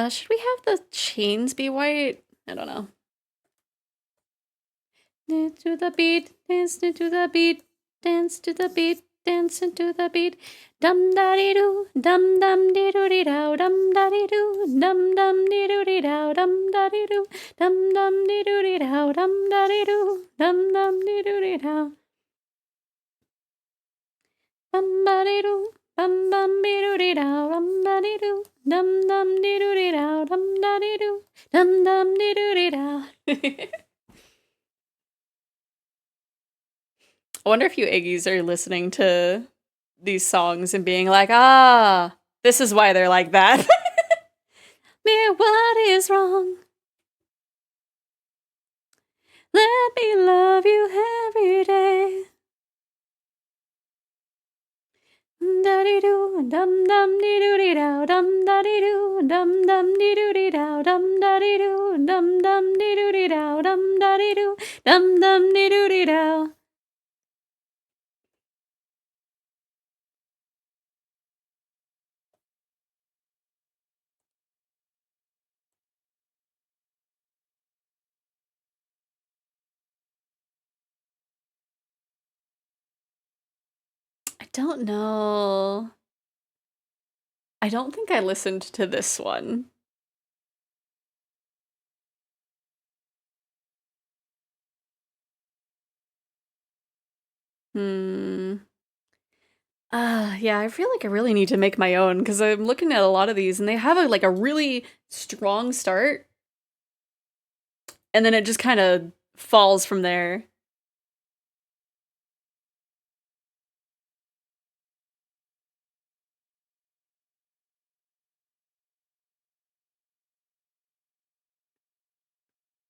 Should we have the chains be white? I don't know. Dance to the beat, dance to the beat, dance to the beat, dance into the beat. Dum da dee doo, dum dum dee doo dee dow, dum da dee doo, dum dum dee doo dee dow, dum da dee doo, dum dum dee doo dee dow, dum da dee doo, dum dum dee doo dee dow. Bum ba dee doo, bum bum dee doo dee dow, dum da dee doo, dum dum dee doo dee dow, dum da dee doo, dum dum dee doo dee dow. I wonder if you Iggies are listening to these songs and being like, ah, this is why they're like that. Me, what is wrong? Let me love you every day. Da dee doo, dum dum dee doo dee dow, dum da dee doo, dum dum dee doo dee dow, dum da dee doo, dum dum dee doo dee dow, dum da dee doo, dum dum dee doo dee dow. I don't know. I don't think I listened to this one. Yeah, I feel like I really need to make my own because I'm looking at a lot of these and they have a really strong start. And then it just kind of falls from there.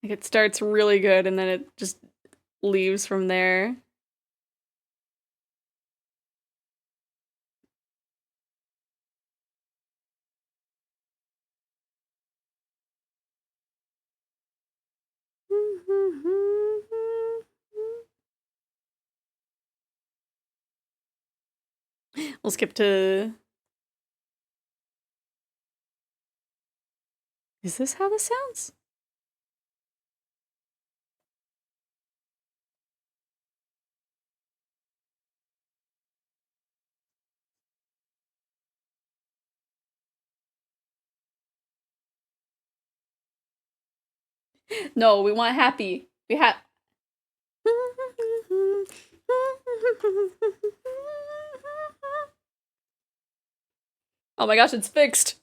Like it starts really good and then it just leaves from there. We'll skip to... Is this how this sounds? No, we want happy. We have... Oh my gosh, it's fixed.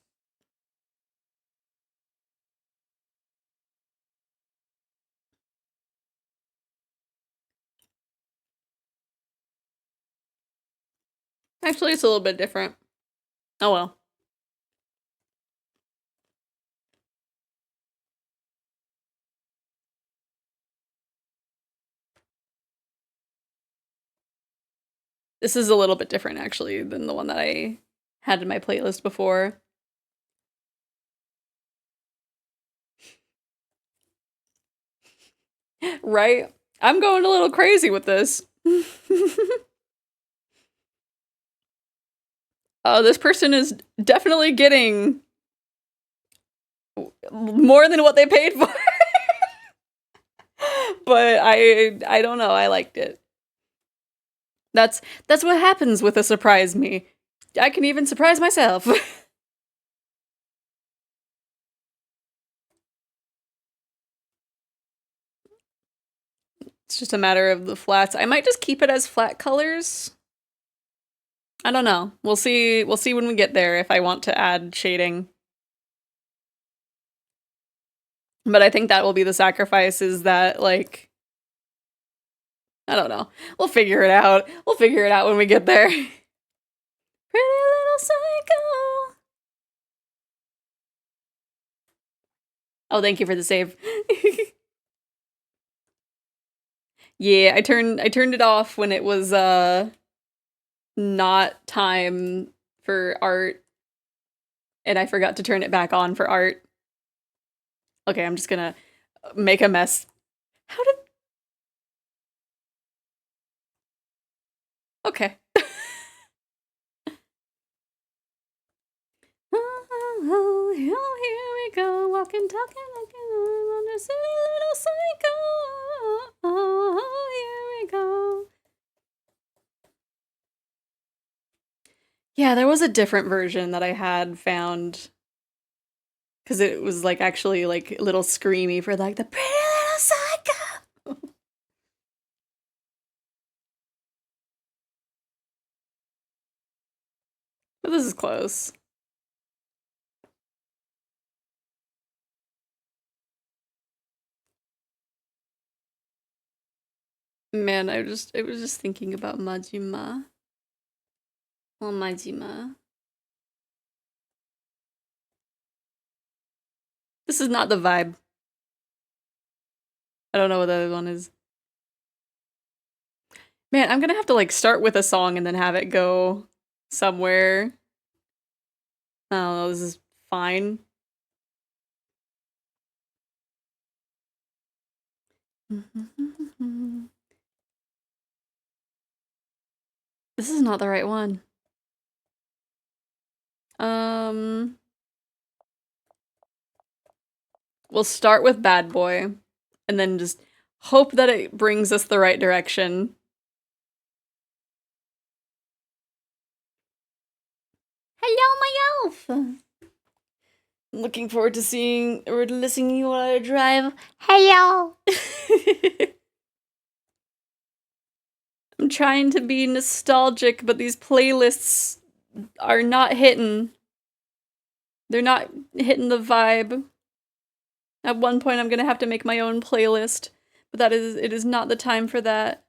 Actually, it's a little bit different. Oh well. This is a little bit different, actually, than the one that I had in my playlist before. Right? I'm going a little crazy with this. This person is definitely getting more than what they paid for. But I don't know, I liked it. That's what happens with a surprise me. I can even surprise myself. It's just a matter of the flats. I might just keep it as flat colors. I don't know. We'll see when we get there if I want to add shading. But I think that will be the sacrifice, is that, like, I don't know. We'll figure it out. We'll figure it out when we get there. Pretty little psycho. Oh, thank you for the save. Yeah, I turned it off when it was not time for art, and I forgot to turn it back on for art. Okay, I'm just gonna make a mess. How did... Okay. Oh, here we go, walking, talking like I'm a silly little psycho. Oh, here we go. Yeah, there was a different version that I had found, because it was like actually like a little screamy for like the pretty little psycho. But this is close. Man, I was just thinking about Majima. Oh, Majima. This is not the vibe. I don't know what the other one is. Man, I'm gonna have to like start with a song and then have it go somewhere. I don't know, this is fine. This is not the right one. We'll start with Bad Boy, and then just hope that it brings us the right direction. Hello, my elf! I'm looking forward to seeing or listening to you while I drive. Hello! I'm trying to be nostalgic, but these playlists are not hitting. They're not hitting the vibe. At one point, I'm gonna have to make my own playlist, but it is not the time for that.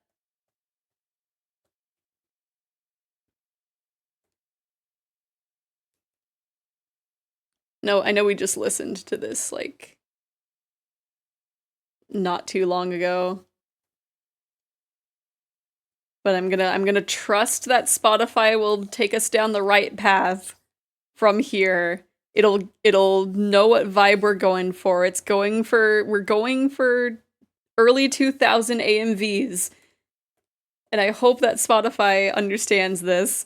No, I know we just listened to this, like, not too long ago. But I'm gonna trust that Spotify will take us down the right path from here. It'll know what vibe we're going for. We're going for early 2000 AMVs. And I hope that Spotify understands this.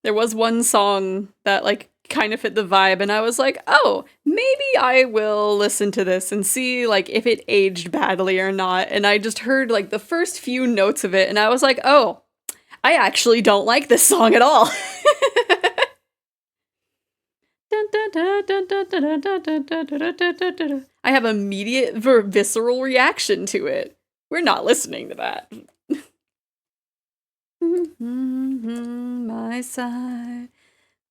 There was one song that like kind of fit the vibe, and I was like, oh, maybe I will listen to this and see like if it aged badly or not. And I just heard like the first few notes of it, and I was like, oh, I actually don't like this song at all. I have immediate visceral reaction to it. We're not listening to that. My side,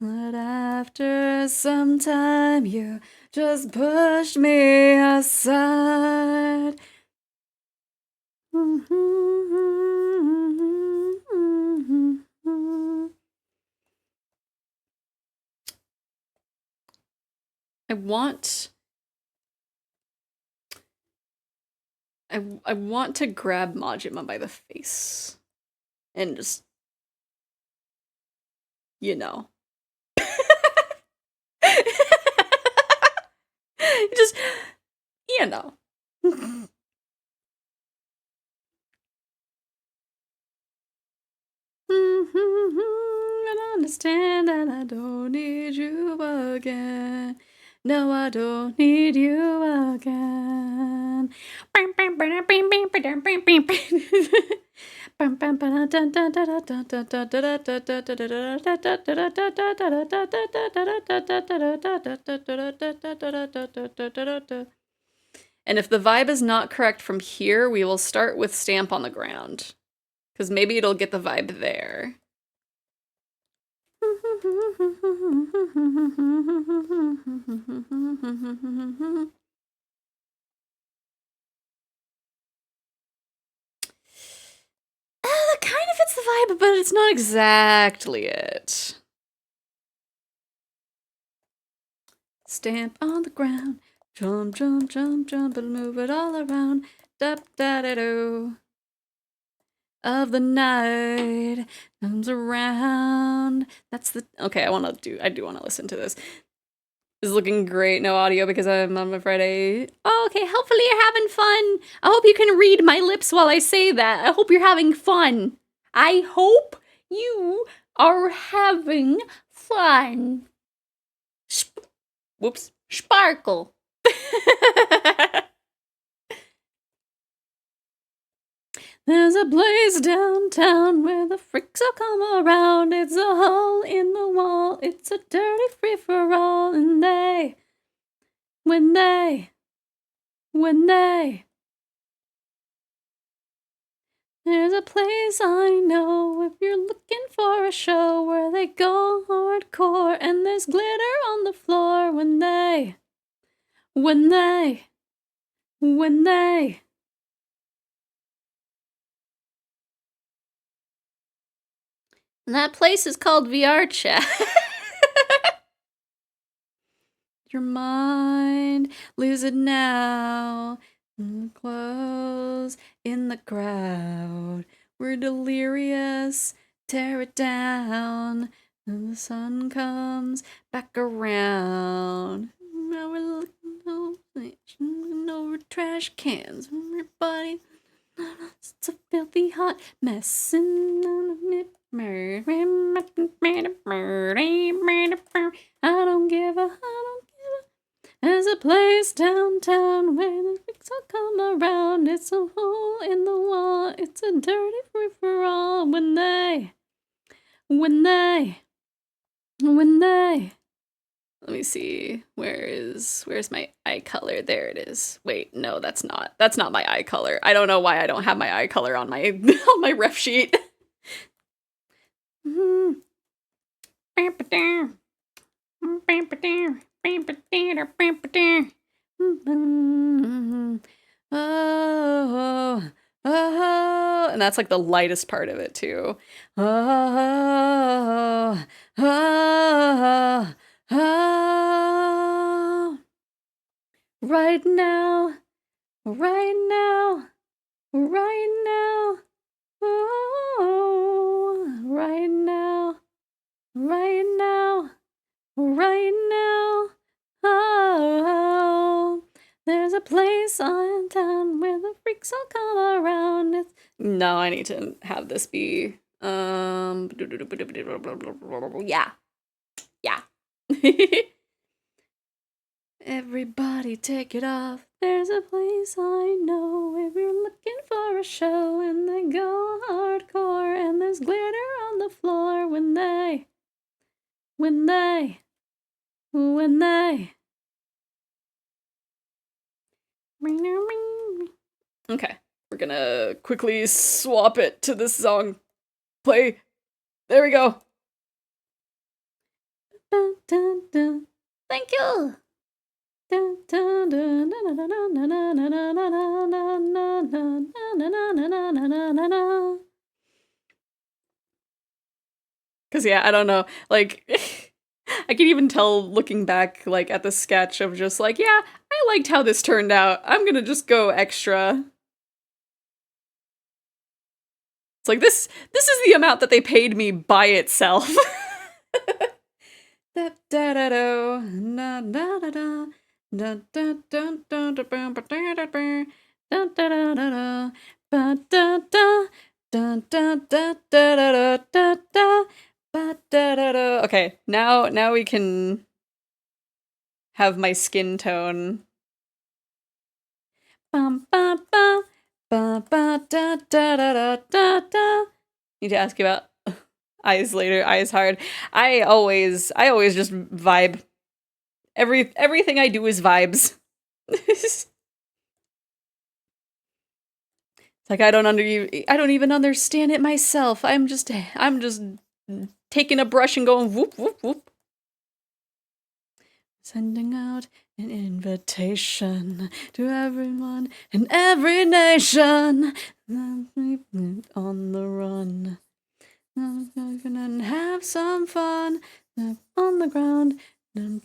but after some time you just pushed me aside. I want to grab Majima by the face and just, you know. Just, you know. I understand that I don't need you again. No, I don't need you again. And if the vibe is not correct from here, we will start with Stamp on the Ground. Because maybe it'll get the vibe there. That kind of fits the vibe, but it's not exactly it. Stamp on the ground. Jump, jump, jump, jump, and move it all around. Da-da-da-do. Of the night comes around. That's the okay. I do want to listen to this. This is looking great. No audio because I'm on my Friday. Oh, okay. Hopefully you're having fun. I hope you can read my lips while I say that. I hope you're having fun. I hope you are having fun. Whoops. Sparkle. There's a place downtown where the freaks all come around. It's a hole in the wall. It's a dirty free-for-all. And when there's a place I know if you're looking for a show where they go hardcore and there's glitter on the floor. When And that place is called VR Chat. Your mind, lose it now. Close in the crowd. We're delirious, tear it down. And the sun comes back around. Now we're looking over trash cans. Everybody, it's a filthy hot mess. I don't give a. There's a place downtown where the freaks all come around. It's a hole in the wall. It's a dirty free-for-all. When they. Let me see. Where's my eye color? There it is. Wait, no, that's not my eye color. I don't know why I don't have my eye color on my on my ref sheet. Oh, and that's like the lightest part of it too. Right now, right a place in town where the freaks all come around. No, I need to have this be yeah. Yeah. Everybody take it off. There's a place I know if you're looking for a show and they go hardcore and there's glitter on the floor when they Okay, we're gonna quickly swap it to this song. Play. There we go. Dun, dun, dun. Thank you. Cause yeah, I don't know. Like I can even tell looking back like at the sketch of just like, yeah, I liked how this turned out. I'm gonna just go extra. It's like this is the amount that they paid me by itself. Okay, now we can have my skin tone. Need to ask you about eyes later. Eyes hard. I always just vibe. Everything I do is vibes. It's like I don't even understand it myself. I'm just taking a brush and going whoop whoop whoop. Sending out an invitation to everyone in every nation on the run. And have some fun on the ground.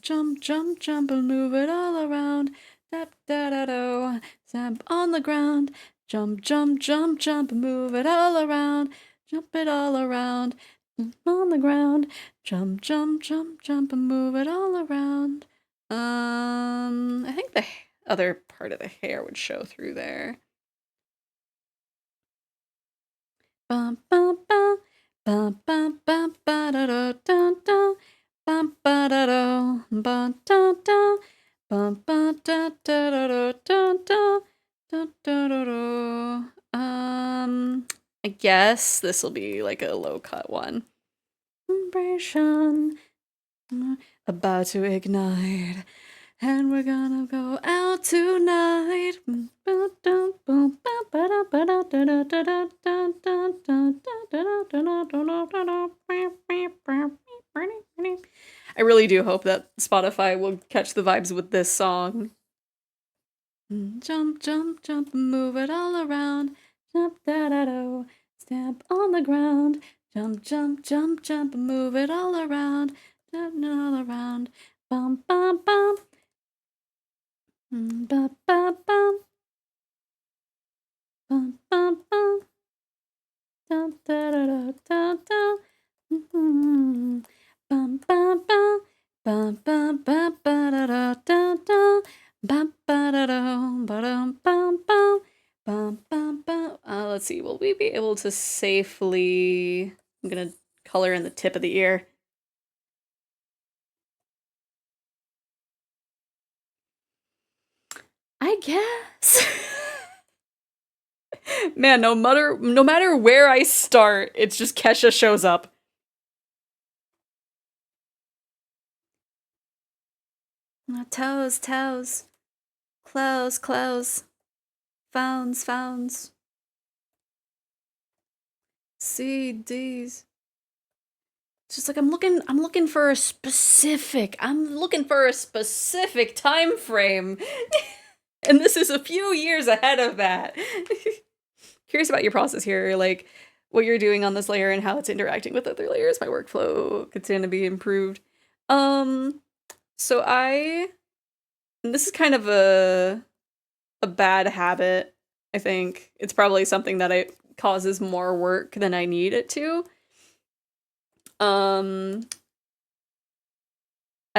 Jump, jump, jump, and move it all around. Tap, da, da, do. Stamp on the ground. Jump, jump, jump, jump, and move it all around. Jump it all around. On the ground. Jump, jump, jump, jump, and move it all around. I think the other part of the hair would show through there. Bum, bum, bum. Bum, bum, bum, ba, da, da, dun, dun. Bum, ba, da, da, ba, dun, dun. Bum, ba, da, da, da, da, dun, dun. Dun, da, da, da. I guess this will be like a low cut one. Vibration about to ignite, and we're gonna go out tonight. I really do hope that Spotify will catch the vibes with this song. Jump, jump, jump, move it all around. Jump, da da do. Stamp on the ground. Jump, jump, jump, jump, move it all around. Jump all around. Bum, bum, bum. Ba, ba, bum. Bum, bum, bum. Dun, da, da, da, da, da. Bum, bum, bum. Bum, bum, bum, ba, da, da, da, da. Bum, ba, da, da, ba, dum, bum, bum. Bum, bum, bum. Let's see, will we be able to safely... I'm gonna color in the tip of the ear. I guess. Man, no matter where I start, it's just Kesha shows up. Toes, toes. Clothes, clothes. Phones. CDs. It's just like I'm looking for a specific time frame. And this is a few years ahead of that. Curious about your process here, like what you're doing on this layer and how it's interacting with other layers. My workflow could stand to be improved. So this is kind of a bad habit, I think. It's probably something that it causes more work than I need it to. I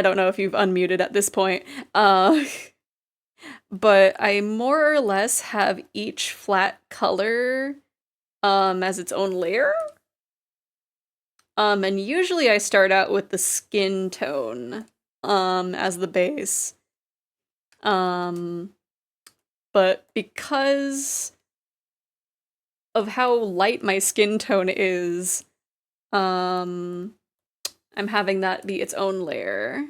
don't know if you've unmuted at this point. but I more or less have each flat color as its own layer. And usually I start out with the skin tone as the base. But because of how light my skin tone is, I'm having that be its own layer.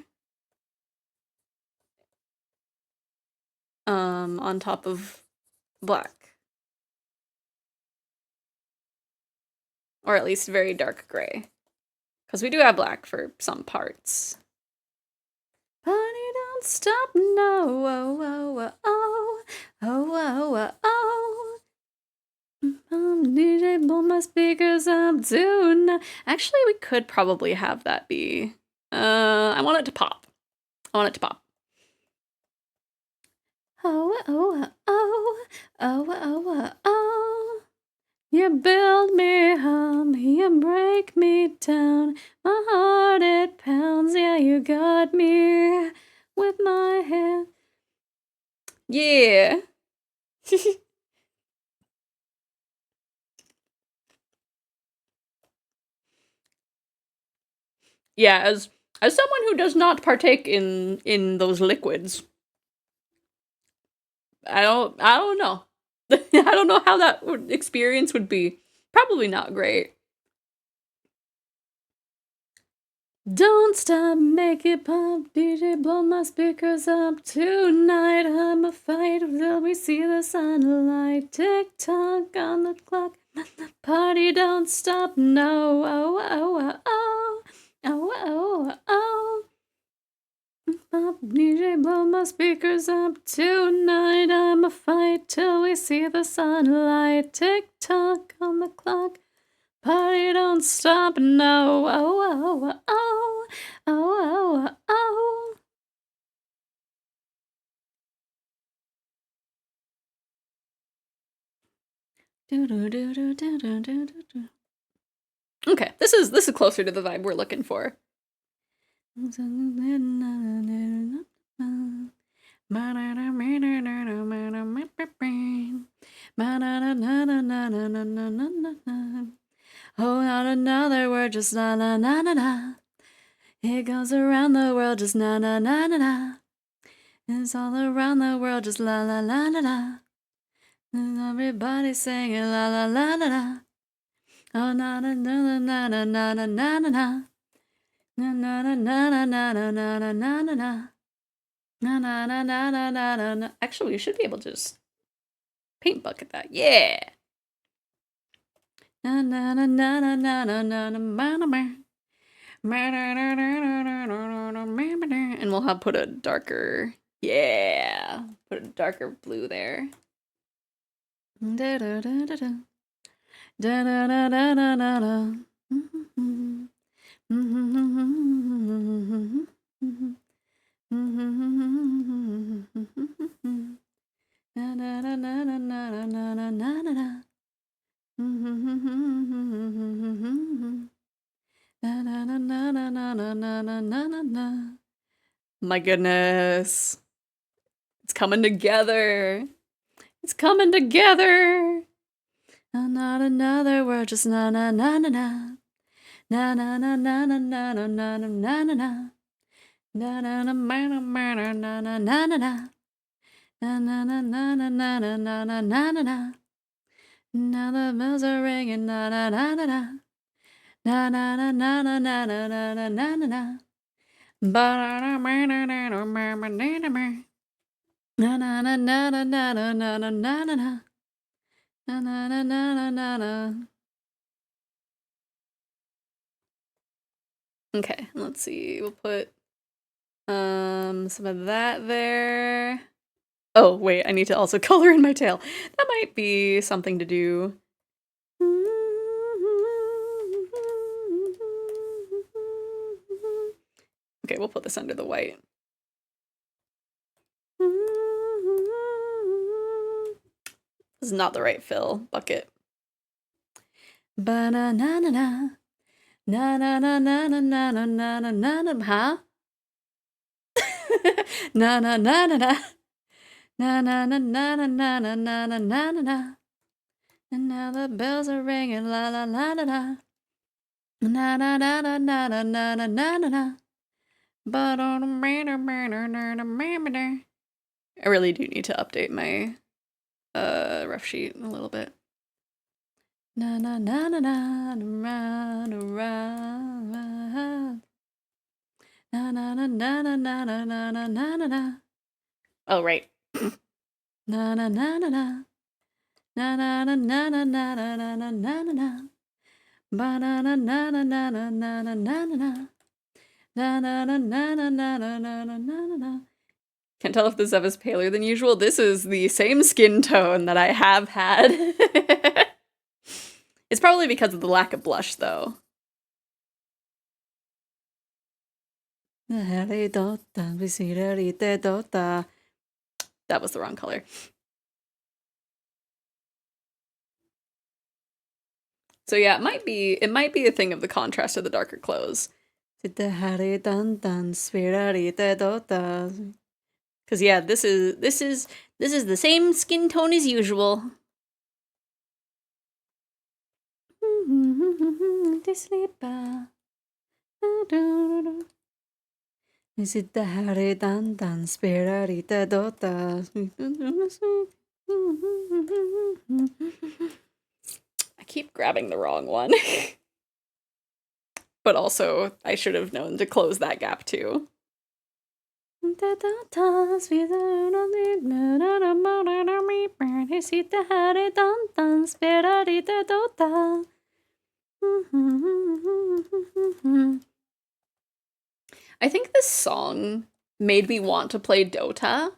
On top of black. Or at least very dark gray. Because we do have black for some parts. Party don't stop, no, oh, oh, oh, oh, oh, oh, oh. DJ blow my speakers up tonight. Actually, we could probably have that be. I want it to pop. I want it to pop. Oh, oh, oh, oh, oh, oh. You build me up, you break me down. My heart, it pounds, yeah, you got me with my hand. Yeah. Yeah, as someone who does not partake in those liquids, I don't know. I don't know how that experience would be. Probably not great. Don't stop, make it pop, DJ, blow my speakers up tonight. I'ma fight till we see the sunlight. Tick tock on the clock, party don't stop, no. Oh, oh, oh, oh, oh, oh, oh. DJ, blow my speakers up tonight. I'ma fight till we see the sunlight. Tick tock on the clock. Party don't stop, no. Oh, oh, oh, oh, oh, oh. Okay, this is closer to the vibe we're looking for. Oh, not another word, just na na na na na. It goes around the world, just na na na na na. It's all around the world, just la la la la la. And everybody singing la la la la la. Oh, na na na na na na na na na na. Na na na na na na na na na na na na. Na na na na na na na na. Actually, we should be able to just paint bucket that. Yeah. Na na na na na na na na na na. And we'll have put a darker, yeah, put a darker blue there. Da da da da da da da da da da da da. Na na na na na na na na na na na. My goodness. It's coming together. It's coming together. Not another word, just na na na na na. Na na na na na na na na na na na na. Na na na na na na na na na na na. Na na na na na na na na na na na na. Now the bells are ringing, na na na na na. Na na na na na na na na na na na na. Ba na na na na na na na na na na. Na na na na na na na na na na na na. Na na na na na na na. Okay, let's see. We'll put some of that there. Oh, wait, I need to also color in my tail. That might be something to do. Okay, we'll put this under the white. This is not the right fill bucket. Ba-na-na-na-na. Na-na-na-na-na-na-na-na-na-na. Huh? Na-na-na-na-na. Na na na na na na na na na na na na. And now the bells are ringing, la la la la la. Na na na na na na na na na na na. But on a manner, I really do need to update my rough sheet a little bit. Na na na na na na na na. Na na na na na na na na na na na. Oh right. Na na na na na. Na na na na na na na na na na na na. Ba na na na na na na na na na na. Na na na na na na na na na na na. Can't tell if the Zev is paler than usual. This is the same skin tone that I have had. It's probably because of the lack of blush, though. That was the wrong color. So yeah, it might be a thing of the contrast of the darker clothes. Because yeah, this is the same skin tone as usual. Is it the Harry Dan Dan Spirarita Dota? I keep grabbing the wrong one. But also, I should have known to close that gap too. I think this song made me want to play Dota.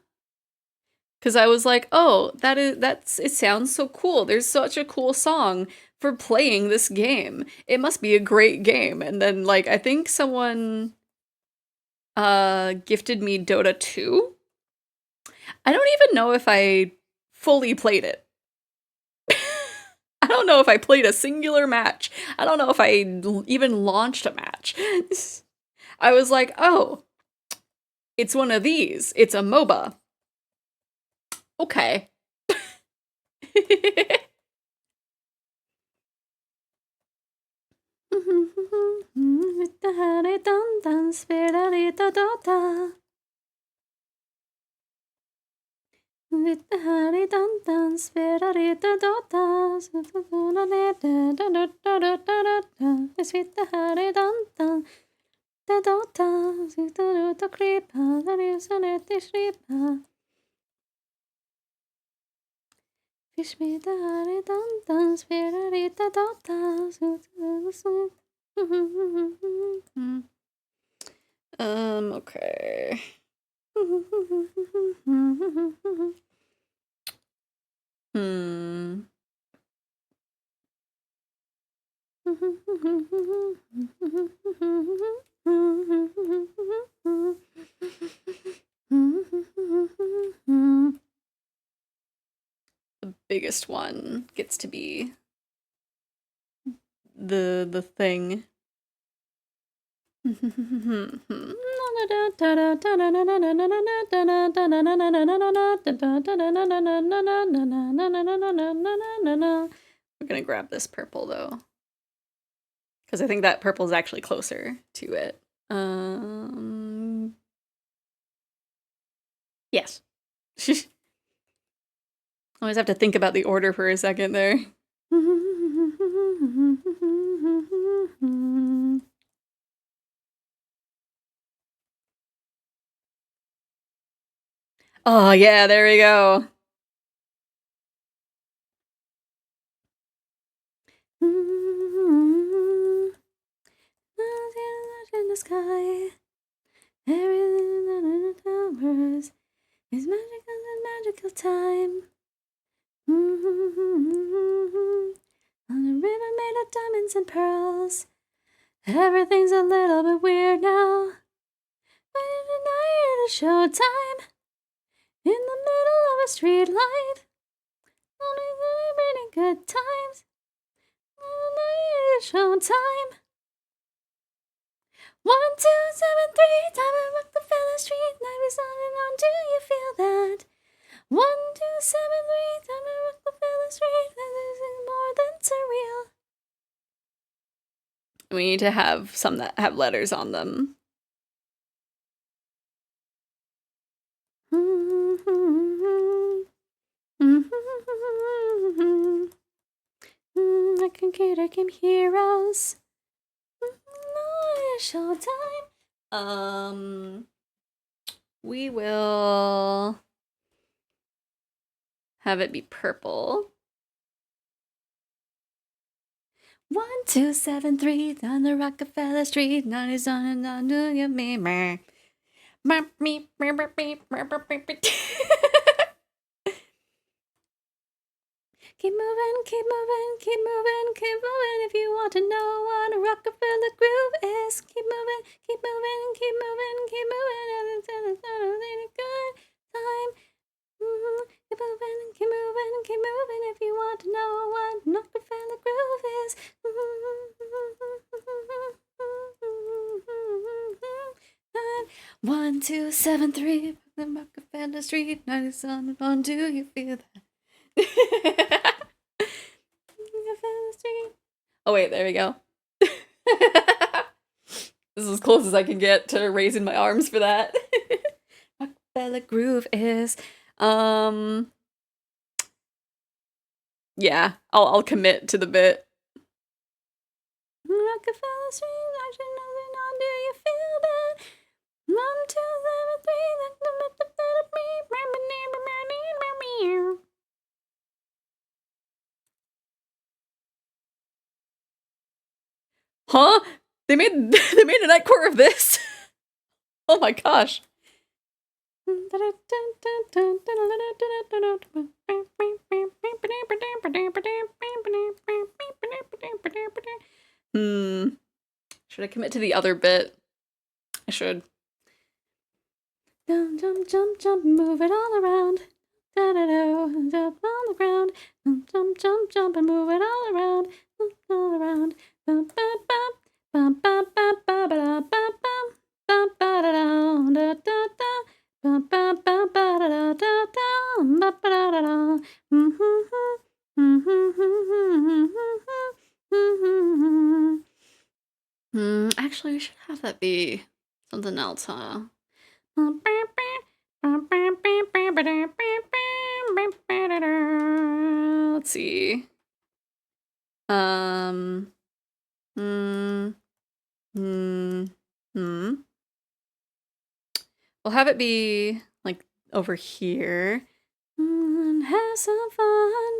Because I was like, oh, it sounds so cool. There's such a cool song for playing this game. It must be a great game. And then, like, I think someone gifted me Dota 2. I don't even know if I fully played it. I don't know if I played a singular match. I don't know if I even launched a match. I was like, oh, it's one of these. It's a MOBA. Okay. Okay. The biggest one gets to be the thing. We're gonna grab this purple though, because I think that purple is actually closer to it. Yes. Always have to think about the order for a second there. Oh yeah, there we go. In the sky, everything in the towers is magical and magical time. On a river made of diamonds and pearls, everything's a little bit weird now. But in the night of showtime, in the middle of a street light, only celebrating good times. In the night of showtime. 1, 2, 7, 3, time to walk the fellow street, night is on and on, do you feel that? 1273 down the Rockefeller Street. This is more than surreal. We need to have some that have letters on them. My computer game heroes. Showtime. We will have it be purple. 1273 down the Rockefeller Street. 90s on and on. Do you me? Keep moving, keep moving, keep moving, keep moving. If you want to know what a Rockefeller groove is, keep moving, keep moving, keep moving, keep moving. It's a good time. Keep moving, keep moving, keep moving. If you want to know what Rockefeller groove is. 1273 the Rockefeller Street. 90s on and on. Do you feel that? Oh wait, there we go. This is as close as I can get to raising my arms for that. Rockefeller groove is yeah, I'll commit to the bit. Rockefeller Street, I should know that on. Do you feel that? 1273 Huh? They made an encore of this. Oh my gosh. Should I commit to the other bit? I should. Jump, jump, jump, jump, move it all around. Da-da-do, jump on the ground. Jump, jump, jump, jump, and move it all around. All around. Bum, bum, bum, bum, bum, bum, bum, bum, bum, bum, ba-da-da, da-da-da. Bum, bum, bum, ba-da-da-da-da, ba-ba-da-da-da. Actually, we should have that be something else, huh? Let's see. We'll have it be like over here. Have some fun.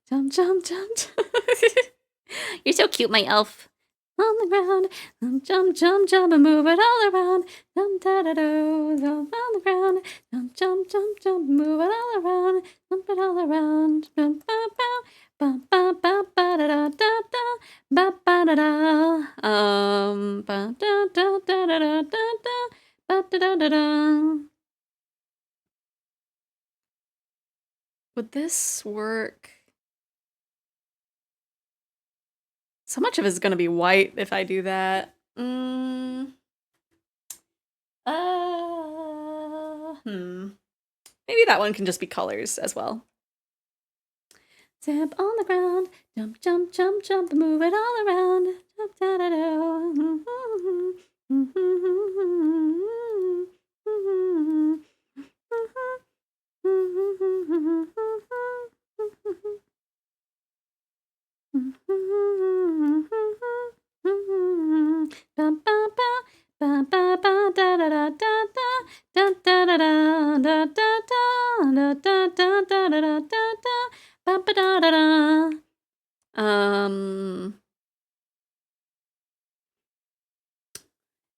Jump, jump, jump, jump. You're so cute, my elf. On the ground, jump, jump, jump, and move it all around. Jump, da-da-do, jump on the ground. Jump, jump, jump, jump, move it all around. Jump it all around. Jump, ba, ba, ba, ba, ba, ba, da, da, da, da, ba, ba, da, da. Ba, Da, da, da, da, da, da, da, ba, da, da, da, da. would this work? So much of it is going to be white if I do that. Maybe that one can just be colors as well. Stamp on the ground, jump, jump, jump, jump, and move it all around. Jump, da, da, do.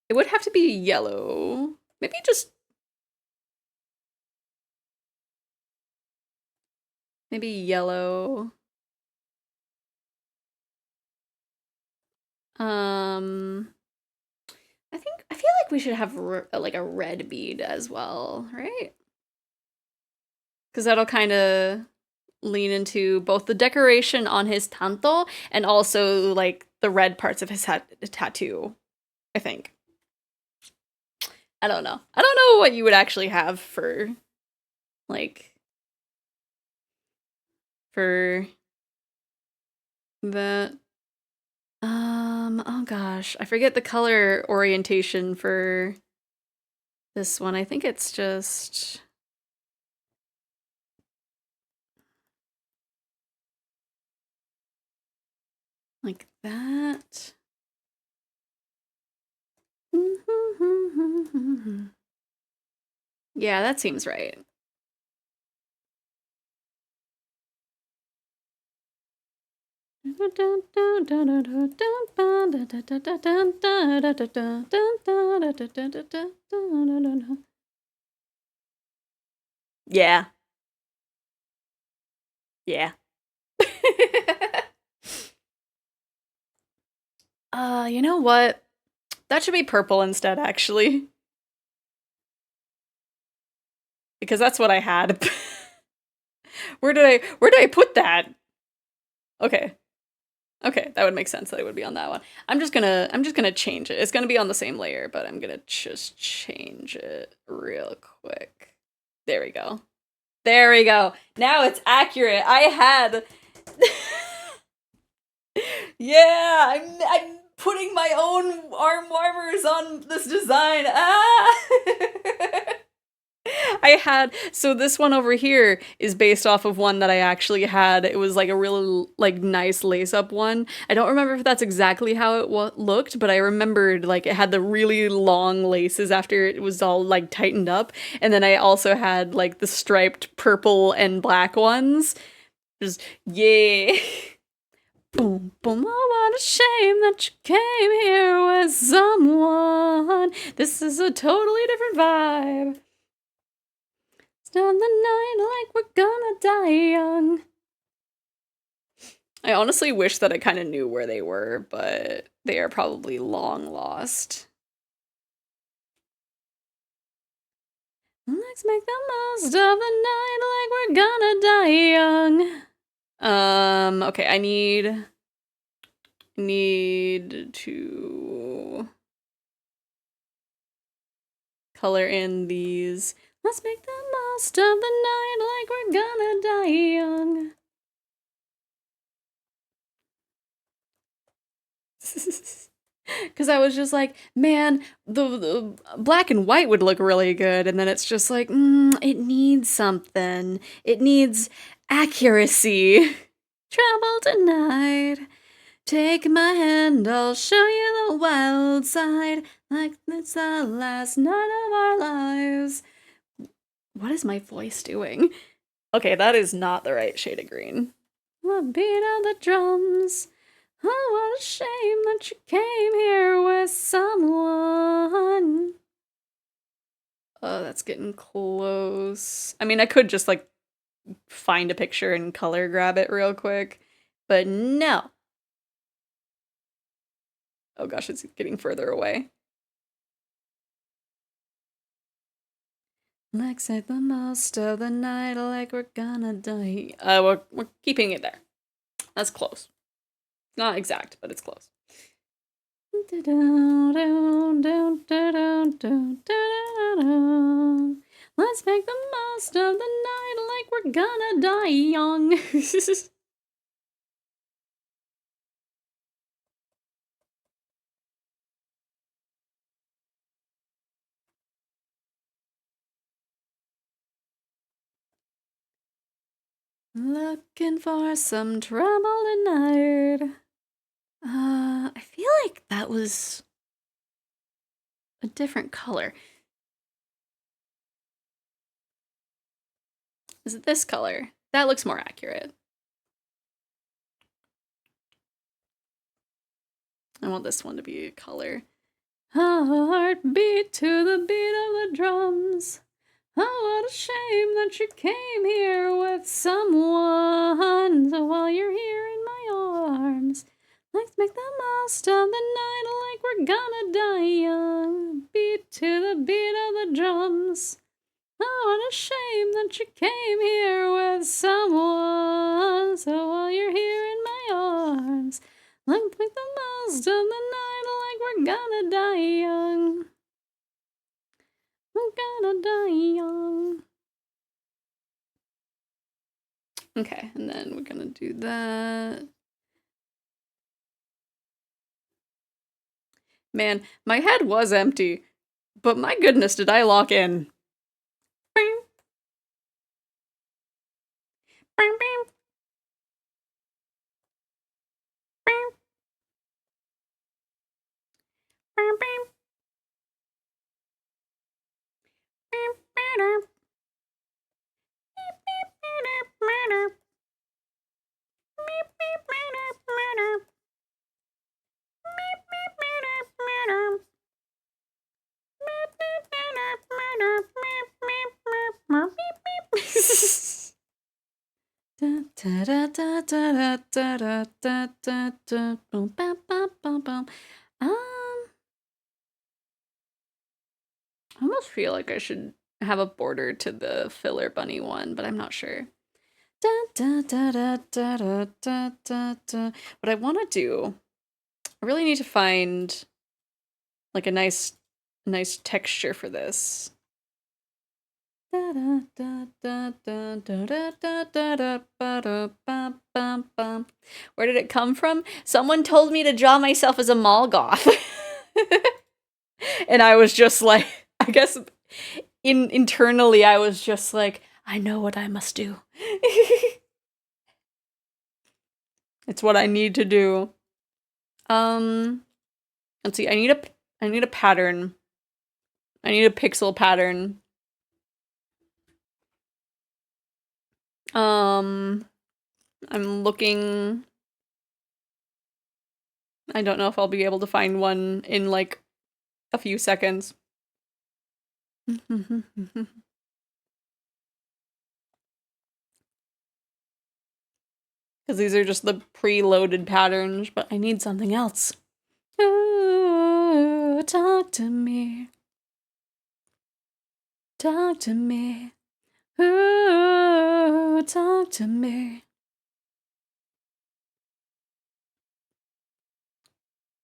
It would have to be yellow. Maybe just yellow. I feel like we should have like a red bead as well, right? Because that'll kind of lean into both the decoration on his tanto and also like the red parts of his tattoo, I think. I don't know. I don't know what you would actually have for, like, for that. Oh gosh, I forget the color orientation for this one. I think it's just like that. Yeah, that seems right. Yeah. Yeah. You know what? That should be purple instead, actually. Because that's what I had. Where did I put that? Okay. Okay, that would make sense that it would be on that one. I'm just gonna change it. It's gonna be on the same layer, but I'm gonna just change it real quick. There we go. There we go. Now it's accurate. I had yeah, I'm putting my own arm warmers on this design. Ah! I had, so this one over here is based off of one that I actually had. It was like a really like nice lace up one. I don't remember if that's exactly how it looked, but I remembered like it had the really long laces after it was all like tightened up. And then I also had like the striped purple and black ones. Just, yeah. Boom, boom, oh, what a shame that you came here with someone. This is a totally different vibe. Start the night like we're gonna die young. I honestly wish that I kind of knew where they were, but they are probably long lost. Let's make the most of the night like we're gonna die young. Okay, I need to color in these. Let's make the most of the night like we're gonna die young. Because I was just like, man, the black and white would look really good. And then it's just like, it needs something. It needs accuracy. Trouble tonight. Take my hand, I'll show you the wild side. Like it's the last night of our lives. What is my voice doing? Okay, that is not the right shade of green. The beat of the drums. Oh, what a shame that you came here with someone. Oh, that's getting close. I mean, I could just, like, find a picture and color grab it real quick, but no. Oh gosh, it's getting further away. Let's make the most of the night like we're gonna die. We're keeping it there. That's close. Not exact, but it's close. Let's make the most of the night like we're gonna die young. Looking for some trouble tonight. I feel like that was a different color. Is it this color? That looks more accurate. I want this one to be a color. Heartbeat to the beat of the drums. Oh, what a shame that you came here with someone. So while you're here in my arms, let's make the most of the night like we're gonna die young. Beat to the beat of the drums. Oh, what a shame that you came here with someone. So while you're here in my arms, let's make the most of the night like we're gonna die young. I'm gonna die young. Okay, and then we're gonna do that. Man, my head was empty, but my goodness, did I lock in. I almost feel like I should have a border to the filler bunny one, but I'm not sure. What I want to do, I really need to find like a nice texture for this. Where did it come from? Someone told me to draw myself as a mall goth. And I was just like, I guess internally I was just like, I know what I must do. It's what I need to do. Let's see. I need a pattern. I need a pixel pattern. I'm looking. I don't know if I'll be able to find one in like a few seconds. Because these are just the preloaded patterns, but I need something else. Ooh, talk to me. Talk to me. Ooh, talk to me.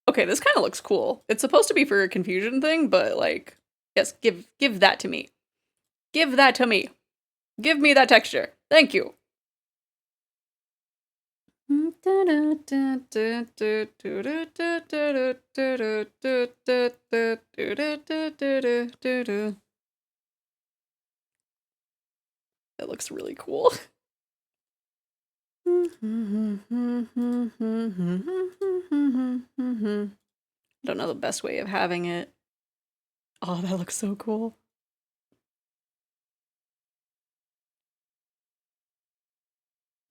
Okay, this kind of looks cool. It's supposed to be for a confusion thing, but like, yes, give that to me. Give that to me. Give me that texture. Thank you. That looks really cool. I don't know the best way of having it. Oh, that looks so cool.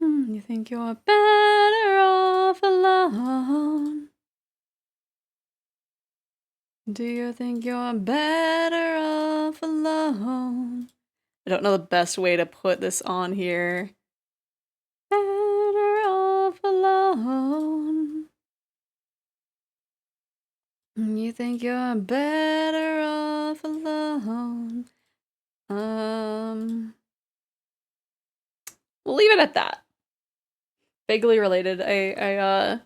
You think you're better off alone? Do you think you're better off alone? I don't know the best way to put this on here. Better off alone. You think you're better off alone? We'll leave it at that. Vaguely related. I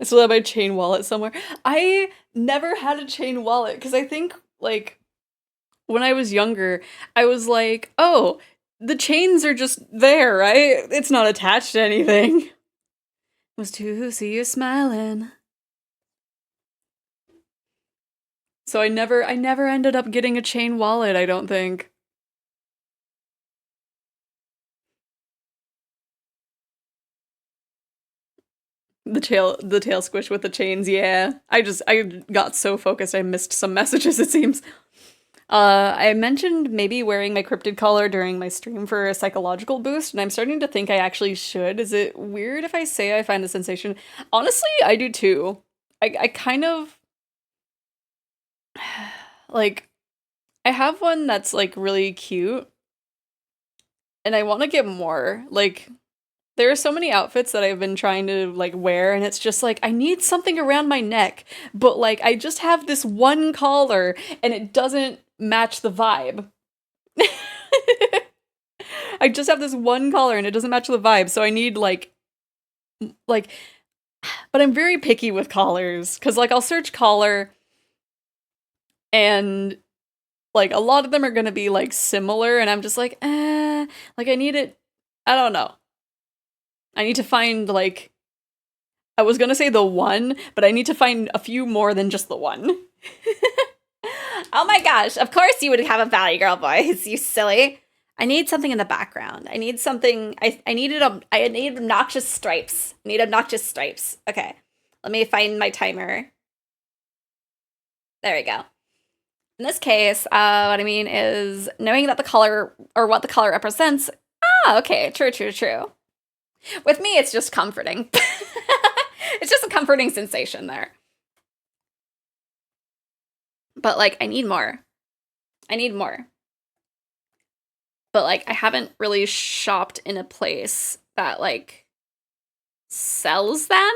still have my chain wallet somewhere. I never had a chain wallet because I think like when I was younger, I was like, oh, the chains are just there, right? It's not attached to anything. It was to see you smiling. So I never ended up getting a chain wallet, I don't think. The tail squish with the chains, yeah. I got so focused I missed some messages, it seems. I mentioned maybe wearing my cryptid collar during my stream for a psychological boost, and I'm starting to think I actually should. Is it weird if I say I find the sensation? Honestly, I do too. I kind of like I have one that's like really cute and I want to get more. Like there are so many outfits that I've been trying to like wear and it's just like I need something around my neck, but like I just have this one collar and it doesn't match the vibe. I just have this one collar and it doesn't match the vibe, so I need like but I'm very picky with collars cuz like I'll search collar And like a lot of them are gonna be like similar, and I'm just like, like I need it. I don't know. I need to find like, I was gonna say the one, but I need to find a few more than just the one. Oh my gosh, of course you would have a Valley Girl voice, you silly. I need something in the background. I need something, I need obnoxious stripes. I need obnoxious stripes. Okay, let me find my timer. There we go. In this case, what I mean is knowing that the color, or what the color represents. Ah, okay, true. With me, it's just comforting. It's just a comforting sensation there. But, like, I need more. But, like, I haven't really shopped in a place that, like, sells them.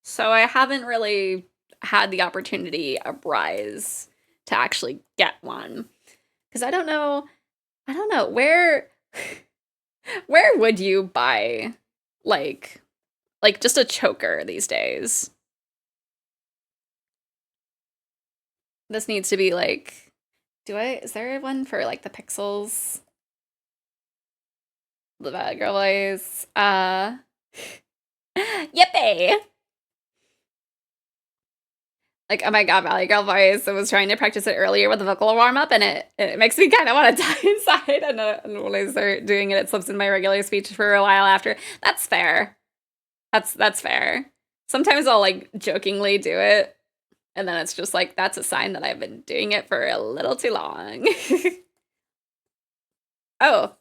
So I haven't really had the opportunity arise to actually get one. Because I don't know, where would you buy, like just a choker these days? This needs to be like, is there one for like the pixels? The bad girl voice. Yippee! Like, oh my god, Valley Girl voice. I was trying to practice it earlier with the vocal warm-up, and it makes me kind of want to die inside. And when I start doing it, it slips in my regular speech for a while after. That's fair. That's fair. Sometimes I'll, like, jokingly do it, and then it's just like, that's a sign that I've been doing it for a little too long. Oh.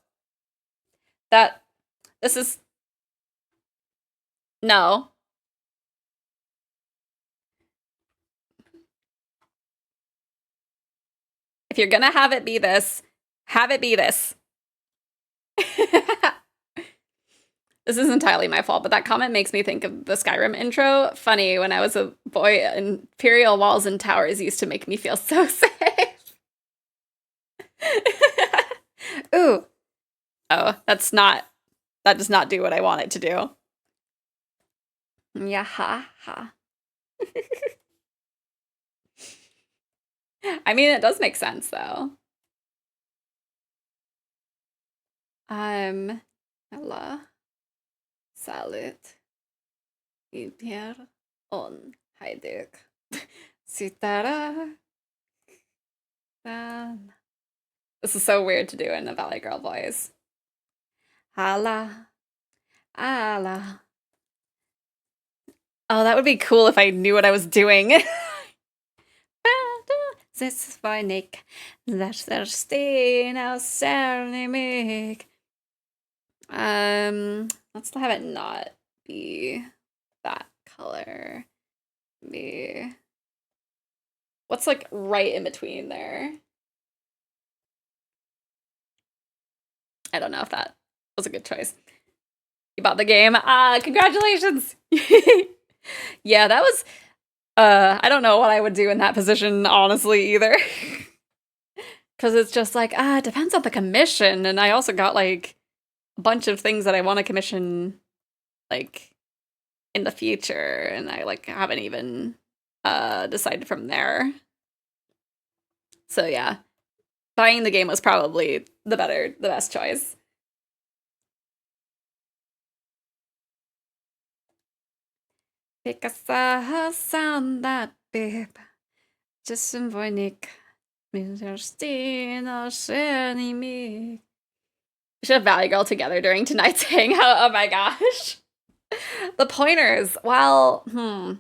This is... No. If you're gonna have it be this, have it be this. This is entirely my fault, but that comment makes me think of the Skyrim intro. Funny, when I was a boy, Imperial walls and towers used to make me feel so safe. Ooh. Oh, that does not do what I want it to do. Yeah, ha, ha. I mean, it does make sense, though. Alla salut. Iper on Heidek. Sitara. This is so weird to do in a Valley Girl voice. Alla. Alla. Oh, that would be cool if I knew what I was doing. This var Nick. That's their stain out ceramic. Let's have it not be that color. Be what's like right in between there? I don't know if that was a good choice. You bought the game. Congratulations. Yeah, that was I don't know what I would do in that position, honestly, either. Because it's just like, it depends on the commission. And I also got, like, a bunch of things that I want to commission, like, in the future. And I, like, haven't even decided from there. So, yeah. Buying the game was probably the best choice. Picasa sound that babe. Just some voinik. We should have Valley Girl together during tonight's hangout. Oh my gosh. The pointers. Well, you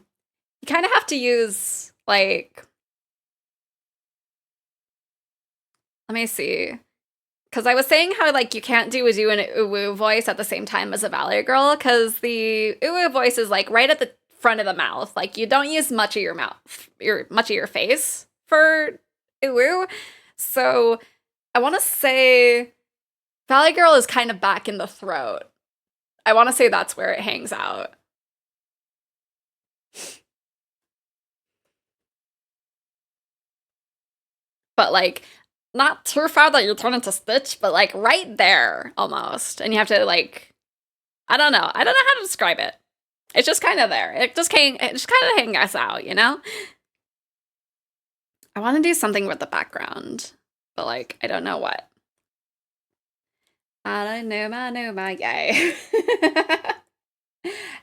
kind of have to use, like... Let me see. Because I was saying how, like, you can't do a and uwu voice at the same time as a Valley Girl, because the uwu voice is, like, right at the front of the mouth. Like, you don't use much of your mouth, much of your face for uwu. So I want to say Valley Girl is kind of back in the throat. I want to say that's where it hangs out. But, like, not too far that you turn into Stitch, but, like, right there, almost. And you have to, like, I don't know how to describe it. It's just kind of there. It just kind of hangs out, you know? I want to do something with the background, but like, I don't know what. I don't know my yay.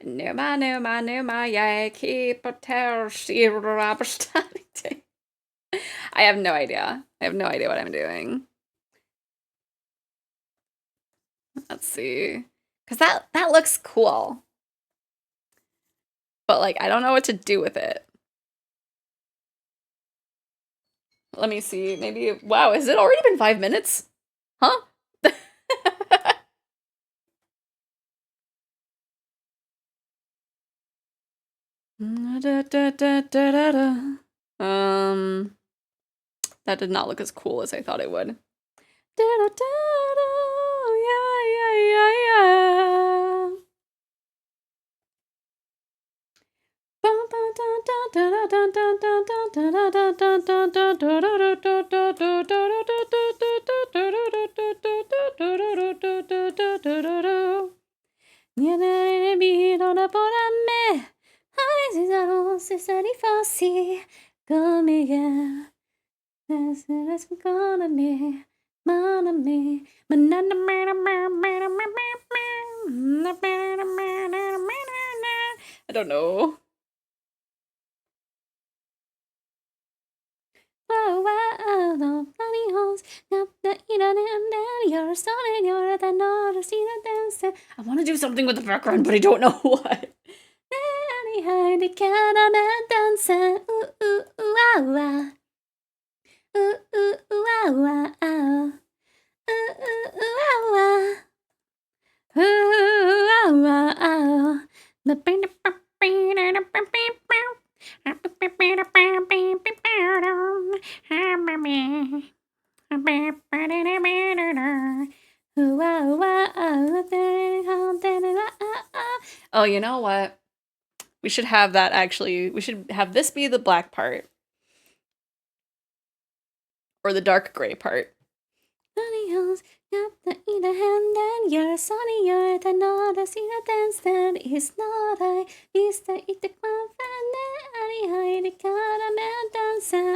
No my yay. Keep a tear, see rubber standing. I have no idea. I have no idea what I'm doing. Let's see. Because that looks cool. But like, I don't know what to do with it. Let me see. Maybe, wow, has it already been 5 minutes? Huh? That did not look as cool as I thought it would. I don't know. I want to do something with the background, but I don't know what. Oh, you know what? We should have that actually. We should have this be the black part. Or the dark gray part.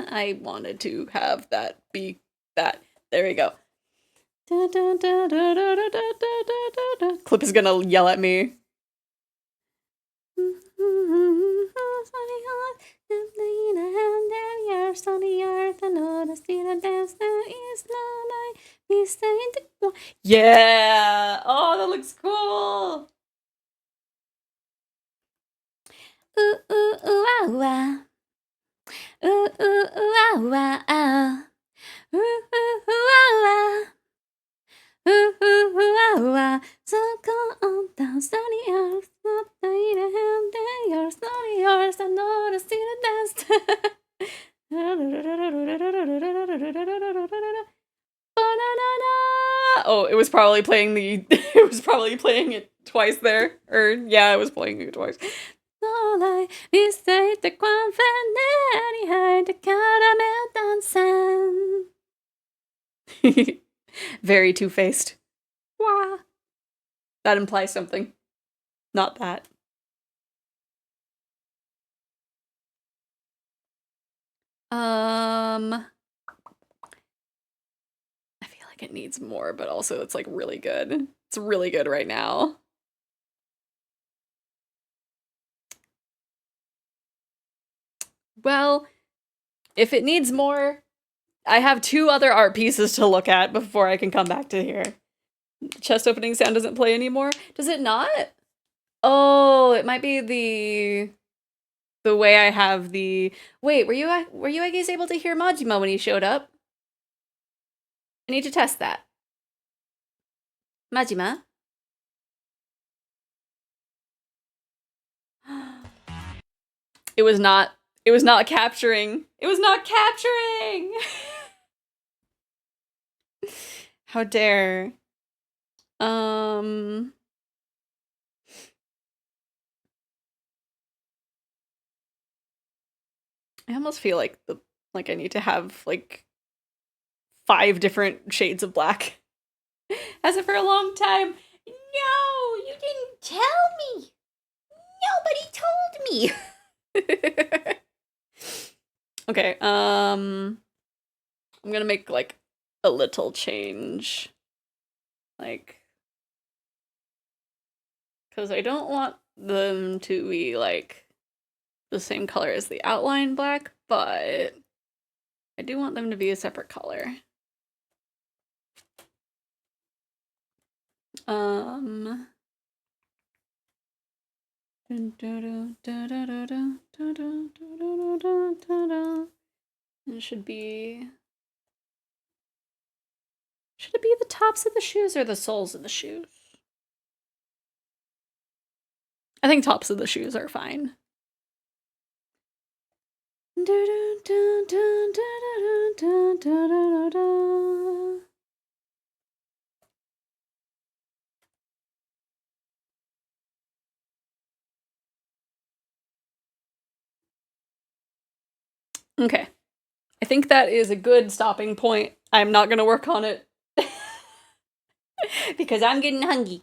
I wanted to have that be that. There we go. Clip is gonna yell at me. Yeah! Oh, that looks cool! Ooh, ooh, ooh, ah, ah. Ooh, ooh, ooh, ah, ah, ah. Ooh, ooh, ooh, ah, ah. Ooh, ooh, ooh, ah, ah. So go on down, sunny earth, not the hand, yours, not yours, I know to see the dance. Oh, it was probably playing the. It was probably playing it twice there. Or, yeah, it was playing it twice. Very two-faced. Wah. That implies something. Not that. I feel like it needs more, but also it's like really good. It's really good right now. Well, if it needs more, I have 2 other art pieces to look at before I can come back to here. Chest opening sound doesn't play anymore. Does it not? Oh, it might be the way I have the. Wait, were you guys able to hear Majima when he showed up? I need to test that. Majima. It was not capturing. It was not capturing. How dare. I almost feel like I need to have like 5 different shades of black. Has it for a long time. No, you didn't tell me. Nobody told me. Okay, I'm gonna make, like, a little change. Like, because I don't want them to be, like, the same color as the outline black, but I do want them to be a separate color. It should be... Should it be the tops of the shoes or the soles of the shoes? I think tops of the shoes are fine. Okay. I think that is a good stopping point. I'm not going to work on it. Because I'm getting hungry.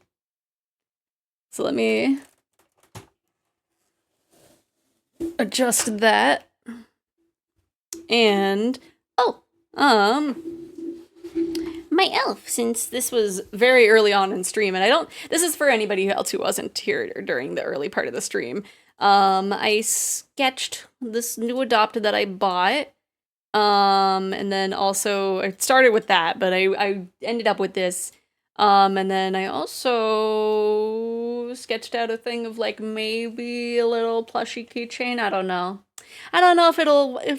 So let me adjust that. And, my elf, since this was very early on in stream, and this is for anybody else who wasn't here during the early part of the stream. I sketched this new adopted that I bought. And then also, I started with that, but I ended up with this. And then I also sketched out a thing of, like, maybe a little plushy keychain. I don't know. I don't know if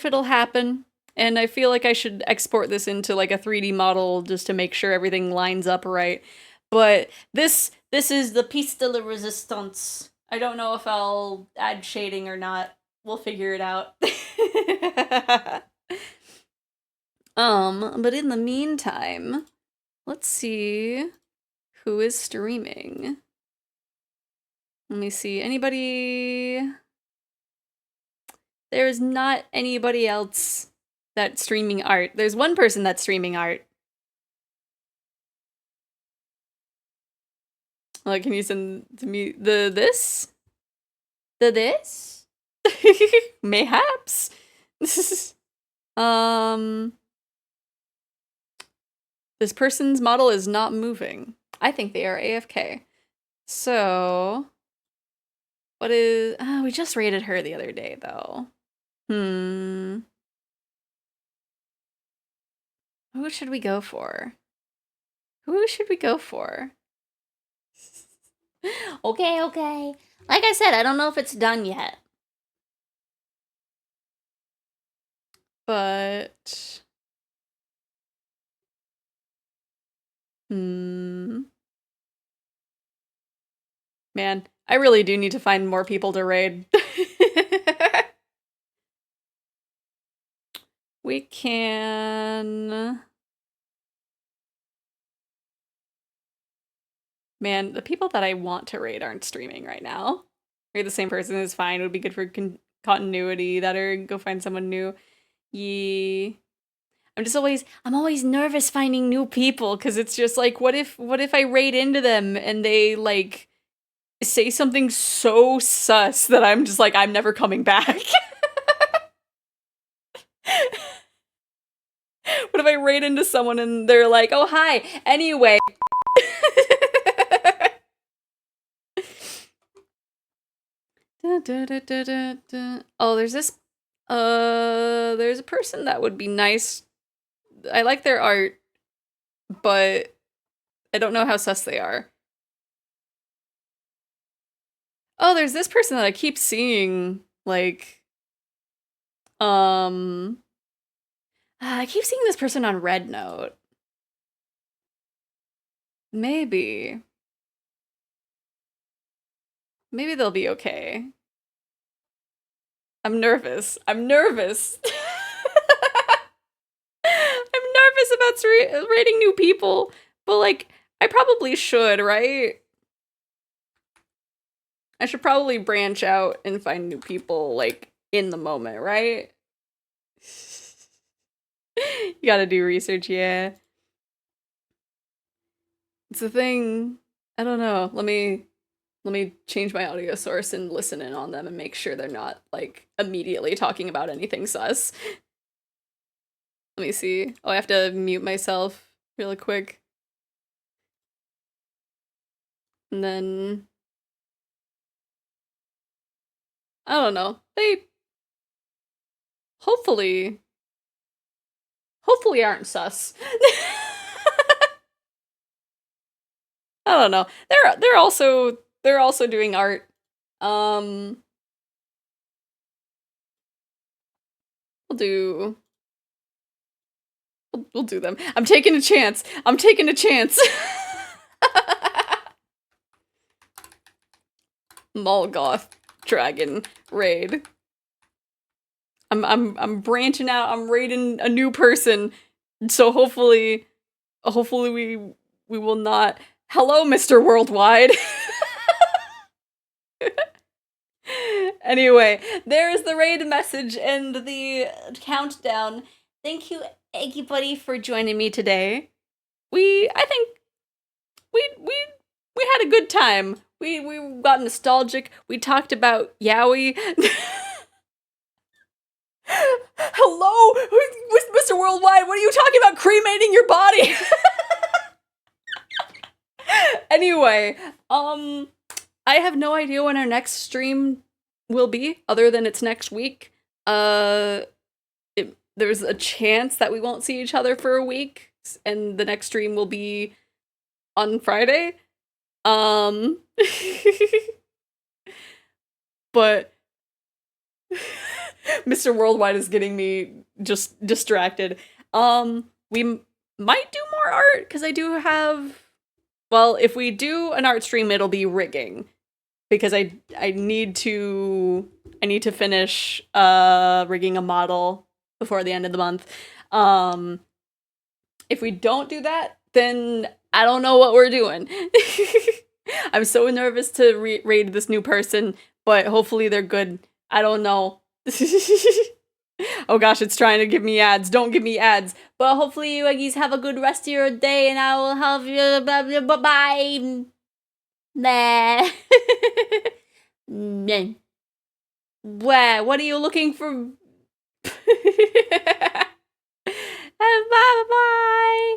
it'll happen. And I feel like I should export this into, like, a 3D model just to make sure everything lines up right. But this is the piece de la resistance. I don't know if I'll add shading or not. We'll figure it out. But in the meantime, let's see who is streaming. Let me see. Anybody? There's not anybody else that's streaming art. There's one person that's streaming art. Like, can you send to me the this? Mayhaps. This person's model is not moving. I think they are AFK. So, what is... Oh, we just rated her the other day, though. Who should we go for? Who should we go for? Okay. Like I said, I don't know if it's done yet. But... Man, I really do need to find more people to raid. We can... Man, the people that I want to raid aren't streaming right now. Maybe the same person is fine. It would be good for continuity. That or go find someone new. I'm always nervous finding new people because it's just like, what if I raid into them and they, like, say something so sus that I'm just like, I'm never coming back. What if I raid into someone and they're like, oh, hi, anyway. Oh, there's this, there's a person that would be nice. I like their art, but I don't know how sus they are. Oh, there's this person that I keep seeing, like, I keep seeing this person on Red Note. Maybe they'll be okay. I'm nervous. I'm nervous about rating new people, but, like, I probably should, right? I should probably branch out and find new people, like, in the moment, right? You gotta do research, yeah. It's a thing. I don't know. Let me Let me change my audio source and listen in on them and make sure they're not, like, immediately talking about anything sus. Let me see. Oh, I have to mute myself really quick. And then... I don't know. They... Hopefully aren't sus. I don't know. They're also doing art. We'll do them. I'm taking a chance. Molgoth dragon raid. I'm branching out. I'm raiding a new person. So hopefully we will not. Hello, Mr. Worldwide. Anyway, there's the raid message and the countdown. Thank you, everybody, for joining me today. I think we had a good time. We got nostalgic. We talked about yaoi. Hello, Mr. Worldwide. What are you talking about? Cremating your body? Anyway, I have no idea when our next stream will be, other than it's next week. There's a chance that we won't see each other for a week, and the next stream will be on Friday. But Mr. Worldwide is getting me just distracted. We might do more art, because I do have... Well, if we do an art stream, it'll be rigging. Because I need to finish rigging a model before the end of the month. If we don't do that, then I don't know what we're doing. I'm so nervous to raid this new person, but hopefully they're good. I don't know. Oh gosh, it's trying to give me ads. Don't give me ads. But hopefully you guys have a good rest of your day, and I will have you. Bye-bye. Nah. What are you looking for? Bye-bye.